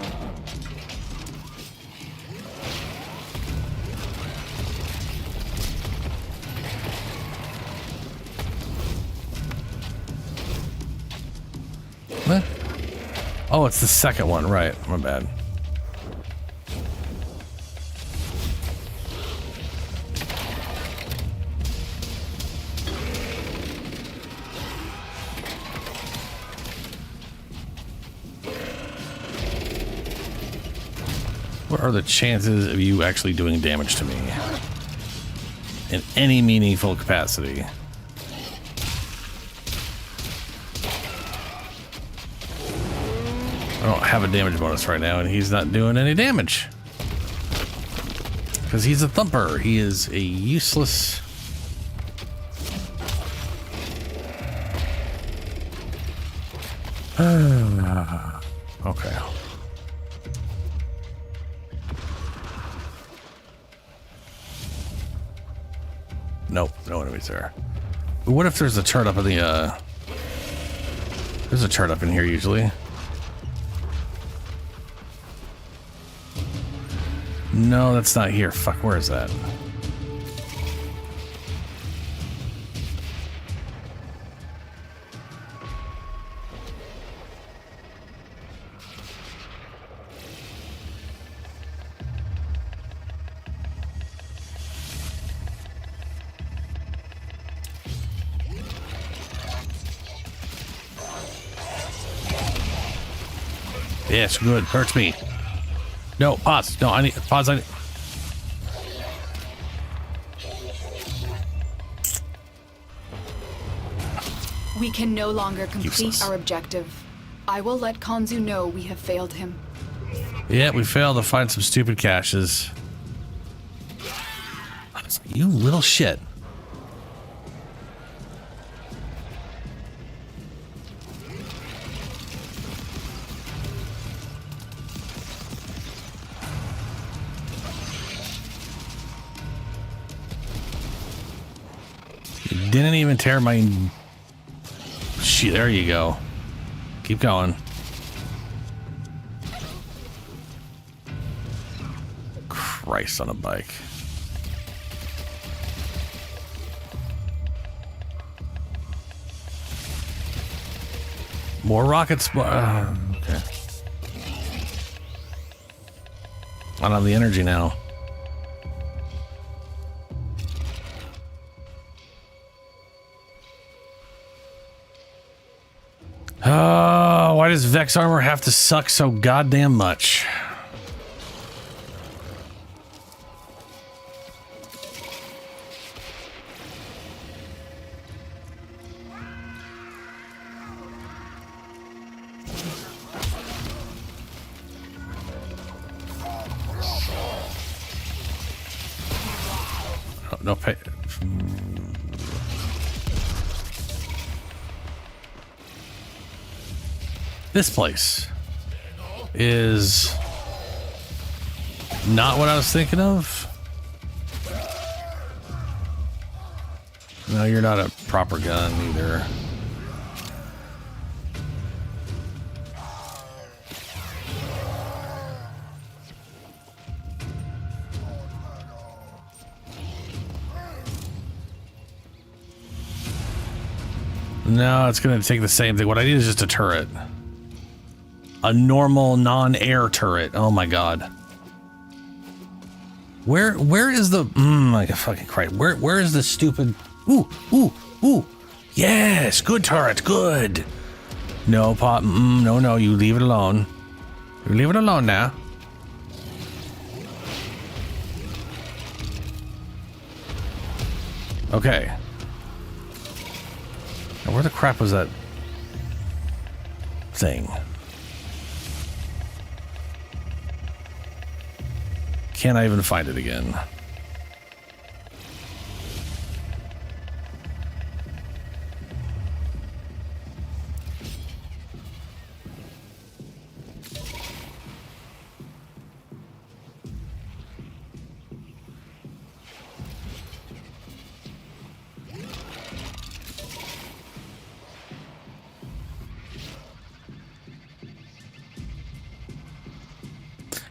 What? Oh, it's the second one, right? My bad. What are the chances of you actually doing damage to me in any meaningful capacity? I don't have a damage bonus right now, and he's not doing any damage. Because he's a thumper. He is a useless... Okay. Nope, no enemies there. But what if there's a chart up in the, There's a chart up in here usually. No, that's not here. Fuck, where is that? Yes, good. Hurts me. No, pause. No, I need pause. I need... We can no longer complete Useless. our objective. I will let Konzu know we have failed him. Yeah, we failed to find some stupid caches. You little shit. You didn't even tear my... Shit, there you go. Keep going. Christ on a bike. More rockets. Okay. I don't have the energy now. Oh, Why does Vex armor have to suck so goddamn much? Oh, no pay. This place is not what I was thinking of. No, you're not a proper gun either. No, it's going to take the same thing. What I need is just a turret. A normal non-air turret. Oh my god. Where is the like fucking Christ. Where is the stupid ooh. Yes, good turret, good. No pop no, you leave it alone. You leave it alone now. Okay. Now where the crap was that thing? Can't I even find it again?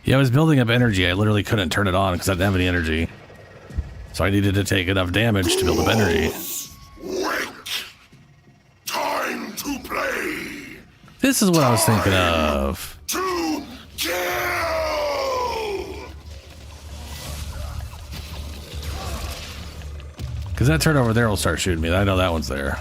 Yeah, I was building up energy. I literally couldn't turn it on because I didn't have any energy. So I needed to take enough damage to build up energy. Wait! Time to play! This is what I was thinking of. To kill! Because that turret over there will start shooting me. I know that one's there.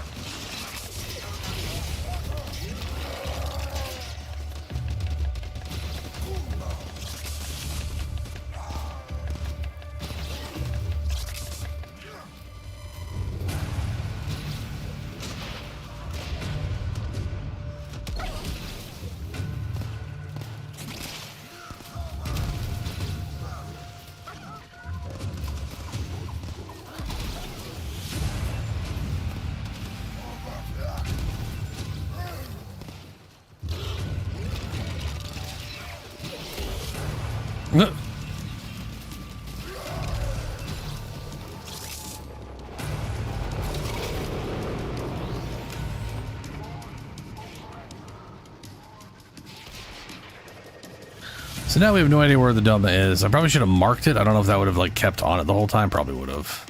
So now we have no idea where the dome is. I probably should have marked it. I don't know if that would have like kept on it the whole time. Probably would have.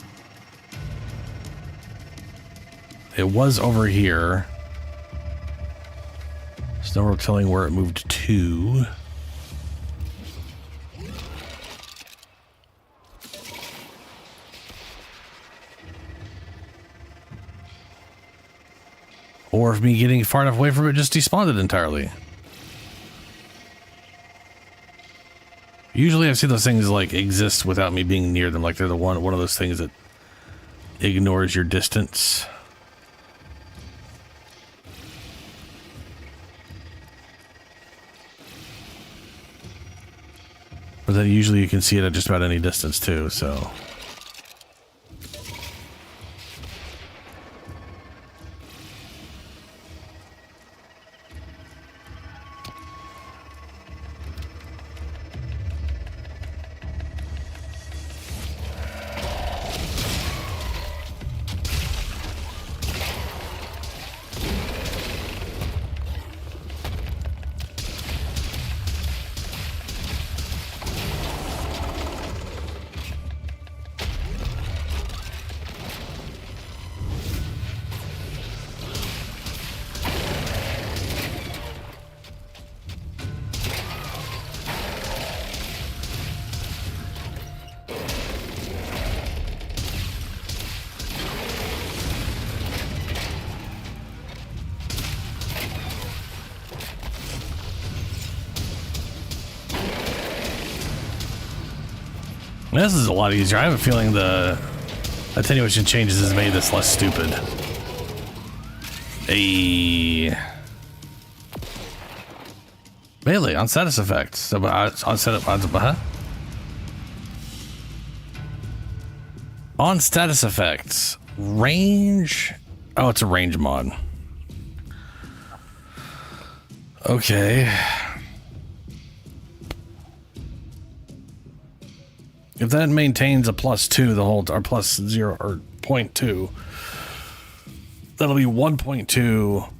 It was over here. There's no real telling where it moved to. Or if me getting far enough away from it just despawned it entirely. Usually I've seen those things like exist without me being near them, like they're the one of those things that ignores your distance. But then usually you can see it at just about any distance too, so. This is a lot easier. I have a feeling the attenuation changes has made this less stupid. Melee on status effects. So on setup on status effects. Range. Oh, it's a range mod. Okay. If that maintains a +2 the whole, or +0 or 0.2, that'll be 1.2.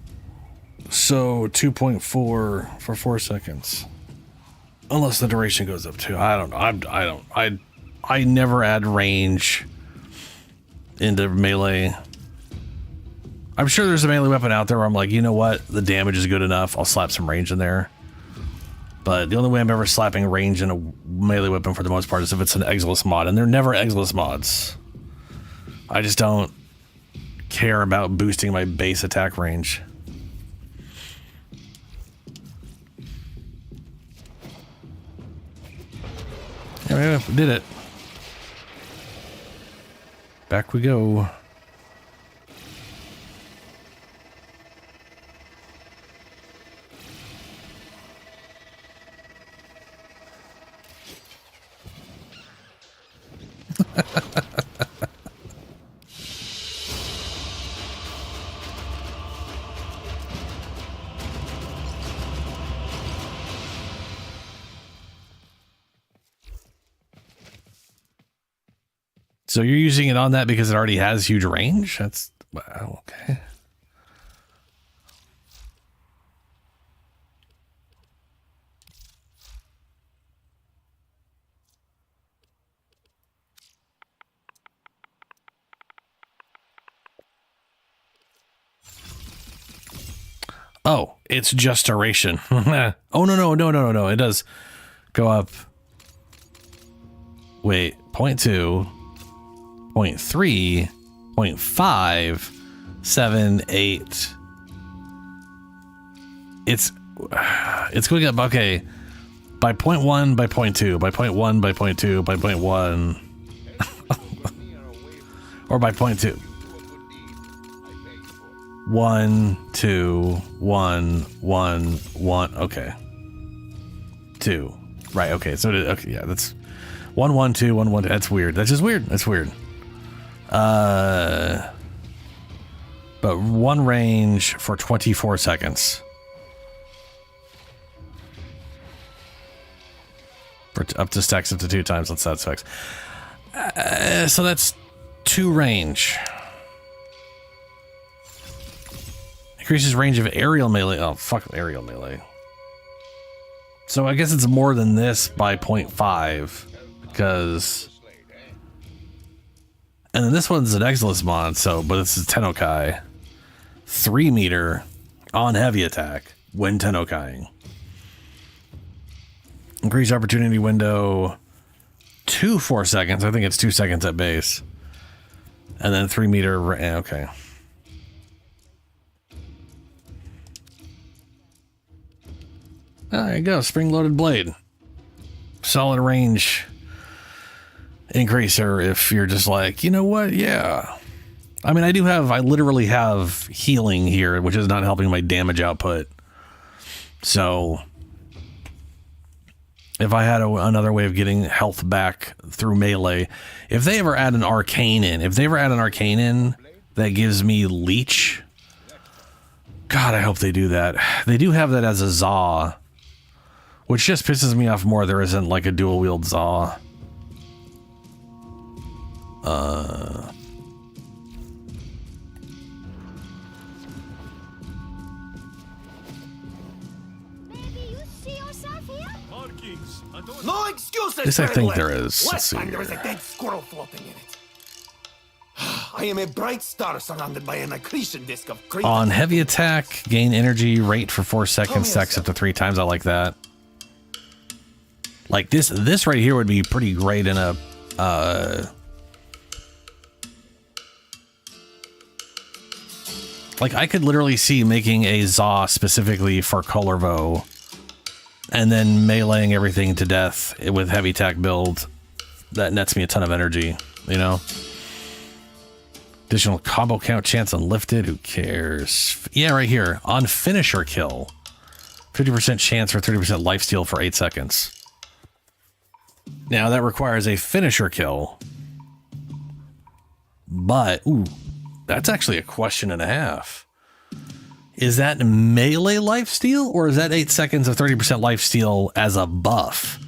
So 2.4 for 4 seconds. Unless the duration goes up too. I don't know. I never add range into melee. I'm sure there's a melee weapon out there where I'm like, you know what? The damage is good enough. I'll slap some range in there. But the only way I'm ever slapping range in a melee weapon for the most part is if it's an Exilus mod, and they're never Exilus mods. I just don't care about boosting my base attack range. Yeah, we did it. Back we go. So you're using it on that because it already has huge range? That's, wow, okay. Oh, it's just duration. Oh, no. It does go up. Wait, 0.2. 0.3, 0.5, 7, 8. It's going up, okay, by 0.1, by 0.2, by 0.1, by 0.2, by 0.1, or by 0.2. 1, 2, 1, 1, 1, okay. 2, right, okay, so, okay, yeah, that's 1, 1, 2, 1, 1, that's weird, that's just weird, that's weird. But one range for 24 seconds. For up to stacks up to 2 times on stat specs. So that's 2 range. Increases range of aerial melee. Oh, fuck aerial melee. So I guess it's more than this by 0.5 because. And then this one's an Exilus mod, so, but it's a Tennokai. 3 meter on heavy attack when Tennokaiing. Increased opportunity window 4 seconds. I think it's 2 seconds at base. And then 3 meter, okay. There you go, spring-loaded blade. Solid range increaser if you're just like, you know what, yeah. I mean, I literally have healing here, which is not helping my damage output. So, if I had another way of getting health back through melee, if they ever add an arcane in, that gives me leech, God, I hope they do that. They do have that as a Zaw, which just pisses me off more. There isn't like a dual wield Zaw. No excuses. Yes, I think there is. Last time there was a dead squirrel floating in it. I am a bright star surrounded by an accretion disk of great. On heavy attack, gain energy rate for 4 seconds, stacks up to 3 times. I like that. Like this right here would be pretty great in a like I could literally see making a Zaw specifically for Colorvo and then meleeing everything to death with heavy attack build that nets me a ton of energy, you know? Additional combo count chance unlifted. Who cares? Yeah, right here. On finisher kill. 50% chance for 30% lifesteal for 8 seconds. Now, that requires a finisher kill. But, ooh, that's actually a question and a half. Is that melee lifesteal, or is that 8 seconds of 30% lifesteal as a buff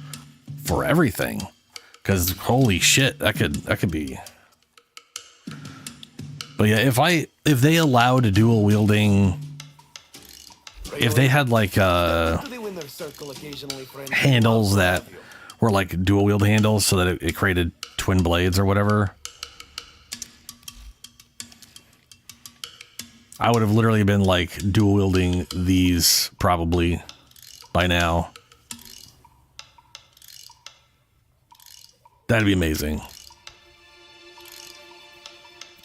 for everything? Because holy shit, that could be. But yeah, if they allowed dual wielding, if they had like handles that were like dual wield handles, so that it created twin blades or whatever, I would have literally been like dual wielding these probably by now. That'd be amazing.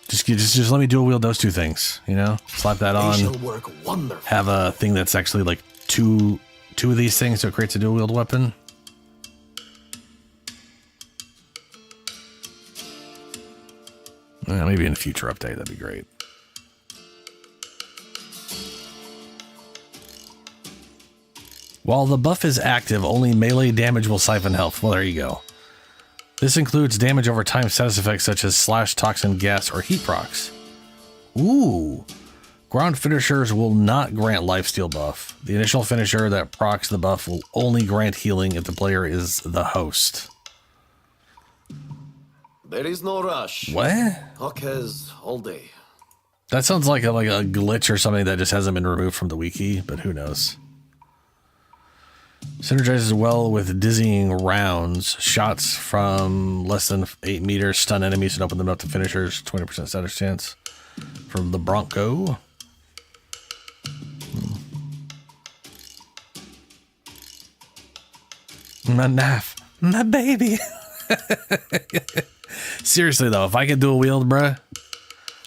Just let me dual wield those two things, you know? Slap that on. Have a thing that's actually like two of these things, so it creates a dual wield weapon. Maybe in a future update, that'd be great. While the buff is active, only melee damage will siphon health. Well, there you go. This includes damage over time status effects such as slash, toxin, gas, or heat procs. Ooh. Ground finishers will not grant lifesteal buff. The initial finisher that procs the buff will only grant healing if the player is the host. There is no rush. What? Hawkes all day. That sounds like a glitch or something that just hasn't been removed from the wiki, but who knows. Synergizes well with dizzying rounds. Shots from less than 8 meters stun enemies and open them up to finishers. 20% status chance from the Bronco. My knife. My baby. Seriously, though, if I could dual wield, bruh.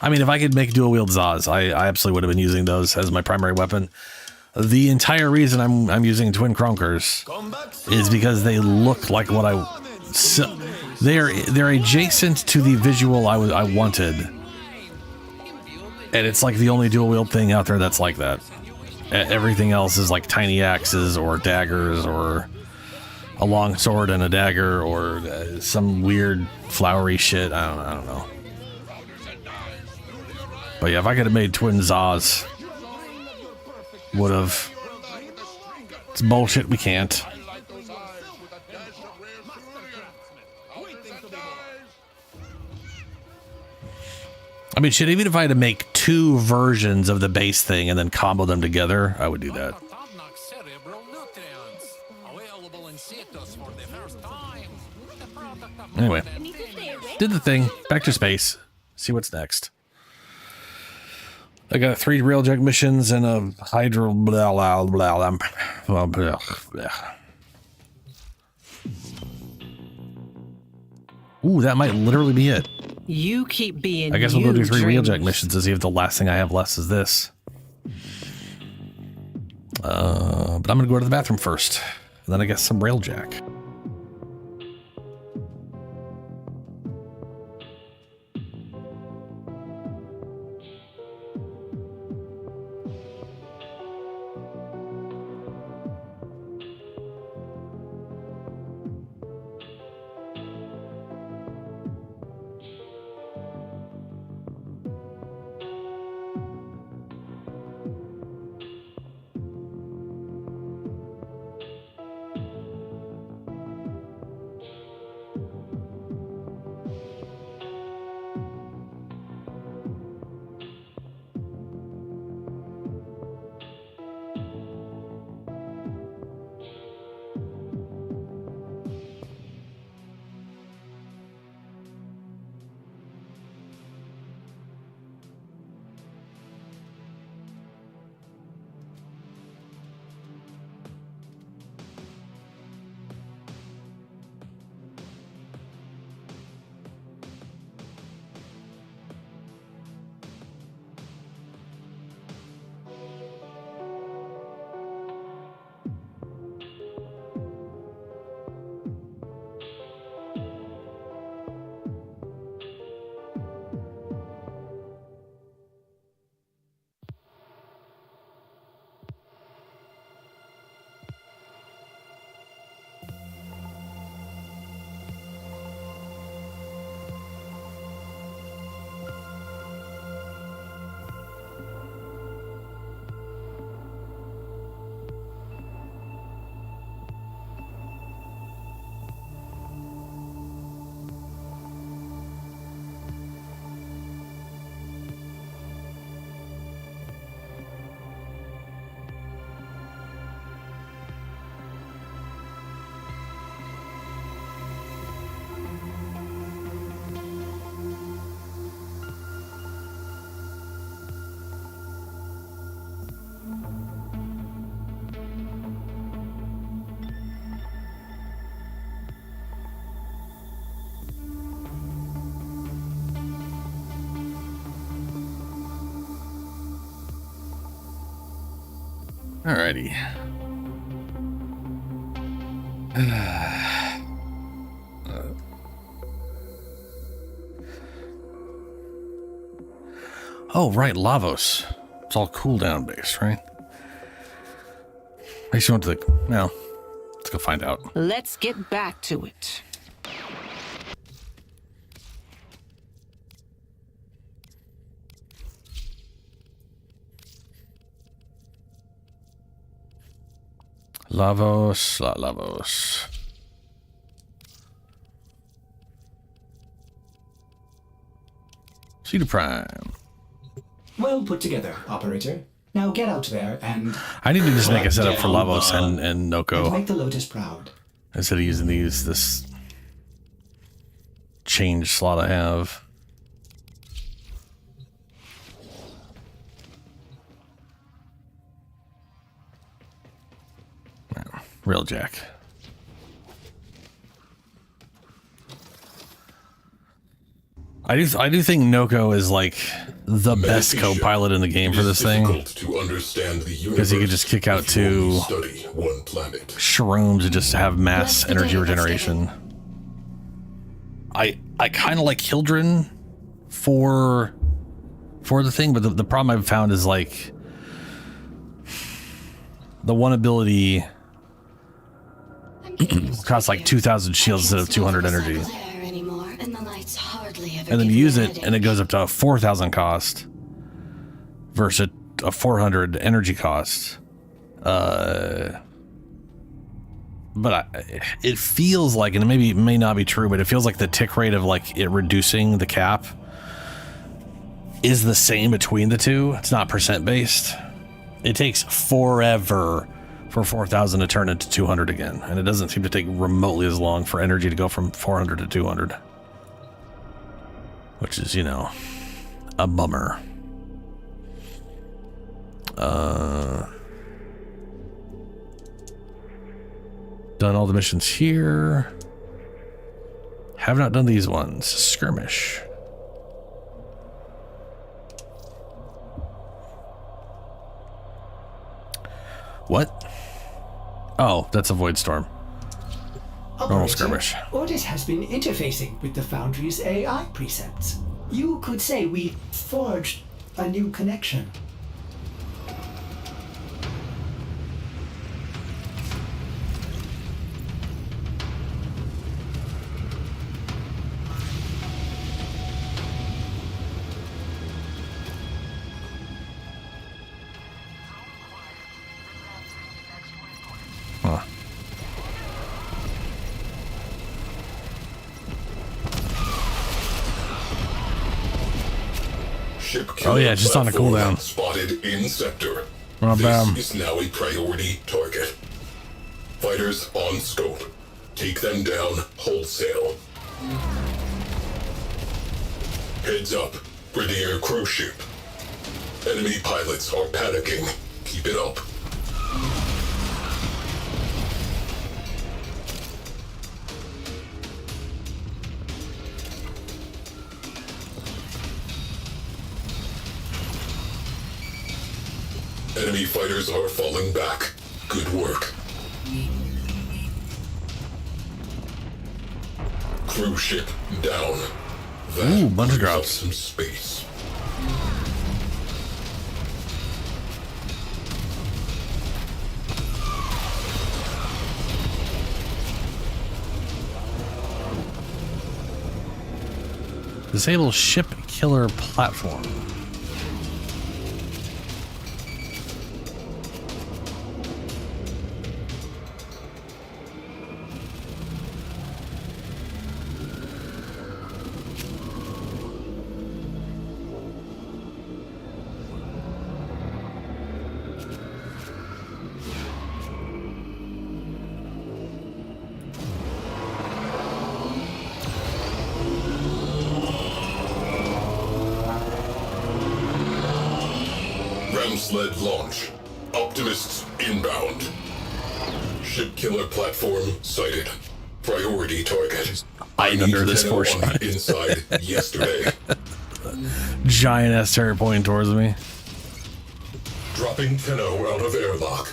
I mean, if I could make dual wield Zaz, I absolutely would have been using those as my primary weapon. The entire reason I'm using twin Kronkers is because they look like what they're adjacent to the visual I wanted, and it's like the only dual wield thing out there that's like that. Everything else is like tiny axes or daggers or a long sword and a dagger or some weird flowery shit. I don't know. But yeah, if I could have made twin Zaz, would have. It's bullshit. We can't. I mean, shit, even if I had to make 2 versions of the base thing and then combo them together, I would do that. Anyway, did the thing. Back to space. See what's next. I got 3 railjack missions and a hydro blah blah blah blah blah blah. Ooh, that might literally be it. You keep being. I guess we'll go do 3 railjack missions to see if the last thing I have left is this. But I'm gonna go to the bathroom first, and then I guess some railjack. Alrighty. Oh, right, Lavos. It's all cooldown based, right? Makes you want to the... Well, let's go find out. Let's get back to it. Lavos. Cedar Prime. Well put together, operator. Now get out there and... I need to just make a setup for Lavos and Noko. And make the Lotus proud. Instead of using this change slot I have. Real Jack. I do think Noko is like the best co-pilot in the game for this thing, because he could just kick out two shrooms and just have mass energy regeneration. I kind of like Hildren for the thing, but the problem I've found is like the one ability costs like 2,000 shields instead of 200 energy. And then you use it, and it goes up to a 4,000 cost versus a 400 energy cost. But it feels like, and it may not be true, but it feels like the tick rate of like it reducing the cap is the same between the two. It's not percent based. It takes forever for 4,000 to turn into 200 again, and it doesn't seem to take remotely as long for energy to go from 400 to 200. Which is, you know, a bummer. Done all the missions here. Have not done these ones. Skirmish. What? Oh, that's a Void Storm. Normal skirmish. Ordis has been interfacing with the Foundry's AI precepts. You could say we forged a new connection. Huh. Oh yeah, just on a cooldown. Spotted in sector. Bam. This is now a priority target. Fighters on scope. Take them down wholesale. Heads up for the air crew ship. Enemy pilots are panicking. Keep it up. Enemy fighters are falling back. Good work. Crew ship down. Ooh, bunch of drops. Some space. Disable ship killer platform. Sled launch. Optimists inbound. Ship killer platform sighted. Priority target. Hide under this portion. Inside yesterday. Giant ass turret pointing towards me. Drop Dropping Tenno out of airlock.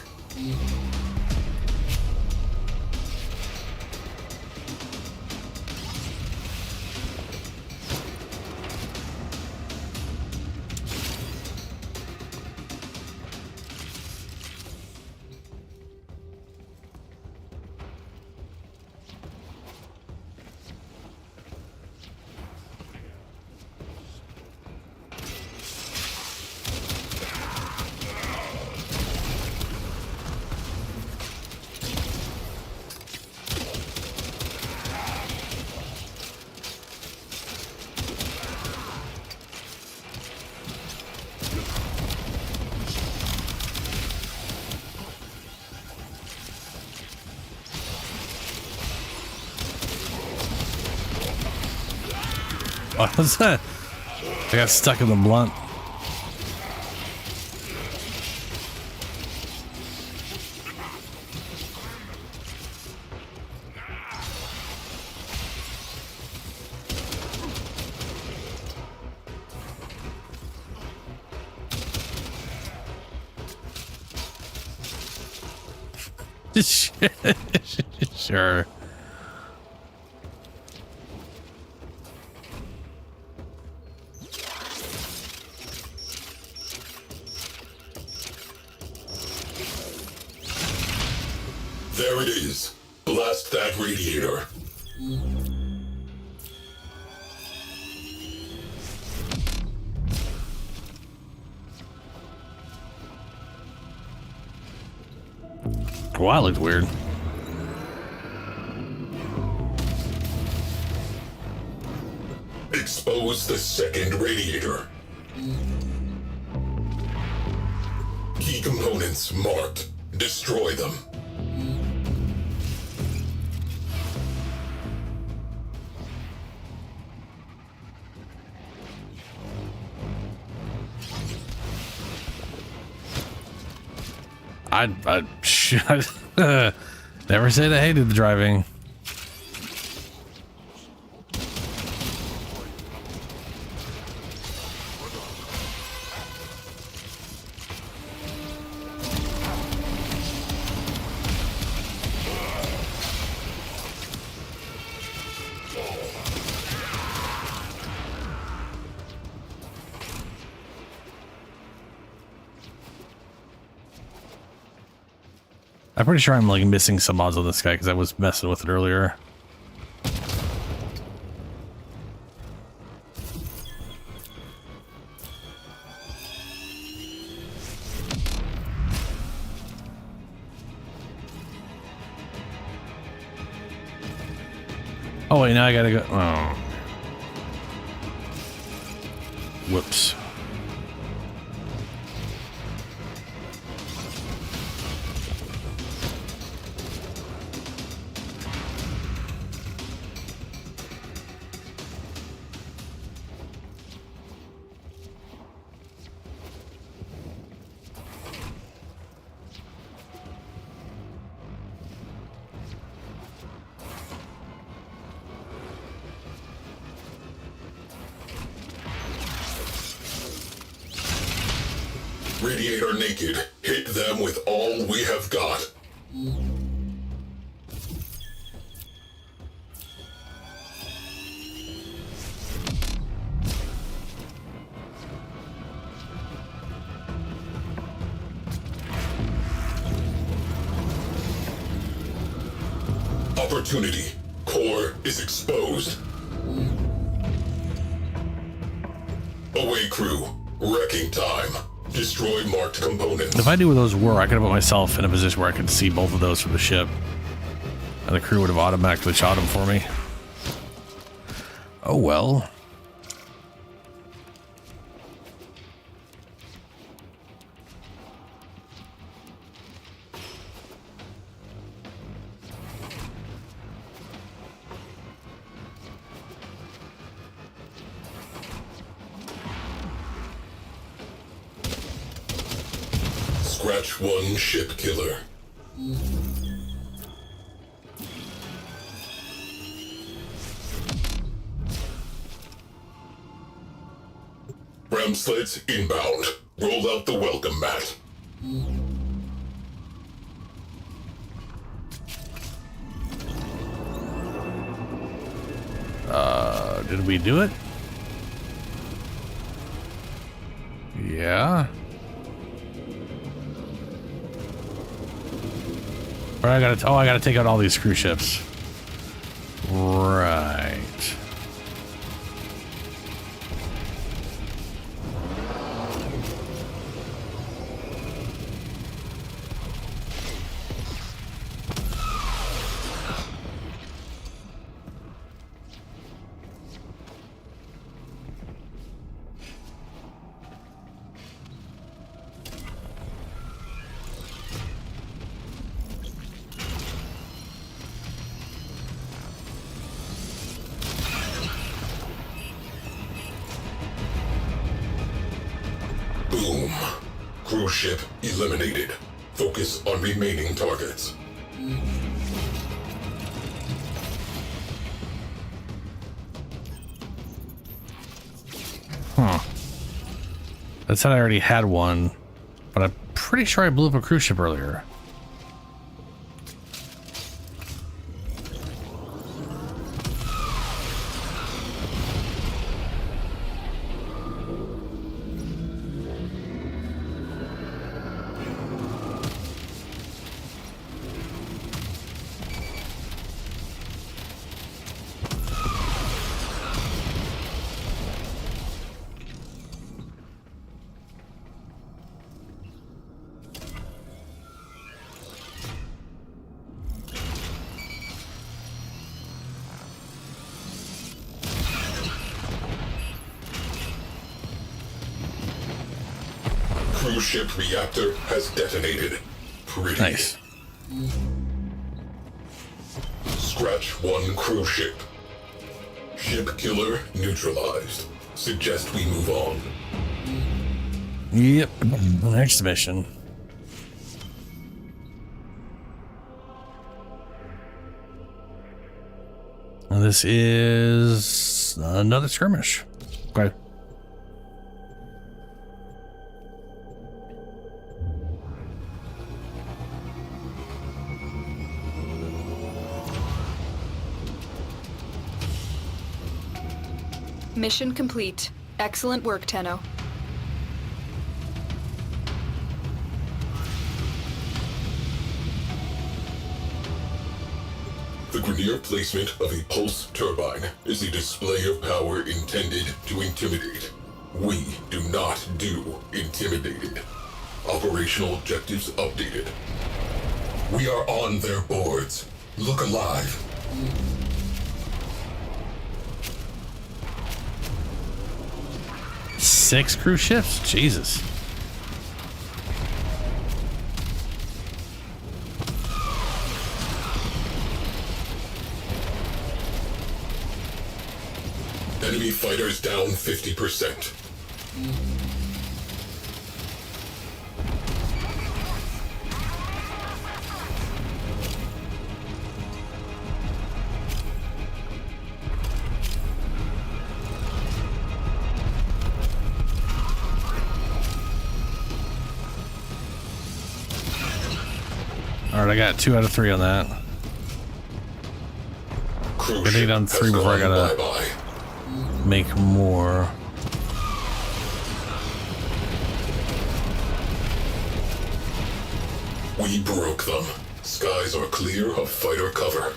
What was that? I got stuck in the blunt. Sure. There it is. Blast that radiator. Wow, that looks weird. Expose the second radiator. Key components marked. Destroy them. I never said I hated the driving. I'm pretty sure I'm like missing some mods on this guy because I was messing with it earlier. Oh wait, now I gotta go. Oh. Whoops. Radiator naked. Hit them with all we have got. Opportunity. Core is exposed. Away crew. Wrecking time. Destroy marked components. If I knew where those were, I could have put myself in a position where I could see both of those from the ship. And the crew would have automatically shot them for me. Oh well. Scratch one ship killer. Ram sleds inbound. Roll out the welcome mat. Did we do it? Yeah. Or I gotta take out all these cruise ships. Right. Boom. Cruise ship eliminated. Focus on remaining targets. Huh. That said I already had one, but I'm pretty sure I blew up a cruise ship earlier. Cruise ship reactor has detonated. Pretty. Nice. Scratch one cruise ship. Ship killer neutralized. Suggest we move on. Yep. Next mission. And this is another skirmish. Okay. Mission complete. Excellent work, Tenno. The Grenier placement of a pulse turbine is a display of power intended to intimidate. We do not do intimidated. Operational objectives updated. We are on their boards. Look alive. Six cruise ships? Jesus. Enemy fighters down 50%. Alright, I got 2 out of 3 on that. I think on 3 before I gotta make more. We broke them. Skies are clear of fighter cover.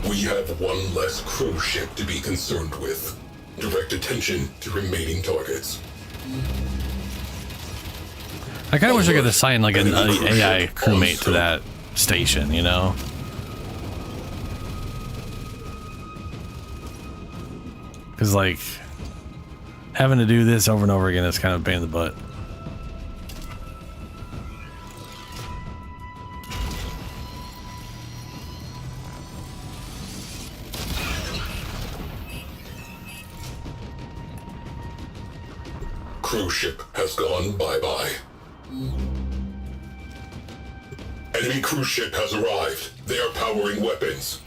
We have one less cruise ship to be concerned with. Direct attention to remaining targets. I kind of wish I could assign like an AI crewmate to that station, you know? Because like having to do this over and over again is kind of a pain in the butt. Cruise ship has gone bye-bye. Enemy cruise ship has arrived. They are powering weapons.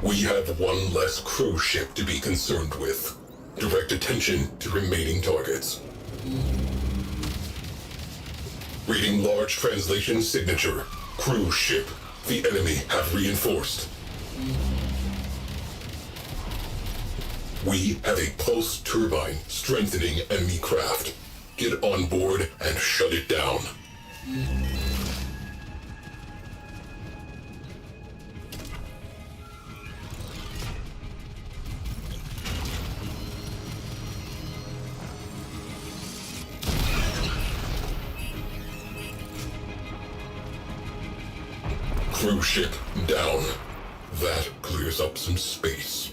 We have one less cruise ship to be concerned with. Direct attention to remaining targets. Reading large translation signature. Cruise ship. The enemy have reinforced. We have a pulse turbine strengthening enemy craft. Get on board and shut it down. Cruise ship down. That clears up some space.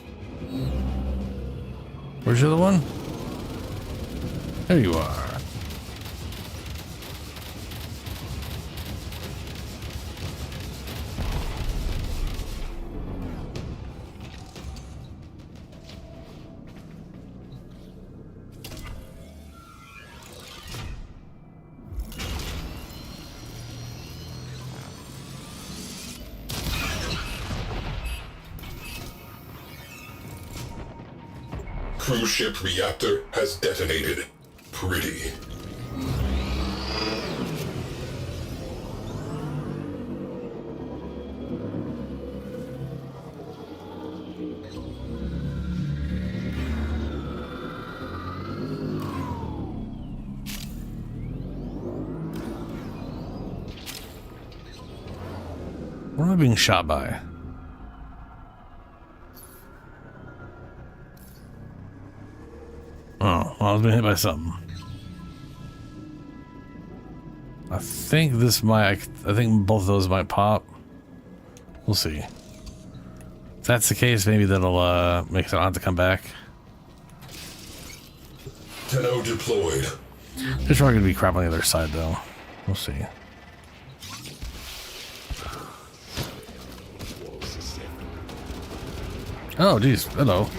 Where's the other one? There you are. Cruise ship reactor has detonated. Pretty. What am I being shot by? Oh, well, I was being hit by something. I think this might. I think both of those might pop. We'll see. If that's the case, maybe that'll make it on to come back. Tenno deployed. There's probably gonna be crap on the other side, though. We'll see. Oh, geez. Hello.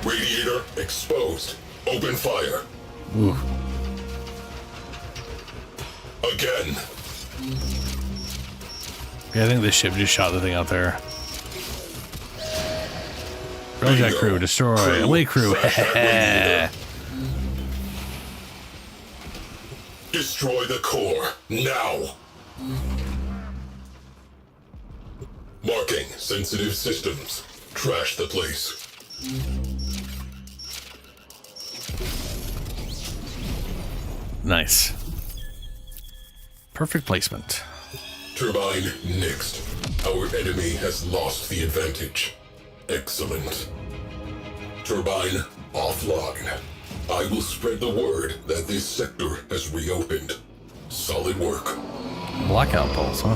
Radiator exposed. Open fire. Ooh. Again. Yeah, I think this ship just shot the thing out there. Project crew, destroy. Away crew. Destroy the core. Now. Marking sensitive systems. Trash the place. Nice. Perfect placement. Turbine nixed. Our enemy has lost the advantage. Excellent. Turbine offline. I will spread the word that this sector has reopened. Solid work. Blackout pulse, huh?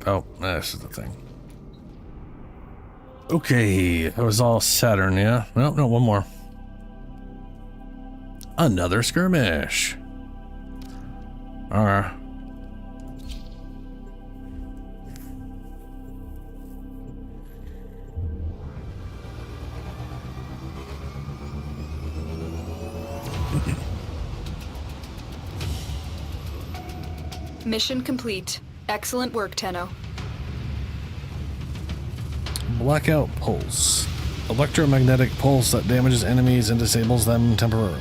Oh, this is the thing. Okay, that was all Saturn, yeah? No, one more. Another skirmish. Alright. Mission complete. Excellent work, Tenno. Blackout pulse. Electromagnetic pulse that damages enemies and disables them temporarily.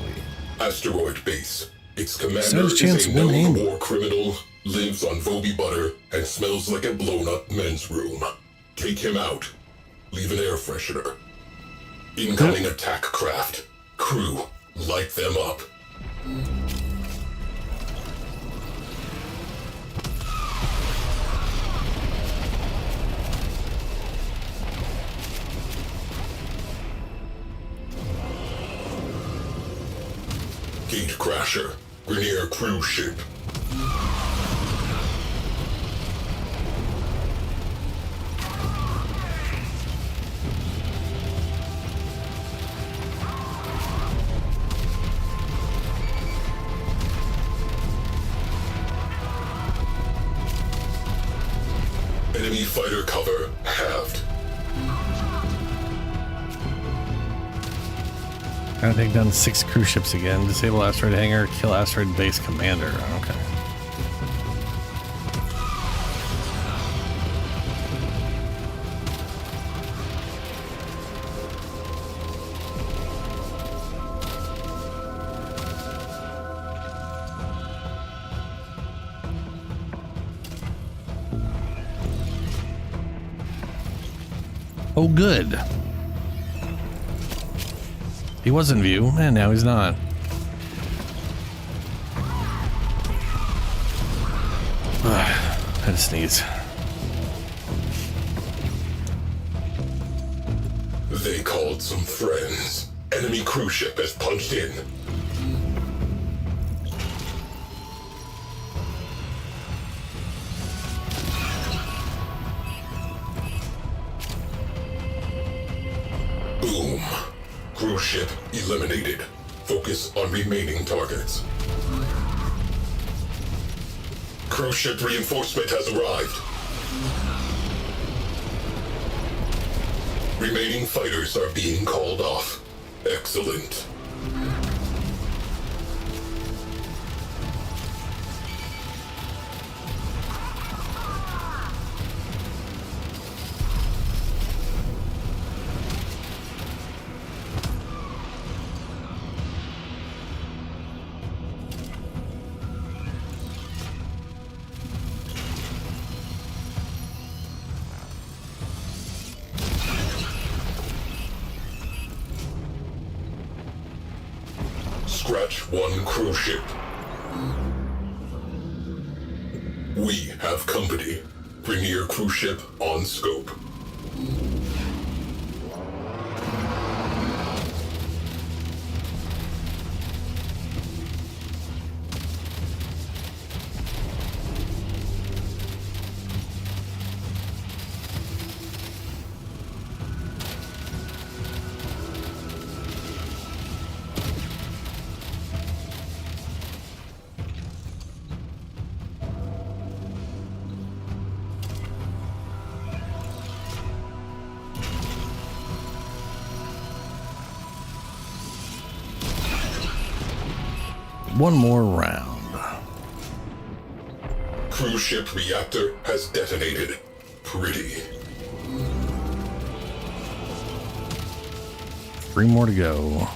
Asteroid base. Its commander Savage chance is a when known aimed. war criminal, lives on Voby butter, and smells like a blown-up men's room. Take him out. Leave an air freshener. Incoming attack craft. Crew, light them up. Gate crasher. Grenier cruise ship. Enemy fighter cover halved. Gotta take down 6 cruise ships again. Disable asteroid hangar, kill asteroid base commander. Okay. Oh, good. He was in view, and now he's not. Had to sneeze. They called some friends. Enemy cruise ship has punched in. Boom. Cruise ship eliminated. Focus on remaining targets. Cruise ship reinforcement has arrived. Remaining fighters are being called off. Excellent. Scratch one cruise ship. We have company. Premier cruise ship on scope. One more round. Cruise ship reactor has detonated. Pretty. 3 more to go.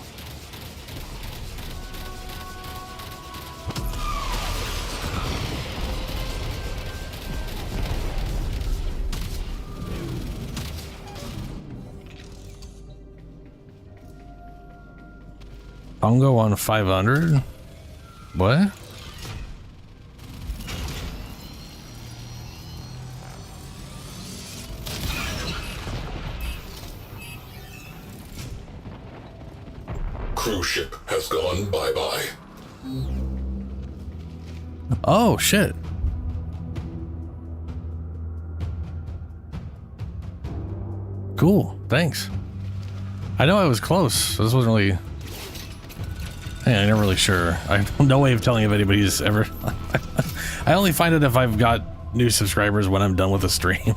Bongo on 500. What? cruise ship has gone bye-bye. Oh, shit. Cool, thanks. I know I was close. This wasn't really... I'm not really sure. I have no way of telling if anybody's ever... I only find it if I've got new subscribers when I'm done with the stream.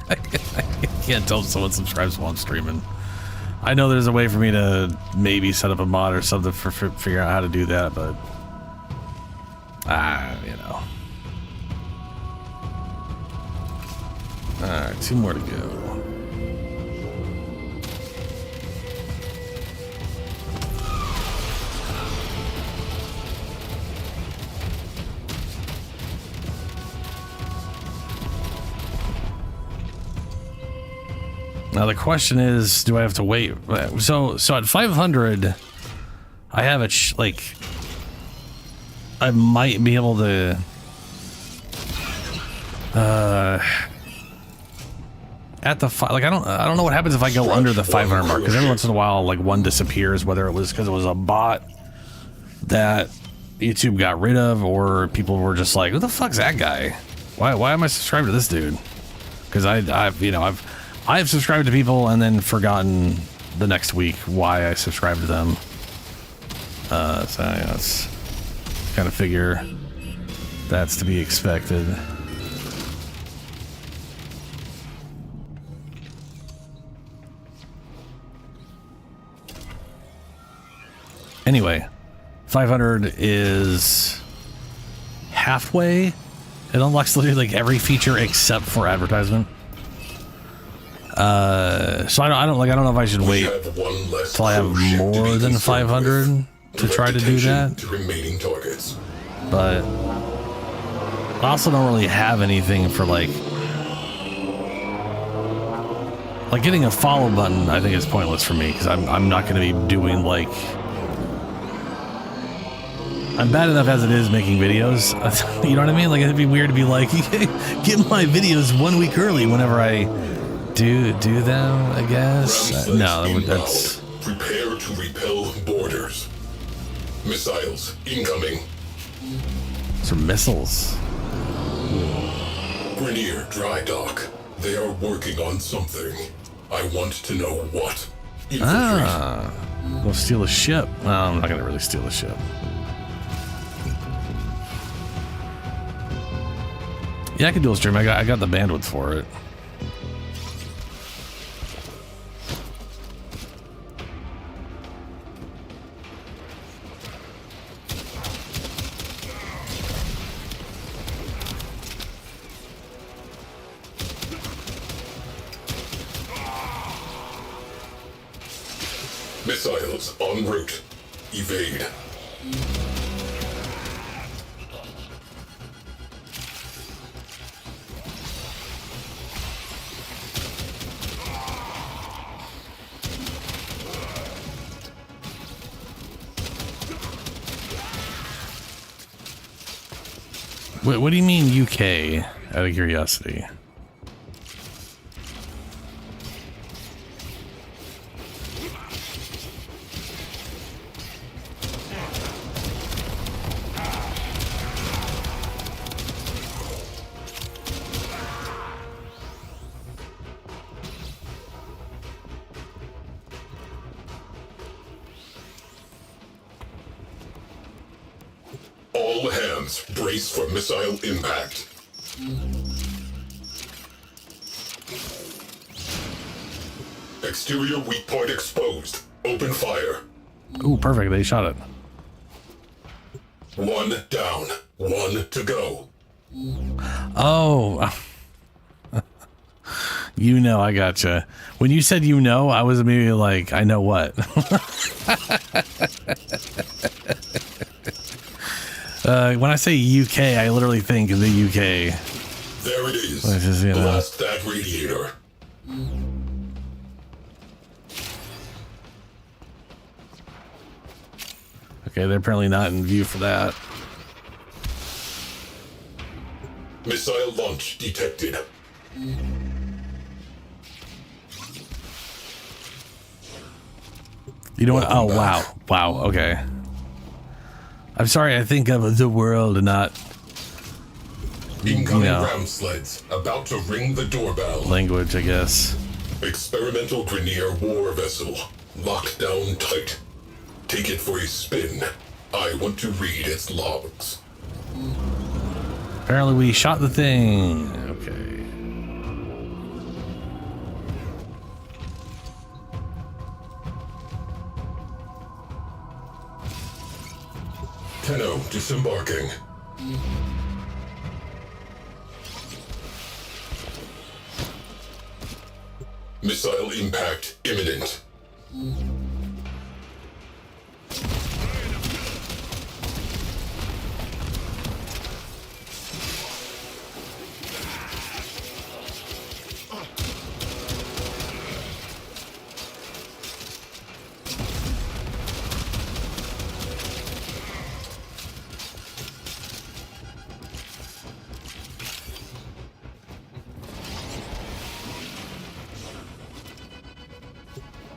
I can't tell if someone subscribes while I'm streaming. I know there's a way for me to maybe set up a mod or something for figure out how to do that, but... you know. Alright, 2 more to go. Now the question is, do I have to wait? So at 500, I have it like I might be able to at the like I don't know what happens if I go under the 500 mark, because every once in a while like one disappears, whether it was because it was a bot that YouTube got rid of, or people were just like, who the fuck's that guy? Why am I subscribed to this dude? Because I've subscribed to people and then forgotten the next week why I subscribed to them. So yeah, it's kind of figure that's to be expected. Anyway, 500 is halfway. It unlocks literally like every feature except for advertisement. So I don't know if I should wait till I have more than 500 to try to do that. But I also don't really have anything for like getting a follow button. I think is pointless for me because I'm not going to be doing like. I'm bad enough as it is making videos. You know what I mean? Like it'd be weird to be like, get my videos 1 week early whenever I do them, I guess. No, that's... Prepare to repel borders. Missiles incoming. Some missiles. Grenier dry dock. They are working on something. I want to know what. Go steal a ship. No, I'm not gonna really steal a ship. Yeah, I can dual stream. I got the bandwidth for it. Missiles en route. Evade. What do you mean UK, out of curiosity? All hands, brace for missile impact. Exterior weak point exposed. Open fire. Ooh, perfect. They shot it. 1 down. 1 to go. Oh. You know, I gotcha. When you said you know, I was immediately like, I know what. When I say UK, I literally think of the UK. There it is. Which is, you know. Blast that radiator. Okay, they're apparently not in view for that. Missile launch detected. You know what? Oh, wow. Wow. Okay. I'm sorry. I think of the world and not, Incoming ground sleds about to ring the doorbell. Language, I guess. Experimental Grenier war vessel. Locked down tight. Take it for a spin. I want to read its logs. Apparently we shot the thing. Okay. Tenno disembarking. Missile impact imminent.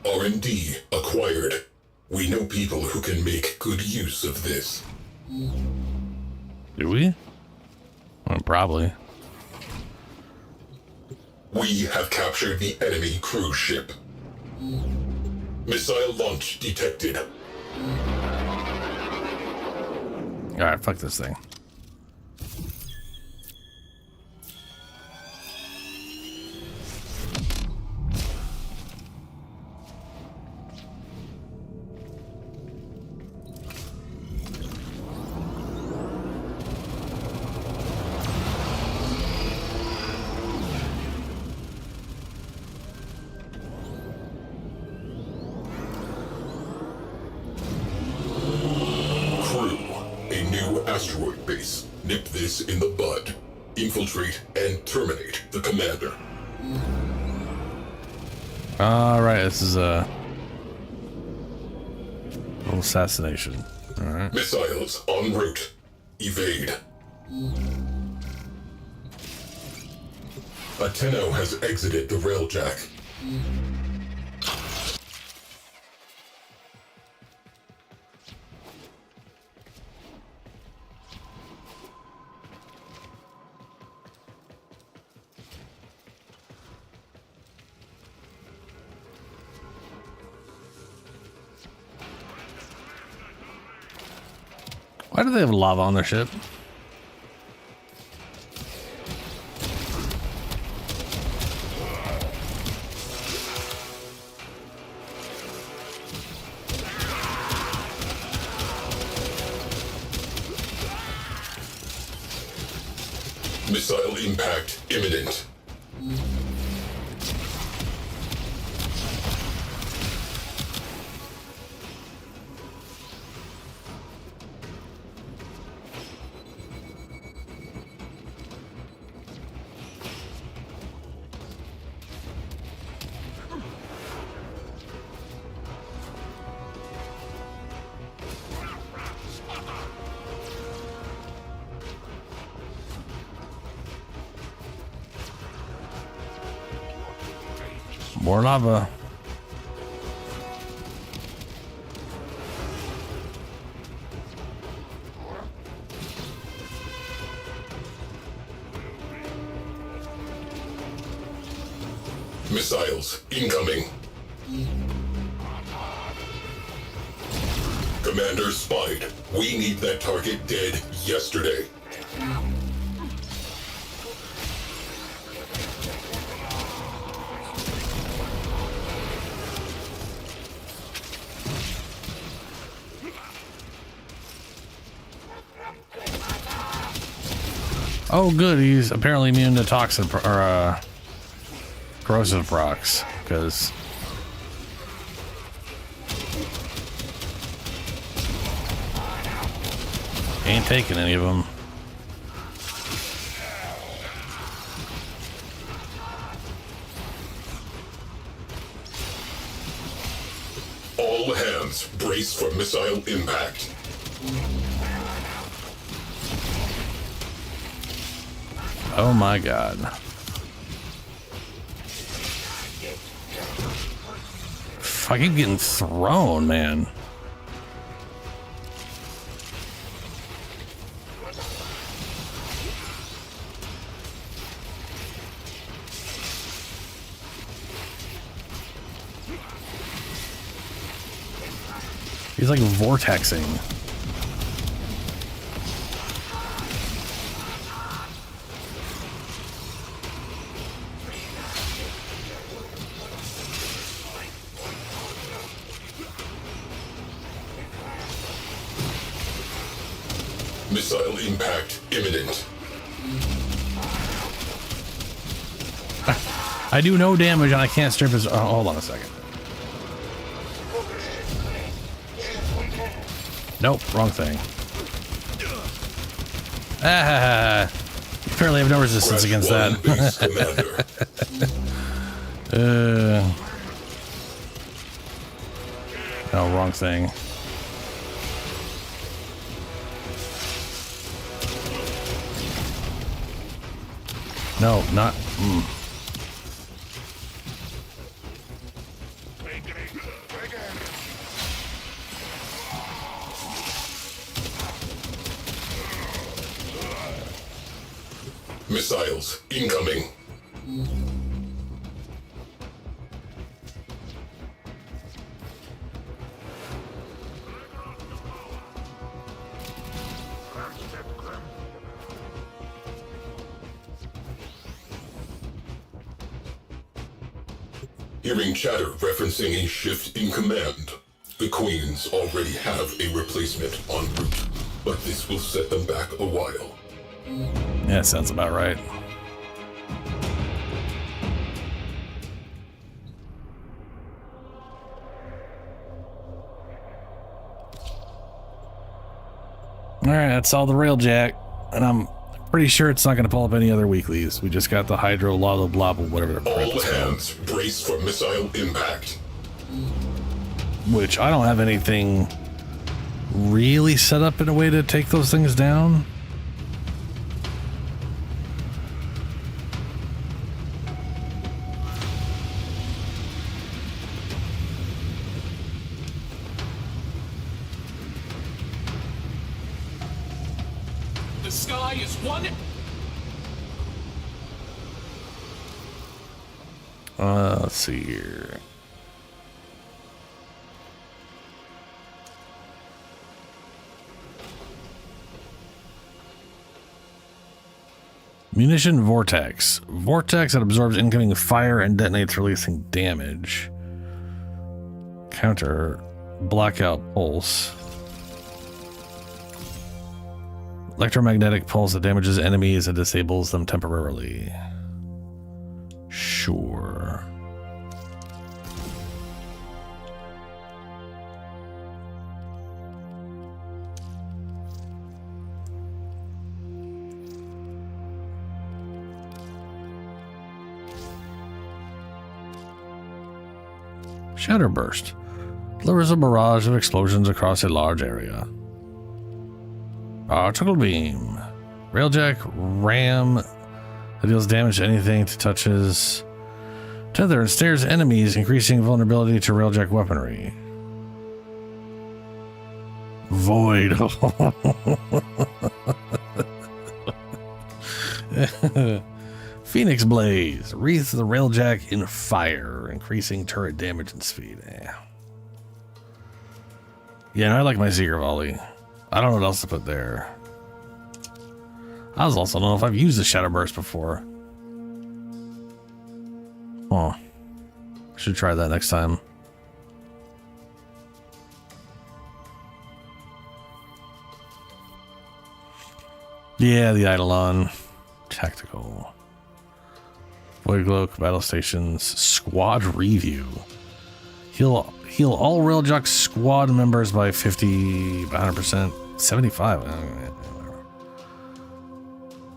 R&D acquired. We know people who can make good use of this. Do we? Well, probably. We have captured the enemy cruise ship. Missile launch detected. Alright, fuck this thing. Asteroid base. Nip this in the bud. Infiltrate and terminate the commander. Alright, this is a little assassination. Alright. Missiles en route. Evade. A Tenno has exited the railjack. Why do they have lava on their ship? Missile impact imminent. More lava. Missiles incoming. Commander spied. We need that target dead yesterday. Oh, good. He's apparently immune to toxin or corrosive rocks because ain't taking any of them. All hands brace for missile impact. Oh my god. I keep getting thrown, man. He's like vortexing. Missile impact imminent. I do no damage and I can't strip his... Oh, hold on a second. Nope, wrong thing. Ah, you apparently have no resistance against that. No, wrong thing. No, not. Missiles incoming. Hearing chatter referencing a shift in command. The Queens already have a replacement en route, but this will set them back a while. Yeah, sounds about right. Alright, that's all the railjack, and I'm pretty sure it's not going to pull up any other weeklies. We just got the hydro lava blobble, whatever the crap All it's called. hands brace for missile impact. Which I don't have anything really set up in a way to take those things down. The sky is one. Let's see here. Munition vortex. Vortex that absorbs incoming fire and detonates, releasing damage. Counter blackout pulse. Electromagnetic pulse that damages enemies and disables them temporarily. Sure. Shatter burst. Delivers a barrage of explosions across a large area. Particle beam. Railjack ram that deals damage to anything it touches. Tether ensnares enemies, increasing vulnerability to railjack weaponry. Void. Phoenix Blaze. Wreath the railjack in fire, increasing turret damage and speed. Yeah, I like my Seeker Volley. I don't know what else to put there. I was also don't know if I've used the Shadow Burst before. Oh, should try that next time. Yeah, the Eidolon. Tactical. Void Cloak, Battle Stations, Squad Review. Heal all Railjack squad members by 50, 100%, 75.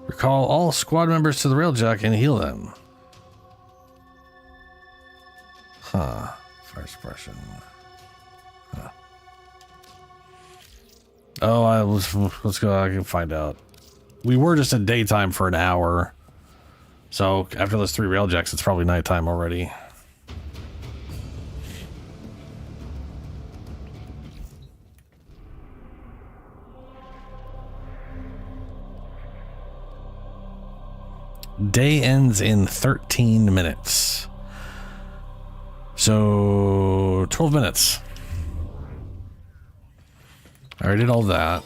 Recall all squad members to the Railjack and heal them. Huh. Fire suppression. Huh. Oh, let's go. I can find out. We were just in daytime for an hour. So after those 3 Railjacks, it's probably nighttime already. day ends in 13 minutes. So 12 minutes. I already did all that.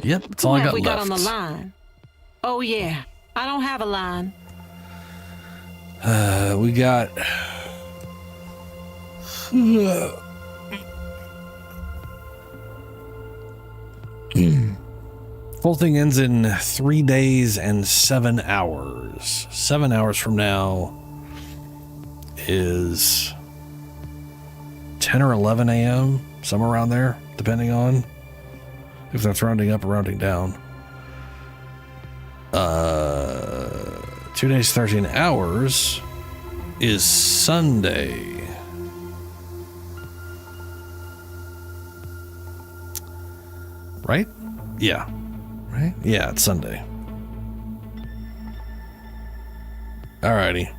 Yep, that's all I got we left. got on the line? Oh yeah, I don't have a line. We got. Full thing ends in 3 days and 7 hours. 7 hours from now is 10 or 11 a.m., somewhere around there, depending on if that's rounding up or rounding down. 2 days, 13 hours is Sunday. Right? Yeah. Right? Yeah, it's Sunday. Alrighty.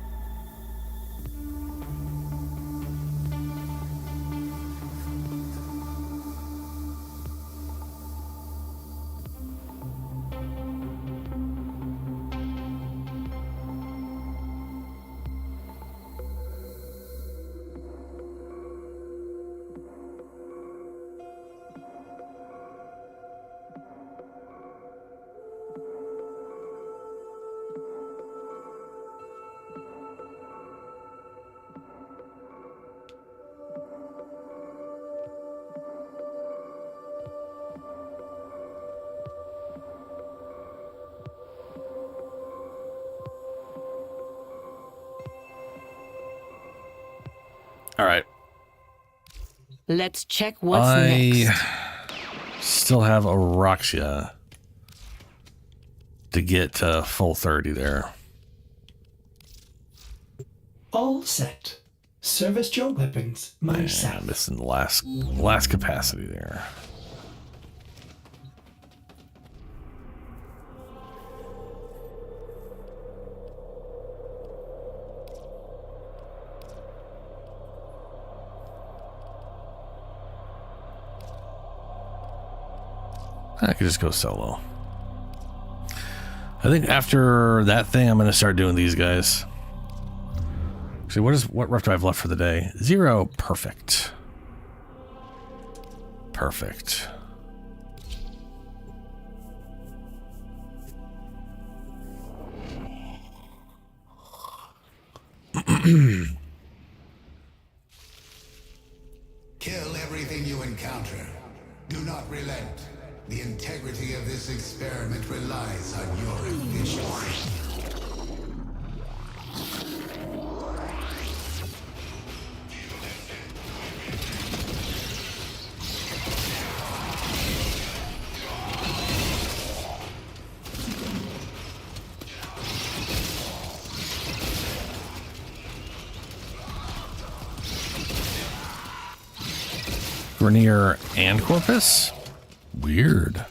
All right. Let's check what's next. I still have Araxia to get to full 30 there. All set. Service your weapons myself. Yeah, missing the last capacity there. I could just go solo. I think after that thing, I'm going to start doing these guys. Actually, what rough do I have left for the day? 0. Perfect. Perfect. Kill everything you encounter. Do not relent. The integrity of this experiment relies on your efficiency. Grenier and Corpus? Weird.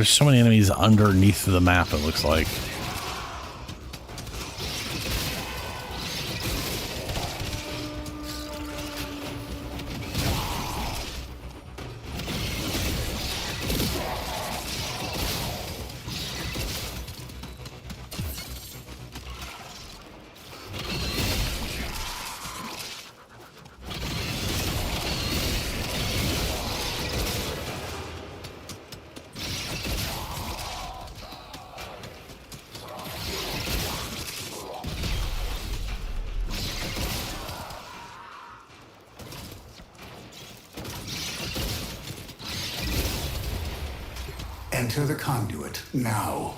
There's so many enemies underneath the map, it looks like. Enter the conduit now.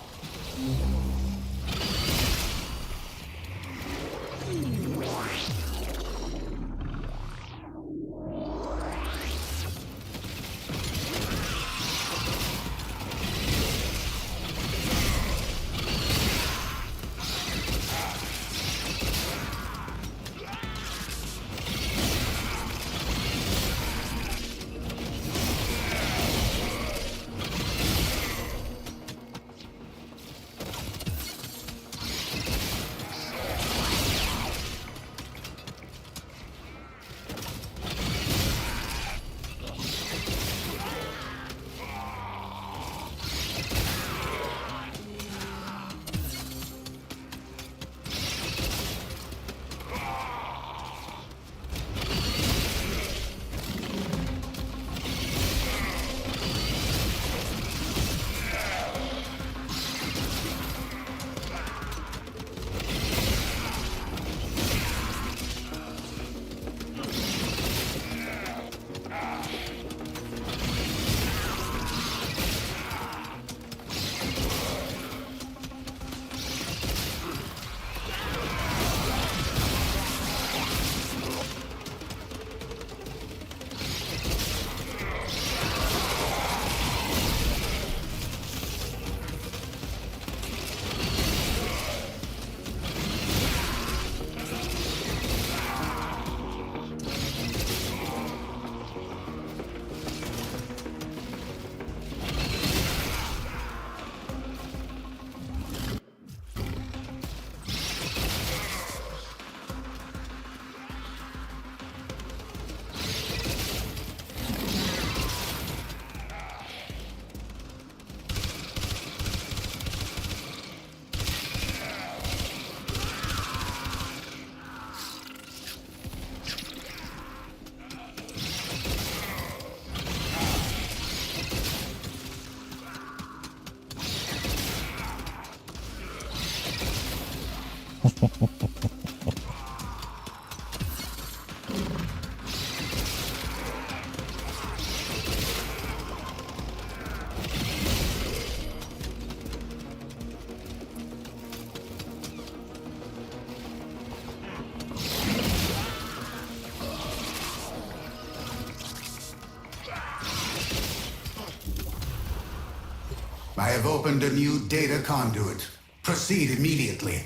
I have opened a new data conduit. Proceed immediately.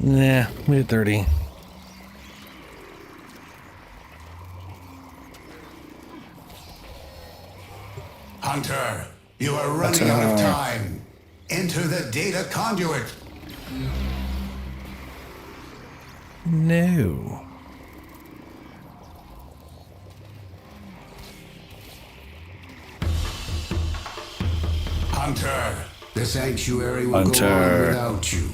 Nah, mid 30. Hunter, you are running out of time. Enter the data conduit. No. Hunter, the sanctuary will go on without you.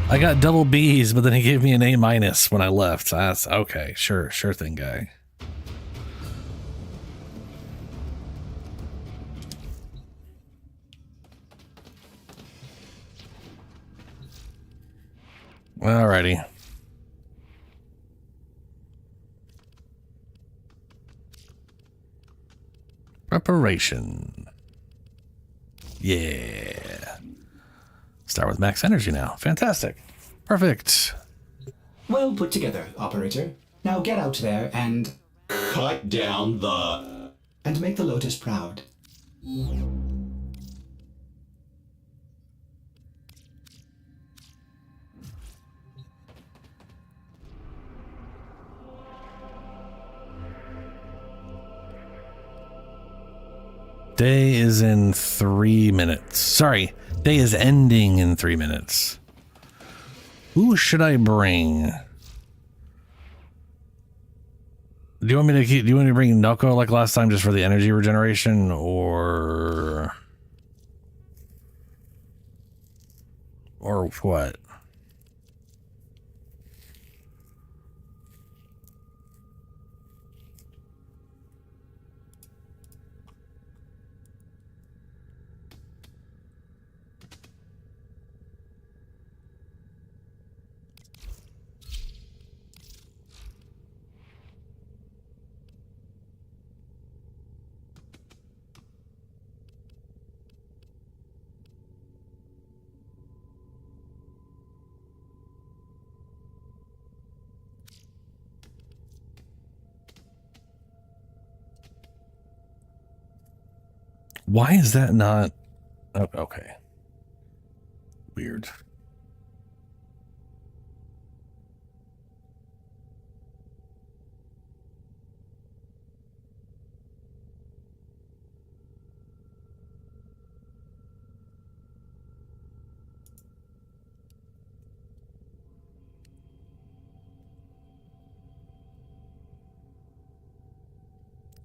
I got double B's, but then he gave me an A- when I left. That's okay. Sure thing, guy. Alrighty. Preparation. Yeah. Start with max energy now. Fantastic. Perfect. Well put together, operator. Now get out there and... Cut down the... And make the Lotus proud. Day is in 3 minutes. Sorry, day is ending in 3 minutes. Who should I bring? Do you want me to bring Noko like last time just for the energy regeneration, or what? Why is that not? Oh, okay. Weird.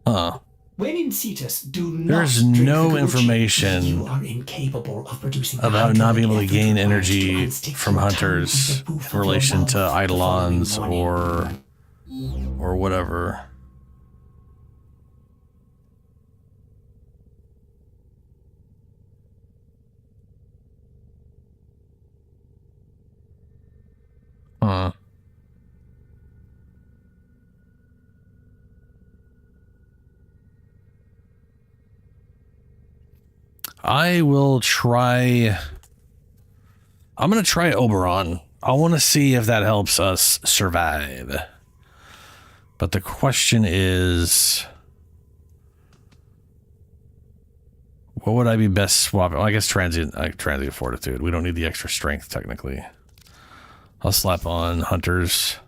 Huh. When in Cetus, do not There's drink no the information you are incapable of producing about not being able to gain energy stick from your tongue hunters in the roof in of relation your to mouth the following eidolons morning. or whatever. Huh. I will try. I'm going to try Oberon. I want to see if that helps us survive. But the question is, what would I be best swapping? Well, I guess transient fortitude. We don't need the extra strength technically. I'll slap on hunters.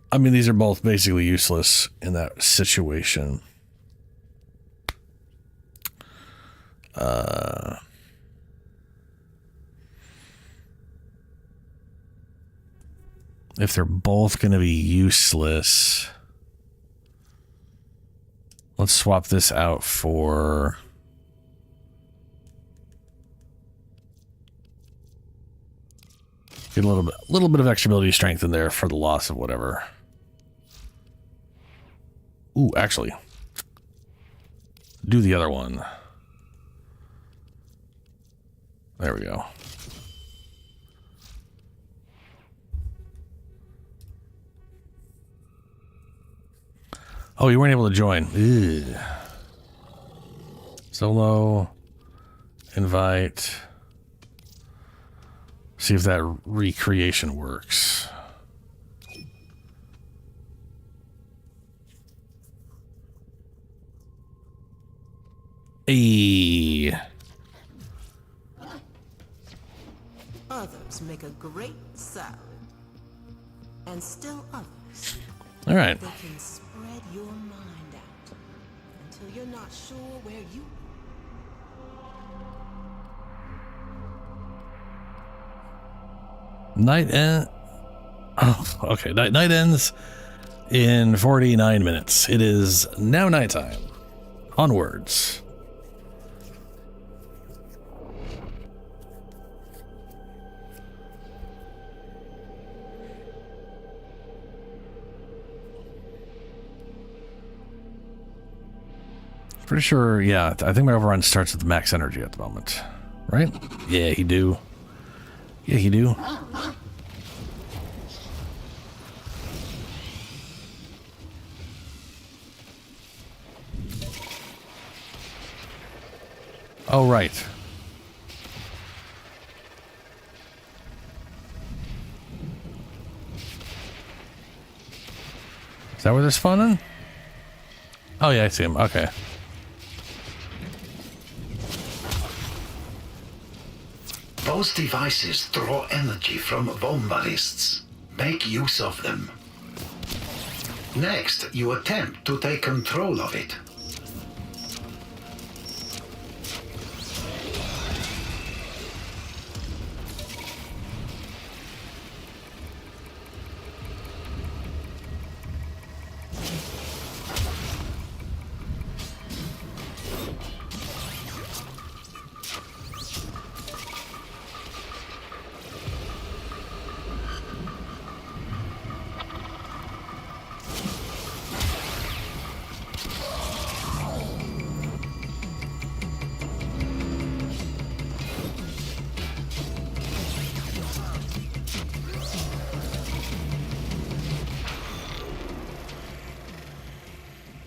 I mean, these are both basically useless in that situation. If they're both going to be useless, let's swap this out for get a little bit of extra ability strength in there for the loss of whatever. Ooh, actually, do the other one. There we go. Oh, you weren't able to join. Ugh. Solo. Invite. See if that recreation works. Hey. Others make a great salad. And still others. All right. They can spread your mind out until you're not sure where you Night end. Oh, okay. Night ends in 49 minutes. It is now nighttime. Onwards. Pretty sure, yeah. I think my overrun starts with max energy at the moment. Right? Yeah, he do. Yeah, he do. Oh, right. Is that where they're spawning? Oh, yeah, I see him. Okay. Those devices draw energy from bomb ballists. Make use of them. Next, you attempt to take control of it.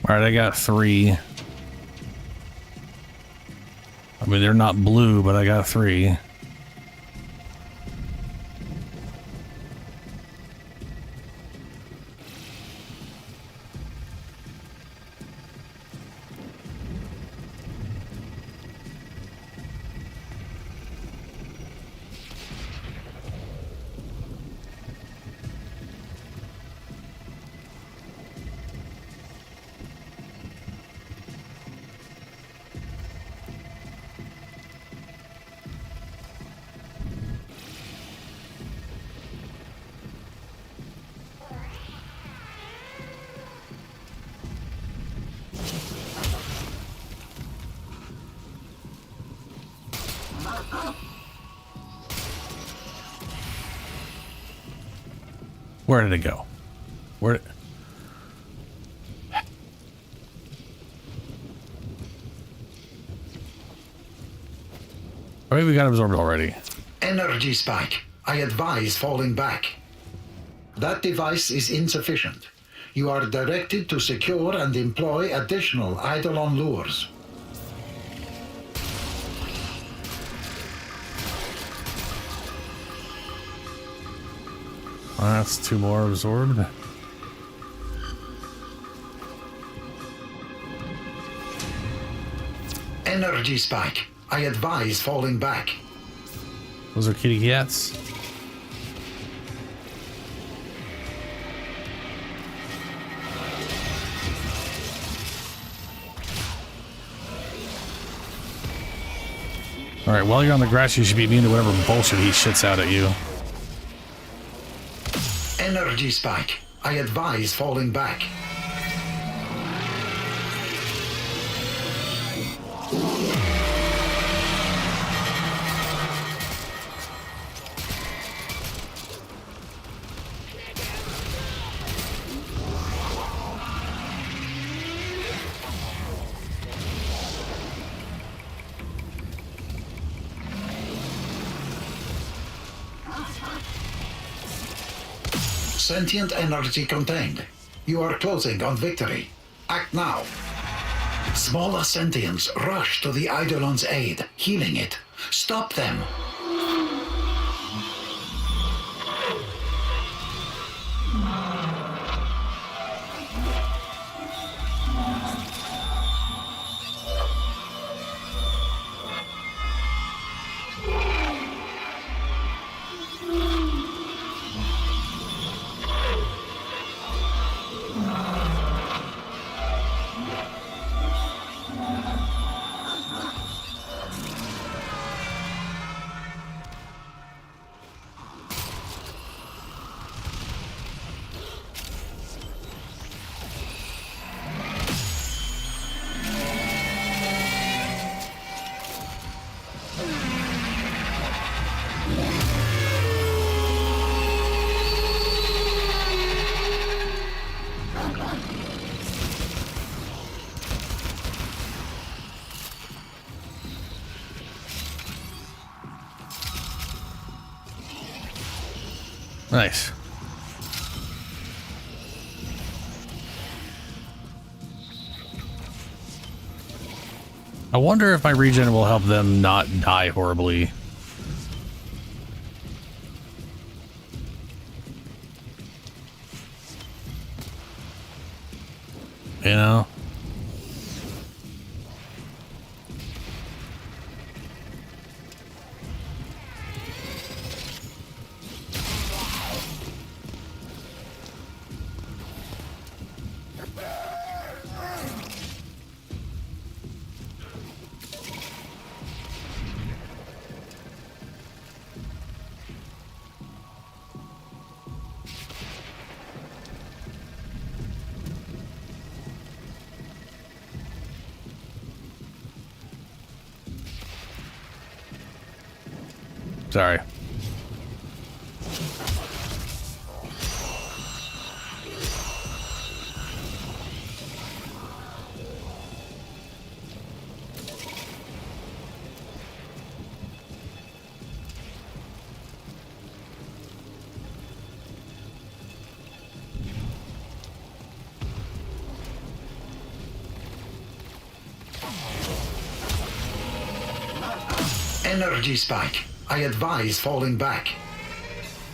All right, I got 3. I mean, they're not blue, but I got 3. Where did it go? Where? Maybe we got absorbed already. Energy spike. I advise falling back. That device is insufficient. You are directed to secure and employ additional Eidolon lures. That's 2 more absorbed. Energy spike. I advise falling back. Those are kitty cats. All right, while you're on the grass, you should be immune to whatever bullshit he shits out at you. Energy spike. I advise falling back. Sentient energy contained. You are closing on victory. Act now. Smaller sentients rush to the Eidolon's aid, healing it. Stop them. Nice. I wonder if my regen will help them not die horribly. You know? Sorry. Energy spike. I advise falling back.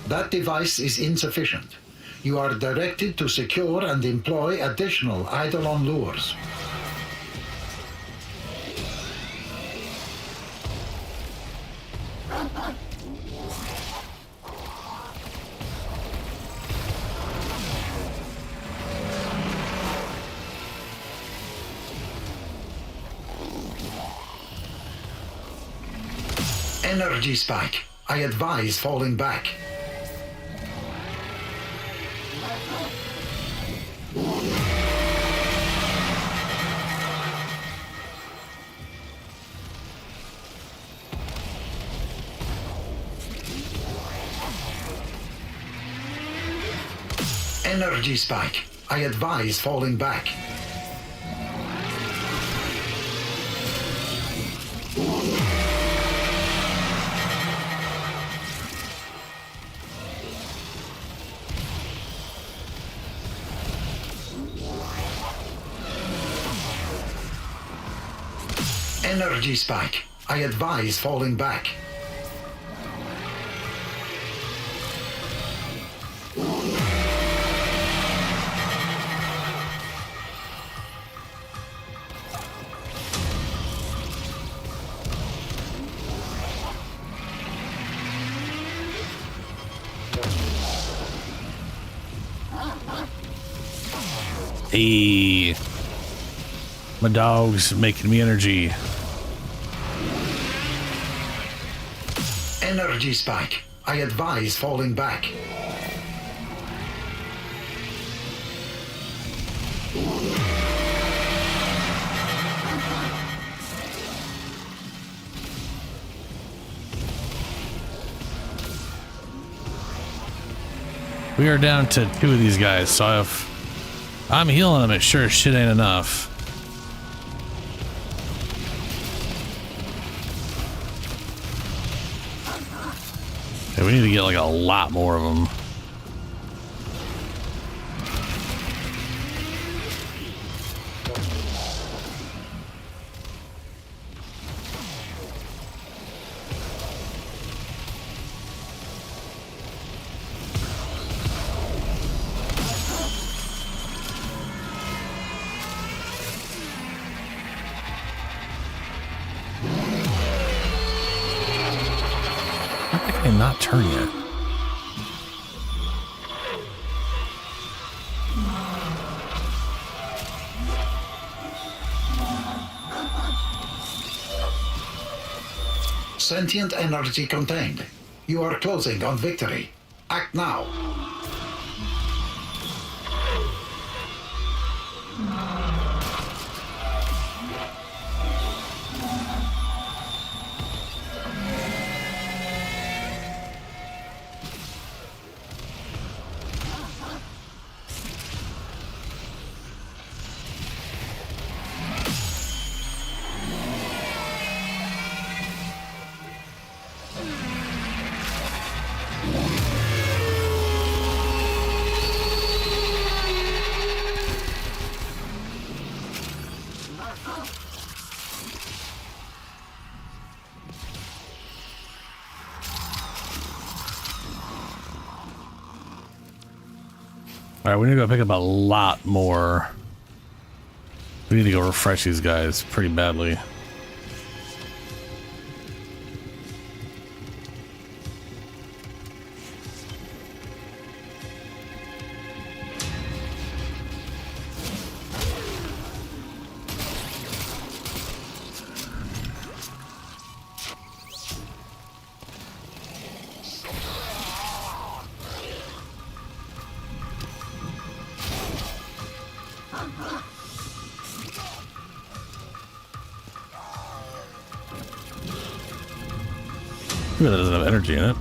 That device is insufficient. You are directed to secure and employ additional Eidolon lures. Energy spike. I advise falling back. Energy spike. I advise falling back. Energy spike. I advise falling back. Hey, my dog's making me energy. Energy spike. I advise falling back. We are down to 2 of these guys, so if I'm healing them, it sure as shit ain't enough. Okay, we need to get like a lot more of them. Not turn yet. Sentient energy contained. You are closing on victory. Act now. All right, we need to go pick up a lot more. We need to go refresh these guys pretty badly. Maybe that doesn't have energy in it.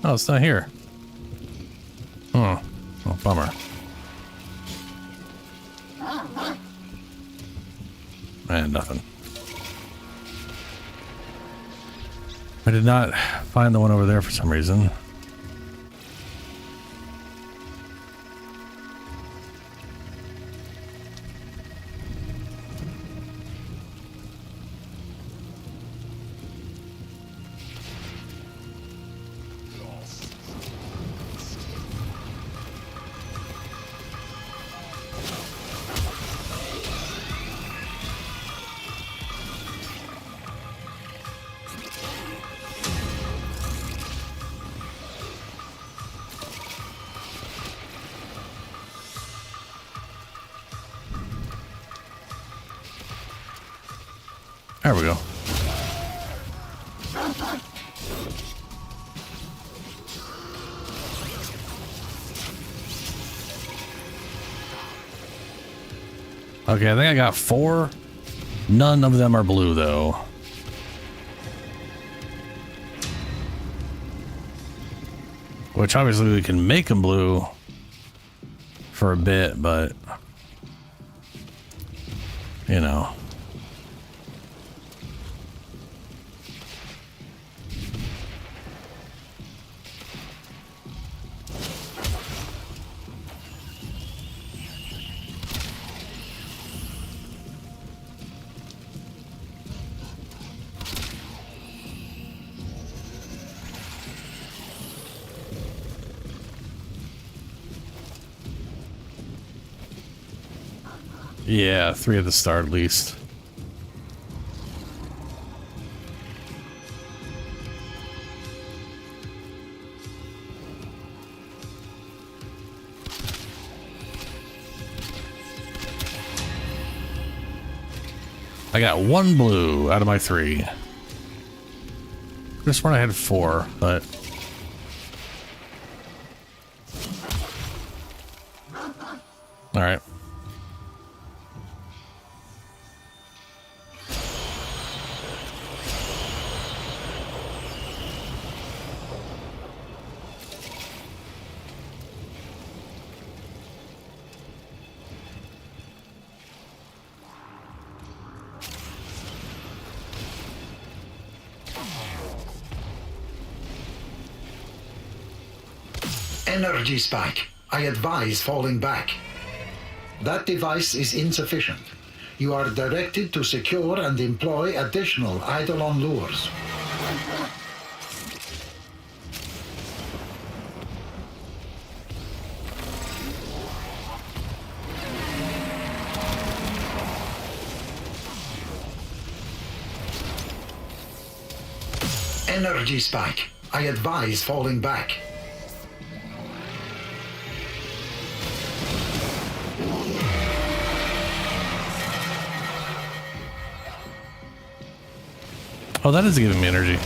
Oh, it's not here. Oh, bummer. Man, nothing. I did not find the one over there for some reason. There we go. Okay, I think I got 4. None of them are blue, though. Which obviously we can make them blue for a bit, but you know. Yeah, 3 at the start at least. I got 1 blue out of my 3. Just when I had 4, but all right. Energy spike. I advise falling back. That device is insufficient. You are directed to secure and employ additional Eidolon lures. Energy spike. I advise falling back. Oh, that is giving me energy.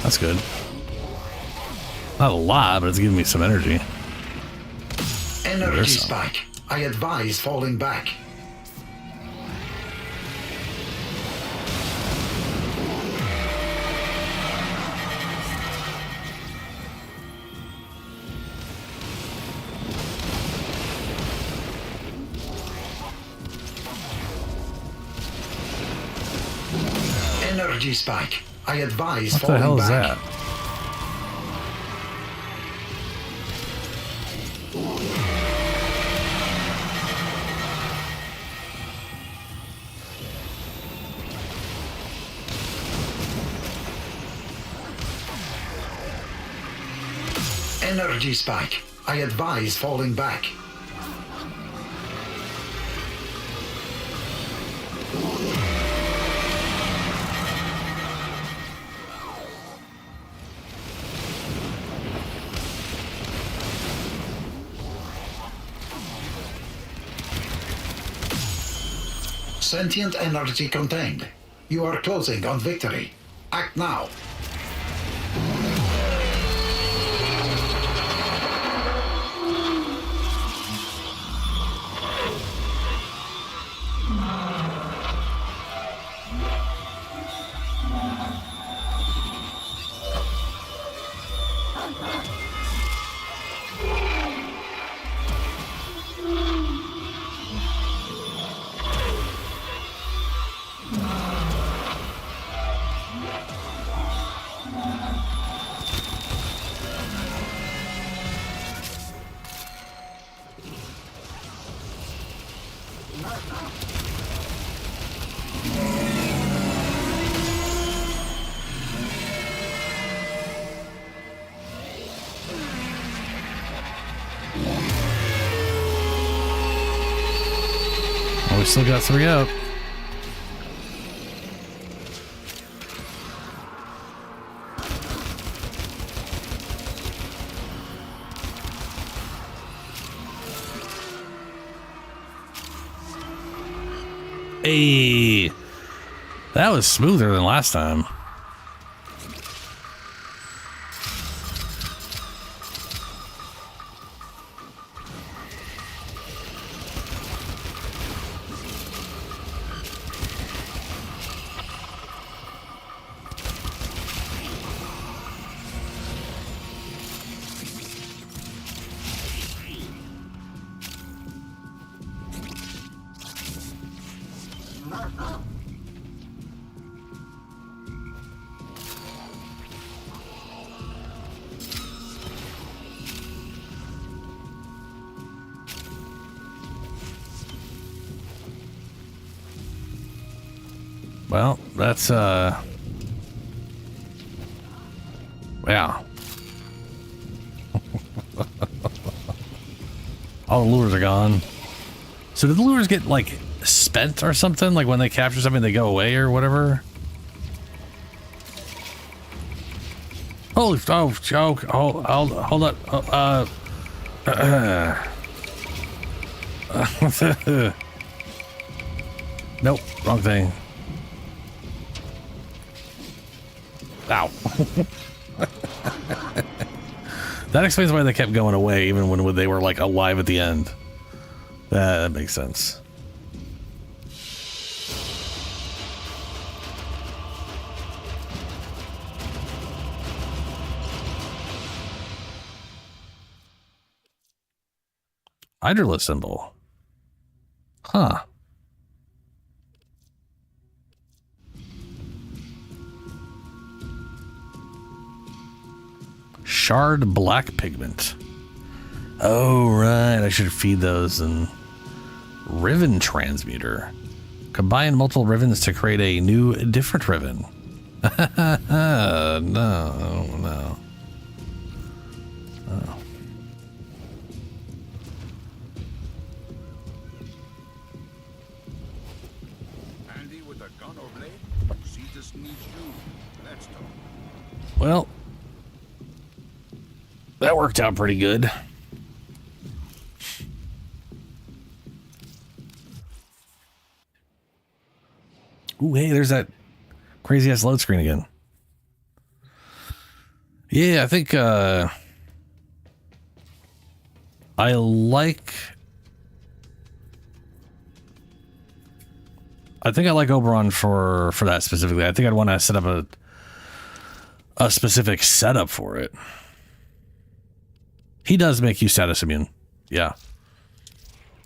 That's good. Not a lot, but it's giving me some energy. Energy spike. I advise falling back. Energy spike. I advise what falling back. What the hell is that? Energy spike. I advise falling back. Sentient energy contained. You are closing on victory. Act now. We still got 3 up. Hey, that was smoother than last time. Well, that's, yeah. All the lures are gone. So did the lures get, like, spent or something? Like, when they capture something, they go away or whatever? Holy, hold up. Nope, wrong thing. Ow. That explains why they kept going away even when they were like alive at the end. That makes sense. Hydralis symbol. Huh. Shard black pigment. Oh, right. I should feed those. And riven transmuter. Combine multiple rivens to create a new, different riven. No. Oh. Andy with a gun or blade? Cetus needs you. Let's talk. Well, that worked out pretty good. Ooh, hey, there's that crazy ass load screen again. Yeah, I think I like Oberon for that specifically. I think I'd want to set up a specific setup for it. He does make you status immune. Yeah.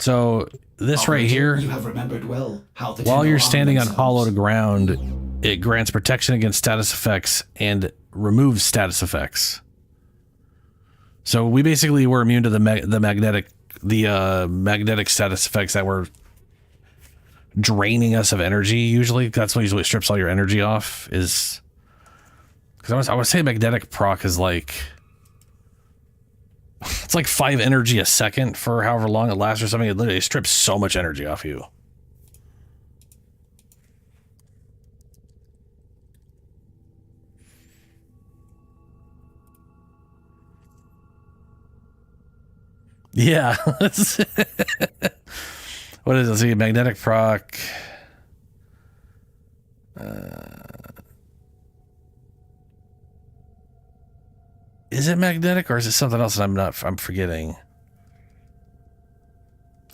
So this right here, you have remembered well how the while you're standing on hollowed ground, it grants protection against status effects and removes status effects. So we basically were immune to the magnetic status effects that were draining us of energy. Usually, that's what usually strips all your energy off. Is because I would say magnetic proc is like It's like 5 energy a second for however long it lasts or something. It literally strips so much energy off you. Yeah. What is it? See, magnetic proc. Is it magnetic or is it something else that I'm forgetting?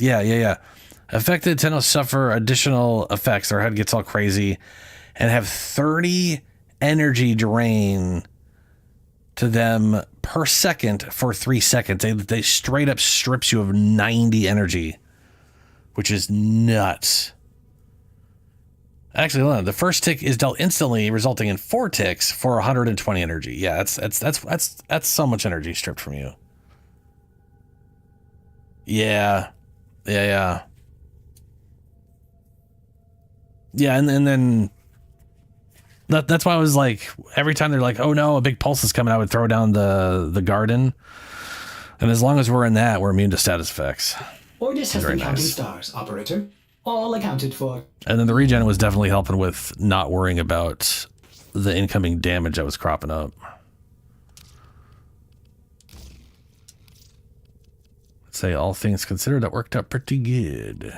Yeah. Affected tend to suffer additional effects. Their head gets all crazy and have 30 energy drain to them per second for 3 seconds. They straight up strips you of 90 energy, which is nuts. Actually, hold on. The first tick is dealt instantly, resulting in 4 ticks for 120 energy. Yeah, that's so much energy stripped from you. Yeah, and then that's why I was like, every time they're like, oh no, a big pulse is coming, I would throw down the garden, and as long as we're in that, we're immune to status effects. Ordis has been counting stars, operator. All accounted for. And then the regen was definitely helping with not worrying about the incoming damage that was cropping up. Let's say all things considered, that worked out pretty good.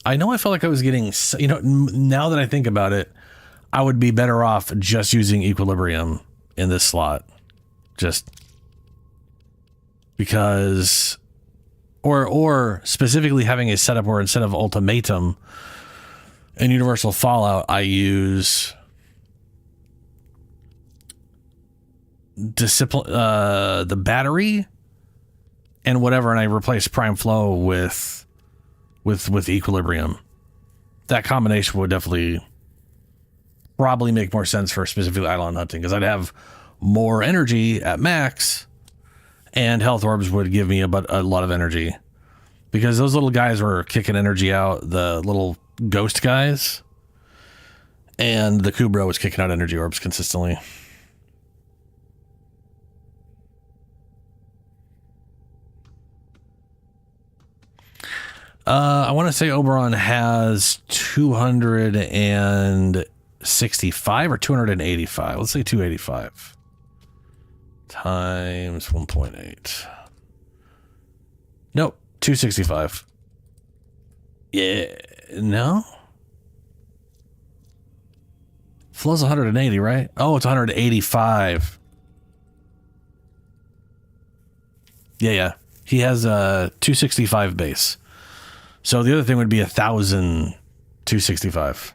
I know I felt like I was getting, now that I think about it, I would be better off just using Equilibrium in this slot. Just because, or specifically having a setup where instead of Ultimatum and Universal Fallout, I use the battery and whatever, and I replace Prime Flow with Equilibrium. That combination would definitely probably make more sense for specifically Eidolon hunting, because I'd have more energy at max, and health orbs would give me a lot of energy, because those little guys were kicking energy out, the little ghost guys, and the Kubra was kicking out energy orbs consistently. I want to say Oberon has 265 or 285. Let's say 285 times 1.8. Nope, 265. Yeah, no. Flow's 180, right? Oh, it's 185. Yeah. He has a 265 base. So the other thing would be 1,265.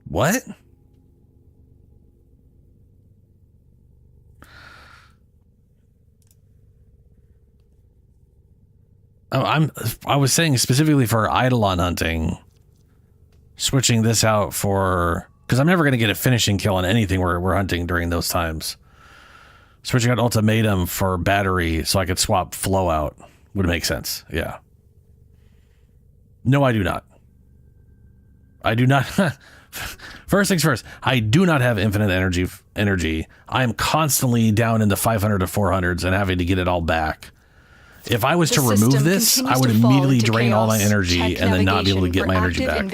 What? Oh, I was saying specifically for Eidolon hunting, switching this out for, because I'm never going to get a finishing kill on anything we're hunting during those times. Switching out Ultimatum for battery so I could swap Flow out would make sense. Yeah. No, I do not. I do not. First things first, I do not have infinite energy. I am constantly down in the 500 to 400s and having to get it all back. If I was to remove this, I would immediately drain all my energy and then not be able to get my energy back.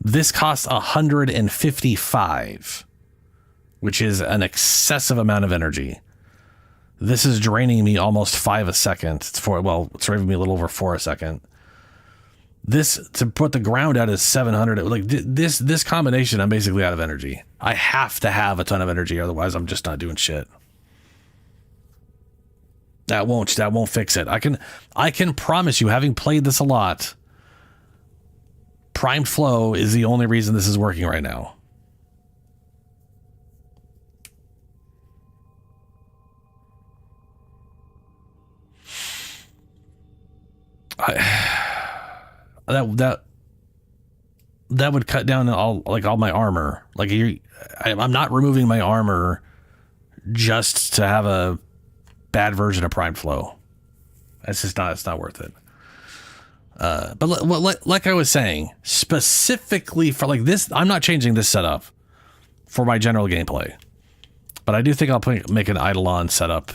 This costs 155. Which is an excessive amount of energy. This is draining me almost 5 a second. It's draining me a little over 4 a second. This, to put the ground out, is 700. Like this combination, I'm basically out of energy. I have to have a ton of energy, otherwise I'm just not doing shit. That won't fix it. I can promise you, having played this a lot, Primed Flow is the only reason this is working right now. that would cut down all my armor. Like I'm not removing my armor just to have a bad version of Prime Flow. It's just not. It's not worth it. But like I was saying, specifically for like this, I'm not changing this setup for my general gameplay. But I do think I'll make an Eidolon setup.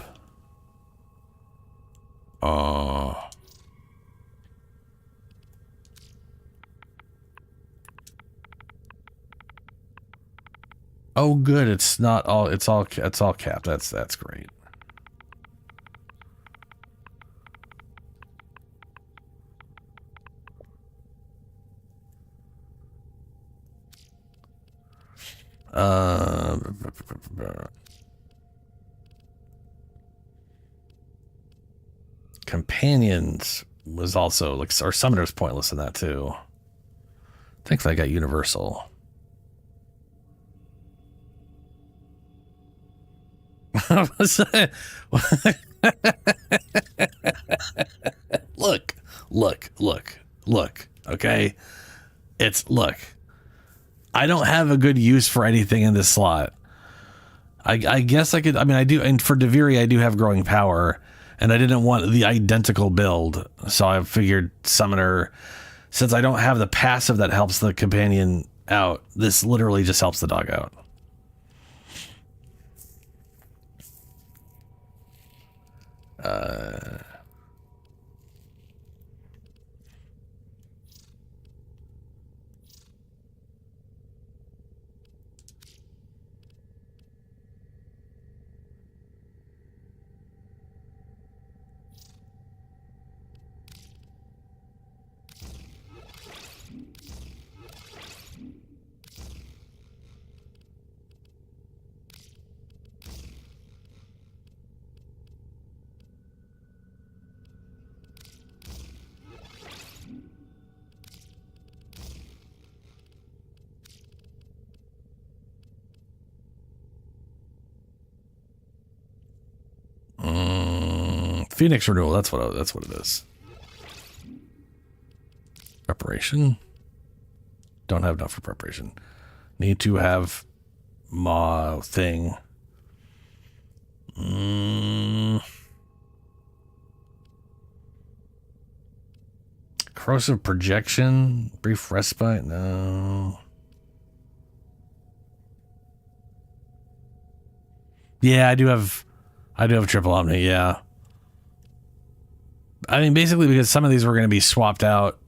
Oh, good. It's not all. It's all capped. That's great. Companions was also like, or Summoner's pointless in that too. Thankfully, I got Universal. Look. Okay, look. I don't have a good use for anything in this slot. I guess I could. I mean, I do, and for Deviri, I do have growing power, and I didn't want the identical build, so I figured Summoner. Since I don't have the passive that helps the companion out, this literally just helps the dog out. Phoenix renewal. That's what it is. Preparation. Don't have enough for preparation. Need to have Ma thing. Corrosive projection. Brief respite. No. Yeah, I do have triple omni. Yeah. I mean, basically, because some of these were going to be swapped out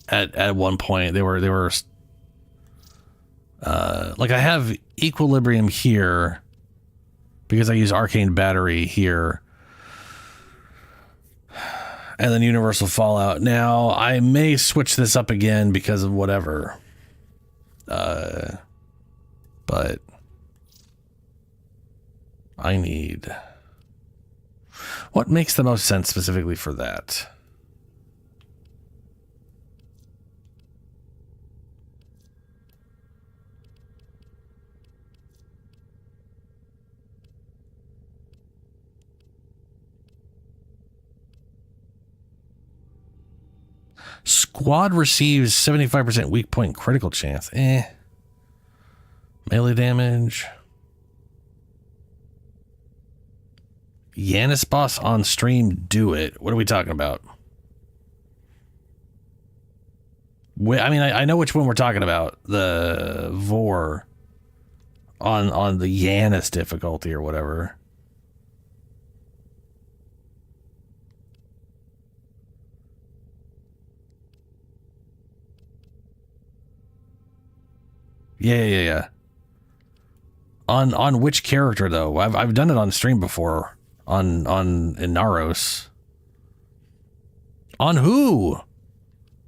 at one point. They were like, I have Equilibrium here because I use Arcane Battery here, and then Universal Fallout. Now I may switch this up again because of whatever, but I need. What makes the most sense specifically for that? Squad receives 75% weak point critical chance. Melee damage. Yanis boss on stream, do it. What are we talking about? I mean, I know which one we're talking about. The Vor on the Yanis difficulty or whatever. Yeah. On which character though? I've done it on stream before. On Inaros. On who?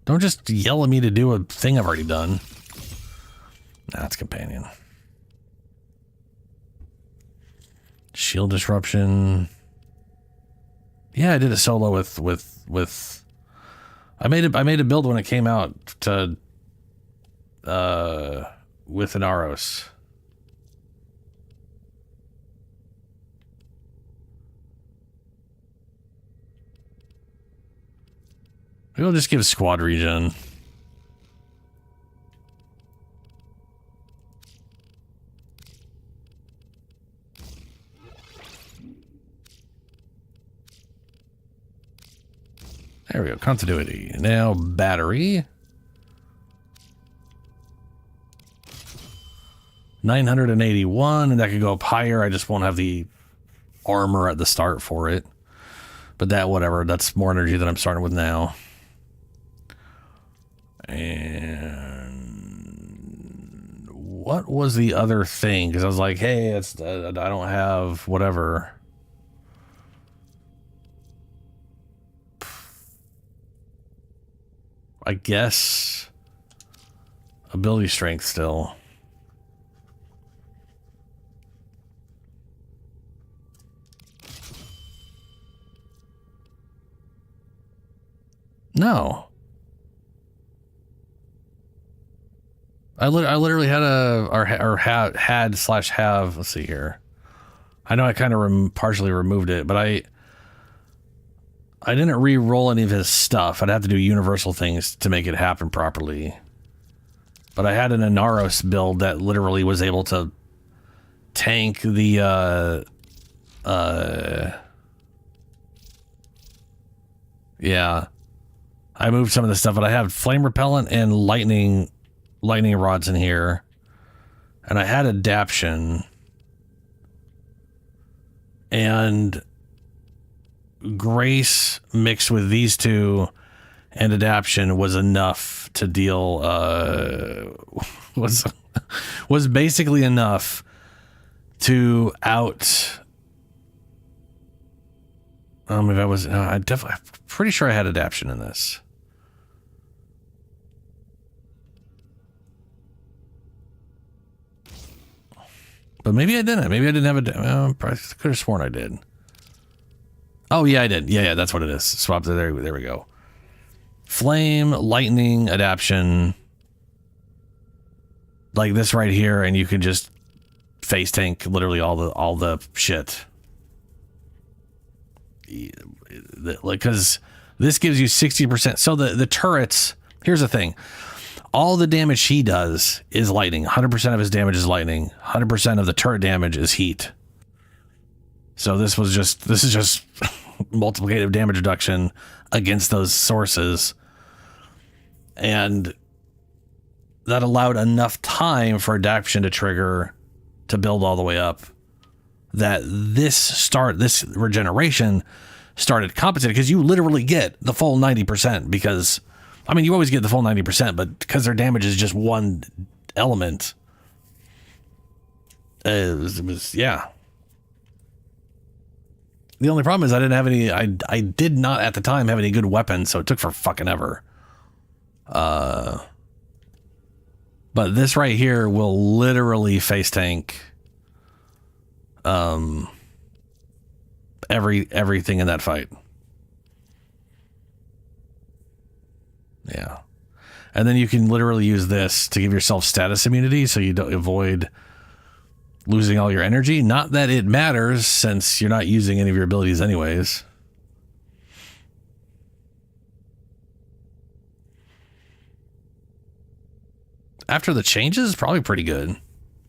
Don't just yell at me to do a thing I've already done. Nah, it's companion. Shield disruption. Yeah, I did a solo with I made a build when it came out to with Inaros. We'll just give squad regen. There we go. Continuity. Now battery. 981, and that could go up higher. I just won't have the armor at the start for it. But that, whatever. That's more energy than I'm starting with now. And what was the other thing? Because I was like, hey, it's I don't have whatever. I guess ability strength still. No. I literally had had/have. Let's see here. I know I kind of partially removed it, but I didn't re-roll any of his stuff. I'd have to do universal things to make it happen properly. But I had an Inaros build that literally was able to tank the yeah. I moved some of the stuff, but I have flame repellent and lightning rods in here. And I had adaption. And grace mixed with these two and adaption was enough to deal was basically enough to out if I was I'm pretty sure I had adaption in this. But maybe I didn't. Maybe I didn't have I could have sworn I did. Oh, yeah, I did. Yeah, that's what it is. Swap there we go. Flame, lightning, adaption. Like this right here, and you can just face tank literally all the shit. Because this gives you 60%. So the turrets, here's the thing. All the damage he does is lightning. 100% of his damage is lightning. 100% of the turret damage is heat. So this is just multiplicative damage reduction against those sources. And that allowed enough time for adaptation to trigger to build all the way up. That this regeneration started compensating, because you literally get the full 90%, because I mean, you always get the full 90%, but because their damage is just one element, it was yeah. The only problem is I didn't have any, I did not at the time have any good weapons, so it took for fucking ever. But this right here will literally face tank everything in that fight. Yeah. And then you can literally use this to give yourself status immunity so you don't avoid losing all your energy. Not that it matters, since you're not using any of your abilities anyways. After the changes, probably pretty good.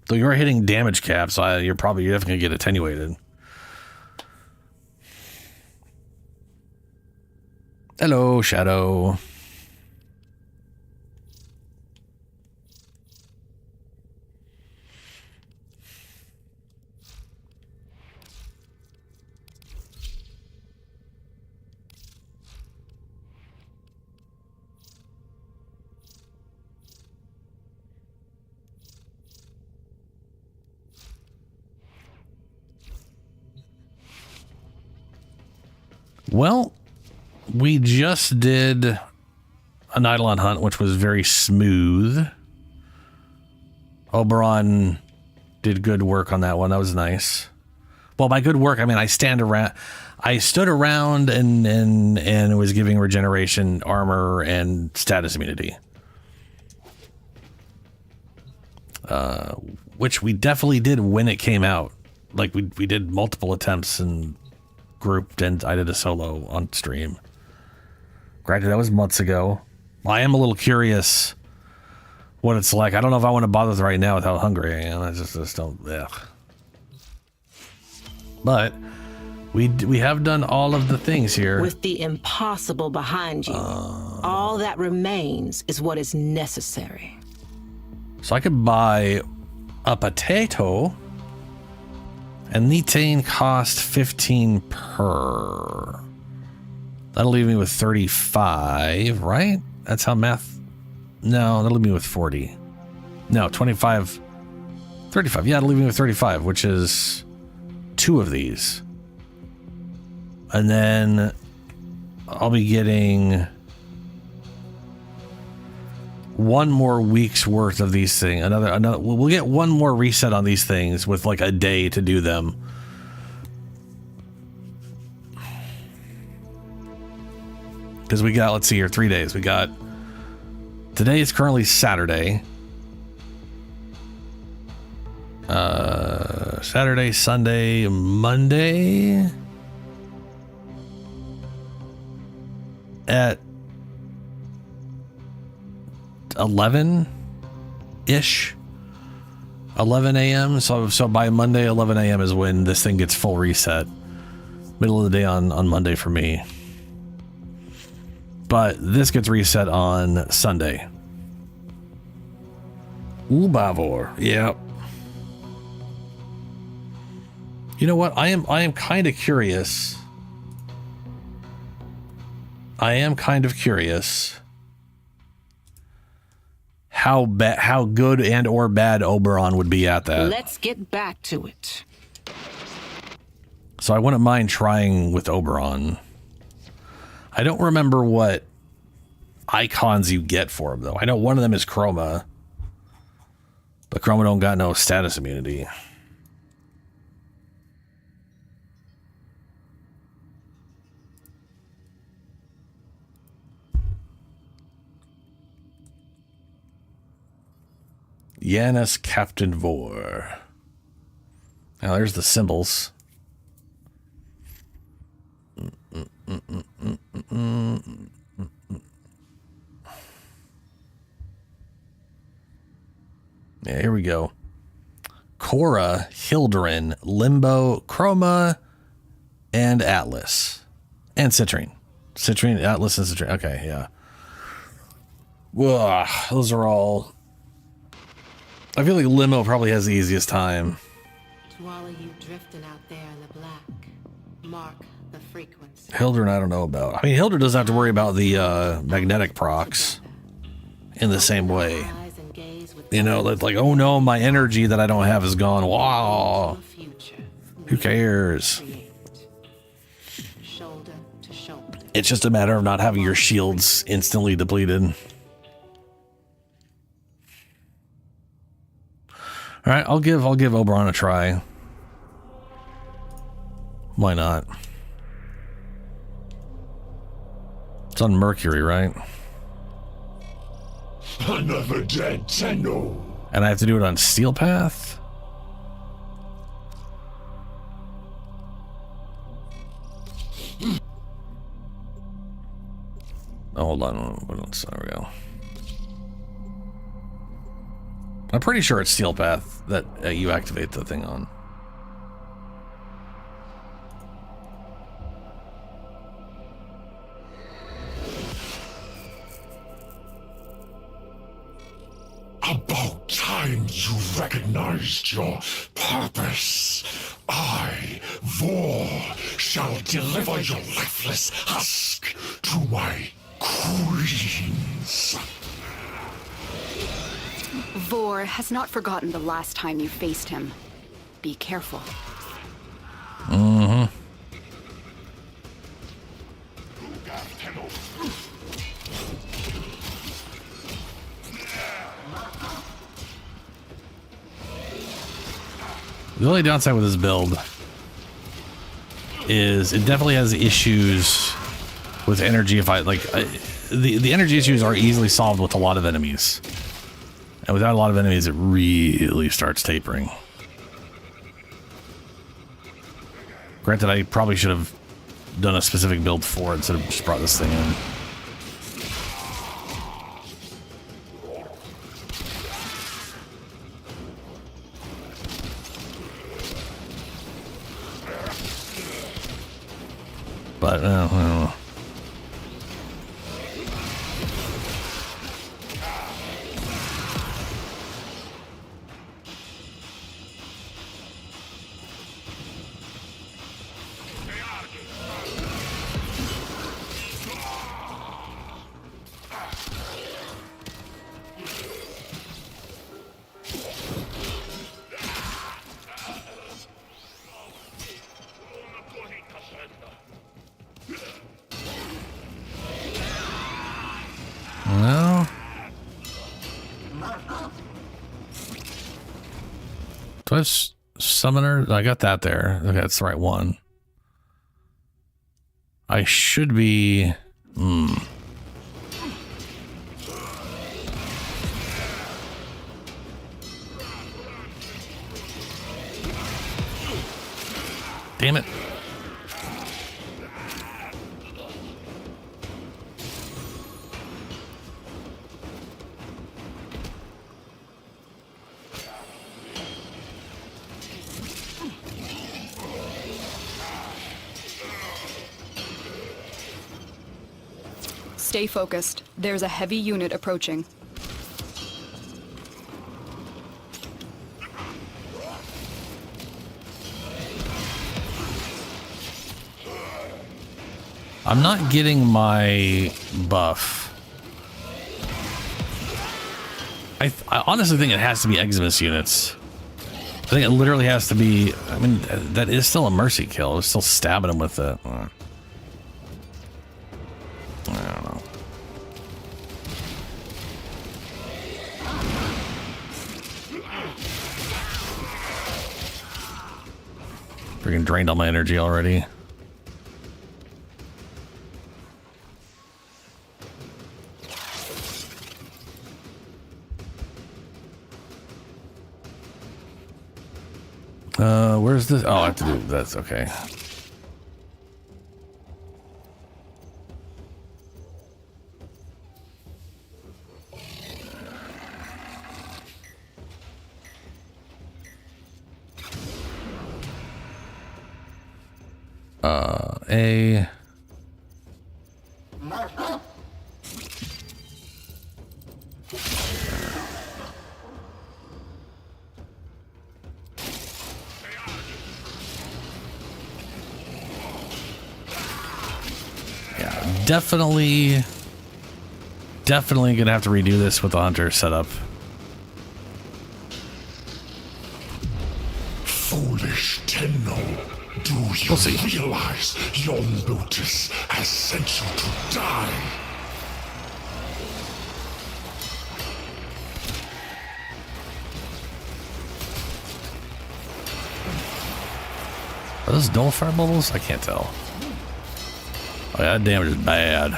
Though you are hitting damage caps, so you're definitely going to get attenuated. Hello, Shadow. Well, we just did an Eidolon hunt, which was very smooth. Oberon did good work on that one. That was nice. Well, by good work, I mean I stood around and was giving regeneration, armor, and status immunity. Which we definitely did when it came out. Like we did multiple attempts and grouped, and I did a solo on stream. Granted, that was months ago. I am a little curious what it's like. I don't know if I want to bother with right now with how hungry I am. I just don't. Ugh. But We have done all of the things here. With the impossible behind you, all that remains is what is necessary. So I could buy a potato, and Nitane cost 15 per. That'll leave me with 35, right? That's how math. No, that'll leave me with 40. No, 25. 35. Yeah, it'll leave me with 35, which is 2 of these. And then I'll be getting 1 more week's worth of these things. Another. We'll get 1 more reset on these things with like a day to do them. Because we got, let's see here, 3 days. We got, today is currently Saturday. Saturday, Sunday, Monday. At 11-ish. 11 a.m. So by Monday, 11 a.m. is when this thing gets full reset. Middle of the day on Monday for me. But this gets reset on Sunday. Ooh, Bavor. Yep. You know what? I am kind of curious. How good and or bad Oberon would be at that. Let's get back to it. So I wouldn't mind trying with Oberon. I don't remember what icons you get for him, though. I know one of them is Chroma. But Chroma don't got no status immunity. Yanis Captain Vor. Now there's the symbols. Yeah, here we go. Korra, Hildurin, Limbo, Chroma, and Atlas. And Citrine. Citrine, Atlas, and Citrine. Okay, yeah. Ugh, those are all... I feel like Limo probably has the easiest time. To all of you drifting out there in the black, mark the frequency. Hildur, I don't know about. I mean, Hildur doesn't have to worry about the magnetic procs in the same way. You know, like, oh no, my energy that I don't have is gone. Wow. Who cares? It's just a matter of not having your shields instantly depleted. All right, I'll give Oberon a try. Why not? It's on Mercury, right? Another dead Tenno. And I have to do it on Steel Path? Oh, hold on. What else? There we go. I'm pretty sure it's Steel Path that you activate the thing on. About time you recognized your purpose. I, Vor, shall deliver your lifeless husk to my queens. Vor has not forgotten the last time you faced him. Be careful. Mm-hmm. The only downside with this build is it definitely has issues with energy. If I like, the energy issues are easily solved with a lot of enemies. And without a lot of enemies, it really starts tapering. Granted, I probably should have done a specific build for it instead of just brought this thing in. but I don't know. No. Do I have summoner? I got that there. Okay, that's the right one. I should be... Damn it. Stay focused. There's a heavy unit approaching. I'm not getting my buff. I honestly think it has to be Eximus units. I think it literally has to be... I mean, that is still a mercy kill. It's still stabbing him with it. I don't know. Freaking drained all my energy already. Where's this? Oh, I have to do that's okay. A. Definitely gonna have to redo this with the hunter setup. Foolish Tenno, do you realize your notice has sent you to die? Are those dull fire bubbles? I can't tell. Oh, yeah, that damage is bad.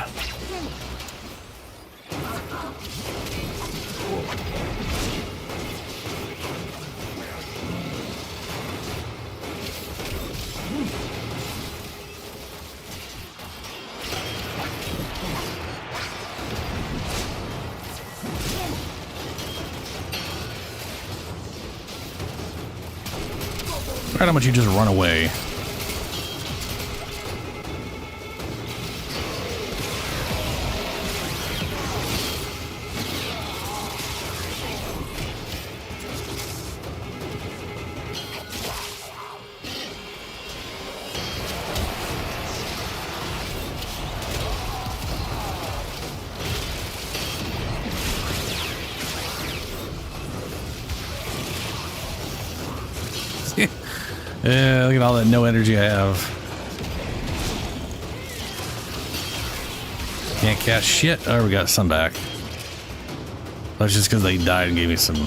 Right, how much you just run away. Yeah, look at all that no energy I have. Can't cast shit. Oh, we got some back. That's just because they died and gave me some.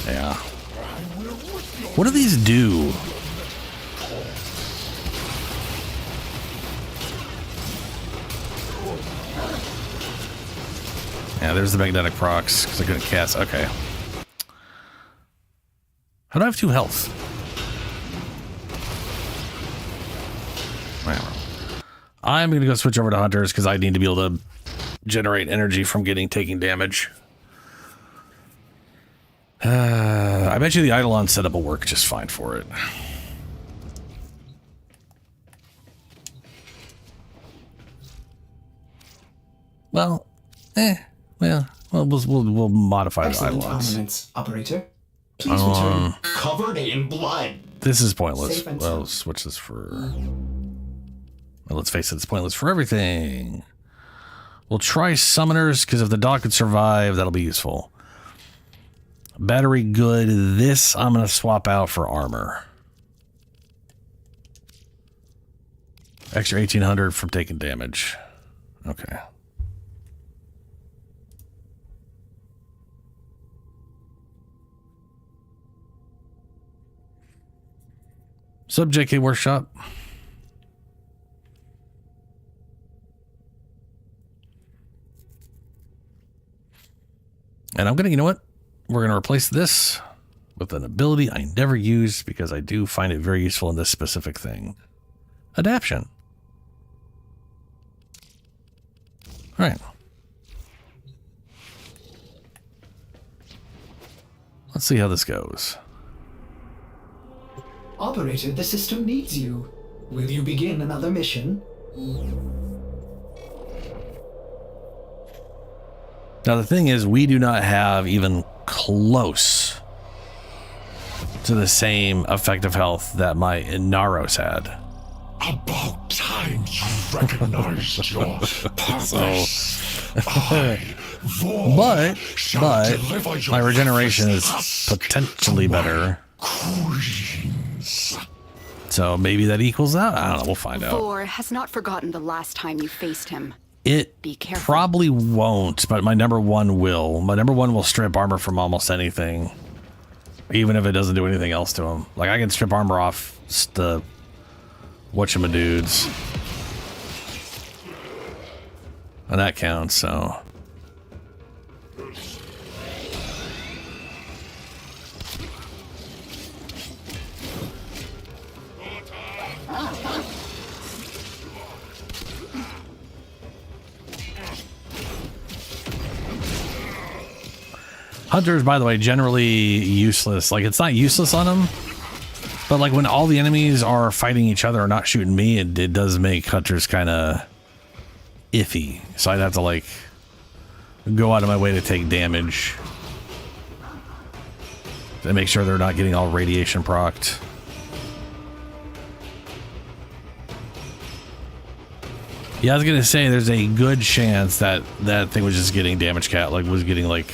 Yeah. What do these do? Yeah, there's the magnetic procs because I couldn't cast. Okay. How do I have 2 health? I'm going to go switch over to hunters because I need to be able to generate energy from taking damage. I bet you the Eidolon setup will work just fine for it. Well, we'll modify the Excellent eye ones. armaments, operator. Please return. Covered in blood. This is pointless. Safe and Well, sound. switch this for. Well, let's face it, it's pointless for everything. We'll try summoners because if the dog could survive, that'll be useful. Battery good. This I'm gonna swap out for armor. Extra 1800 from taking damage. Okay. Sub JK Workshop. And I'm going to, you know what? We're going to replace this with an ability I never use because I do find it very useful in this specific thing. Adaption. All right. Let's see how this goes. Operator, the system needs you. Will you begin another mission? Now, the thing is, we do not have even close to the same effective health that my Inaros had. About time you recognized your purpose. But my regeneration is potentially better. So maybe that equals out? I don't know. We'll find out. Vor has not forgotten the last time you faced him. It Be careful. probably won't, but my number one will. My number one will strip armor from almost anything, even if it doesn't do anything else to him. Like, I can strip armor off the whatchamadudes. And that counts, so... Hunters, by the way, generally useless. Like, it's not useless on them, but like when all the enemies are fighting each other or not shooting me, it does make hunters kind of iffy. So I'd have to like go out of my way to take damage to make sure they're not getting all radiation procced. Yeah, I was gonna say there's a good chance that that thing was just getting damage cat, like was getting like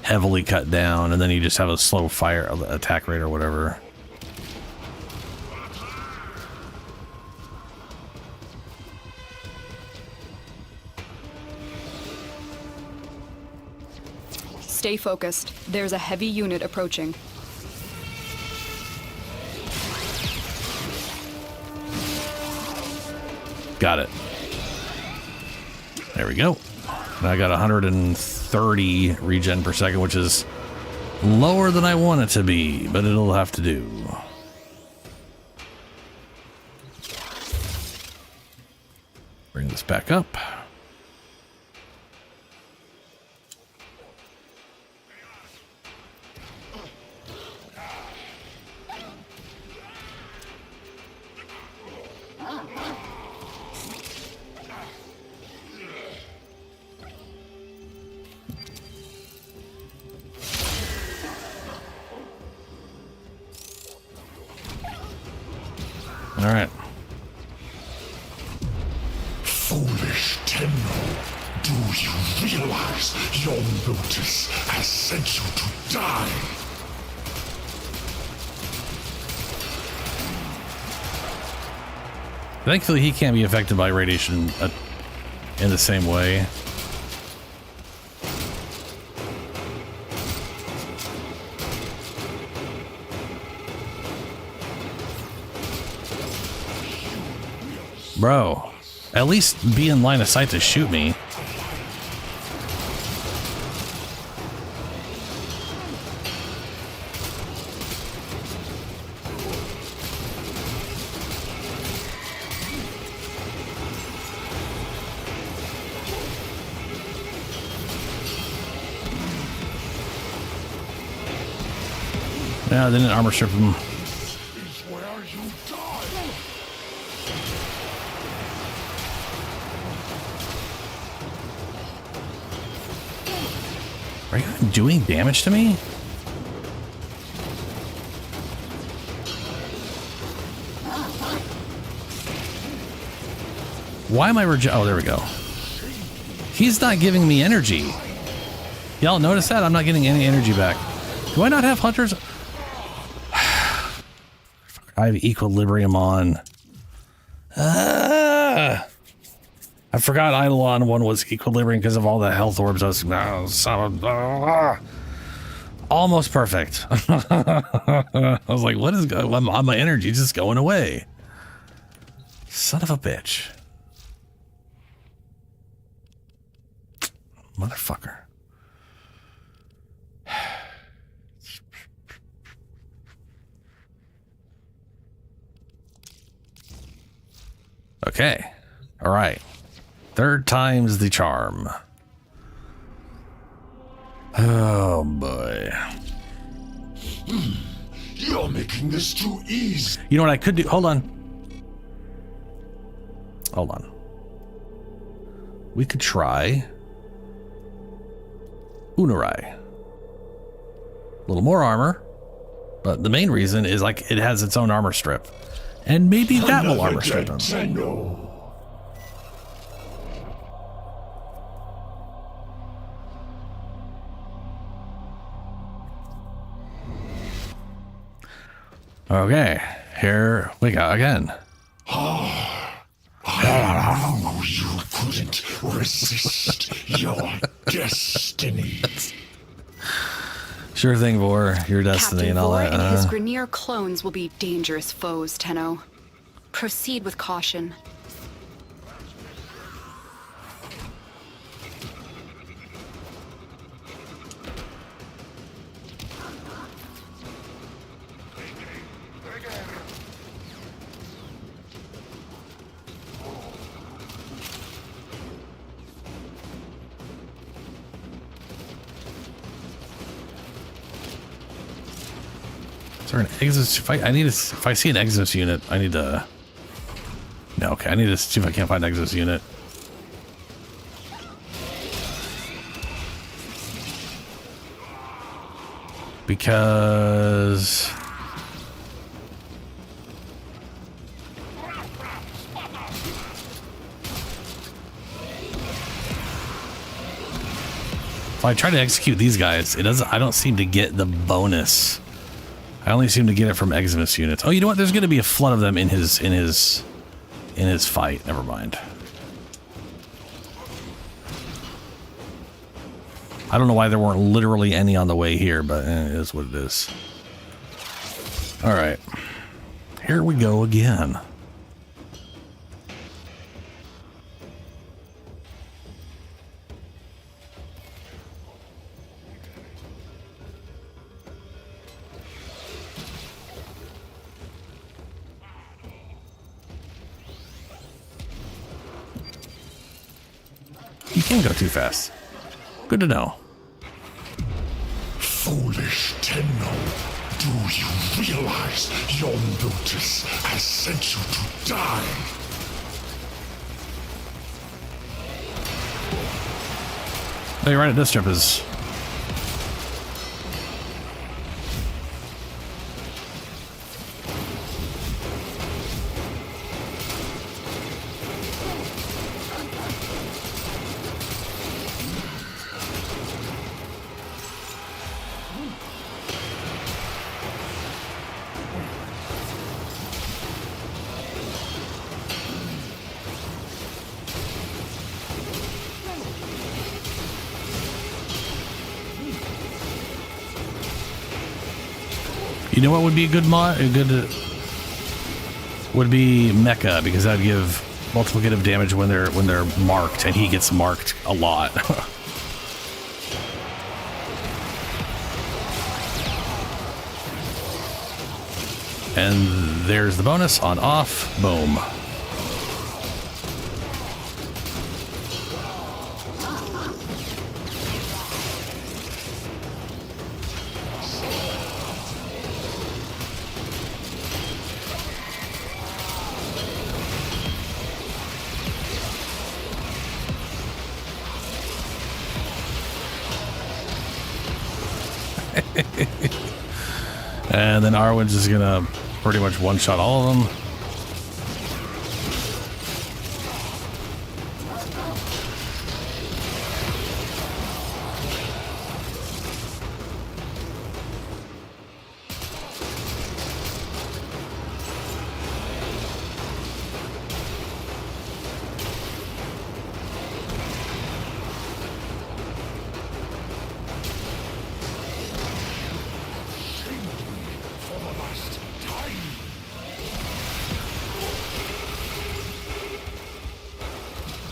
heavily cut down, and then you just have a slow fire attack rate or whatever. Stay focused. There's a heavy unit approaching. Got it. There we go. And I got 130 regen per second, which is lower than I want it to be, but it'll have to do. Bring this back up. All right. Foolish Tenno, do you realize your notice has sent you to die? Thankfully, he can't be affected by radiation in the same way. Bro, at least be in line of sight to shoot me. Yeah, they didn't armor strip him. Are you even doing damage to me? Why am I oh, there we go. He's not giving me energy. Y'all notice that? I'm not getting any energy back. Do I not have hunters? I have equilibrium on. I forgot Eidolon 1 was equilibrium because of all the health orbs. I was almost perfect. I was like, what is going on? My energy just going away. Son of a bitch. Motherfucker. Okay. All right. Third time's the charm. Oh boy. You're making this too easy. You know what I could do? Hold on. Hold on. We could try Unarai. A little more armor, but the main reason is like it has its own armor strip. And maybe that will armor strip him. Okay, here we go again. I knew you couldn't resist your destiny. Sure thing, Vor. Your destiny Captain and all Vor that. and his Grineer clones will be dangerous foes, Tenno. Proceed with caution. Is there an Exodus? If I see an Exodus unit, I need to. No, okay. I need to see if I can't find an Exodus unit. Because if I try to execute these guys, it doesn't. I don't seem to get the bonus. I only seem to get it from Exodus units. Oh, you know what? There's going to be a flood of them in his fight. Never mind. I don't know why there weren't literally any on the way here, but it is what it is. All right. Here we go again. You can't go too fast. Good to know. Foolish Tenno, do you realize your notice has sent you to die? No, you're right. This trip is. You know what would be a good mod? Would be Mecha, because that'd give multiplicative damage when they're marked, and he gets marked a lot. And there's the bonus on off. Boom. And then Arwen's just gonna pretty much one-shot all of them.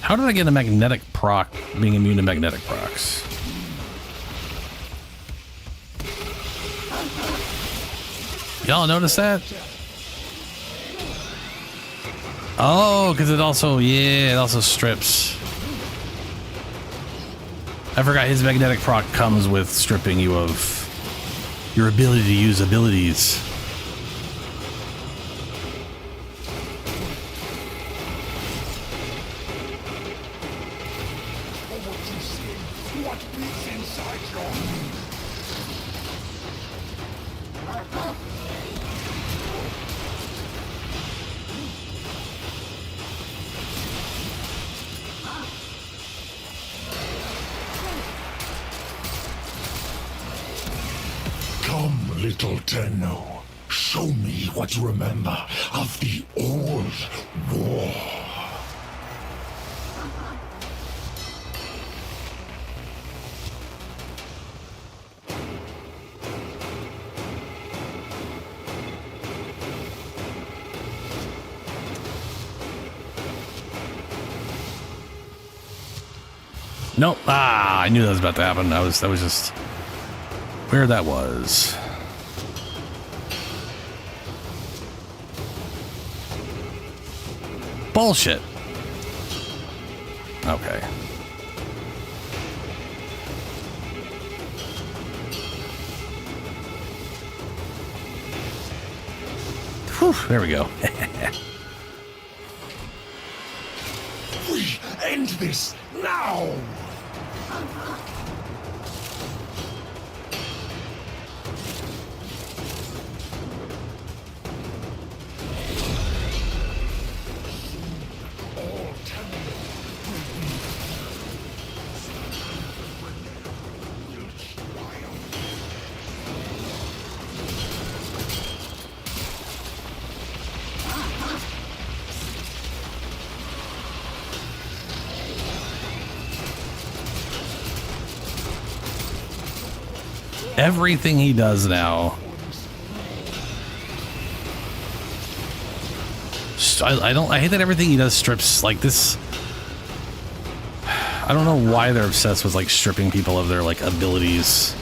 How did I get a magnetic proc being immune to magnetic procs? Y'all notice that? Oh, because it also, yeah, it also strips. I forgot his magnetic proc comes with stripping you of your ability to use abilities. Come, little Tenno. Show me what you remember of the old war. Nope. Ah, I knew that was about to happen. That was just where that was. Bullshit. Okay. Whew, there we go. We end this now! Everything he does now. I hate that everything he does strips like this. I don't know why they're obsessed with like stripping people of their like abilities.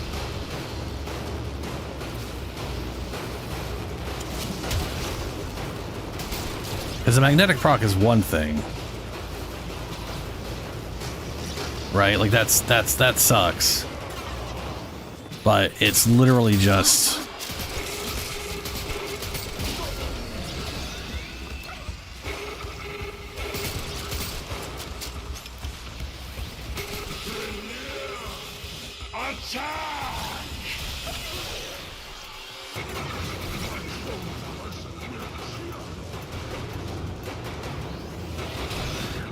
Because a magnetic proc is one thing. Right? Like that sucks. But it's literally just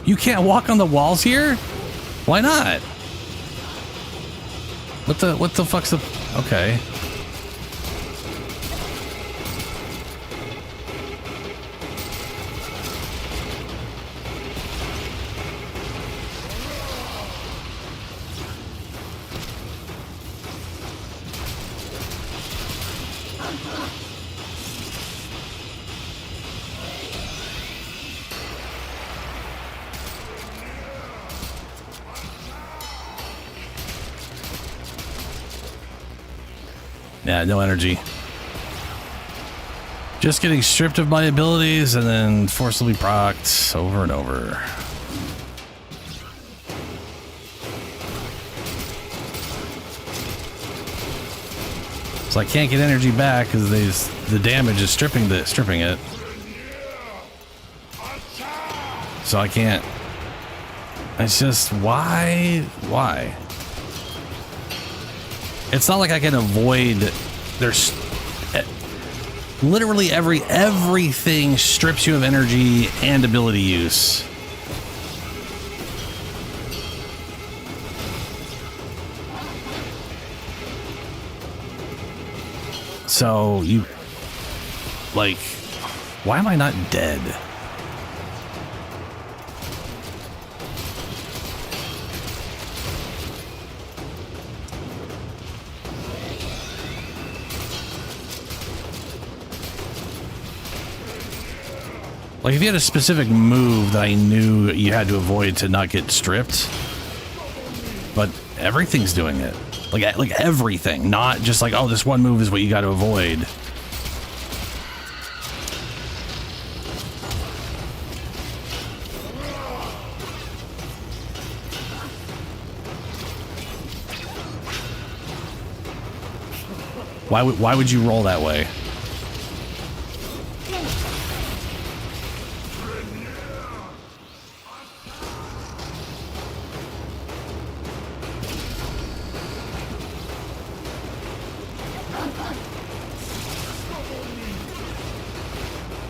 you can't walk on the walls here? Why not? What the fuck's the... Okay. Yeah, no energy. Just getting stripped of my abilities and then forcibly procced over and over. So I can't get energy back because the damage is stripping it. So I can't. It's just why? It's not like I can avoid. There's literally everything strips you of energy and ability use. So you like, why am I not dead? Like, if you had a specific move that I knew you had to avoid to not get stripped, but everything's doing it. Like everything, not just like, oh, this one move is what you got to avoid. Why would you roll that way?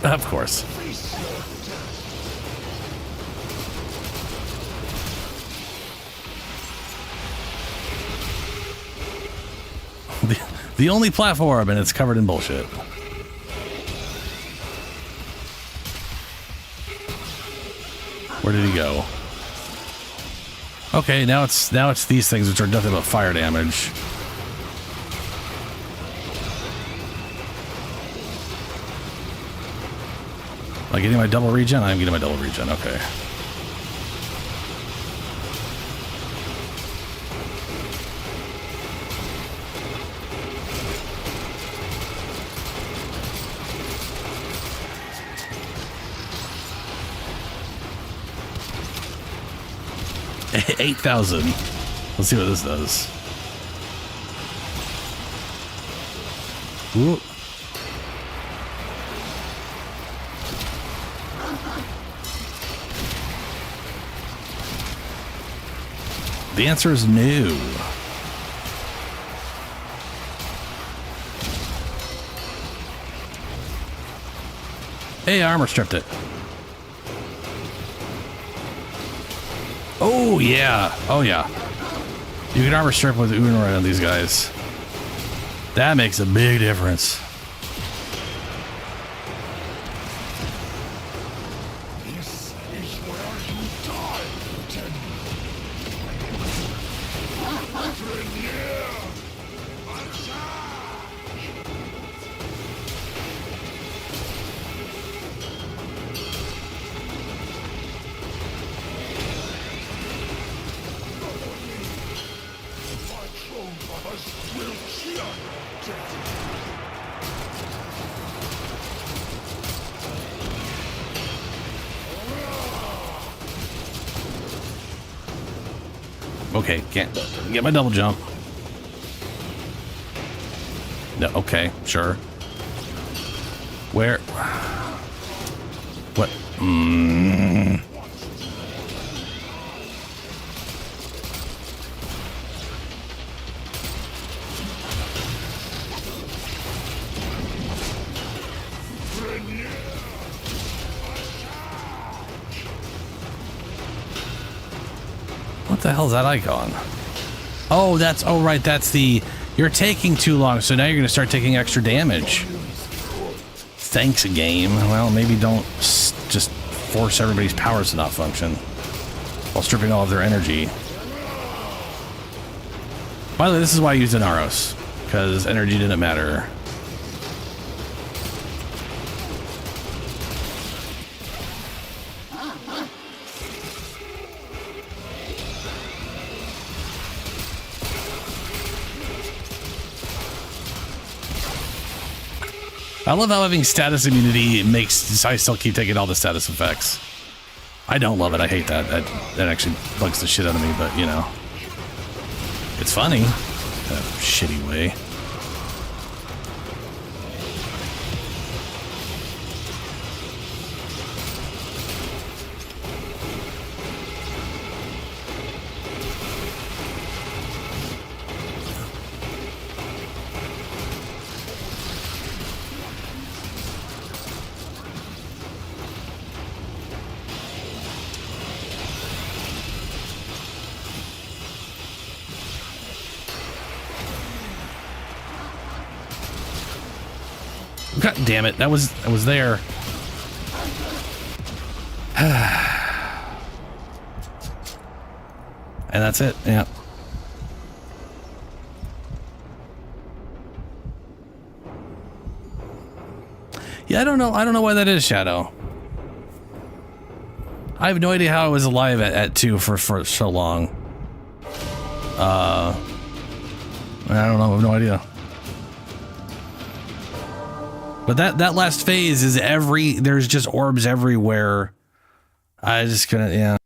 Of course. The only platform, and it's covered in bullshit. Where did he go? Okay, now it's these things which are nothing but fire damage. Am I getting my double regen? I'm getting my double regen, okay. $8,000. Let's see what this does. Ooh. The answer is no. Hey, armor stripped it. Oh, yeah. Oh, yeah. You can armor strip with Unra on these guys. That makes a big difference. Okay, can't get my double jump. No, okay, sure. Where? What? What the hell is that icon? Oh, that's, oh right, that's the, you're taking too long, so now you're gonna start taking extra damage. Thanks, game. Well, maybe don't just force everybody's powers to not function while stripping all of their energy. By the way, this is why I used Inaros, because energy didn't matter. I love how having status immunity makes I still keep taking all the status effects. I don't love it. I hate that. That actually bugs the shit out of me, but you know. It's funny. In a shitty way. God damn it. That was there. And that's it. Yeah. Yeah, I don't know why that is, Shadow. I have no idea how I was alive at 2 for so long. I don't know. I have no idea. But that last phase is there's just orbs everywhere. I just couldn't, yeah.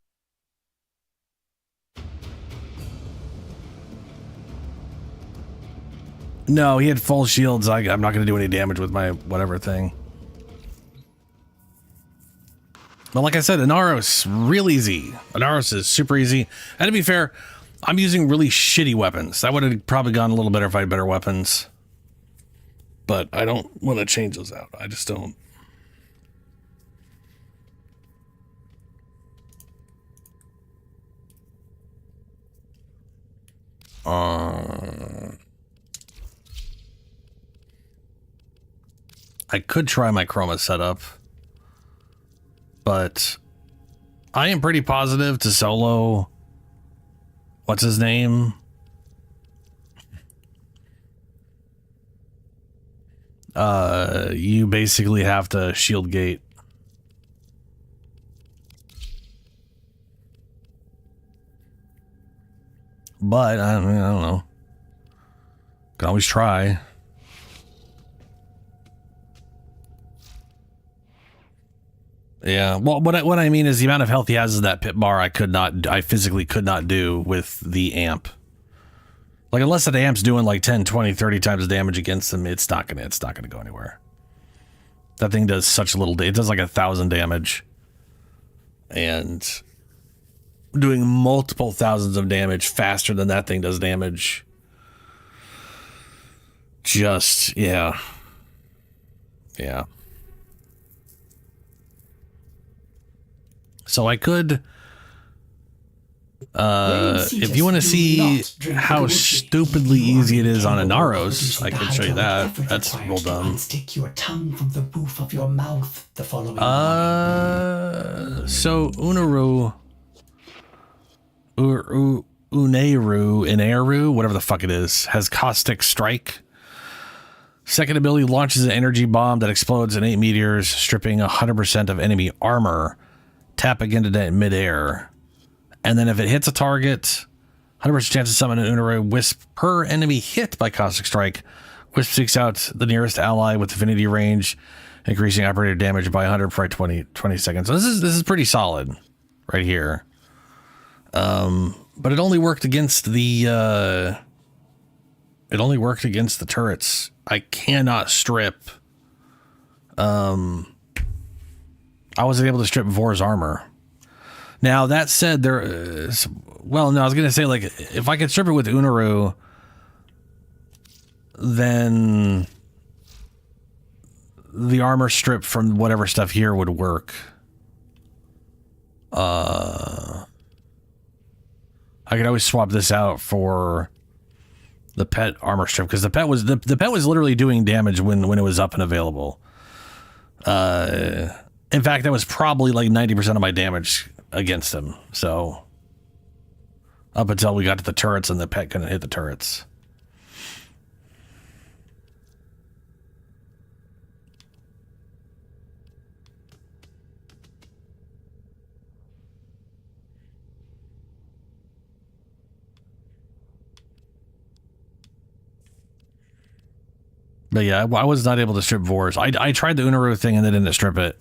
No, he had full shields. I'm not going to do any damage with my whatever thing. But like I said, Inaros, real easy. Inaros is super easy. And to be fair, I'm using really shitty weapons. That would have probably gone a little better if I had better weapons. But I don't want to change those out. I just don't. I could try my chroma setup, but I am pretty positive to solo. What's his name? You basically have to shield gate. But I don't know. Can always try. Yeah, well, what I mean is the amount of health he has is that pit bar I physically could not do with the amp. Like, unless the amp's doing like 10, 20, 30 times damage against him, it's not gonna go anywhere. That thing does such little it does like 1,000 damage. And doing multiple thousands of damage faster than that thing does damage. Just, yeah. Yeah. So I could, if you want to see how stupidly easy it is on Inaros, I can show you that. That's real dumb. Stick your tongue from the roof of your mouth the following so Uneru, whatever the fuck it is, has Caustic Strike. Second ability launches an energy bomb that explodes in 8 meteors, stripping 100% of enemy armor. Tap again to detonate midair. And then if it hits a target, 100% chance to summon an Uneru Wisp per enemy hit by Caustic Strike. Wisp seeks out the nearest ally with affinity range, increasing operator damage by 100 for 20 seconds. So this is pretty solid right here. But it only worked against the turrets. I cannot strip. I wasn't able to strip Vor's armor. Now, that said, I was going to say, like, if I could strip it with Uneru, then the armor strip from whatever stuff here would work. I could always swap this out for the pet armor strip, because the pet was literally doing damage when it was up and available. In fact, that was probably like 90% of my damage against him. So up until we got to the turrets and the pet couldn't hit the turrets. But yeah, I was not able to strip Vors. I tried the Uneru thing and they didn't strip it.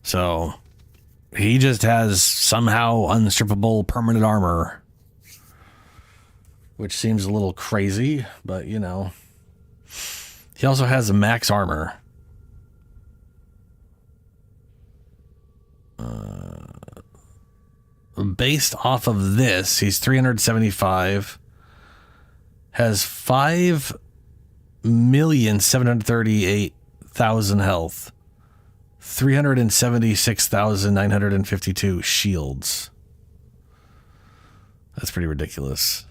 So he just has somehow unstrippable permanent armor, which seems a little crazy, but you know, he also has a max armor. Based off of this, he's 375, has 5,738,000 health. 376,952 shields. That's pretty ridiculous.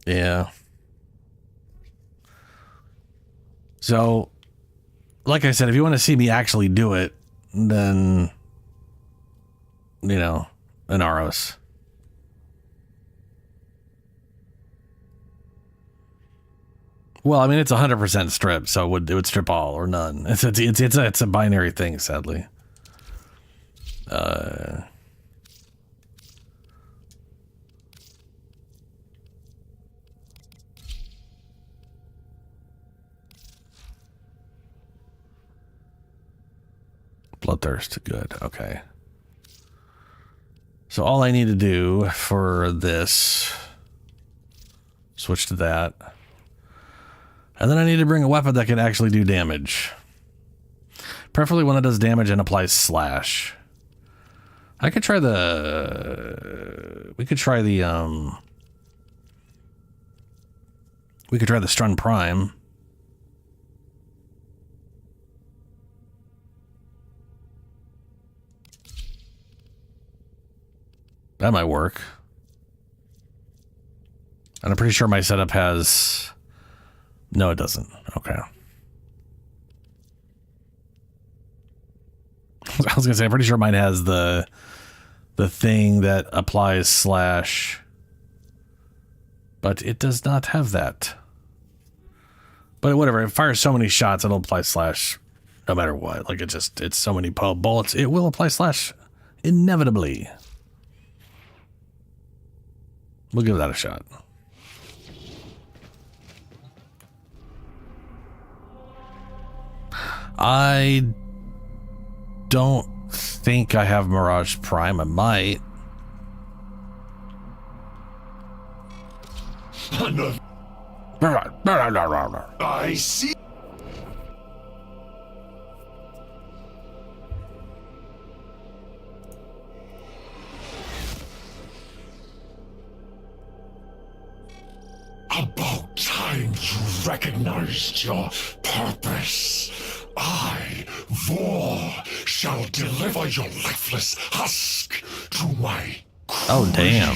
Yeah. So, like I said, if you want to see me actually do it, then, you know, an Aros. Well, I mean, it's 100% strip, so it would strip all or none. It's a binary thing, sadly. Bloodthirst, good, okay. So all I need to do for this, switch to that. And then I need to bring a weapon that can actually do damage. Preferably one that does damage and applies slash. I could try we could try the Strun Prime. That might work. And I'm pretty sure my setup has... No, it doesn't. Okay. I was gonna say, I'm pretty sure mine has the thing that applies slash, but it does not have that. But whatever, it fires so many shots, it'll apply slash no matter what. Like it's so many bullets, it will apply slash inevitably. We'll give that a shot. I don't think I have Mirage Prime. I might. I see. About time you recognized your purpose. I, Vor, shall deliver your lifeless husk to my queens. Oh, damn.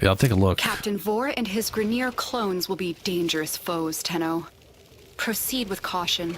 Yeah, I'll take a look. Captain Vor and his Grineer clones will be dangerous foes, Tenno. Proceed with caution.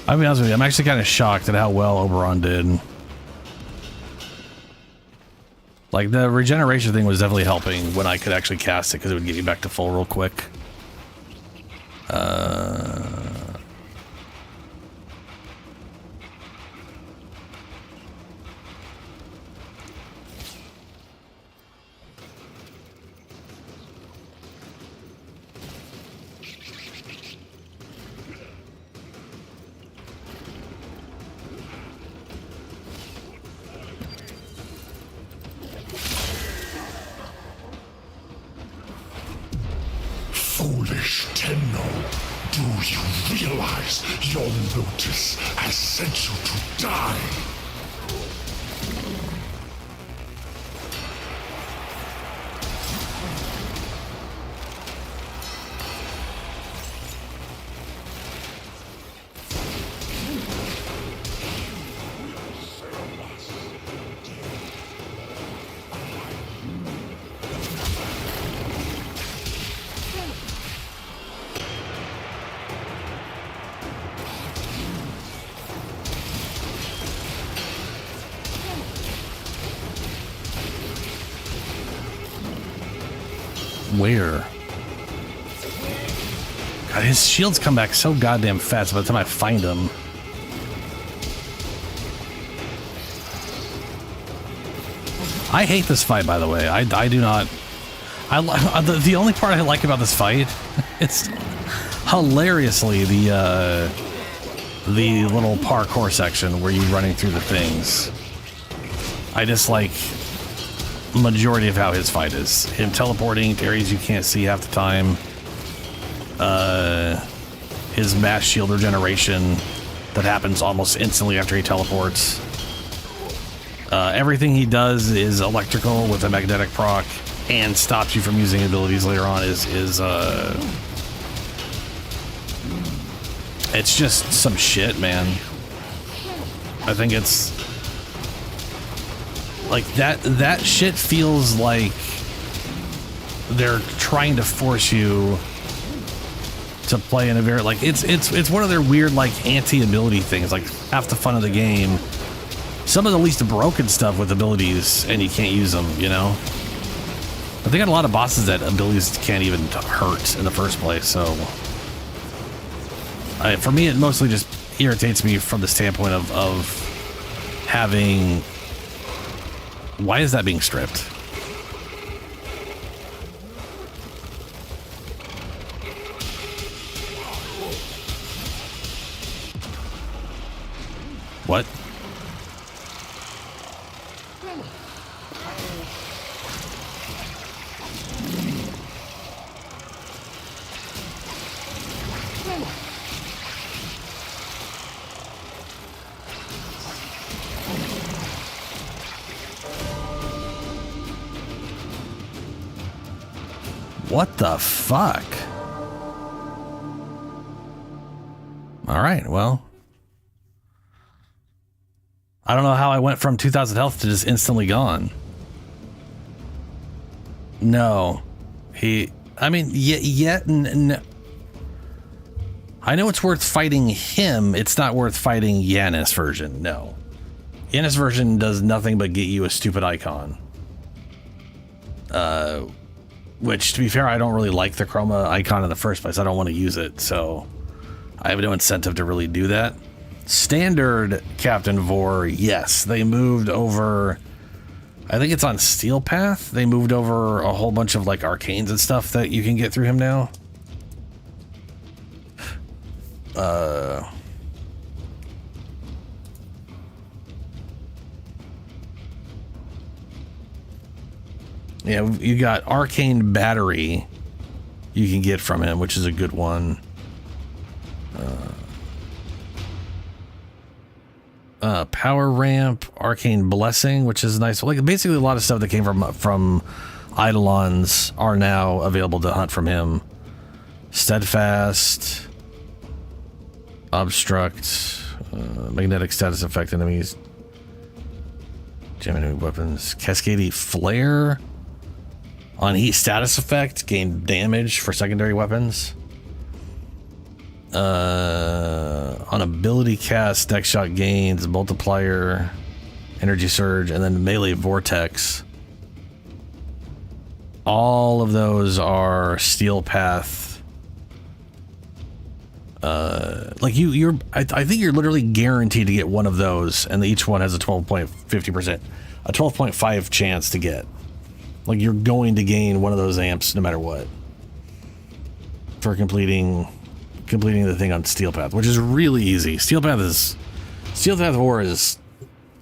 I'll be honest with you, I'm actually kind of shocked at how well Oberon did. Like, the regeneration thing was definitely helping when I could actually cast it, because it would get you back to full real quick. Foolish Tenno, do you realize your notice has sent you to die? Where? God, his shields come back so goddamn fast by the time I find him. I hate this fight, by the way. I do not. The only part I like about this fight, it's hilariously the little parkour section where you're running through the things. I dislike majority of how his fight is. Him teleporting to areas you can't see half the time. His mass shield regeneration that happens almost instantly after he teleports. Everything he does is electrical with a magnetic proc and stops you from using abilities later on is it's just some shit, man. I think it's like that shit feels like they're trying to force you to play in a very, like, it's one of their weird, like, anti-ability things. Like, half the fun of the game, some of the least broken stuff with abilities, and you can't use them, you know? But they got a lot of bosses that abilities can't even hurt in the first place, so... for me, it mostly just irritates me from the standpoint of having... Why is that being stripped? What? What the fuck? All right, well. I don't know how I went from 2,000 health to just instantly gone. No. I mean, no. I know it's worth fighting him. It's not worth fighting Yanis version, no. Yanis version does nothing but get you a stupid icon. Which, to be fair, I don't really like the chroma icon in the first place. I don't want to use it, so I have no incentive to really do that. Standard Captain Vor, yes, they moved over, I think it's on Steel Path. They moved over a whole bunch of like arcanes and stuff that you can get through him now. Yeah, you got Arcane Battery you can get from him, which is a good one. Power Ramp, Arcane Blessing, which is nice. Like basically a lot of stuff that came from Eidolons are now available to hunt from him. Steadfast, Obstruct, Magnetic Status Effect enemies, Gem enemy weapons, Cascading Flare. On heat status effect, gain damage for secondary weapons. On ability cast, deck shot gains, multiplier, energy surge, and then melee vortex. All of those are Steel Path. Like I think you're literally guaranteed to get one of those, and each one has a 12.50%, a 12.5 chance to get. Like you're going to gain one of those amps no matter what for completing the thing on Steel Path, which is really easy. Steel Path War is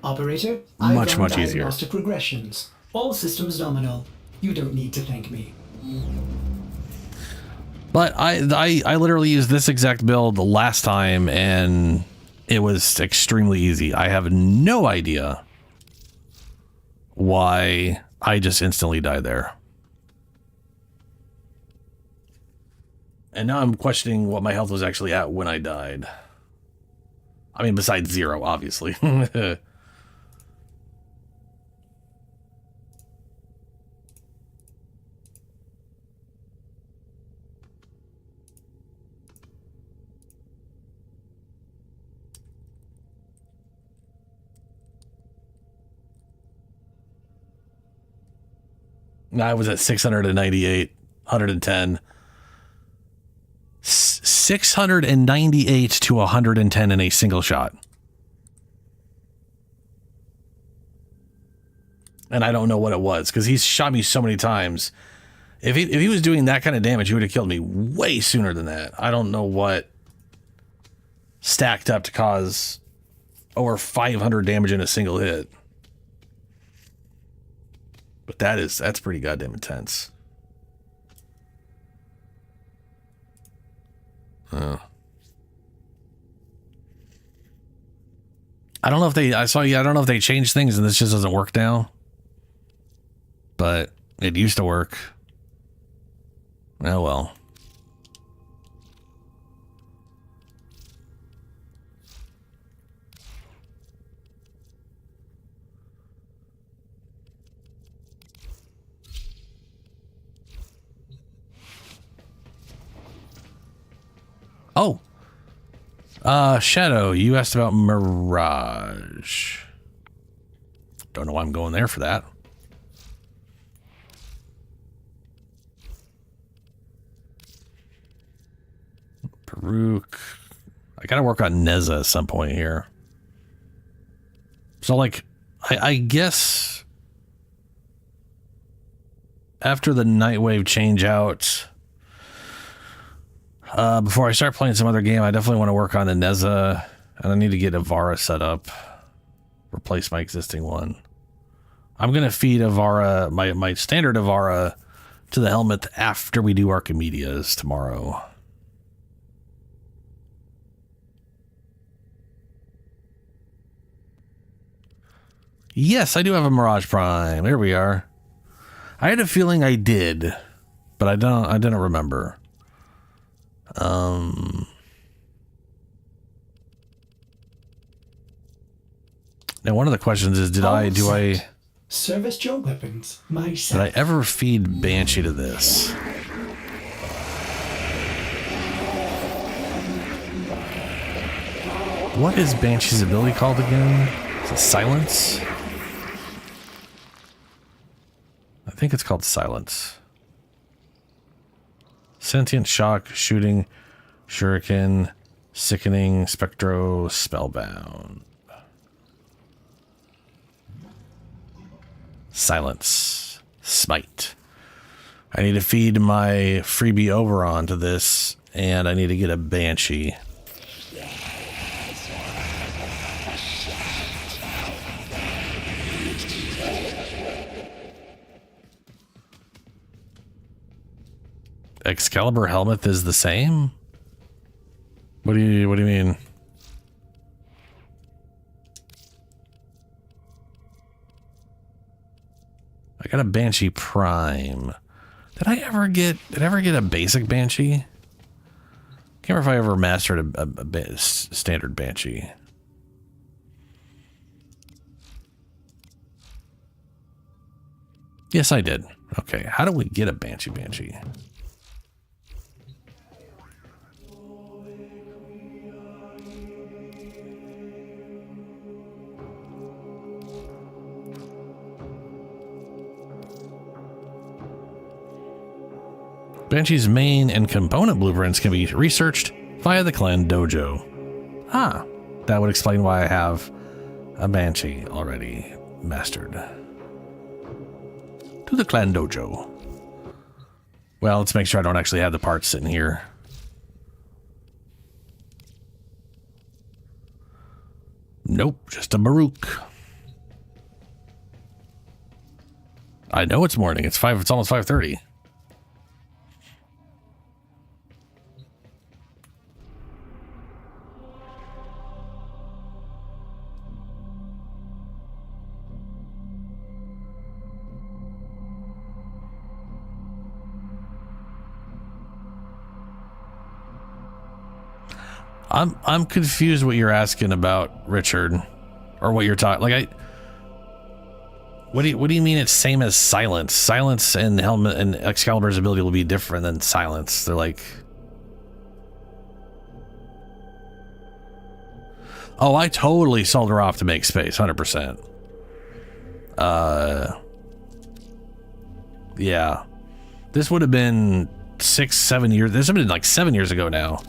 Operator, much I've run easier. diagnostic regressions. All systems nominal. You don't need to thank me. But I literally used this exact build the last time and it was extremely easy. I have no idea why I just instantly died there. And now I'm questioning what my health was actually at when I died. I mean, besides 0, obviously. I was at 698, 110. 698 to 110 in a single shot. And I don't know what it was, because he's shot me so many times. If he was doing that kind of damage, he would have killed me way sooner than that. I don't know what stacked up to cause over 500 damage in a single hit. But that's pretty goddamn intense. I don't know if they, I don't know if they changed things and this just doesn't work now. But it used to work. Oh well. Oh. Shadow, you asked about Mirage. Don't know why I'm going there for that. Peruk. I gotta work on Neza at some point here. So, like, I guess after the Nightwave change out, before I start playing some other game, I definitely want to work on the Neza, and I need to get Avara set up, replace my existing one. I'm gonna feed Avara, my standard Avara, to the helmet after we do Archimedes tomorrow. Yes, I do have a Mirage Prime. There we are. I had a feeling I did, but I didn't remember. Now one of the questions is, Service your weapons did myself. I ever feed Banshee to this? What is Banshee's ability called again? Is it Silence? I think it's called Silence. Sentient Shock, Shooting, Shuriken, Sickening, Spectro, Spellbound. Silence. Smite. I need to feed my freebie Oberon to this, and I need to get a Banshee. Excalibur helmet is the same? What do you mean? I got a Banshee Prime. Did I ever get a basic Banshee? Can't remember if I ever mastered a standard Banshee. Yes, I did. Okay, how do we get a Banshee? Banshee's main and component blueprints can be researched via the Clan Dojo. Ah, that would explain why I have a Banshee already mastered. To the Clan Dojo. Well, let's make sure I don't actually have the parts sitting here. Nope, just a Maruk. I know it's morning. It's almost 5:30. I'm confused what you're asking about, Richard, or what you're talking. Like, what do you mean it's same as Silence? Silence and Helmet and Excalibur's ability will be different than Silence. They're like, oh, I totally sold her off to make space, 100%. Yeah, this would have been 6-7 years. This would have been like 7 years ago now.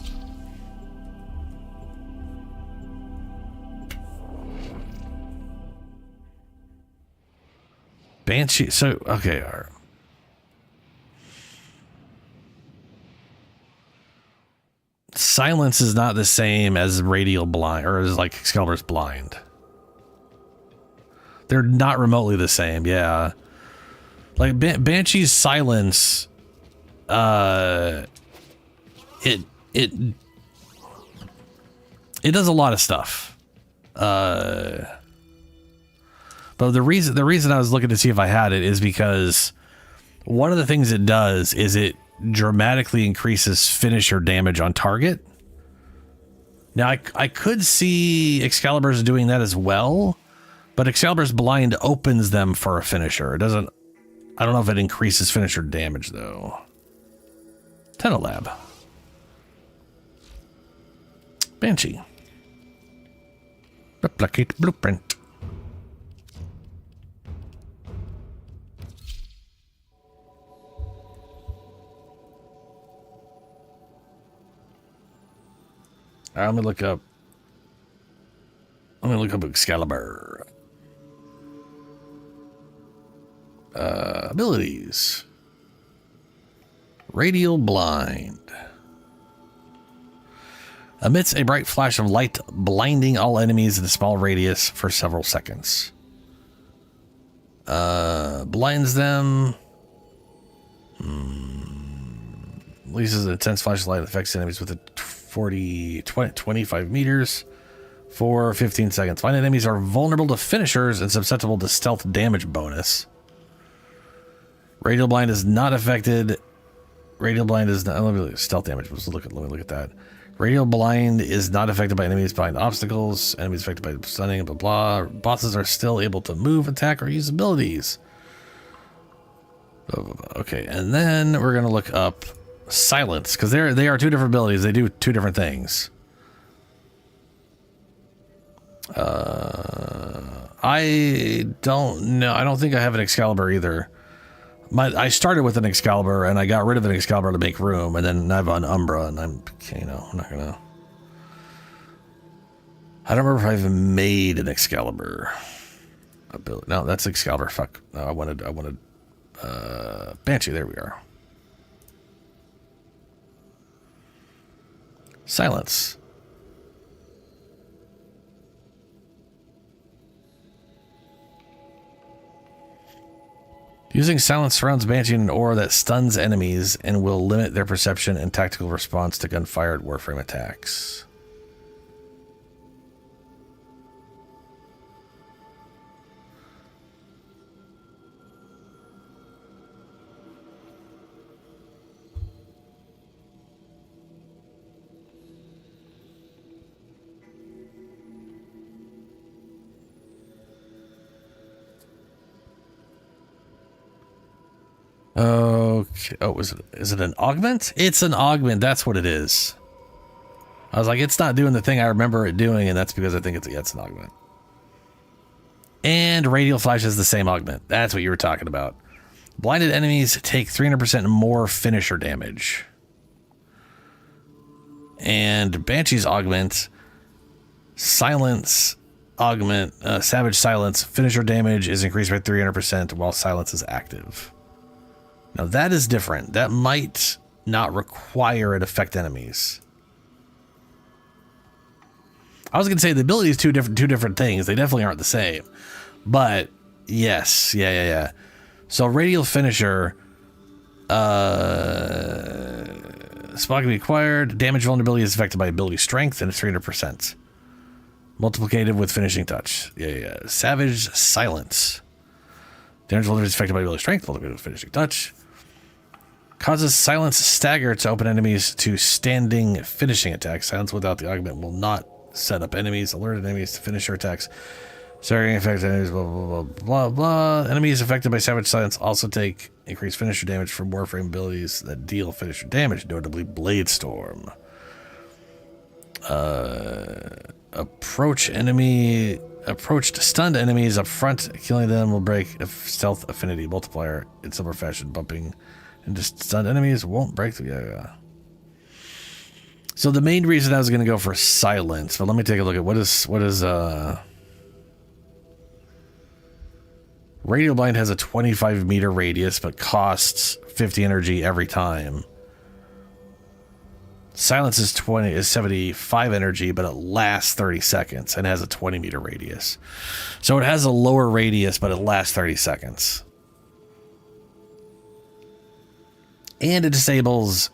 Banshee. So, okay. All right. Silence is not the same as Radial Blind, or as like Excalibur's Blind. They're not remotely the same, yeah. Like Banshee's Silence, it does a lot of stuff. But the reason I was looking to see if I had it is because one of the things it does is it dramatically increases finisher damage on target. Now I could see Excalibur's doing that as well, but Excalibur's Blind opens them for a finisher. It doesn't. I don't know if it increases finisher damage though. Tenolab. Banshee. Replicate blueprint. I'm gonna look up Excalibur. Abilities. Radial Blind. Emits a bright flash of light, blinding all enemies in a small radius for several seconds. Blinds them. Releases an intense flash of light that affects enemies with a 25 meters for 15 seconds. Blind enemies are vulnerable to finishers and susceptible to stealth damage bonus. Radial Blind is not affected. Radial Blind is not. Let me look, stealth damage. Let me look at that. Radial Blind is not affected by enemies behind obstacles. Enemies affected by stunning, blah blah. Bosses are still able to move, attack, or use abilities. Okay, and then we're gonna look up Silence, because they are two different abilities. They do two different things. I don't know. I don't think I have an Excalibur either. I started with an Excalibur and I got rid of an Excalibur to make room, and then I have an Umbra, and I'm not gonna. I don't remember if I even made an Excalibur ability. No, that's Excalibur. Fuck. No, I wanted Banshee. There we are. Silence. Using Silence surrounds Banshee in an aura that stuns enemies and will limit their perception and tactical response to gunfire at Warframe attacks. Okay. Oh, is it an augment? It's an augment. That's what it is. I was like, it's not doing the thing I remember it doing, and that's because I think it's an augment. And Radial Flash is the same augment. That's what you were talking about. Blinded enemies take 300% more finisher damage. And Banshee's augment, Silence augment, Savage Silence, finisher damage is increased by 300% while Silence is active. Now that is different. That might not require it affect enemies. I was going to say the ability is two different things. They definitely aren't the same. But yes, yeah. So Radial Finisher, spot can be acquired. Damage vulnerability is affected by ability strength, and it's 300%. Multiplicated with finishing touch. Yeah. Savage Silence. Damage vulnerability is affected by ability strength, multiplicated with finishing touch. Causes Silence stagger to open enemies to standing finishing attacks. Silence without the augment will not set up enemies, alerted enemies to finisher attacks. Staggering affects enemies, blah, blah, blah, blah. Enemies affected by Savage Silence also take increased finisher damage from Warframe abilities that deal finisher damage, notably Blade Storm. Approach to stunned enemies up front, killing them will break a stealth affinity multiplier in similar fashion. Bumping into stunned enemies won't break the yeah. So the main reason I was going to go for Silence, but let me take a look at what is Radio blind has a 25 meter radius, but costs 50 energy every time. Silence is 75 energy, but it lasts 30 seconds and has a 20 meter radius. So it has a lower radius, but it lasts 30 seconds. And it disables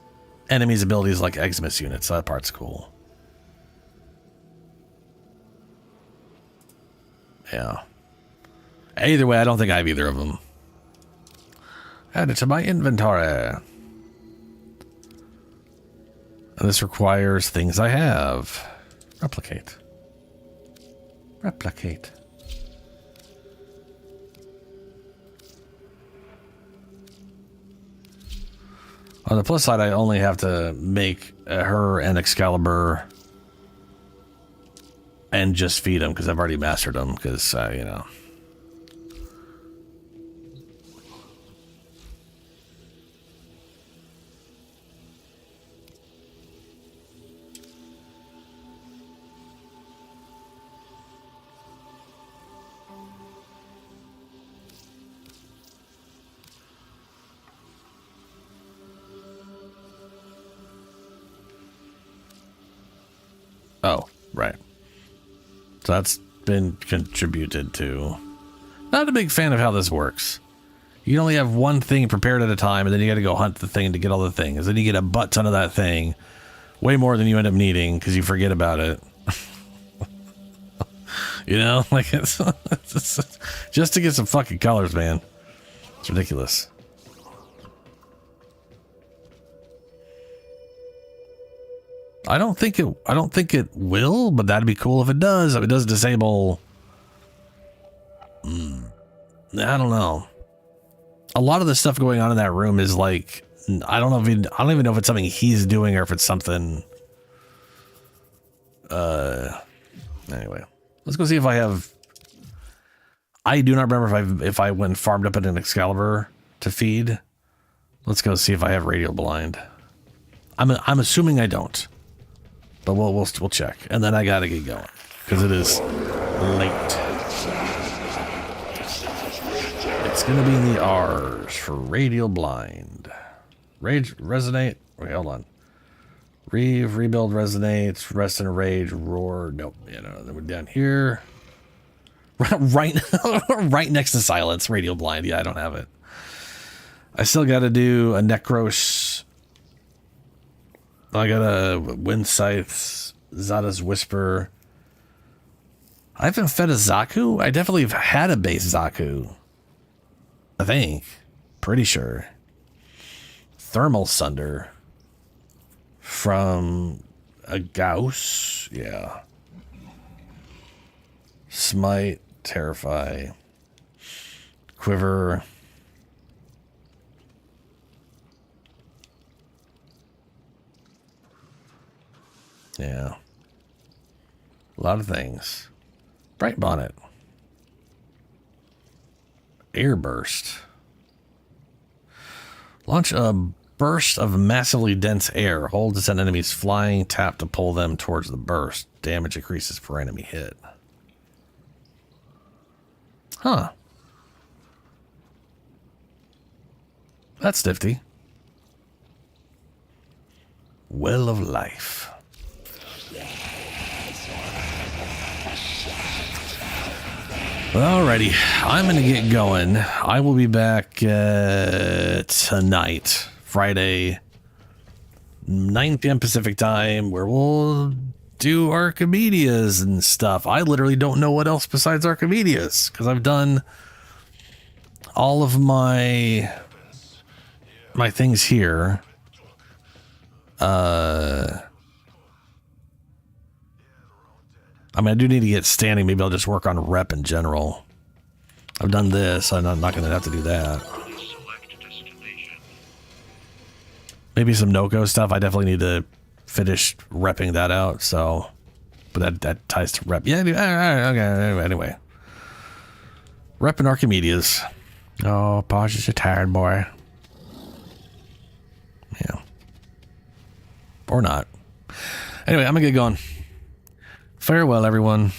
enemies' abilities like Eximus units, so that part's cool. Yeah. Either way, I don't think I have either of them. Add it to my inventory. And this requires things I have. Replicate. Replicate. On the plus side, I only have to make her and Excalibur and just feed them because I've already mastered them because, you know. Oh, right. So that's been contributed to. Not a big fan of how this works. You only have one thing prepared at a time, and then you got to go hunt the thing to get all the things. Then you get a butt ton of that thing. Way more than you end up needing because you forget about it. You know? Like, it's just to get some fucking colors, man. It's ridiculous. I don't think it will, but that'd be cool if it does. If it does disable, I don't know. A lot of the stuff going on in that room is like, I don't even know if it's something he's doing or if it's something. Anyway, let's go see if I have. I do not remember if I went farmed up at an Excalibur to feed. Let's go see if I have radial blind. I'm assuming I don't. But we'll check, and then I gotta get going because it is late. It's gonna be in the R's for radial blind. Rage resonate. Wait, hold on. Rebuild resonates. Rest and rage. Roar. Nope. You know, then we're down here. Right, right next to silence. Radial blind. Yeah, I don't have it. I still gotta do a Necros. I got a Wind Scythe, Zada's Whisper. I haven't fed a Zaku? I definitely have had a base Zaku. I think. Pretty sure. Thermal Sunder. From a Gauss. Yeah. Smite, Terrify. Quiver. Yeah. A lot of things. Bright Bonnet. Air Burst. Launch a burst of massively dense air. Hold to send enemies flying. Tap to pull them towards the burst. Damage increases per enemy hit. Huh. That's nifty. Well of Life. Alrighty, I'm going to get going. I will be back tonight, Friday, 9 p.m. Pacific time, where we'll do Archimedias and stuff. I literally don't know what else besides Archimedias, because I've done all of my things here. I mean, I do need to get standing. Maybe I'll just work on rep in general. I've done this. I'm not going to have to do that. Maybe some Noko stuff. I definitely need to finish repping that out. So, but that ties to rep. Yeah. Okay. Anyway, rep and Archimedes. Oh, Podge is a tired boy. Yeah. Or not. Anyway, I'm going to get going. Farewell, everyone.